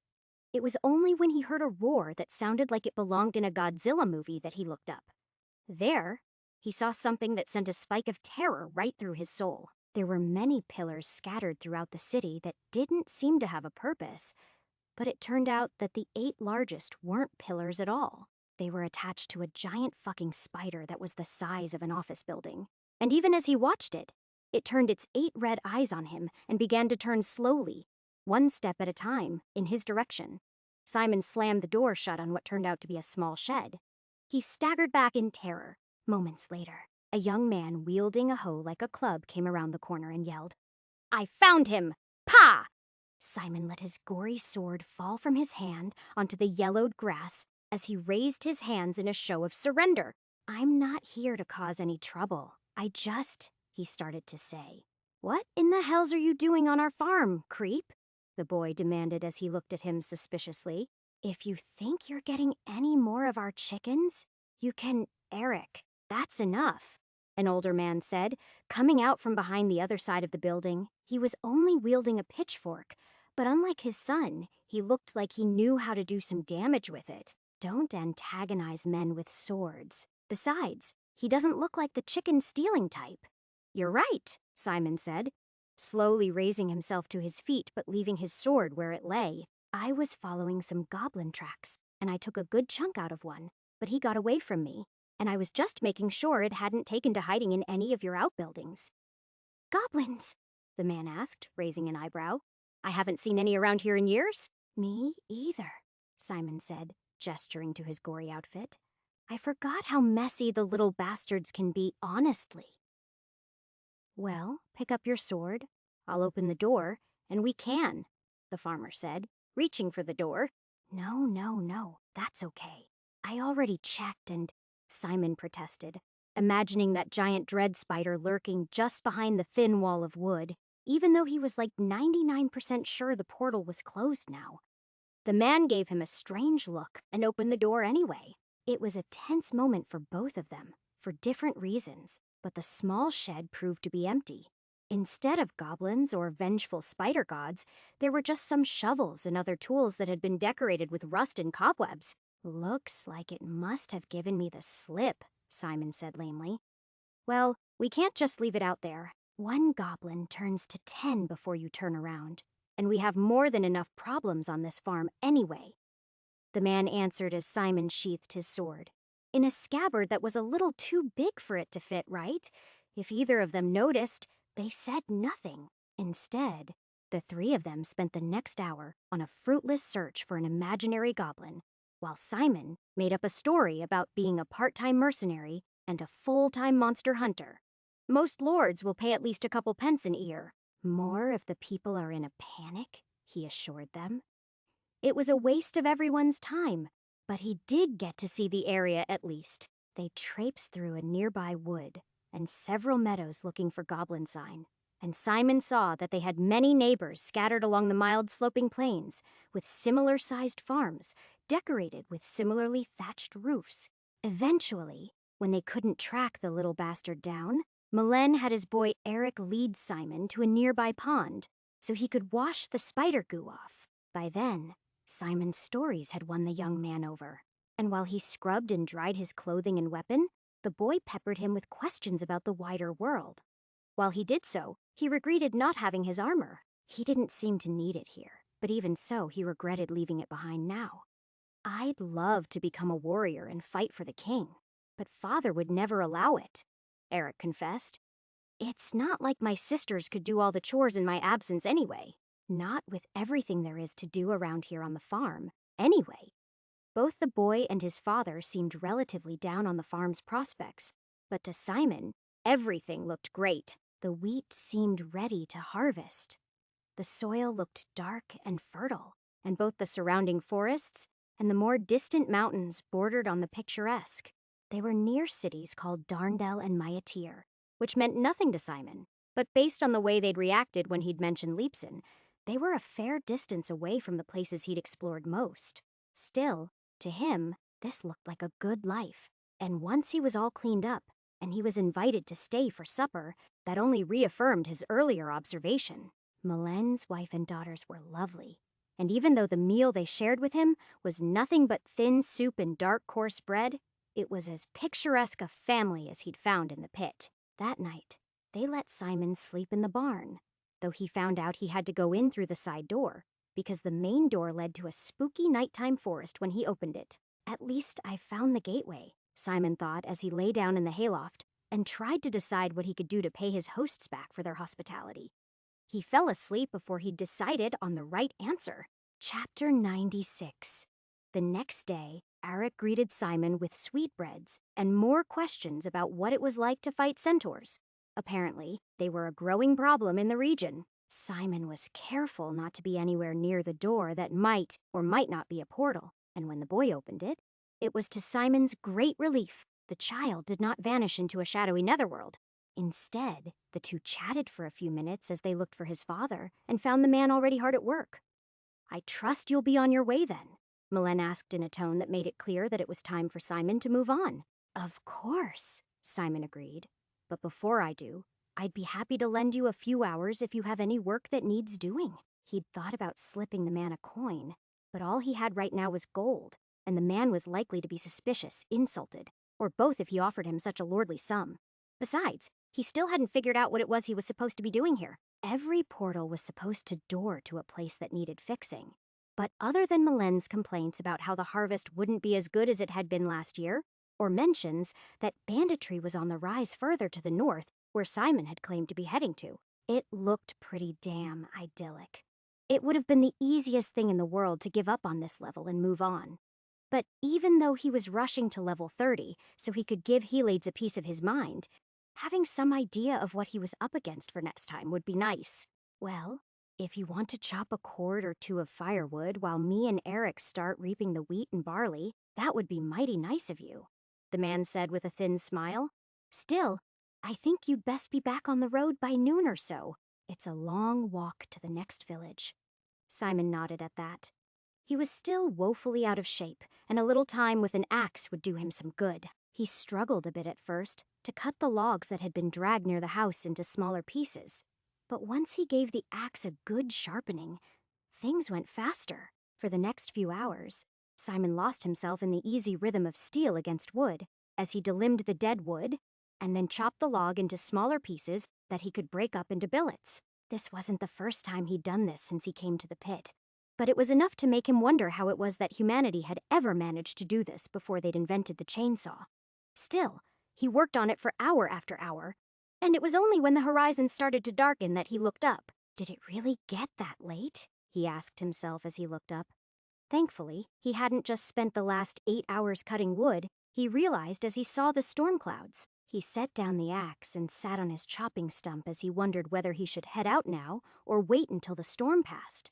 It was only when he heard a roar that sounded like it belonged in a Godzilla movie that he looked up. There, he saw something that sent a spike of terror right through his soul. There were many pillars scattered throughout the city that didn't seem to have a purpose, but it turned out that the 8 largest weren't pillars at all. They were attached to a giant fucking spider that was the size of an office building. And even as he watched it, it turned its 8 red eyes on him and began to turn slowly, one step at a time, in his direction. Simon slammed the door shut on what turned out to be a small shed. He staggered back in terror. Moments later, a young man wielding a hoe like a club came around the corner and yelled, "I found him! Pa!" Simon let his gory sword fall from his hand onto the yellowed grass as he raised his hands in a show of surrender. "I'm not here to cause any trouble. He started to say. "What in the hells are you doing on our farm, creep?" the boy demanded as he looked at him suspiciously. "If you think you're getting any more of our chickens, you can, Eric. That's enough," an older man said, coming out from behind the other side of the building. He was only wielding a pitchfork, but unlike his son, he looked like he knew how to do some damage with it. "Don't antagonize men with swords. Besides, he doesn't look like the chicken-stealing type." "You're right," Simon said, slowly raising himself to his feet but leaving his sword where it lay. "I was following some goblin tracks, and I took a good chunk out of one, but he got away from me, and I was just making sure it hadn't taken to hiding in any of your outbuildings." "Goblins?" the man asked, raising an eyebrow. "I haven't seen any around here in years." "Me either," Simon said, gesturing to his gory outfit. "I forgot how messy the little bastards can be, honestly." "Well, pick up your sword. I'll open the door, and we can," the farmer said, reaching for the door. No, that's okay. I already checked and," Simon protested, imagining that giant dread spider lurking just behind the thin wall of wood, even though he was like 99% sure the portal was closed now. The man gave him a strange look and opened the door anyway. It was a tense moment for both of them, for different reasons, but the small shed proved to be empty. Instead of goblins or vengeful spider gods, there were just some shovels and other tools that had been decorated with rust and cobwebs. "Looks like it must have given me the slip," Simon said lamely. "Well, we can't just leave it out there. 1 goblin turns to 10 before you turn around, and we have more than enough problems on this farm anyway," the man answered as Simon sheathed his sword. in a scabbard that was a little too big for it to fit right. If either of them noticed, they said nothing. Instead, the three of them spent the next hour on a fruitless search for an imaginary goblin, while Simon made up a story about being a part-time mercenary and a full-time monster hunter. Most lords will pay at least a couple pence an ear. More if the people are in a panic, he assured them. It was a waste of everyone's time, but he did get to see the area at least. They traipsed through a nearby wood and several meadows looking for goblin sign, and Simon saw that they had many neighbors scattered along the mild sloping plains, with similar-sized farms, decorated with similarly thatched roofs. Eventually, when they couldn't track the little bastard down, Malen had his boy Eric lead Simon to a nearby pond so he could wash the spider goo off. By then, Simon's stories had won the young man over, and while he scrubbed and dried his clothing and weapon, the boy peppered him with questions about the wider world. While he did so, he regretted not having his armor. He didn't seem to need it here, but even so, he regretted leaving it behind now. I'd love to become a warrior and fight for the king, but father would never allow it, Eric confessed. It's not like my sisters could do all the chores in my absence anyway. Not with everything there is to do around here on the farm, anyway. Both the boy and his father seemed relatively down on the farm's prospects, but to Simon, everything looked great. The wheat seemed ready to harvest. The soil looked dark and fertile, and both the surrounding forests and the more distant mountains bordered on the picturesque. They were near cities called Darndell and Myatir, which meant nothing to Simon, but based on the way they'd reacted when he'd mentioned Leapson, they were a fair distance away from the places he'd explored most. Still, to him, this looked like a good life, and once he was all cleaned up, and he was invited to stay for supper, that only reaffirmed his earlier observation. Malen's wife and daughters were lovely, and even though the meal they shared with him was nothing but thin soup and dark coarse bread, it was as picturesque a family as he'd found in the pit. That night, they let Simon sleep in the barn, though he found out he had to go in through the side door, because the main door led to a spooky nighttime forest when he opened it. At least I found the gateway, Simon thought as he lay down in the hayloft and tried to decide what he could do to pay his hosts back for their hospitality. He fell asleep before he'd decided on the right answer. Chapter 96. The next day, Eric greeted Simon with sweetbreads and more questions about what it was like to fight centaurs. Apparently, they were a growing problem in the region. Simon was careful not to be anywhere near the door that might or might not be a portal, and when the boy opened it, it was to Simon's great relief. The child did not vanish into a shadowy netherworld. Instead, the two chatted for a few minutes as they looked for his father and found the man already hard at work. "I trust you'll be on your way then," Malen asked in a tone that made it clear that it was time for Simon to move on. "Of course," Simon agreed. "But before I do, I'd be happy to lend you a few hours if you have any work that needs doing." He'd thought about slipping the man a coin, but all he had right now was gold, and the man was likely to be suspicious, insulted, or both if he offered him such a lordly sum. Besides, he still hadn't figured out what it was he was supposed to be doing here. Every portal was supposed to door to a place that needed fixing. But other than Malen's complaints about how the harvest wouldn't be as good as it had been last year, or mentions that banditry was on the rise further to the north, where Simon had claimed to be heading to, it looked pretty damn idyllic. It would have been the easiest thing in the world to give up on this level and move on. But even though he was rushing to level 30 so he could give Helades a piece of his mind, having some idea of what he was up against for next time would be nice. "Well, if you want to chop a cord or two of firewood while me and Eric start reaping the wheat and barley, that would be mighty nice of you," the man said with a thin smile. "Still, I think you'd best be back on the road by noon or so. It's a long walk to the next village." Simon nodded at that. He was still woefully out of shape, and a little time with an axe would do him some good. He struggled a bit at first to cut the logs that had been dragged near the house into smaller pieces. But once he gave the axe a good sharpening, things went faster. For the next few hours, Simon lost himself in the easy rhythm of steel against wood as he delimbed the dead wood and then chopped the log into smaller pieces that he could break up into billets. This wasn't the first time he'd done this since he came to the pit. but it was enough to make him wonder how it was that humanity had ever managed to do this before they'd invented the chainsaw. Still, he worked on it for hour after hour, and it was only when the horizon started to darken that he looked up. Did it really get that late? He asked himself as he looked up. Thankfully, he hadn't just spent the last 8 hours cutting wood, he realized as he saw the storm clouds. He set down the axe and sat on his chopping stump as he wondered whether he should head out now or wait until the storm passed.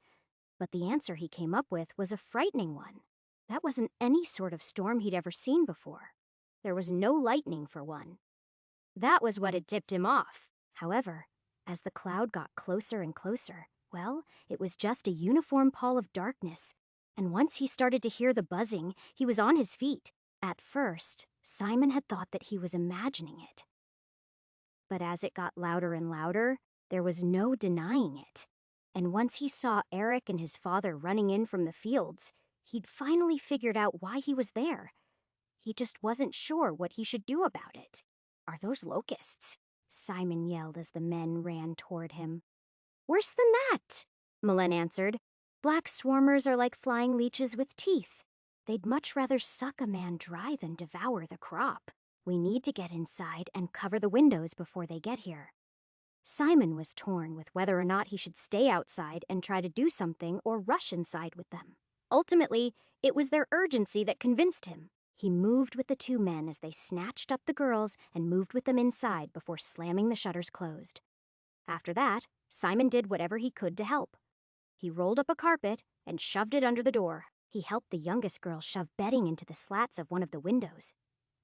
But the answer he came up with was a frightening one. That wasn't any sort of storm he'd ever seen before. There was no lightning, for one. That was what had tipped him off. However, as the cloud got closer and closer, well, it was just a uniform pall of darkness. And once he started to hear the buzzing, he was on his feet. At first, Simon had thought that he was imagining it. But as it got louder and louder, there was no denying it. And once he saw Eric and his father running in from the fields, he'd finally figured out why he was there. He just wasn't sure what he should do about it. Are those locusts? Simon yelled as the men ran toward him. Worse than that, Melen answered. Black swarmers are like flying leeches with teeth. They'd much rather suck a man dry than devour the crop. We need to get inside and cover the windows before they get here. Simon was torn with whether or not he should stay outside and try to do something or rush inside with them. Ultimately, it was their urgency that convinced him. He moved with the two men as they snatched up the girls and moved with them inside before slamming the shutters closed. After that, Simon did whatever he could to help. He rolled up a carpet and shoved it under the door. He helped the youngest girl shove bedding into the slats of one of the windows.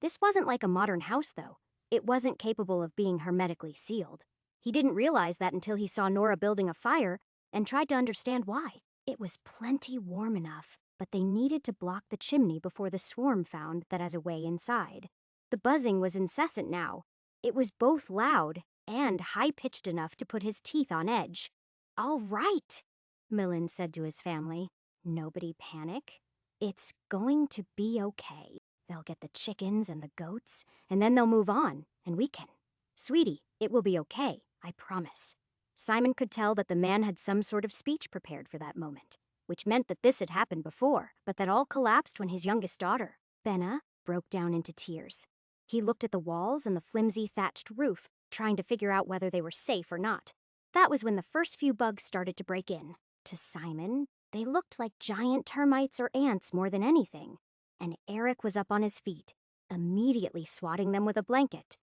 This wasn't like a modern house, though. It wasn't capable of being hermetically sealed. He didn't realize that until he saw Nora building a fire and tried to understand why. It was plenty warm enough, but they needed to block the chimney before the swarm found that as a way inside. The buzzing was incessant now. It was both loud and high-pitched enough to put his teeth on edge. "All right," Millen said to his family. "Nobody panic. It's going to be okay. They'll get the chickens and the goats, and then they'll move on, and we can. Sweetie, it will be okay, I promise." Simon could tell that the man had some sort of speech prepared for that moment, which meant that this had happened before, but that all collapsed when his youngest daughter, Benna, broke down into tears. He looked at the walls and the flimsy thatched roof, trying to figure out whether they were safe or not. That was when the first few bugs started to break in. To Simon, they looked like giant termites or ants more than anything, and Eric was up on his feet, immediately swatting them with a blanket.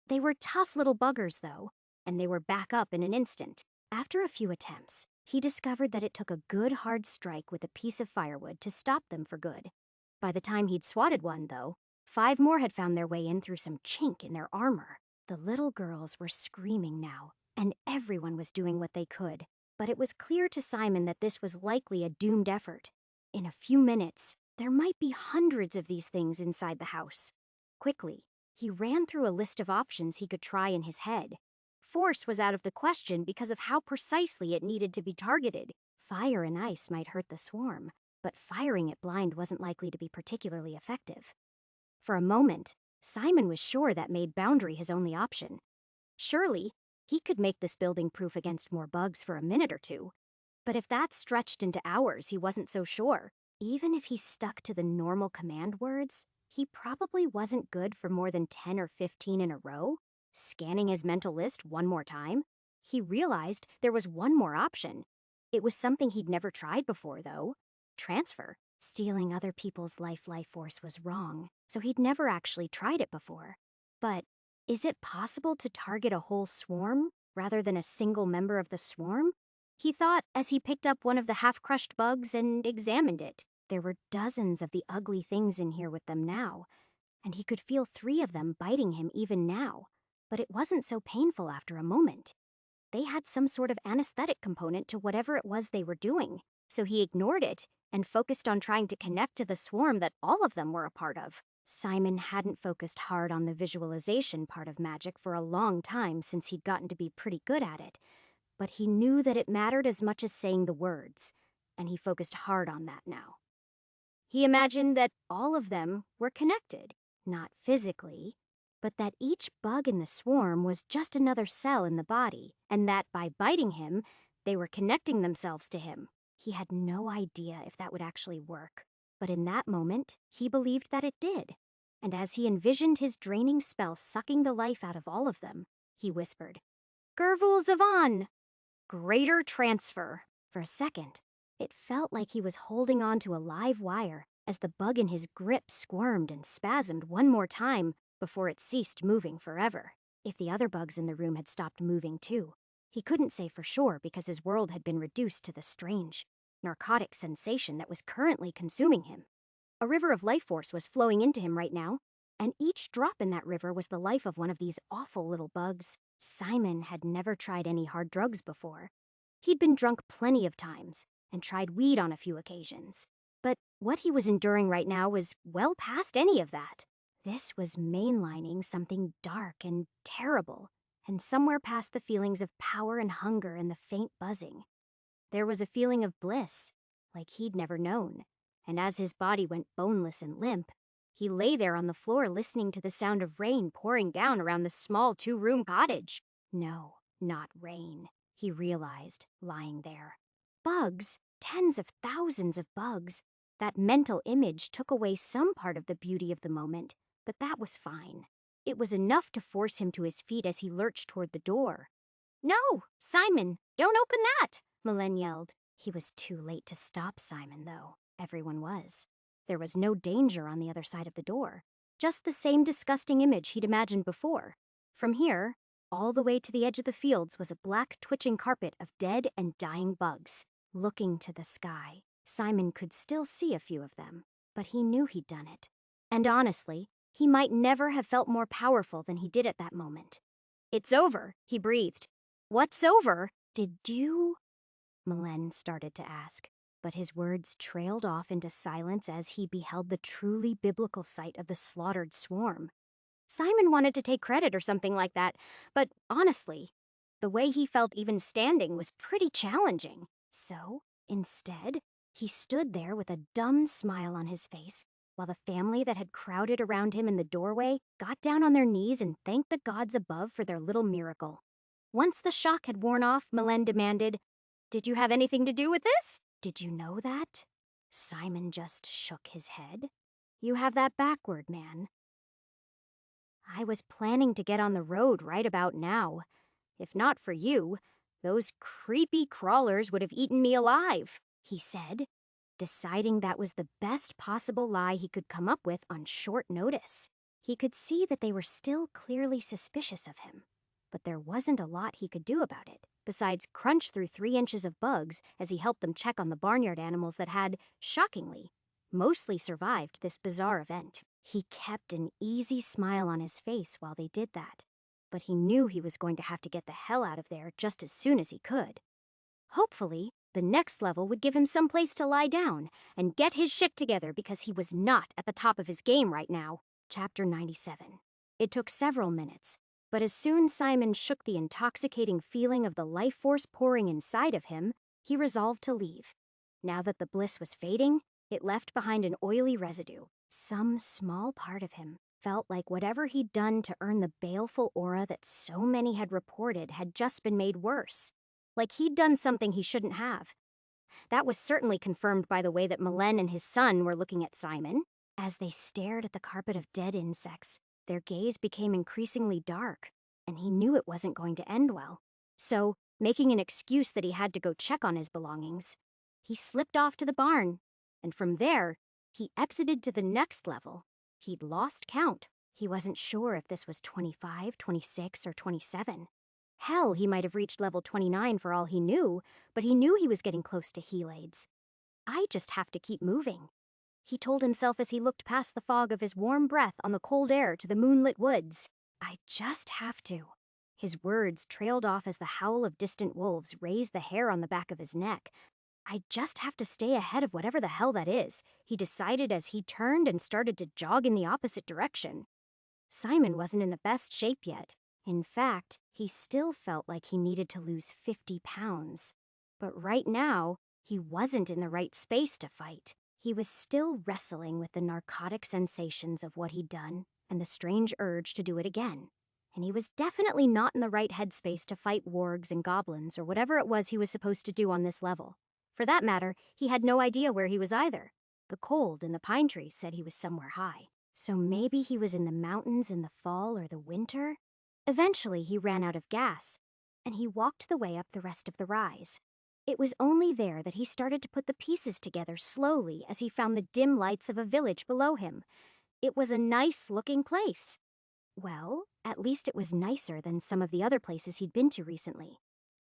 They were tough little buggers, though, and they were back up in an instant. After a few attempts, he discovered that it took a good hard strike with a piece of firewood to stop them for good. By the time he'd swatted one, though, 5 more had found their way in through some chink in their armor. The little girls were screaming now, and everyone was doing what they could. But it was clear to Simon that this was likely a doomed effort. In a few minutes, there might be hundreds of these things inside the house. Quickly, he ran through a list of options he could try in his head. Force was out of the question because of how precisely it needed to be targeted. Fire and ice might hurt the swarm, but firing it blind wasn't likely to be particularly effective. For a moment, Simon was sure that made boundary his only option. Surely, he could make this building proof against more bugs for a minute or two. But if that stretched into hours, he wasn't so sure. Even if he stuck to the normal command words, he probably wasn't good for more than 10 or 15 in a row. Scanning his mental list one more time, he realized there was one more option. It was something he'd never tried before, though. Transfer. Stealing other people's life force was wrong, so he'd never actually tried it before. But is it possible to target a whole swarm rather than a single member of the swarm? He thought as he picked up one of the half-crushed bugs and examined it. There were dozens of the ugly things in here with them now, and he could feel 3 of them biting him even now. But it wasn't so painful after a moment. They had some sort of anesthetic component to whatever it was they were doing, so he ignored it and focused on trying to connect to the swarm that all of them were a part of. Simon hadn't focused hard on the visualization part of magic for a long time since he'd gotten to be pretty good at it, but he knew that it mattered as much as saying the words, and he focused hard on that now. He imagined that all of them were connected, not physically, but that each bug in the swarm was just another cell in the body, and that by biting him, they were connecting themselves to him. He had no idea if that would actually work, but in that moment, he believed that it did. And as he envisioned his draining spell sucking the life out of all of them, he whispered, "Gervul Zavan! Greater transfer." For a second, it felt like he was holding on to a live wire as the bug in his grip squirmed and spasmed one more time before it ceased moving forever. If the other bugs in the room had stopped moving too, he couldn't say for sure because his world had been reduced to the strange, narcotic sensation that was currently consuming him. A river of life force was flowing into him right now, and each drop in that river was the life of one of these awful little bugs. Simon had never tried any hard drugs before. He'd been drunk plenty of times and tried weed on a few occasions, but what he was enduring right now was well past any of that. This was mainlining something dark and terrible, and somewhere past the feelings of power and hunger and the faint buzzing. There was a feeling of bliss, like he'd never known, and as his body went boneless and limp, he lay there on the floor listening to the sound of rain pouring down around the small 2-room cottage. No, not rain, he realized, lying there. Bugs, tens of thousands of bugs. That mental image took away some part of the beauty of the moment, but that was fine. It was enough to force him to his feet as he lurched toward the door. "No, Simon, don't open that!" Melen yelled. He was too late to stop Simon, though. Everyone was. There was no danger on the other side of the door. Just the same disgusting image he'd imagined before. From here, all the way to the edge of the fields was a black twitching carpet of dead and dying bugs. Looking to the sky, Simon could still see a few of them, but he knew he'd done it. And honestly, he might never have felt more powerful than he did at that moment. "It's over," he breathed. "What's over? Did you?" Melen started to ask, but his words trailed off into silence as he beheld the truly biblical sight of the slaughtered swarm. Simon wanted to take credit or something like that, but honestly, the way he felt even standing was pretty challenging. So, instead, he stood there with a dumb smile on his face, while the family that had crowded around him in the doorway got down on their knees and thanked the gods above for their little miracle. Once the shock had worn off, Melen demanded, "Did you have anything to do with this? Did you know that?" Simon just shook his head. "You have that backward, man." "I was planning to get on the road right about now. If not for you, those creepy crawlers would have eaten me alive," he said, deciding that was the best possible lie he could come up with on short notice. He could see that they were still clearly suspicious of him, but there wasn't a lot he could do about it, besides crunch through 3 inches of bugs as he helped them check on the barnyard animals that had, shockingly, mostly survived this bizarre event. He kept an easy smile on his face while they did that, but he knew he was going to have to get the hell out of there just as soon as he could. Hopefully, the next level would give him some place to lie down and get his shit together because he was not at the top of his game right now. Chapter 97. It took several minutes, but as soon as Simon shook the intoxicating feeling of the life force pouring inside of him, he resolved to leave. Now that the bliss was fading, it left behind an oily residue. Some small part of him felt like whatever he'd done to earn the baleful aura that so many had reported had just been made worse. Like he'd done something he shouldn't have. That was certainly confirmed by the way that Melen and his son were looking at Simon. As they stared at the carpet of dead insects, their gaze became increasingly dark, and he knew it wasn't going to end well. So, making an excuse that he had to go check on his belongings, he slipped off to the barn, and from there, he exited to the next level. He'd lost count. He wasn't sure if this was 25, 26, or 27. Hell, he might have reached level 29 for all he knew, but he knew he was getting close to Helades. "I just have to keep moving," he told himself as he looked past the fog of his warm breath on the cold air to the moonlit woods. "I just have to." His words trailed off as the howl of distant wolves raised the hair on the back of his neck. "I just have to stay ahead of whatever the hell that is," he decided as he turned and started to jog in the opposite direction. Simon wasn't in the best shape yet. In fact, he still felt like he needed to lose 50 pounds. But right now, he wasn't in the right space to fight. He was still wrestling with the narcotic sensations of what he'd done and the strange urge to do it again. And he was definitely not in the right headspace to fight wargs and goblins or whatever it was he was supposed to do on this level. For that matter, he had no idea where he was either. The cold in the pine trees said he was somewhere high. So maybe he was in the mountains in the fall or the winter? Eventually, he ran out of gas, and he walked the way up the rest of the rise. It was only there that he started to put the pieces together slowly as he found the dim lights of a village below him. It was a nice-looking place. Well, at least it was nicer than some of the other places he'd been to recently.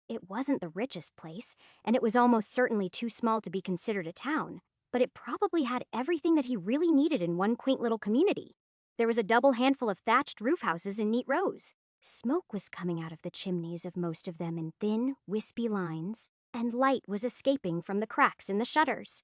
It wasn't the richest place, and it was almost certainly too small to be considered a town, but it probably had everything that he really needed in one quaint little community. There was a double handful of thatched roof houses in neat rows. Smoke was coming out of the chimneys of most of them in thin, wispy lines, and light was escaping from the cracks in the shutters.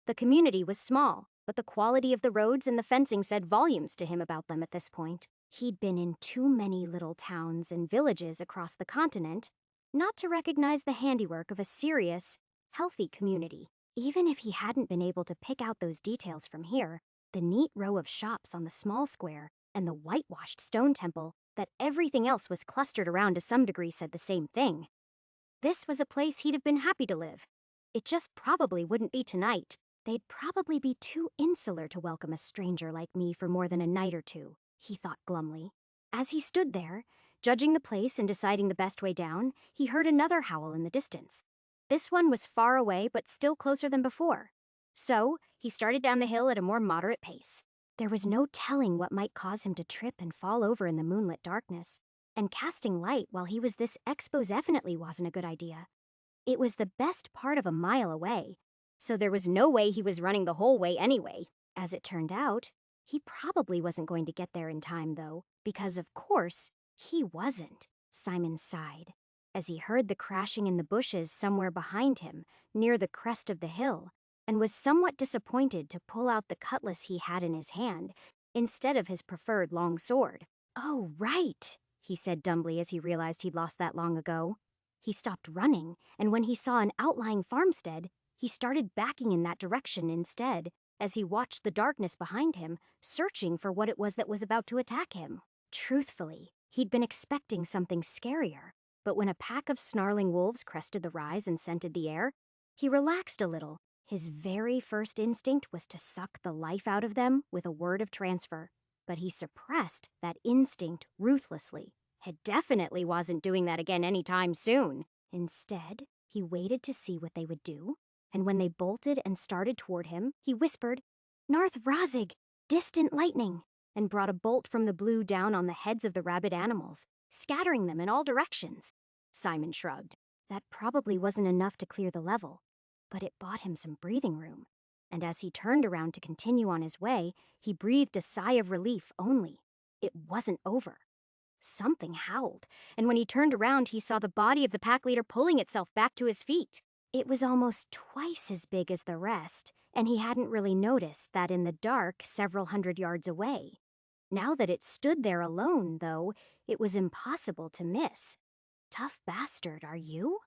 The community was small, but the quality of the roads and the fencing said volumes to him about them at this point. He'd been in too many little towns and villages across the continent not to recognize the handiwork of a serious, healthy community. Even if he hadn't been able to pick out those details from here, the neat row of shops on the small square and the whitewashed stone temple that everything else was clustered around to some degree said the same thing. This was a place he'd have been happy to live. It just probably wouldn't be tonight. They'd probably be too insular to welcome a stranger like me for more than a night or two, he thought glumly. As he stood there, judging the place and deciding the best way down, he heard another howl in the distance. This one was far away but still closer than before. So, he started down the hill at a more moderate pace. There was no telling what might cause him to trip and fall over in the moonlit darkness, and casting light while he was this exposed definitely wasn't a good idea. It was the best part of a mile away, so there was no way he was running the whole way anyway. As it turned out, he probably wasn't going to get there in time, though, because of course, he wasn't. Simon sighed as he heard the crashing in the bushes somewhere behind him, near the crest of the hill, and was somewhat disappointed to pull out the cutlass he had in his hand instead of his preferred long sword. Oh, right, he said dumbly as he realized he'd lost that long ago. He stopped running, and when he saw an outlying farmstead, he started backing in that direction instead, as he watched the darkness behind him, searching for what it was that was about to attack him. Truthfully, he'd been expecting something scarier, but when a pack of snarling wolves crested the rise and scented the air, he relaxed a little. His very first instinct was to suck the life out of them with a word of transfer, but he suppressed that instinct ruthlessly. He definitely wasn't doing that again anytime soon. Instead, he waited to see what they would do, and when they bolted and started toward him, he whispered, "Narth Vrazig, distant lightning," and brought a bolt from the blue down on the heads of the rabid animals, scattering them in all directions. Simon shrugged. That probably wasn't enough to clear the level, but it bought him some breathing room, and as he turned around to continue on his way, he breathed a sigh of relief only. It wasn't over. Something howled, and when he turned around, he saw the body of the pack leader pulling itself back to his feet. It was almost twice as big as the rest, and he hadn't really noticed that in the dark several hundred yards away. Now that it stood there alone, though, it was impossible to miss. "Tough bastard, are you?"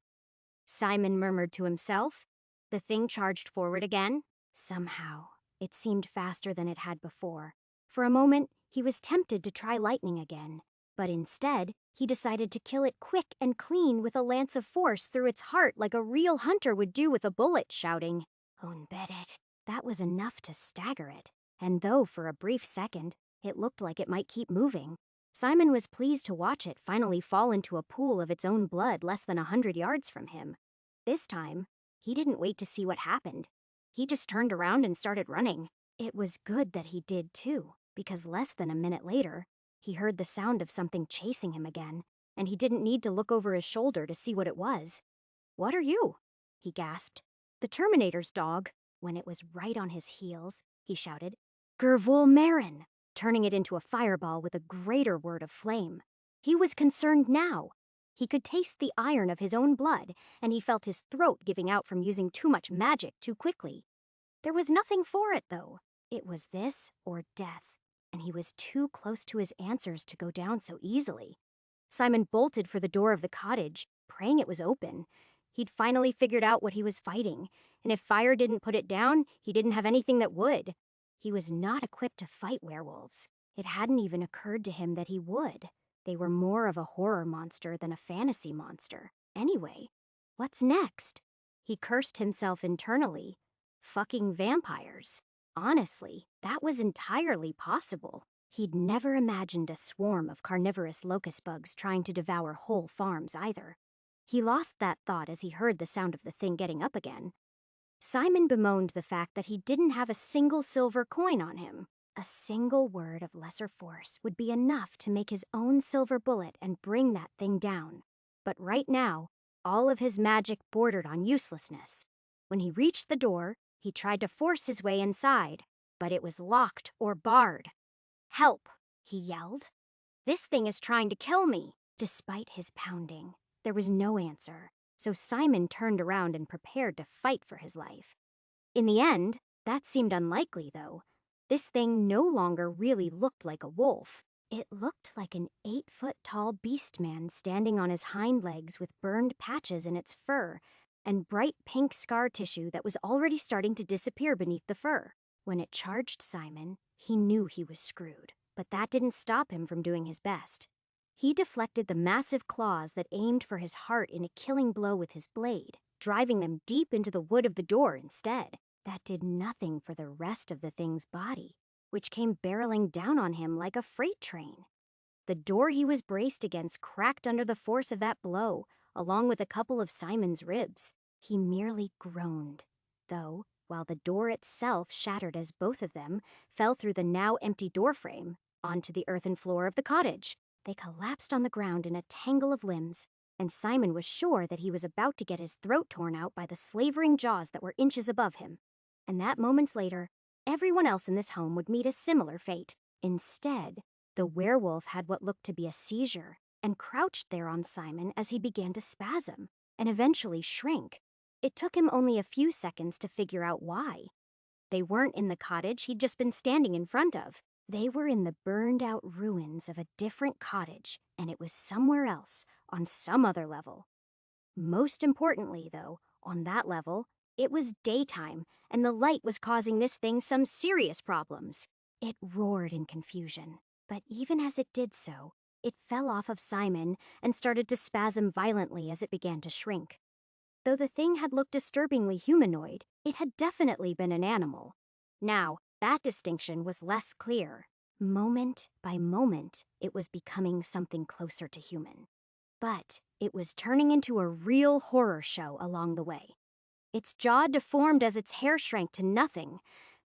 Simon murmured to himself. The thing charged forward again. Somehow, it seemed faster than it had before. For a moment, he was tempted to try lightning again, but instead, he decided to kill it quick and clean with a lance of force through its heart like a real hunter would do with a bullet, shouting, "Unbedit." That was enough to stagger it, and though for a brief second, it looked like it might keep moving, Simon was pleased to watch it finally fall into a pool of its own blood less than 100 yards from him. This time, he didn't wait to see what happened. He just turned around and started running. It was good that he did too, because less than a minute later, he heard the sound of something chasing him again, and he didn't need to look over his shoulder to see what it was. "What are you?" he gasped. "The Terminator's dog." When it was right on his heels, he shouted, "Gervul Marin," turning it into a fireball with a greater word of flame. He was concerned now. He could taste the iron of his own blood, and he felt his throat giving out from using too much magic too quickly. There was nothing for it, though. It was this or death, and he was too close to his answers to go down so easily. Simon bolted for the door of the cottage, praying it was open. He'd finally figured out what he was fighting, and if fire didn't put it down, he didn't have anything that would. He was not equipped to fight werewolves. It hadn't even occurred to him that he would. They were more of a horror monster than a fantasy monster. Anyway, what's next? He cursed himself internally. Fucking vampires. Honestly, that was entirely possible. He'd never imagined a swarm of carnivorous locust bugs trying to devour whole farms either. He lost that thought as he heard the sound of the thing getting up again. Simon bemoaned the fact that he didn't have a single silver coin on him. A single word of lesser force would be enough to make his own silver bullet and bring that thing down. But right now, all of his magic bordered on uselessness. When he reached the door, he tried to force his way inside, but it was locked or barred. "Help!" he yelled. "This thing is trying to kill me!" Despite his pounding, there was no answer, so Simon turned around and prepared to fight for his life. In the end, that seemed unlikely, though. This thing no longer really looked like a wolf. It looked like an 8-foot-tall beast man standing on his hind legs with burned patches in its fur and bright pink scar tissue that was already starting to disappear beneath the fur. When it charged Simon, he knew he was screwed, but that didn't stop him from doing his best. He deflected the massive claws that aimed for his heart in a killing blow with his blade, driving them deep into the wood of the door instead. That did nothing for the rest of the thing's body, which came barreling down on him like a freight train. The door he was braced against cracked under the force of that blow, along with a couple of Simon's ribs. He merely groaned, though, while the door itself shattered as both of them fell through the now empty doorframe onto the earthen floor of the cottage. They collapsed on the ground in a tangle of limbs, and Simon was sure that he was about to get his throat torn out by the slavering jaws that were inches above him. And that moments later, everyone else in this home would meet a similar fate. Instead, the werewolf had what looked to be a seizure and crouched there on Simon as he began to spasm and eventually shrink. It took him only a few seconds to figure out why. They weren't in the cottage he'd just been standing in front of. They were in the burned-out ruins of a different cottage, and it was somewhere else, on some other level. Most importantly, though, on that level, it was daytime, and the light was causing this thing some serious problems. It roared in confusion, but even as it did so, it fell off of Simon and started to spasm violently as it began to shrink. Though the thing had looked disturbingly humanoid, it had definitely been an animal. Now, that distinction was less clear. Moment by moment, it was becoming something closer to human. But it was turning into a real horror show along the way. Its jaw deformed as its hair shrank to nothing,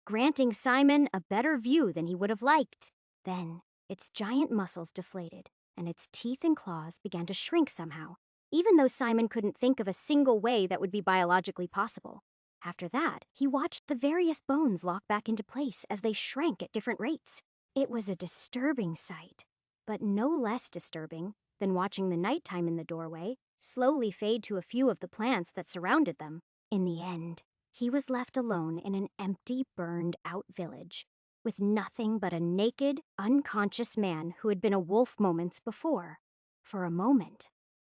granting Simon a better view than he would have liked. Then, its giant muscles deflated, and its teeth and claws began to shrink somehow, even though Simon couldn't think of a single way that would be biologically possible. After that, he watched the various bones lock back into place as they shrank at different rates. It was a disturbing sight, but no less disturbing than watching the nighttime in the doorway slowly fade to a few of the plants that surrounded them. In the end, he was left alone in an empty, burned-out village, with nothing but a naked, unconscious man who had been a wolf moments before. For a moment,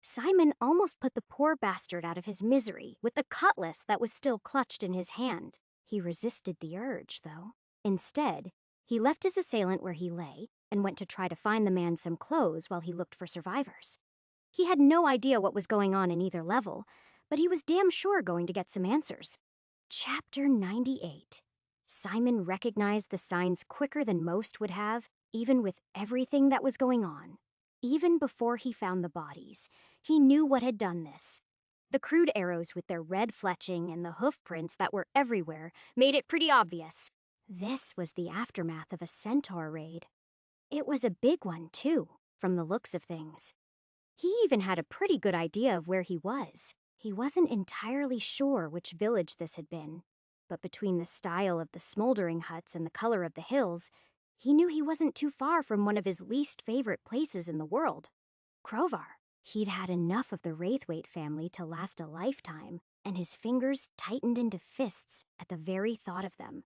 Simon almost put the poor bastard out of his misery with the cutlass that was still clutched in his hand. He resisted the urge, though. Instead, he left his assailant where he lay and went to try to find the man some clothes while he looked for survivors. He had no idea what was going on in either level, but he was damn sure going to get some answers. Chapter 98. Simon recognized the signs quicker than most would have, even with everything that was going on. Even before he found the bodies, he knew what had done this. The crude arrows with their red fletching and the hoof prints that were everywhere made it pretty obvious. This was the aftermath of a centaur raid. It was a big one, too, from the looks of things. He even had a pretty good idea of where he was. He wasn't entirely sure which village this had been, but between the style of the smoldering huts and the color of the hills, he knew he wasn't too far from one of his least favorite places in the world, Crovar. He'd had enough of the Wraithwaite family to last a lifetime, and his fingers tightened into fists at the very thought of them.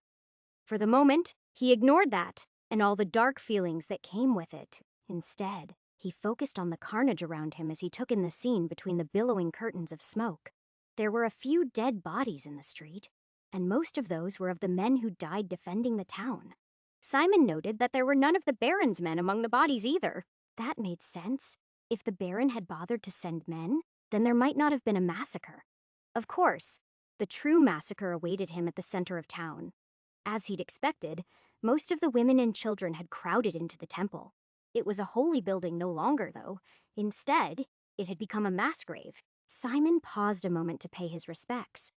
For the moment, he ignored that and all the dark feelings that came with it. Instead, he focused on the carnage around him as he took in the scene between the billowing curtains of smoke. There were a few dead bodies in the street, and most of those were of the men who died defending the town. Simon noted that there were none of the Baron's men among the bodies either. That made sense. If the Baron had bothered to send men, then there might not have been a massacre. Of course, the true massacre awaited him at the center of town. As he'd expected, most of the women and children had crowded into the temple. It was a holy building no longer, though. Instead, it had become a mass grave. Simon paused a moment to pay his respects.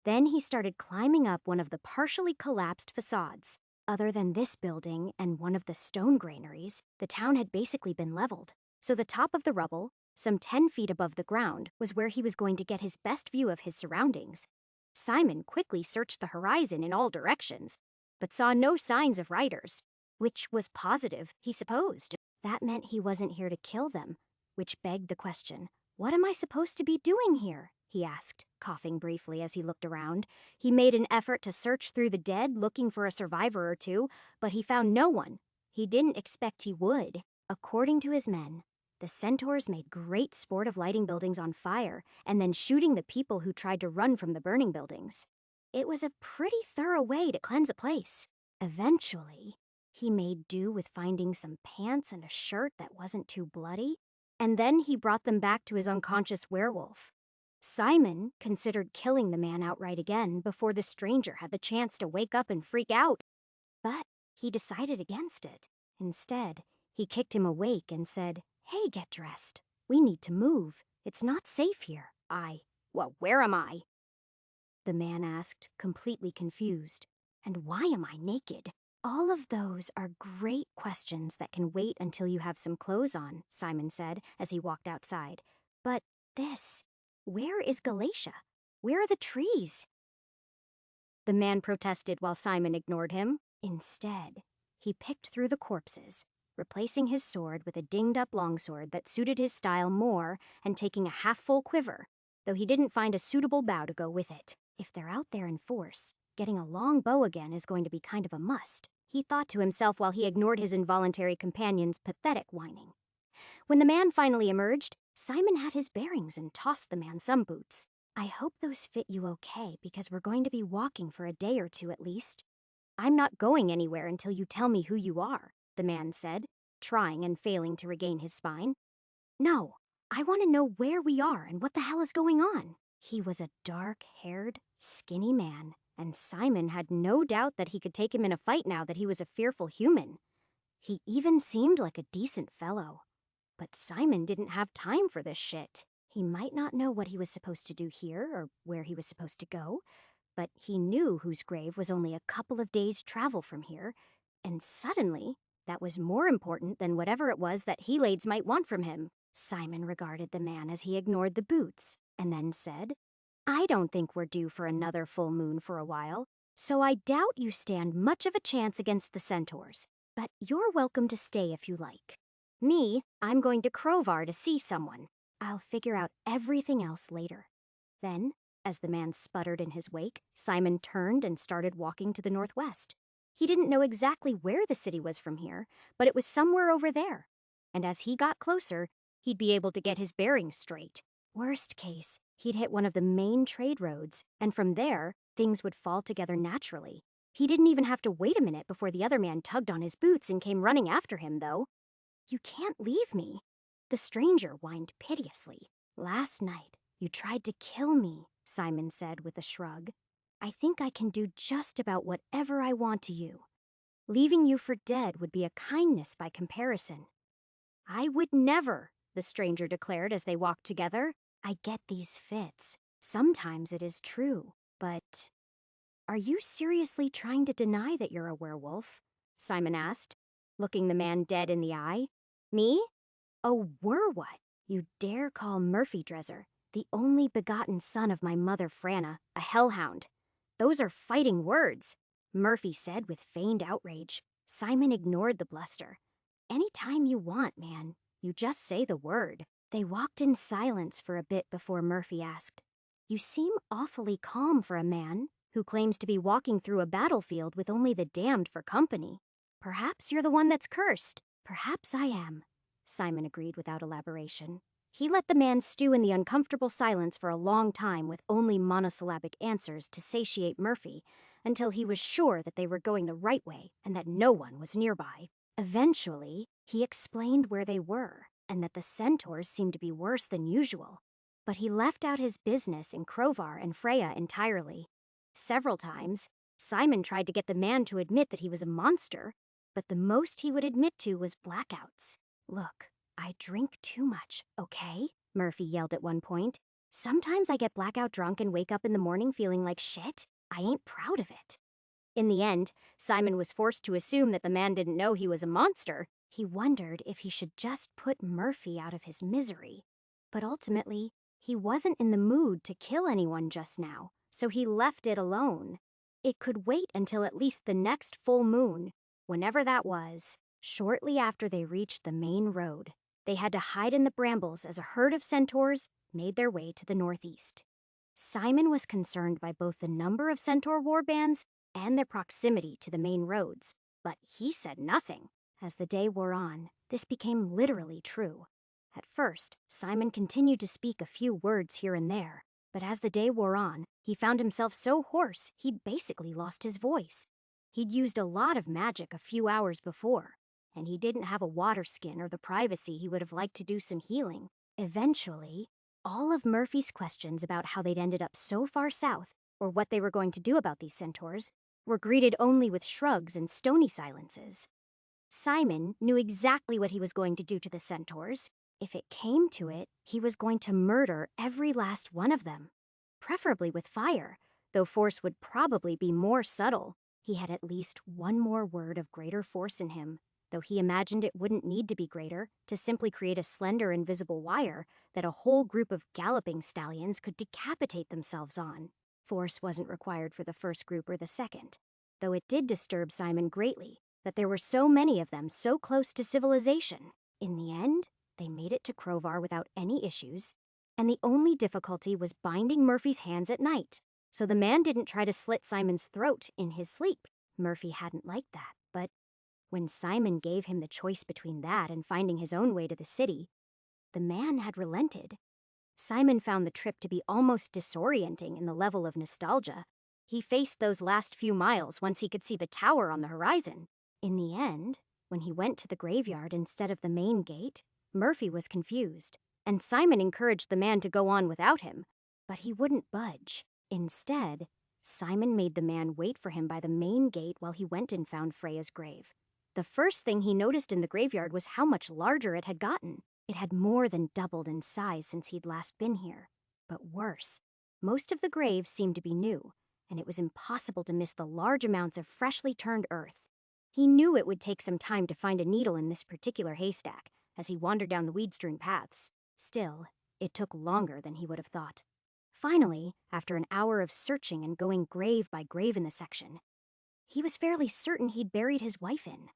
Then he started climbing up one of the partially collapsed facades. Other than this building and one of the stone granaries, the town had basically been leveled. So the top of the rubble, some 10 feet above the ground, was where he was going to get his best view of his surroundings. Simon quickly searched the horizon in all directions, but saw no signs of riders, which was positive, he supposed. That meant he wasn't here to kill them, which begged the question, what am I supposed to be doing here? He asked, coughing briefly as he looked around. He made an effort to search through the dead, looking for a survivor or two, but he found no one. He didn't expect he would. According to his men, the centaurs made great sport of lighting buildings on fire and then shooting the people who tried to run from the burning buildings. It was a pretty thorough way to cleanse a place. Eventually, he made do with finding some pants and a shirt that wasn't too bloody, and then he brought them back to his unconscious werewolf. Simon considered killing the man outright again before the stranger had the chance to wake up and freak out, but he decided against it. Instead, he kicked him awake and said, "Hey, get dressed. We need to move. It's not safe here." Well, where am I?" the man asked, completely confused. "And why am I naked?" "All of those are great questions that can wait until you have some clothes on," Simon said as he walked outside. "But where is Galatia? Where are the trees?" The man protested while Simon ignored him. Instead, he picked through the corpses, replacing his sword with a dinged-up longsword that suited his style more and taking a half-full quiver, though he didn't find a suitable bow to go with it. If they're out there in force, getting a long bow again is going to be kind of a must, he thought to himself while he ignored his involuntary companion's pathetic whining. When the man finally emerged, Simon had his bearings and tossed the man some boots. "I hope those fit you okay, because we're going to be walking for a day or two at least." "I'm not going anywhere until you tell me who you are," the man said, trying and failing to regain his spine. "No, I want to know where we are and what the hell is going on." He was a dark-haired, skinny man, and Simon had no doubt that he could take him in a fight now that he was a fearful human. He even seemed like a decent fellow. But Simon didn't have time for this shit. He might not know what he was supposed to do here or where he was supposed to go, but he knew whose grave was only a couple of days' travel from here, and suddenly, that was more important than whatever it was that Helades might want from him. Simon regarded the man as he ignored the boots, and then said, "I don't think we're due for another full moon for a while, so I doubt you stand much of a chance against the centaurs, but you're welcome to stay if you like. Me, I'm going to Crovar to see someone. I'll figure out everything else later." Then, as the man sputtered in his wake, Simon turned and started walking to the northwest. He didn't know exactly where the city was from here, but it was somewhere over there. And as he got closer, he'd be able to get his bearings straight. Worst case, he'd hit one of the main trade roads, and from there, things would fall together naturally. He didn't even have to wait a minute before the other man tugged on his boots and came running after him, though. "You can't leave me," the stranger whined piteously. "Last night, you tried to kill me," Simon said with a shrug. "I think I can do just about whatever I want to you. Leaving you for dead would be a kindness by comparison." "I would never," the stranger declared as they walked together. "I get these fits. Sometimes it is true, but—" "Are you seriously trying to deny that you're a werewolf?" Simon asked, looking the man dead in the eye. "Me? Oh, were what? You dare call Murphy Dresser, the only begotten son of my mother Franna, a hellhound? Those are fighting words," Murphy said with feigned outrage. Simon ignored the bluster. "Any time you want, man. You just say the word." They walked in silence for a bit before Murphy asked, "You seem awfully calm for a man who claims to be walking through a battlefield with only the damned for company. Perhaps you're the one that's cursed." "Perhaps I am," Simon agreed without elaboration. He let the man stew in the uncomfortable silence for a long time with only monosyllabic answers to satiate Murphy until he was sure that they were going the right way and that no one was nearby. Eventually, he explained where they were and that the centaurs seemed to be worse than usual. but he left out his business in Crovar and Freya entirely. Several times, Simon tried to get the man to admit that he was a monster, but the most he would admit to was blackouts. "Look, I drink too much, okay?" Murphy yelled at one point. "Sometimes I get blackout drunk and wake up in the morning feeling like shit. I ain't proud of it." In the end, Simon was forced to assume that the man didn't know he was a monster. He wondered if he should just put Murphy out of his misery. But ultimately, he wasn't in the mood to kill anyone just now, so he left it alone. It could wait until at least the next full moon, whenever that was. Shortly after they reached the main road, they had to hide in the brambles as a herd of centaurs made their way to the northeast. Simon was concerned by both the number of centaur warbands and their proximity to the main roads, but he said nothing. As the day wore on, this became literally true. At first, Simon continued to speak a few words here and there, but as the day wore on, he found himself so hoarse he'd basically lost his voice. He'd used a lot of magic a few hours before, and he didn't have a water skin or the privacy he would have liked to do some healing. Eventually, all of Murphy's questions about how they'd ended up so far south, or what they were going to do about these centaurs, were greeted only with shrugs and stony silences. Simon knew exactly what he was going to do to the centaurs. If it came to it, he was going to murder every last one of them. Preferably with fire, though force would probably be more subtle. He had at least one more word of greater force in him, though he imagined it wouldn't need to be greater to simply create a slender invisible wire that a whole group of galloping stallions could decapitate themselves on. Force wasn't required for the first group or the second, though it did disturb Simon greatly that there were so many of them so close to civilization. In the end, they made it to Crovar without any issues, and the only difficulty was binding Murphy's hands at night, so the man didn't try to slit Simon's throat in his sleep. Murphy hadn't liked that, but when Simon gave him the choice between that and finding his own way to the city, the man had relented. Simon found the trip to be almost disorienting in the level of nostalgia. He faced those last few miles once he could see the tower on the horizon. In the end, when he went to the graveyard instead of the main gate, Murphy was confused, and Simon encouraged the man to go on without him, but he wouldn't budge. Instead, Simon made the man wait for him by the main gate while he went and found Freya's grave. The first thing he noticed in the graveyard was how much larger it had gotten. It had more than doubled in size since he'd last been here. But worse, most of the graves seemed to be new, and it was impossible to miss the large amounts of freshly turned earth. He knew it would take some time to find a needle in this particular haystack as he wandered down the weed-strewn paths. Still, it took longer than he would have thought. Finally, after an hour of searching and going grave by grave in the section, he was fairly certain he'd buried his wife in.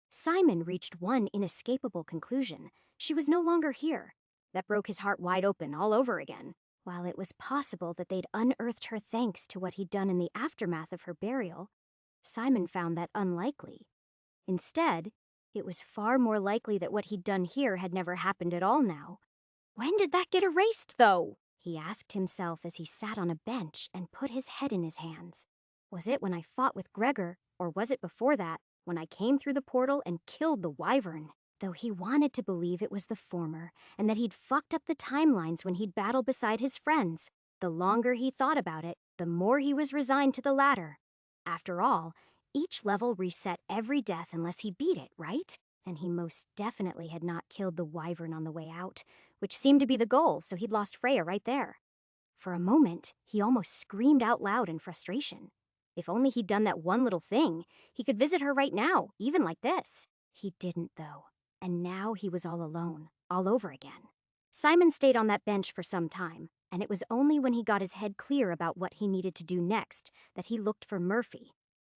Simon reached one inescapable conclusion. She was no longer here. That broke his heart wide open all over again. While it was possible that they'd unearthed her thanks to what he'd done in the aftermath of her burial, Simon found that unlikely. Instead, it was far more likely that what he'd done here had never happened at all now. When did that get erased, though? He asked himself as he sat on a bench and put his head in his hands. Was it when I fought with Gregor, or was it before that, when I came through the portal and killed the wyvern? Though he wanted to believe it was the former, and that he'd fucked up the timelines when he'd battled beside his friends. The longer he thought about it, the more he was resigned to the latter. After all, each level reset every death unless he beat it, right? And he most definitely had not killed the wyvern on the way out, which seemed to be the goal, so he'd lost Freya right there. For a moment, he almost screamed out loud in frustration. If only he'd done that one little thing, he could visit her right now, even like this. He didn't, though, and now he was all alone, all over again. Simon stayed on that bench for some time, and it was only when he got his head clear about what he needed to do next that he looked for Murphy.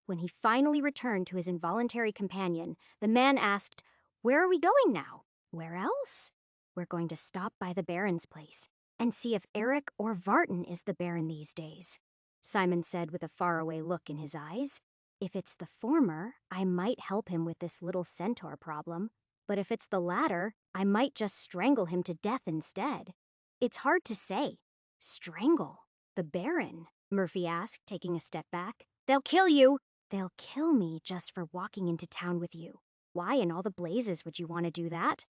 When he finally returned to his involuntary companion, the man asked, "Where are we going now?" "Where else?" "We're going to stop by the Baron's place and see if Eric or Vartan is the Baron these days," Simon said with a faraway look in his eyes. "If it's the former, I might help him with this little centaur problem. But if it's the latter, I might just strangle him to death instead." "It's hard to say." "Strangle? The Baron?" Murphy asked, taking a step back. "They'll kill you." "They'll kill me just for walking into town with you. Why in all the blazes would you want to do that?"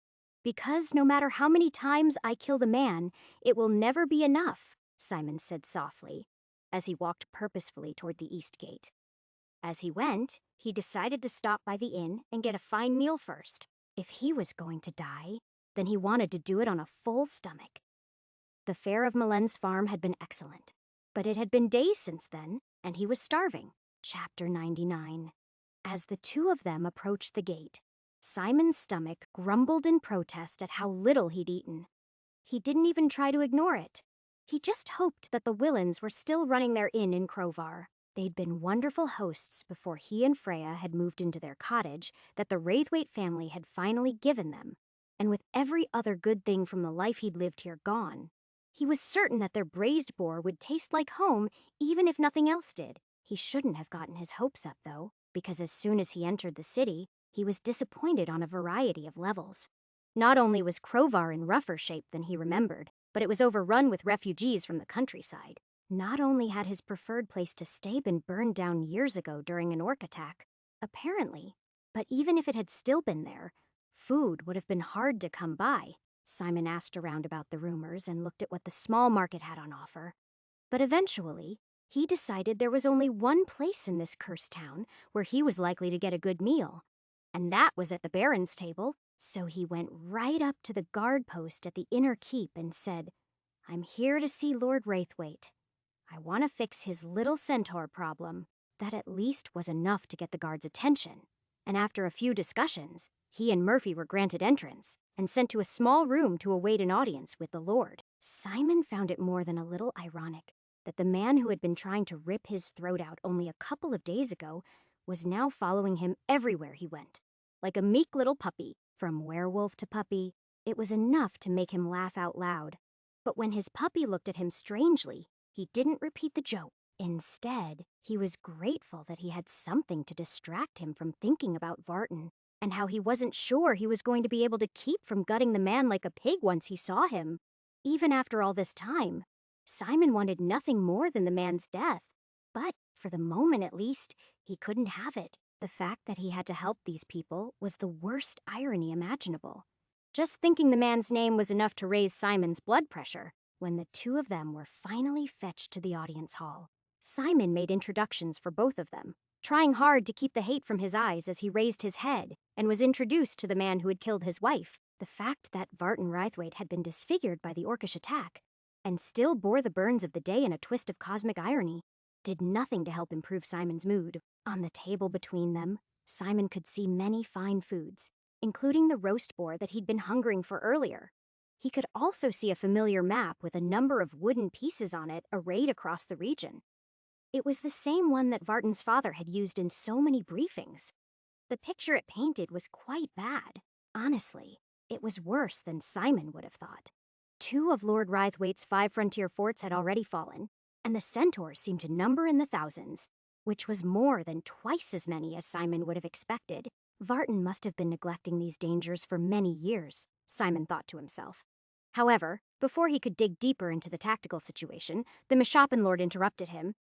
Because no matter how many times I kill the man, it will never be enough, Simon said softly, as he walked purposefully toward the east gate. As he went, he decided to stop by the inn and get a fine meal first. If he was going to die, then he wanted to do it on a full stomach. The fare of Milen's farm had been excellent, but it had been days since then, and he was starving. Chapter 99. As the two of them approached the gate, Simon's stomach grumbled in protest at how little he'd eaten. He didn't even try to ignore it. He just hoped that the Willans were still running their inn in Crovar. They'd been wonderful hosts before he and Freya had moved into their cottage that the Wraithwaite family had finally given them, and with every other good thing from the life he'd lived here gone, he was certain that their braised boar would taste like home even if nothing else did. He shouldn't have gotten his hopes up, though, because as soon as he entered the city, he was disappointed on a variety of levels. Not only was Crovar in rougher shape than he remembered, but it was overrun with refugees from the countryside. Not only had his preferred place to stay been burned down years ago during an orc attack, apparently, but even if it had still been there, food would have been hard to come by. Simon asked around about the rumors and looked at what the small market had on offer. But eventually, he decided there was only one place in this cursed town where he was likely to get a good meal, and that was at the Baron's table. So he went right up to the guard post at the inner keep and said, "I'm here to see Lord Wraithwaite. I want to fix his little centaur problem." That at least was enough to get the guard's attention, and after a few discussions, he and Murphy were granted entrance and sent to a small room to await an audience with the Lord. Simon found it more than a little ironic that the man who had been trying to rip his throat out only a couple of days ago was now following him everywhere he went. Like a meek little puppy, from werewolf to puppy, it was enough to make him laugh out loud. But when his puppy looked at him strangely, he didn't repeat the joke. Instead, he was grateful that he had something to distract him from thinking about Vartan, and how he wasn't sure he was going to be able to keep from gutting the man like a pig once he saw him. Even after all this time, Simon wanted nothing more than the man's death. But, for the moment at least, he couldn't have it. The fact that he had to help these people was the worst irony imaginable. Just thinking the man's name was enough to raise Simon's blood pressure. When the two of them were finally fetched to the audience hall, Simon made introductions for both of them, trying hard to keep the hate from his eyes as he raised his head and was introduced to the man who had killed his wife. The fact that Vartan Wraithwaite had been disfigured by the orcish attack and still bore the burns of the day in a twist of cosmic irony did nothing to help improve Simon's mood. On the table between them, Simon could see many fine foods, including the roast boar that he'd been hungering for earlier. He could also see a familiar map with a number of wooden pieces on it arrayed across the region. It was the same one that Vartan's father had used in so many briefings. The picture it painted was quite bad. Honestly, it was worse than Simon would have thought. 2 of Lord Wraithwaite's 5 frontier forts had already fallen, and the centaurs seemed to number in the thousands, which was more than twice as many as Simon would have expected. Vartan must have been neglecting these dangers for many years, Simon thought to himself. However, before he could dig deeper into the tactical situation, the Mashopin Lord interrupted him.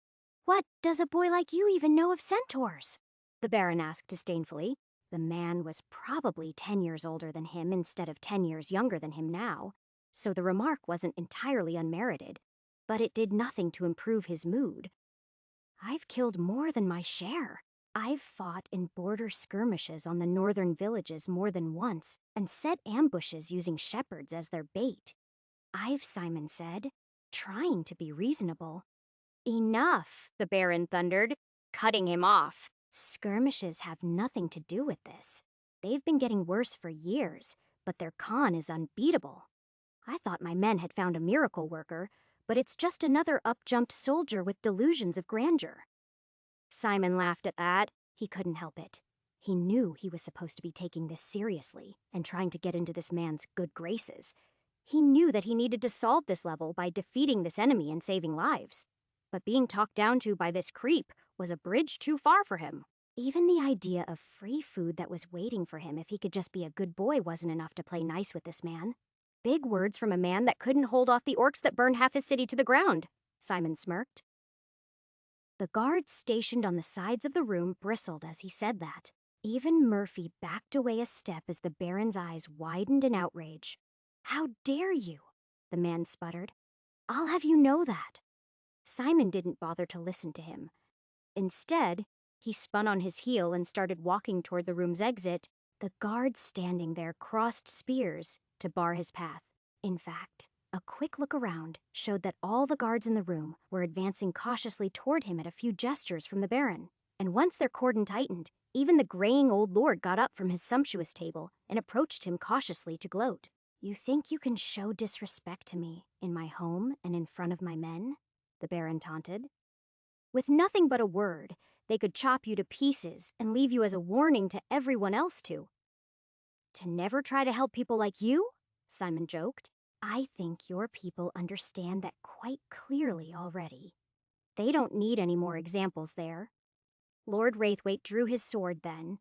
"What does a boy like you even know of centaurs?" the Baron asked disdainfully. The man was probably 10 years older than him instead of 10 years younger than him now, so the remark wasn't entirely unmerited, but it did nothing to improve his mood. "I've killed more than my share. I've fought in border skirmishes on the northern villages more than once and set ambushes using shepherds as their bait." Simon said, trying to be reasonable. "Enough," the Baron thundered, cutting him off. "Skirmishes have nothing to do with this. They've been getting worse for years, but their Khan is unbeatable. I thought my men had found a miracle worker, but it's just another up-jumped soldier with delusions of grandeur." Simon laughed at that. He couldn't help it. He knew he was supposed to be taking this seriously and trying to get into this man's good graces. He knew that he needed to solve this level by defeating this enemy and saving lives. But being talked down to by this creep was a bridge too far for him. Even the idea of free food that was waiting for him if he could just be a good boy wasn't enough to play nice with this man. Big words from a man that couldn't hold off the orcs that burned half his city to the ground, Simon smirked. The guards stationed on the sides of the room bristled as he said that. Even Murphy backed away a step as the Baron's eyes widened in outrage. "How dare you?" the man sputtered. "I'll have you know that." Simon didn't bother to listen to him. Instead, he spun on his heel and started walking toward the room's exit. The guards standing there crossed spears to bar his path. In fact, a quick look around showed that all the guards in the room were advancing cautiously toward him at a few gestures from the Baron. And once their cordon tightened, even the graying old lord got up from his sumptuous table and approached him cautiously to gloat. "You think you can show disrespect to me in my home and in front of my men?" the Baron taunted. "With nothing but a word, they could chop you to pieces and leave you as a warning to everyone else to never try to help people like you?" Simon joked. "I think your people understand that quite clearly already. They don't need any more examples there." Lord Wraithwaite drew his sword then,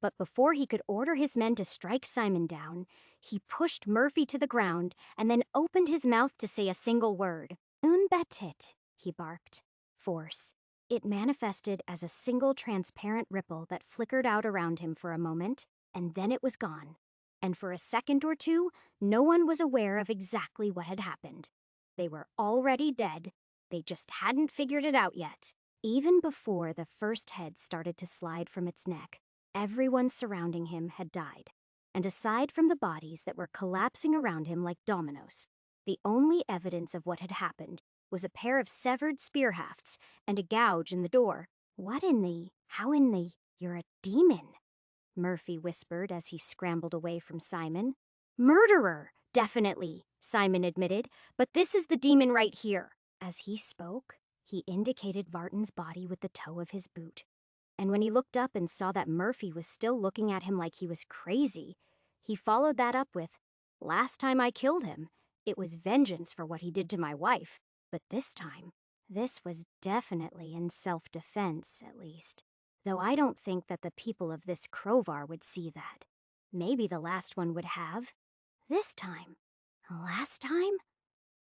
but before he could order his men to strike Simon down, he pushed Murphy to the ground and then opened his mouth to say a single word. "Un betit," he barked. Force. It manifested as a single transparent ripple that flickered out around him for a moment, and then it was gone. And for a second or two, no one was aware of exactly what had happened. They were already dead. They just hadn't figured it out yet. Even before the first head started to slide from its neck, everyone surrounding him had died. And aside from the bodies that were collapsing around him like dominoes, the only evidence of what had happened was a pair of severed spear hafts and a gouge in the door. You're a demon," Murphy whispered as he scrambled away from Simon. "Murderer, definitely," Simon admitted, "but this is the demon right here." As he spoke, he indicated Vartan's body with the toe of his boot. And when he looked up and saw that Murphy was still looking at him like he was crazy, he followed that up with, "Last time I killed him, it was vengeance for what he did to my wife. But this time, this was definitely in self-defense, at least. Though I don't think that the people of this Crovar would see that. Maybe the last one would have. This time. Last time?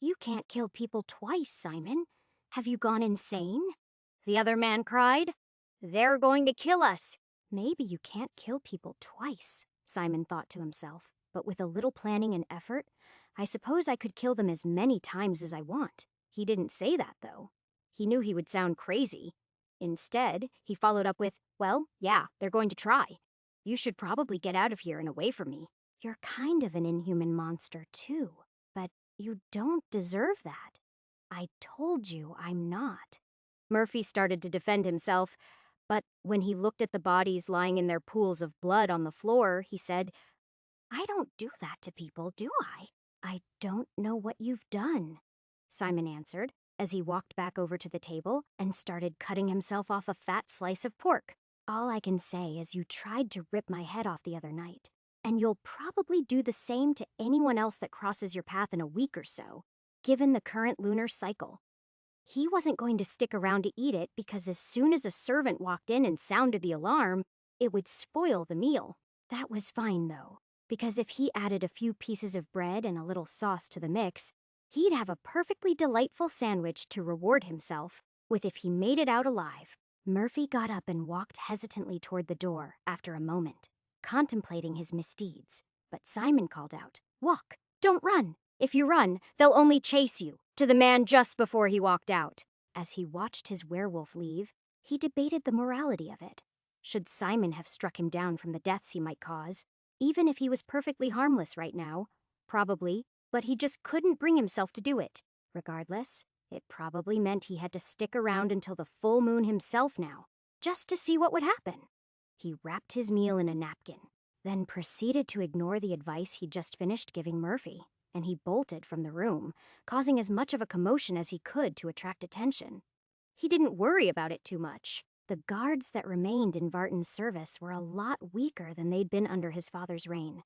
You can't kill people twice, Simon. Have you gone insane?" the other man cried. "They're going to kill us." "Maybe you can't kill people twice," Simon thought to himself. "But with a little planning and effort, I suppose I could kill them as many times as I want." He didn't say that, though. He knew he would sound crazy. Instead, he followed up with, "Well, yeah, they're going to try. You should probably get out of here and away from me. You're kind of an inhuman monster, too. But you don't deserve that. I told you I'm not." Murphy started to defend himself, but when he looked at the bodies lying in their pools of blood on the floor, he said, "I don't do that to people, do I?" "I don't know what you've done," Simon answered, as he walked back over to the table and started cutting himself off a fat slice of pork. "All I can say is you tried to rip my head off the other night, and you'll probably do the same to anyone else that crosses your path in a week or so, given the current lunar cycle." He wasn't going to stick around to eat it because as soon as a servant walked in and sounded the alarm, it would spoil the meal. That was fine, though, because if he added a few pieces of bread and a little sauce to the mix, he'd have a perfectly delightful sandwich to reward himself with if he made it out alive. Murphy got up and walked hesitantly toward the door after a moment, contemplating his misdeeds. But Simon called out, "Walk, don't run. If you run, they'll only chase you," to the man just before he walked out. As he watched his werewolf leave, he debated the morality of it. Should Simon have struck him down from the deaths he might cause, even if he was perfectly harmless right now? Probably, but he just couldn't bring himself to do it. Regardless, it probably meant he had to stick around until the full moon himself now, just to see what would happen. He wrapped his meal in a napkin, then proceeded to ignore the advice he'd just finished giving Murphy, and he bolted from the room, causing as much of a commotion as he could to attract attention. He didn't worry about it too much. The guards that remained in Vartan's service were a lot weaker than they'd been under his father's reign,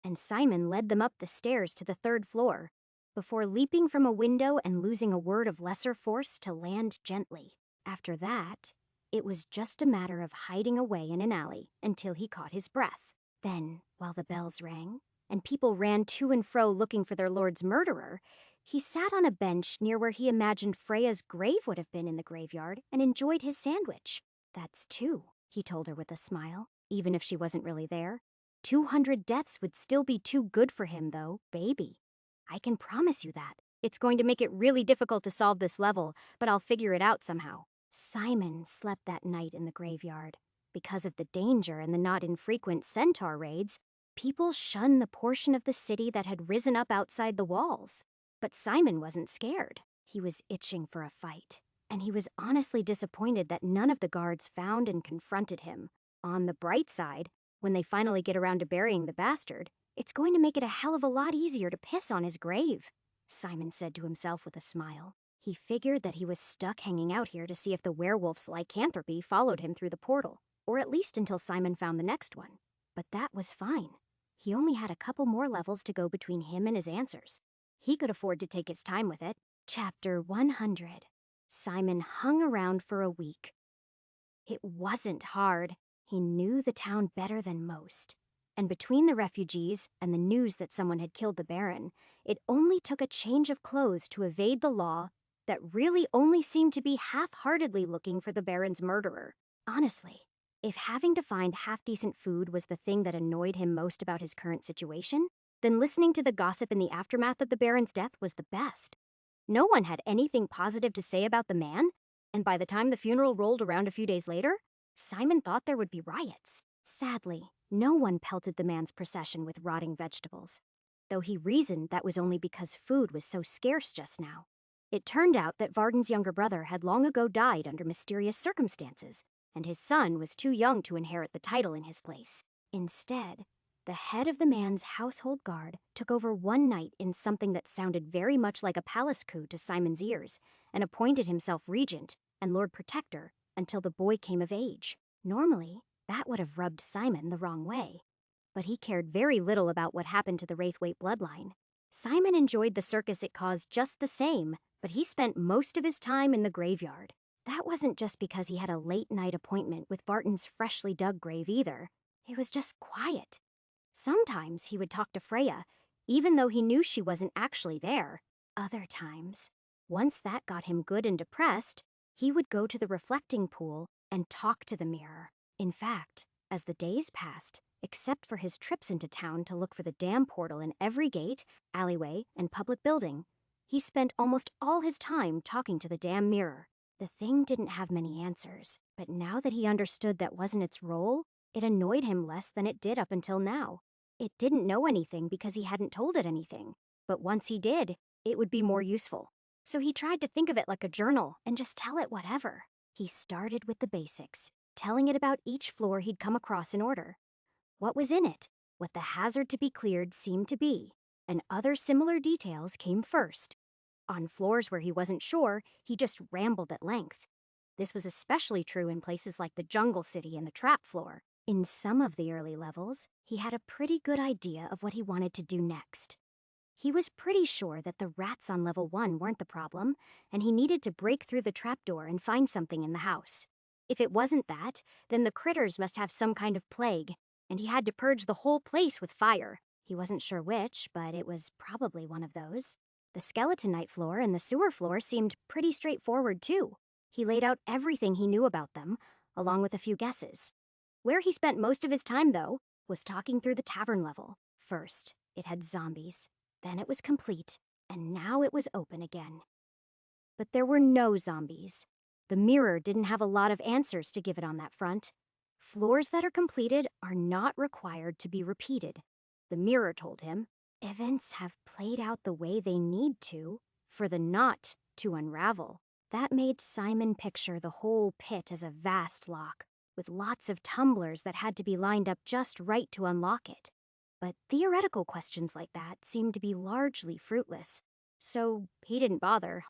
and Simon led them up the stairs to the 3rd floor, before leaping from a window and losing a word of lesser force to land gently. After that, it was just a matter of hiding away in an alley until he caught his breath. Then, while the bells rang, and people ran to and fro looking for their lord's murderer, he sat on a bench near where he imagined Freya's grave would have been in the graveyard and enjoyed his sandwich. "That's 2, he told her with a smile. even if she wasn't really there. 200 deaths would still be too good for him, though, baby. I can promise you that. It's going to make it really difficult to solve this level, but I'll figure it out somehow. Simon slept that night in the graveyard. Because of the danger and the not infrequent centaur raids, people shunned the portion of the city that had risen up outside the walls. But Simon wasn't scared. He was itching for a fight. And he was honestly disappointed that none of the guards found and confronted him. On the bright side, when they finally get around to burying the bastard, it's going to make it a hell of a lot easier to piss on his grave, Simon said to himself with a smile. He figured that he was stuck hanging out here to see if the werewolf's lycanthropy followed him through the portal, or at least until Simon found the next one. But that was fine. He only had a couple more levels to go between him and his answers. He could afford to take his time with it. Chapter 100. Simon hung around for a week. It wasn't hard. He knew the town better than most. And between the refugees and the news that someone had killed the Baron, it only took a change of clothes to evade the law that really only seemed to be half-heartedly looking for the Baron's murderer. Honestly, if having to find half-decent food was the thing that annoyed him most about his current situation, then listening to the gossip in the aftermath of the Baron's death was the best. No one had anything positive to say about the man, and by the time the funeral rolled around a few days later, Simon thought there would be riots. Sadly, no one pelted the man's procession with rotting vegetables, though he reasoned that was only because food was so scarce just now. It turned out that Varden's younger brother had long ago died under mysterious circumstances, and his son was too young to inherit the title in his place. Instead, the head of the man's household guard took over one night in something that sounded very much like a palace coup to Simon's ears, and appointed himself regent and Lord Protector until the boy came of age. Normally, that would have rubbed Simon the wrong way, but he cared very little about what happened to the Wraithwaite bloodline. Simon enjoyed the circus it caused just the same, but he spent most of his time in the graveyard. That wasn't just because he had a late-night appointment with Varden's freshly dug grave either. It was just quiet. Sometimes he would talk to Freya, even though he knew she wasn't actually there. Other times, once that got him good and depressed, he would go to the reflecting pool and talk to the mirror. In fact, as the days passed, except for his trips into town to look for the dam portal in every gate, alleyway, and public building, he spent almost all his time talking to the damn mirror. The thing didn't have many answers, but now that he understood that wasn't its role, it annoyed him less than it did up until now. It didn't know anything because he hadn't told it anything, but once he did, it would be more useful. So he tried to think of it like a journal and just tell it whatever. He started with the basics, telling it about each floor he'd come across in order. What was in it, what the hazard to be cleared seemed to be, and other similar details came first. On floors where he wasn't sure, he just rambled at length. This was especially true in places like the Jungle City and the Trap Floor. In some of the early levels, he had a pretty good idea of what he wanted to do next. He was pretty sure that the rats on level 1 weren't the problem, and he needed to break through the trapdoor and find something in the house. If it wasn't that, then the critters must have some kind of plague, and he had to purge the whole place with fire. He wasn't sure which, but it was probably one of those. The skeleton night floor and the sewer floor seemed pretty straightforward, too. He laid out everything he knew about them, along with a few guesses. Where he spent most of his time, though, was talking through the tavern level. First, it had zombies. Then it was complete, and now it was open again. But there were no zombies. The mirror didn't have a lot of answers to give it on that front. Floors that are completed are not required to be repeated, the mirror told him. Events have played out the way they need to, for the knot to unravel. That made Simon picture the whole pit as a vast lock, with lots of tumblers that had to be lined up just right to unlock it. But theoretical questions like that seemed to be largely fruitless, so he didn't bother.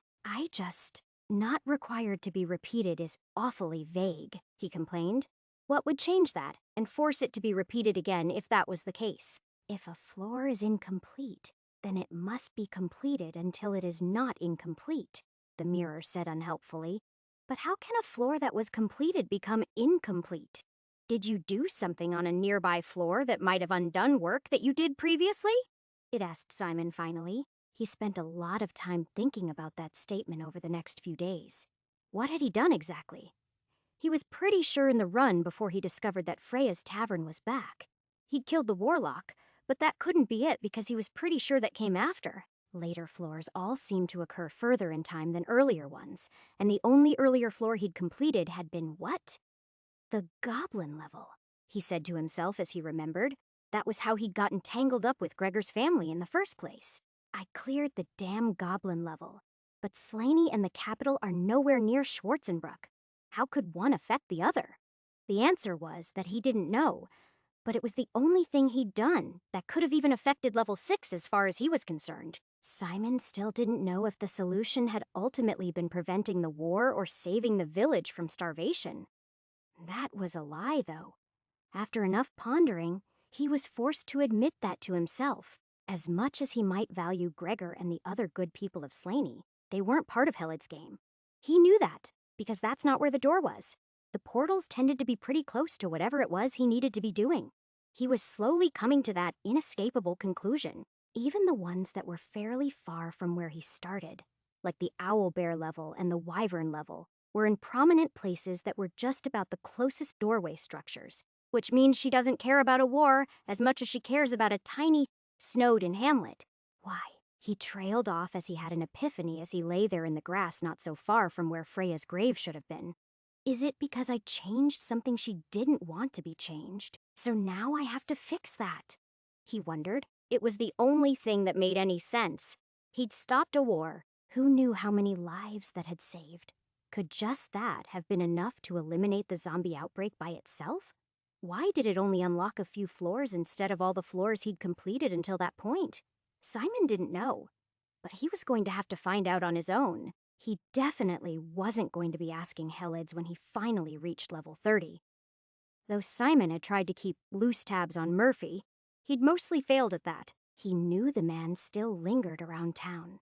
Not required to be repeated is awfully vague, he complained. What would change that and force it to be repeated again if that was the case? If a floor is incomplete, then it must be completed until it is not incomplete, the mirror said unhelpfully. But how can a floor that was completed become incomplete? Did you do something on a nearby floor that might have undone work that you did previously? It asked Simon finally. He spent a lot of time thinking about that statement over the next few days. What had he done exactly? He was pretty sure in the run before he discovered that Freya's tavern was back. He'd killed the warlock, but that couldn't be it because he was pretty sure that came after. Later floors all seemed to occur further in time than earlier ones, and the only earlier floor he'd completed had been what? The goblin level, he said to himself as he remembered. That was how he'd gotten tangled up with Gregor's family in the first place. I cleared the damn goblin level, but Slaney and the capital are nowhere near Schwarzenbruck. How could one affect the other? The answer was that he didn't know, but it was the only thing he'd done that could have even affected level 6 as far as he was concerned. Simon still didn't know if the solution had ultimately been preventing the war or saving the village from starvation. That was a lie, though. After enough pondering, he was forced to admit that to himself. As much as he might value Gregor and the other good people of Slaney, they weren't part of Heled's game. He knew that, because that's not where the door was. The portals tended to be pretty close to whatever it was he needed to be doing. He was slowly coming to that inescapable conclusion. Even the ones that were fairly far from where he started, like the owlbear level and the wyvern level, were in prominent places that were just about the closest doorway structures, which means she doesn't care about a war as much as she cares about a tiny Snowden hamlet. Why? He trailed off as he had an epiphany as he lay there in the grass not so far from where Freya's grave should have been. Is it because I changed something she didn't want to be changed, so now I have to fix that? He wondered. It was the only thing that made any sense. He'd stopped a war. Who knew how many lives that had saved? Could just that have been enough to eliminate the zombie outbreak by itself? Why did it only unlock a few floors instead of all the floors he'd completed until that point? Simon didn't know, but he was going to have to find out on his own. He definitely wasn't going to be asking Helids when he finally reached level 30. Though Simon had tried to keep loose tabs on Murphy, he'd mostly failed at that. He knew the man still lingered around town.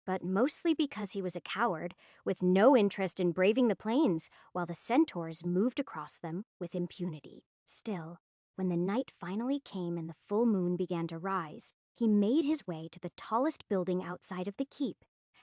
But mostly because he was a coward, with no interest in braving the plains, while the centaurs moved across them with impunity. Still, when the night finally came and the full moon began to rise, he made his way to the tallest building outside of the keep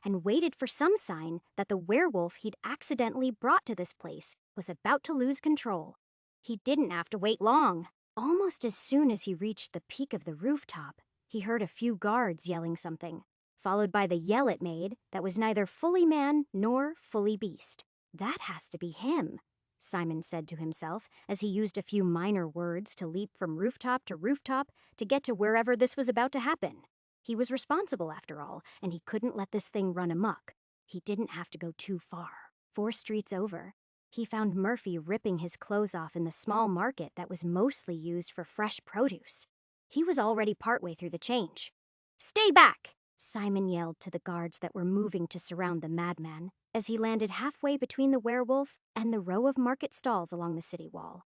and waited for some sign that the werewolf he'd accidentally brought to this place was about to lose control. He didn't have to wait long. Almost as soon as he reached the peak of the rooftop, he heard a few guards yelling something, followed by the yell it made that was neither fully man nor fully beast. That has to be him, Simon said to himself as he used a few minor words to leap from rooftop to get to wherever this was about to happen. He was responsible after all, and he couldn't let this thing run amok. He didn't have to go too far. 4 streets over, he found Murphy ripping his clothes off in the small market that was mostly used for fresh produce. He was already partway through the change. "Stay back!" Simon yelled to the guards that were moving to surround the madman as he landed halfway between the werewolf and the row of market stalls along the city wall.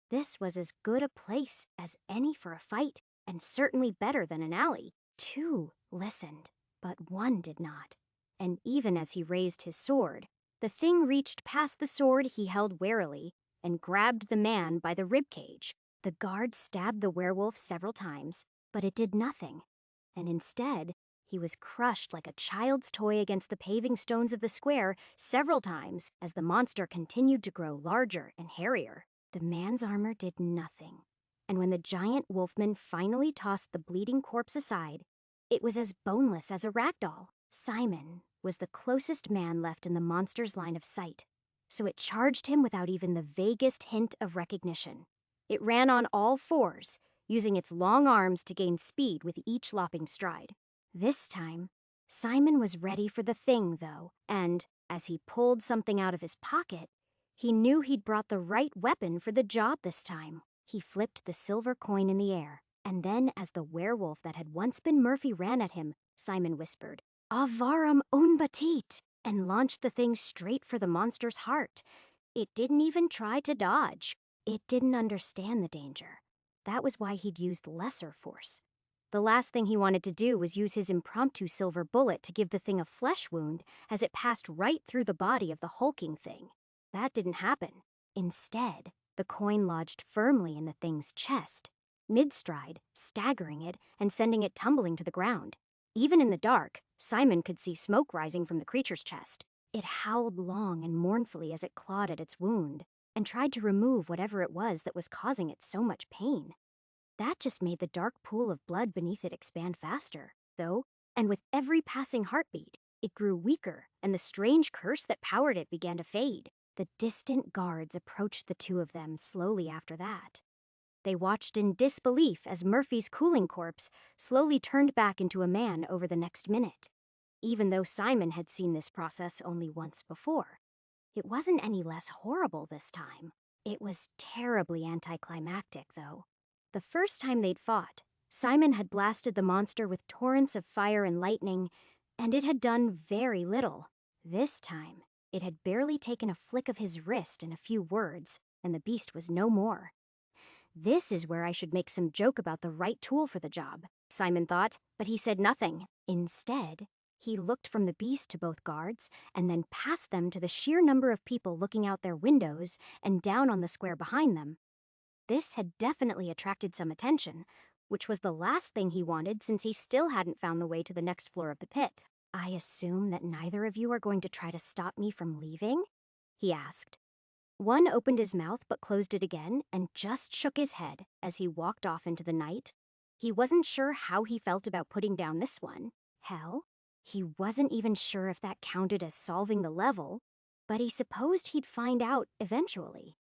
This was as good a place as any for a fight, and certainly better than an alley. 2 listened, but 1 did not. And even as he raised his sword, the thing reached past the sword he held warily and grabbed the man by the ribcage. The guard stabbed the werewolf several times, but it did nothing. And instead, he was crushed like a child's toy against the paving stones of the square several times as the monster continued to grow larger and hairier. The man's armor did nothing. And when the giant wolfman finally tossed the bleeding corpse aside, it was as boneless as a ragdoll. Simon was the closest man left in the monster's line of sight, so it charged him without even the vaguest hint of recognition. It ran on all 4s, using its long arms to gain speed with each lopping stride. This time, Simon was ready for the thing, though, and, as he pulled something out of his pocket, he knew he'd brought the right weapon for the job this time. He flipped the silver coin in the air, and then as the werewolf that had once been Murphy ran at him, Simon whispered, "Avarum unbatit," and launched the thing straight for the monster's heart. It didn't even try to dodge. It didn't understand the danger. That was why he'd used lesser force. The last thing he wanted to do was use his impromptu silver bullet to give the thing a flesh wound as it passed right through the body of the hulking thing. That didn't happen. Instead, the coin lodged firmly in the thing's chest, mid-stride, staggering it and sending it tumbling to the ground. Even in the dark, Simon could see smoke rising from the creature's chest. It howled long and mournfully as it clawed at its wound. and tried to remove whatever it was that was causing it so much pain. That just made the dark pool of blood beneath it expand faster, though, and with every passing heartbeat, it grew weaker, and the strange curse that powered it began to fade. The distant guards approached the two of them slowly after that. They watched in disbelief as Murphy's cooling corpse slowly turned back into a man over the next minute. Even though Simon had seen this process only once before, it wasn't any less horrible this time. It was terribly anticlimactic, though. The first time they'd fought, Simon had blasted the monster with torrents of fire and lightning, and it had done very little. This time, it had barely taken a flick of his wrist and a few words, and the beast was no more. This is where I should make some joke about the right tool for the job, Simon thought, but he said nothing. Instead, he looked from the beast to both guards, and then past them to the sheer number of people looking out their windows and down on the square behind them. This had definitely attracted some attention, which was the last thing he wanted since he still hadn't found the way to the next floor of the pit. "I assume that neither of you are going to try to stop me from leaving?" he asked. One opened his mouth but closed it again and just shook his head as he walked off into the night. He wasn't sure how he felt about putting down this one. Hell, he wasn't even sure if that counted as solving the level, but he supposed he'd find out eventually.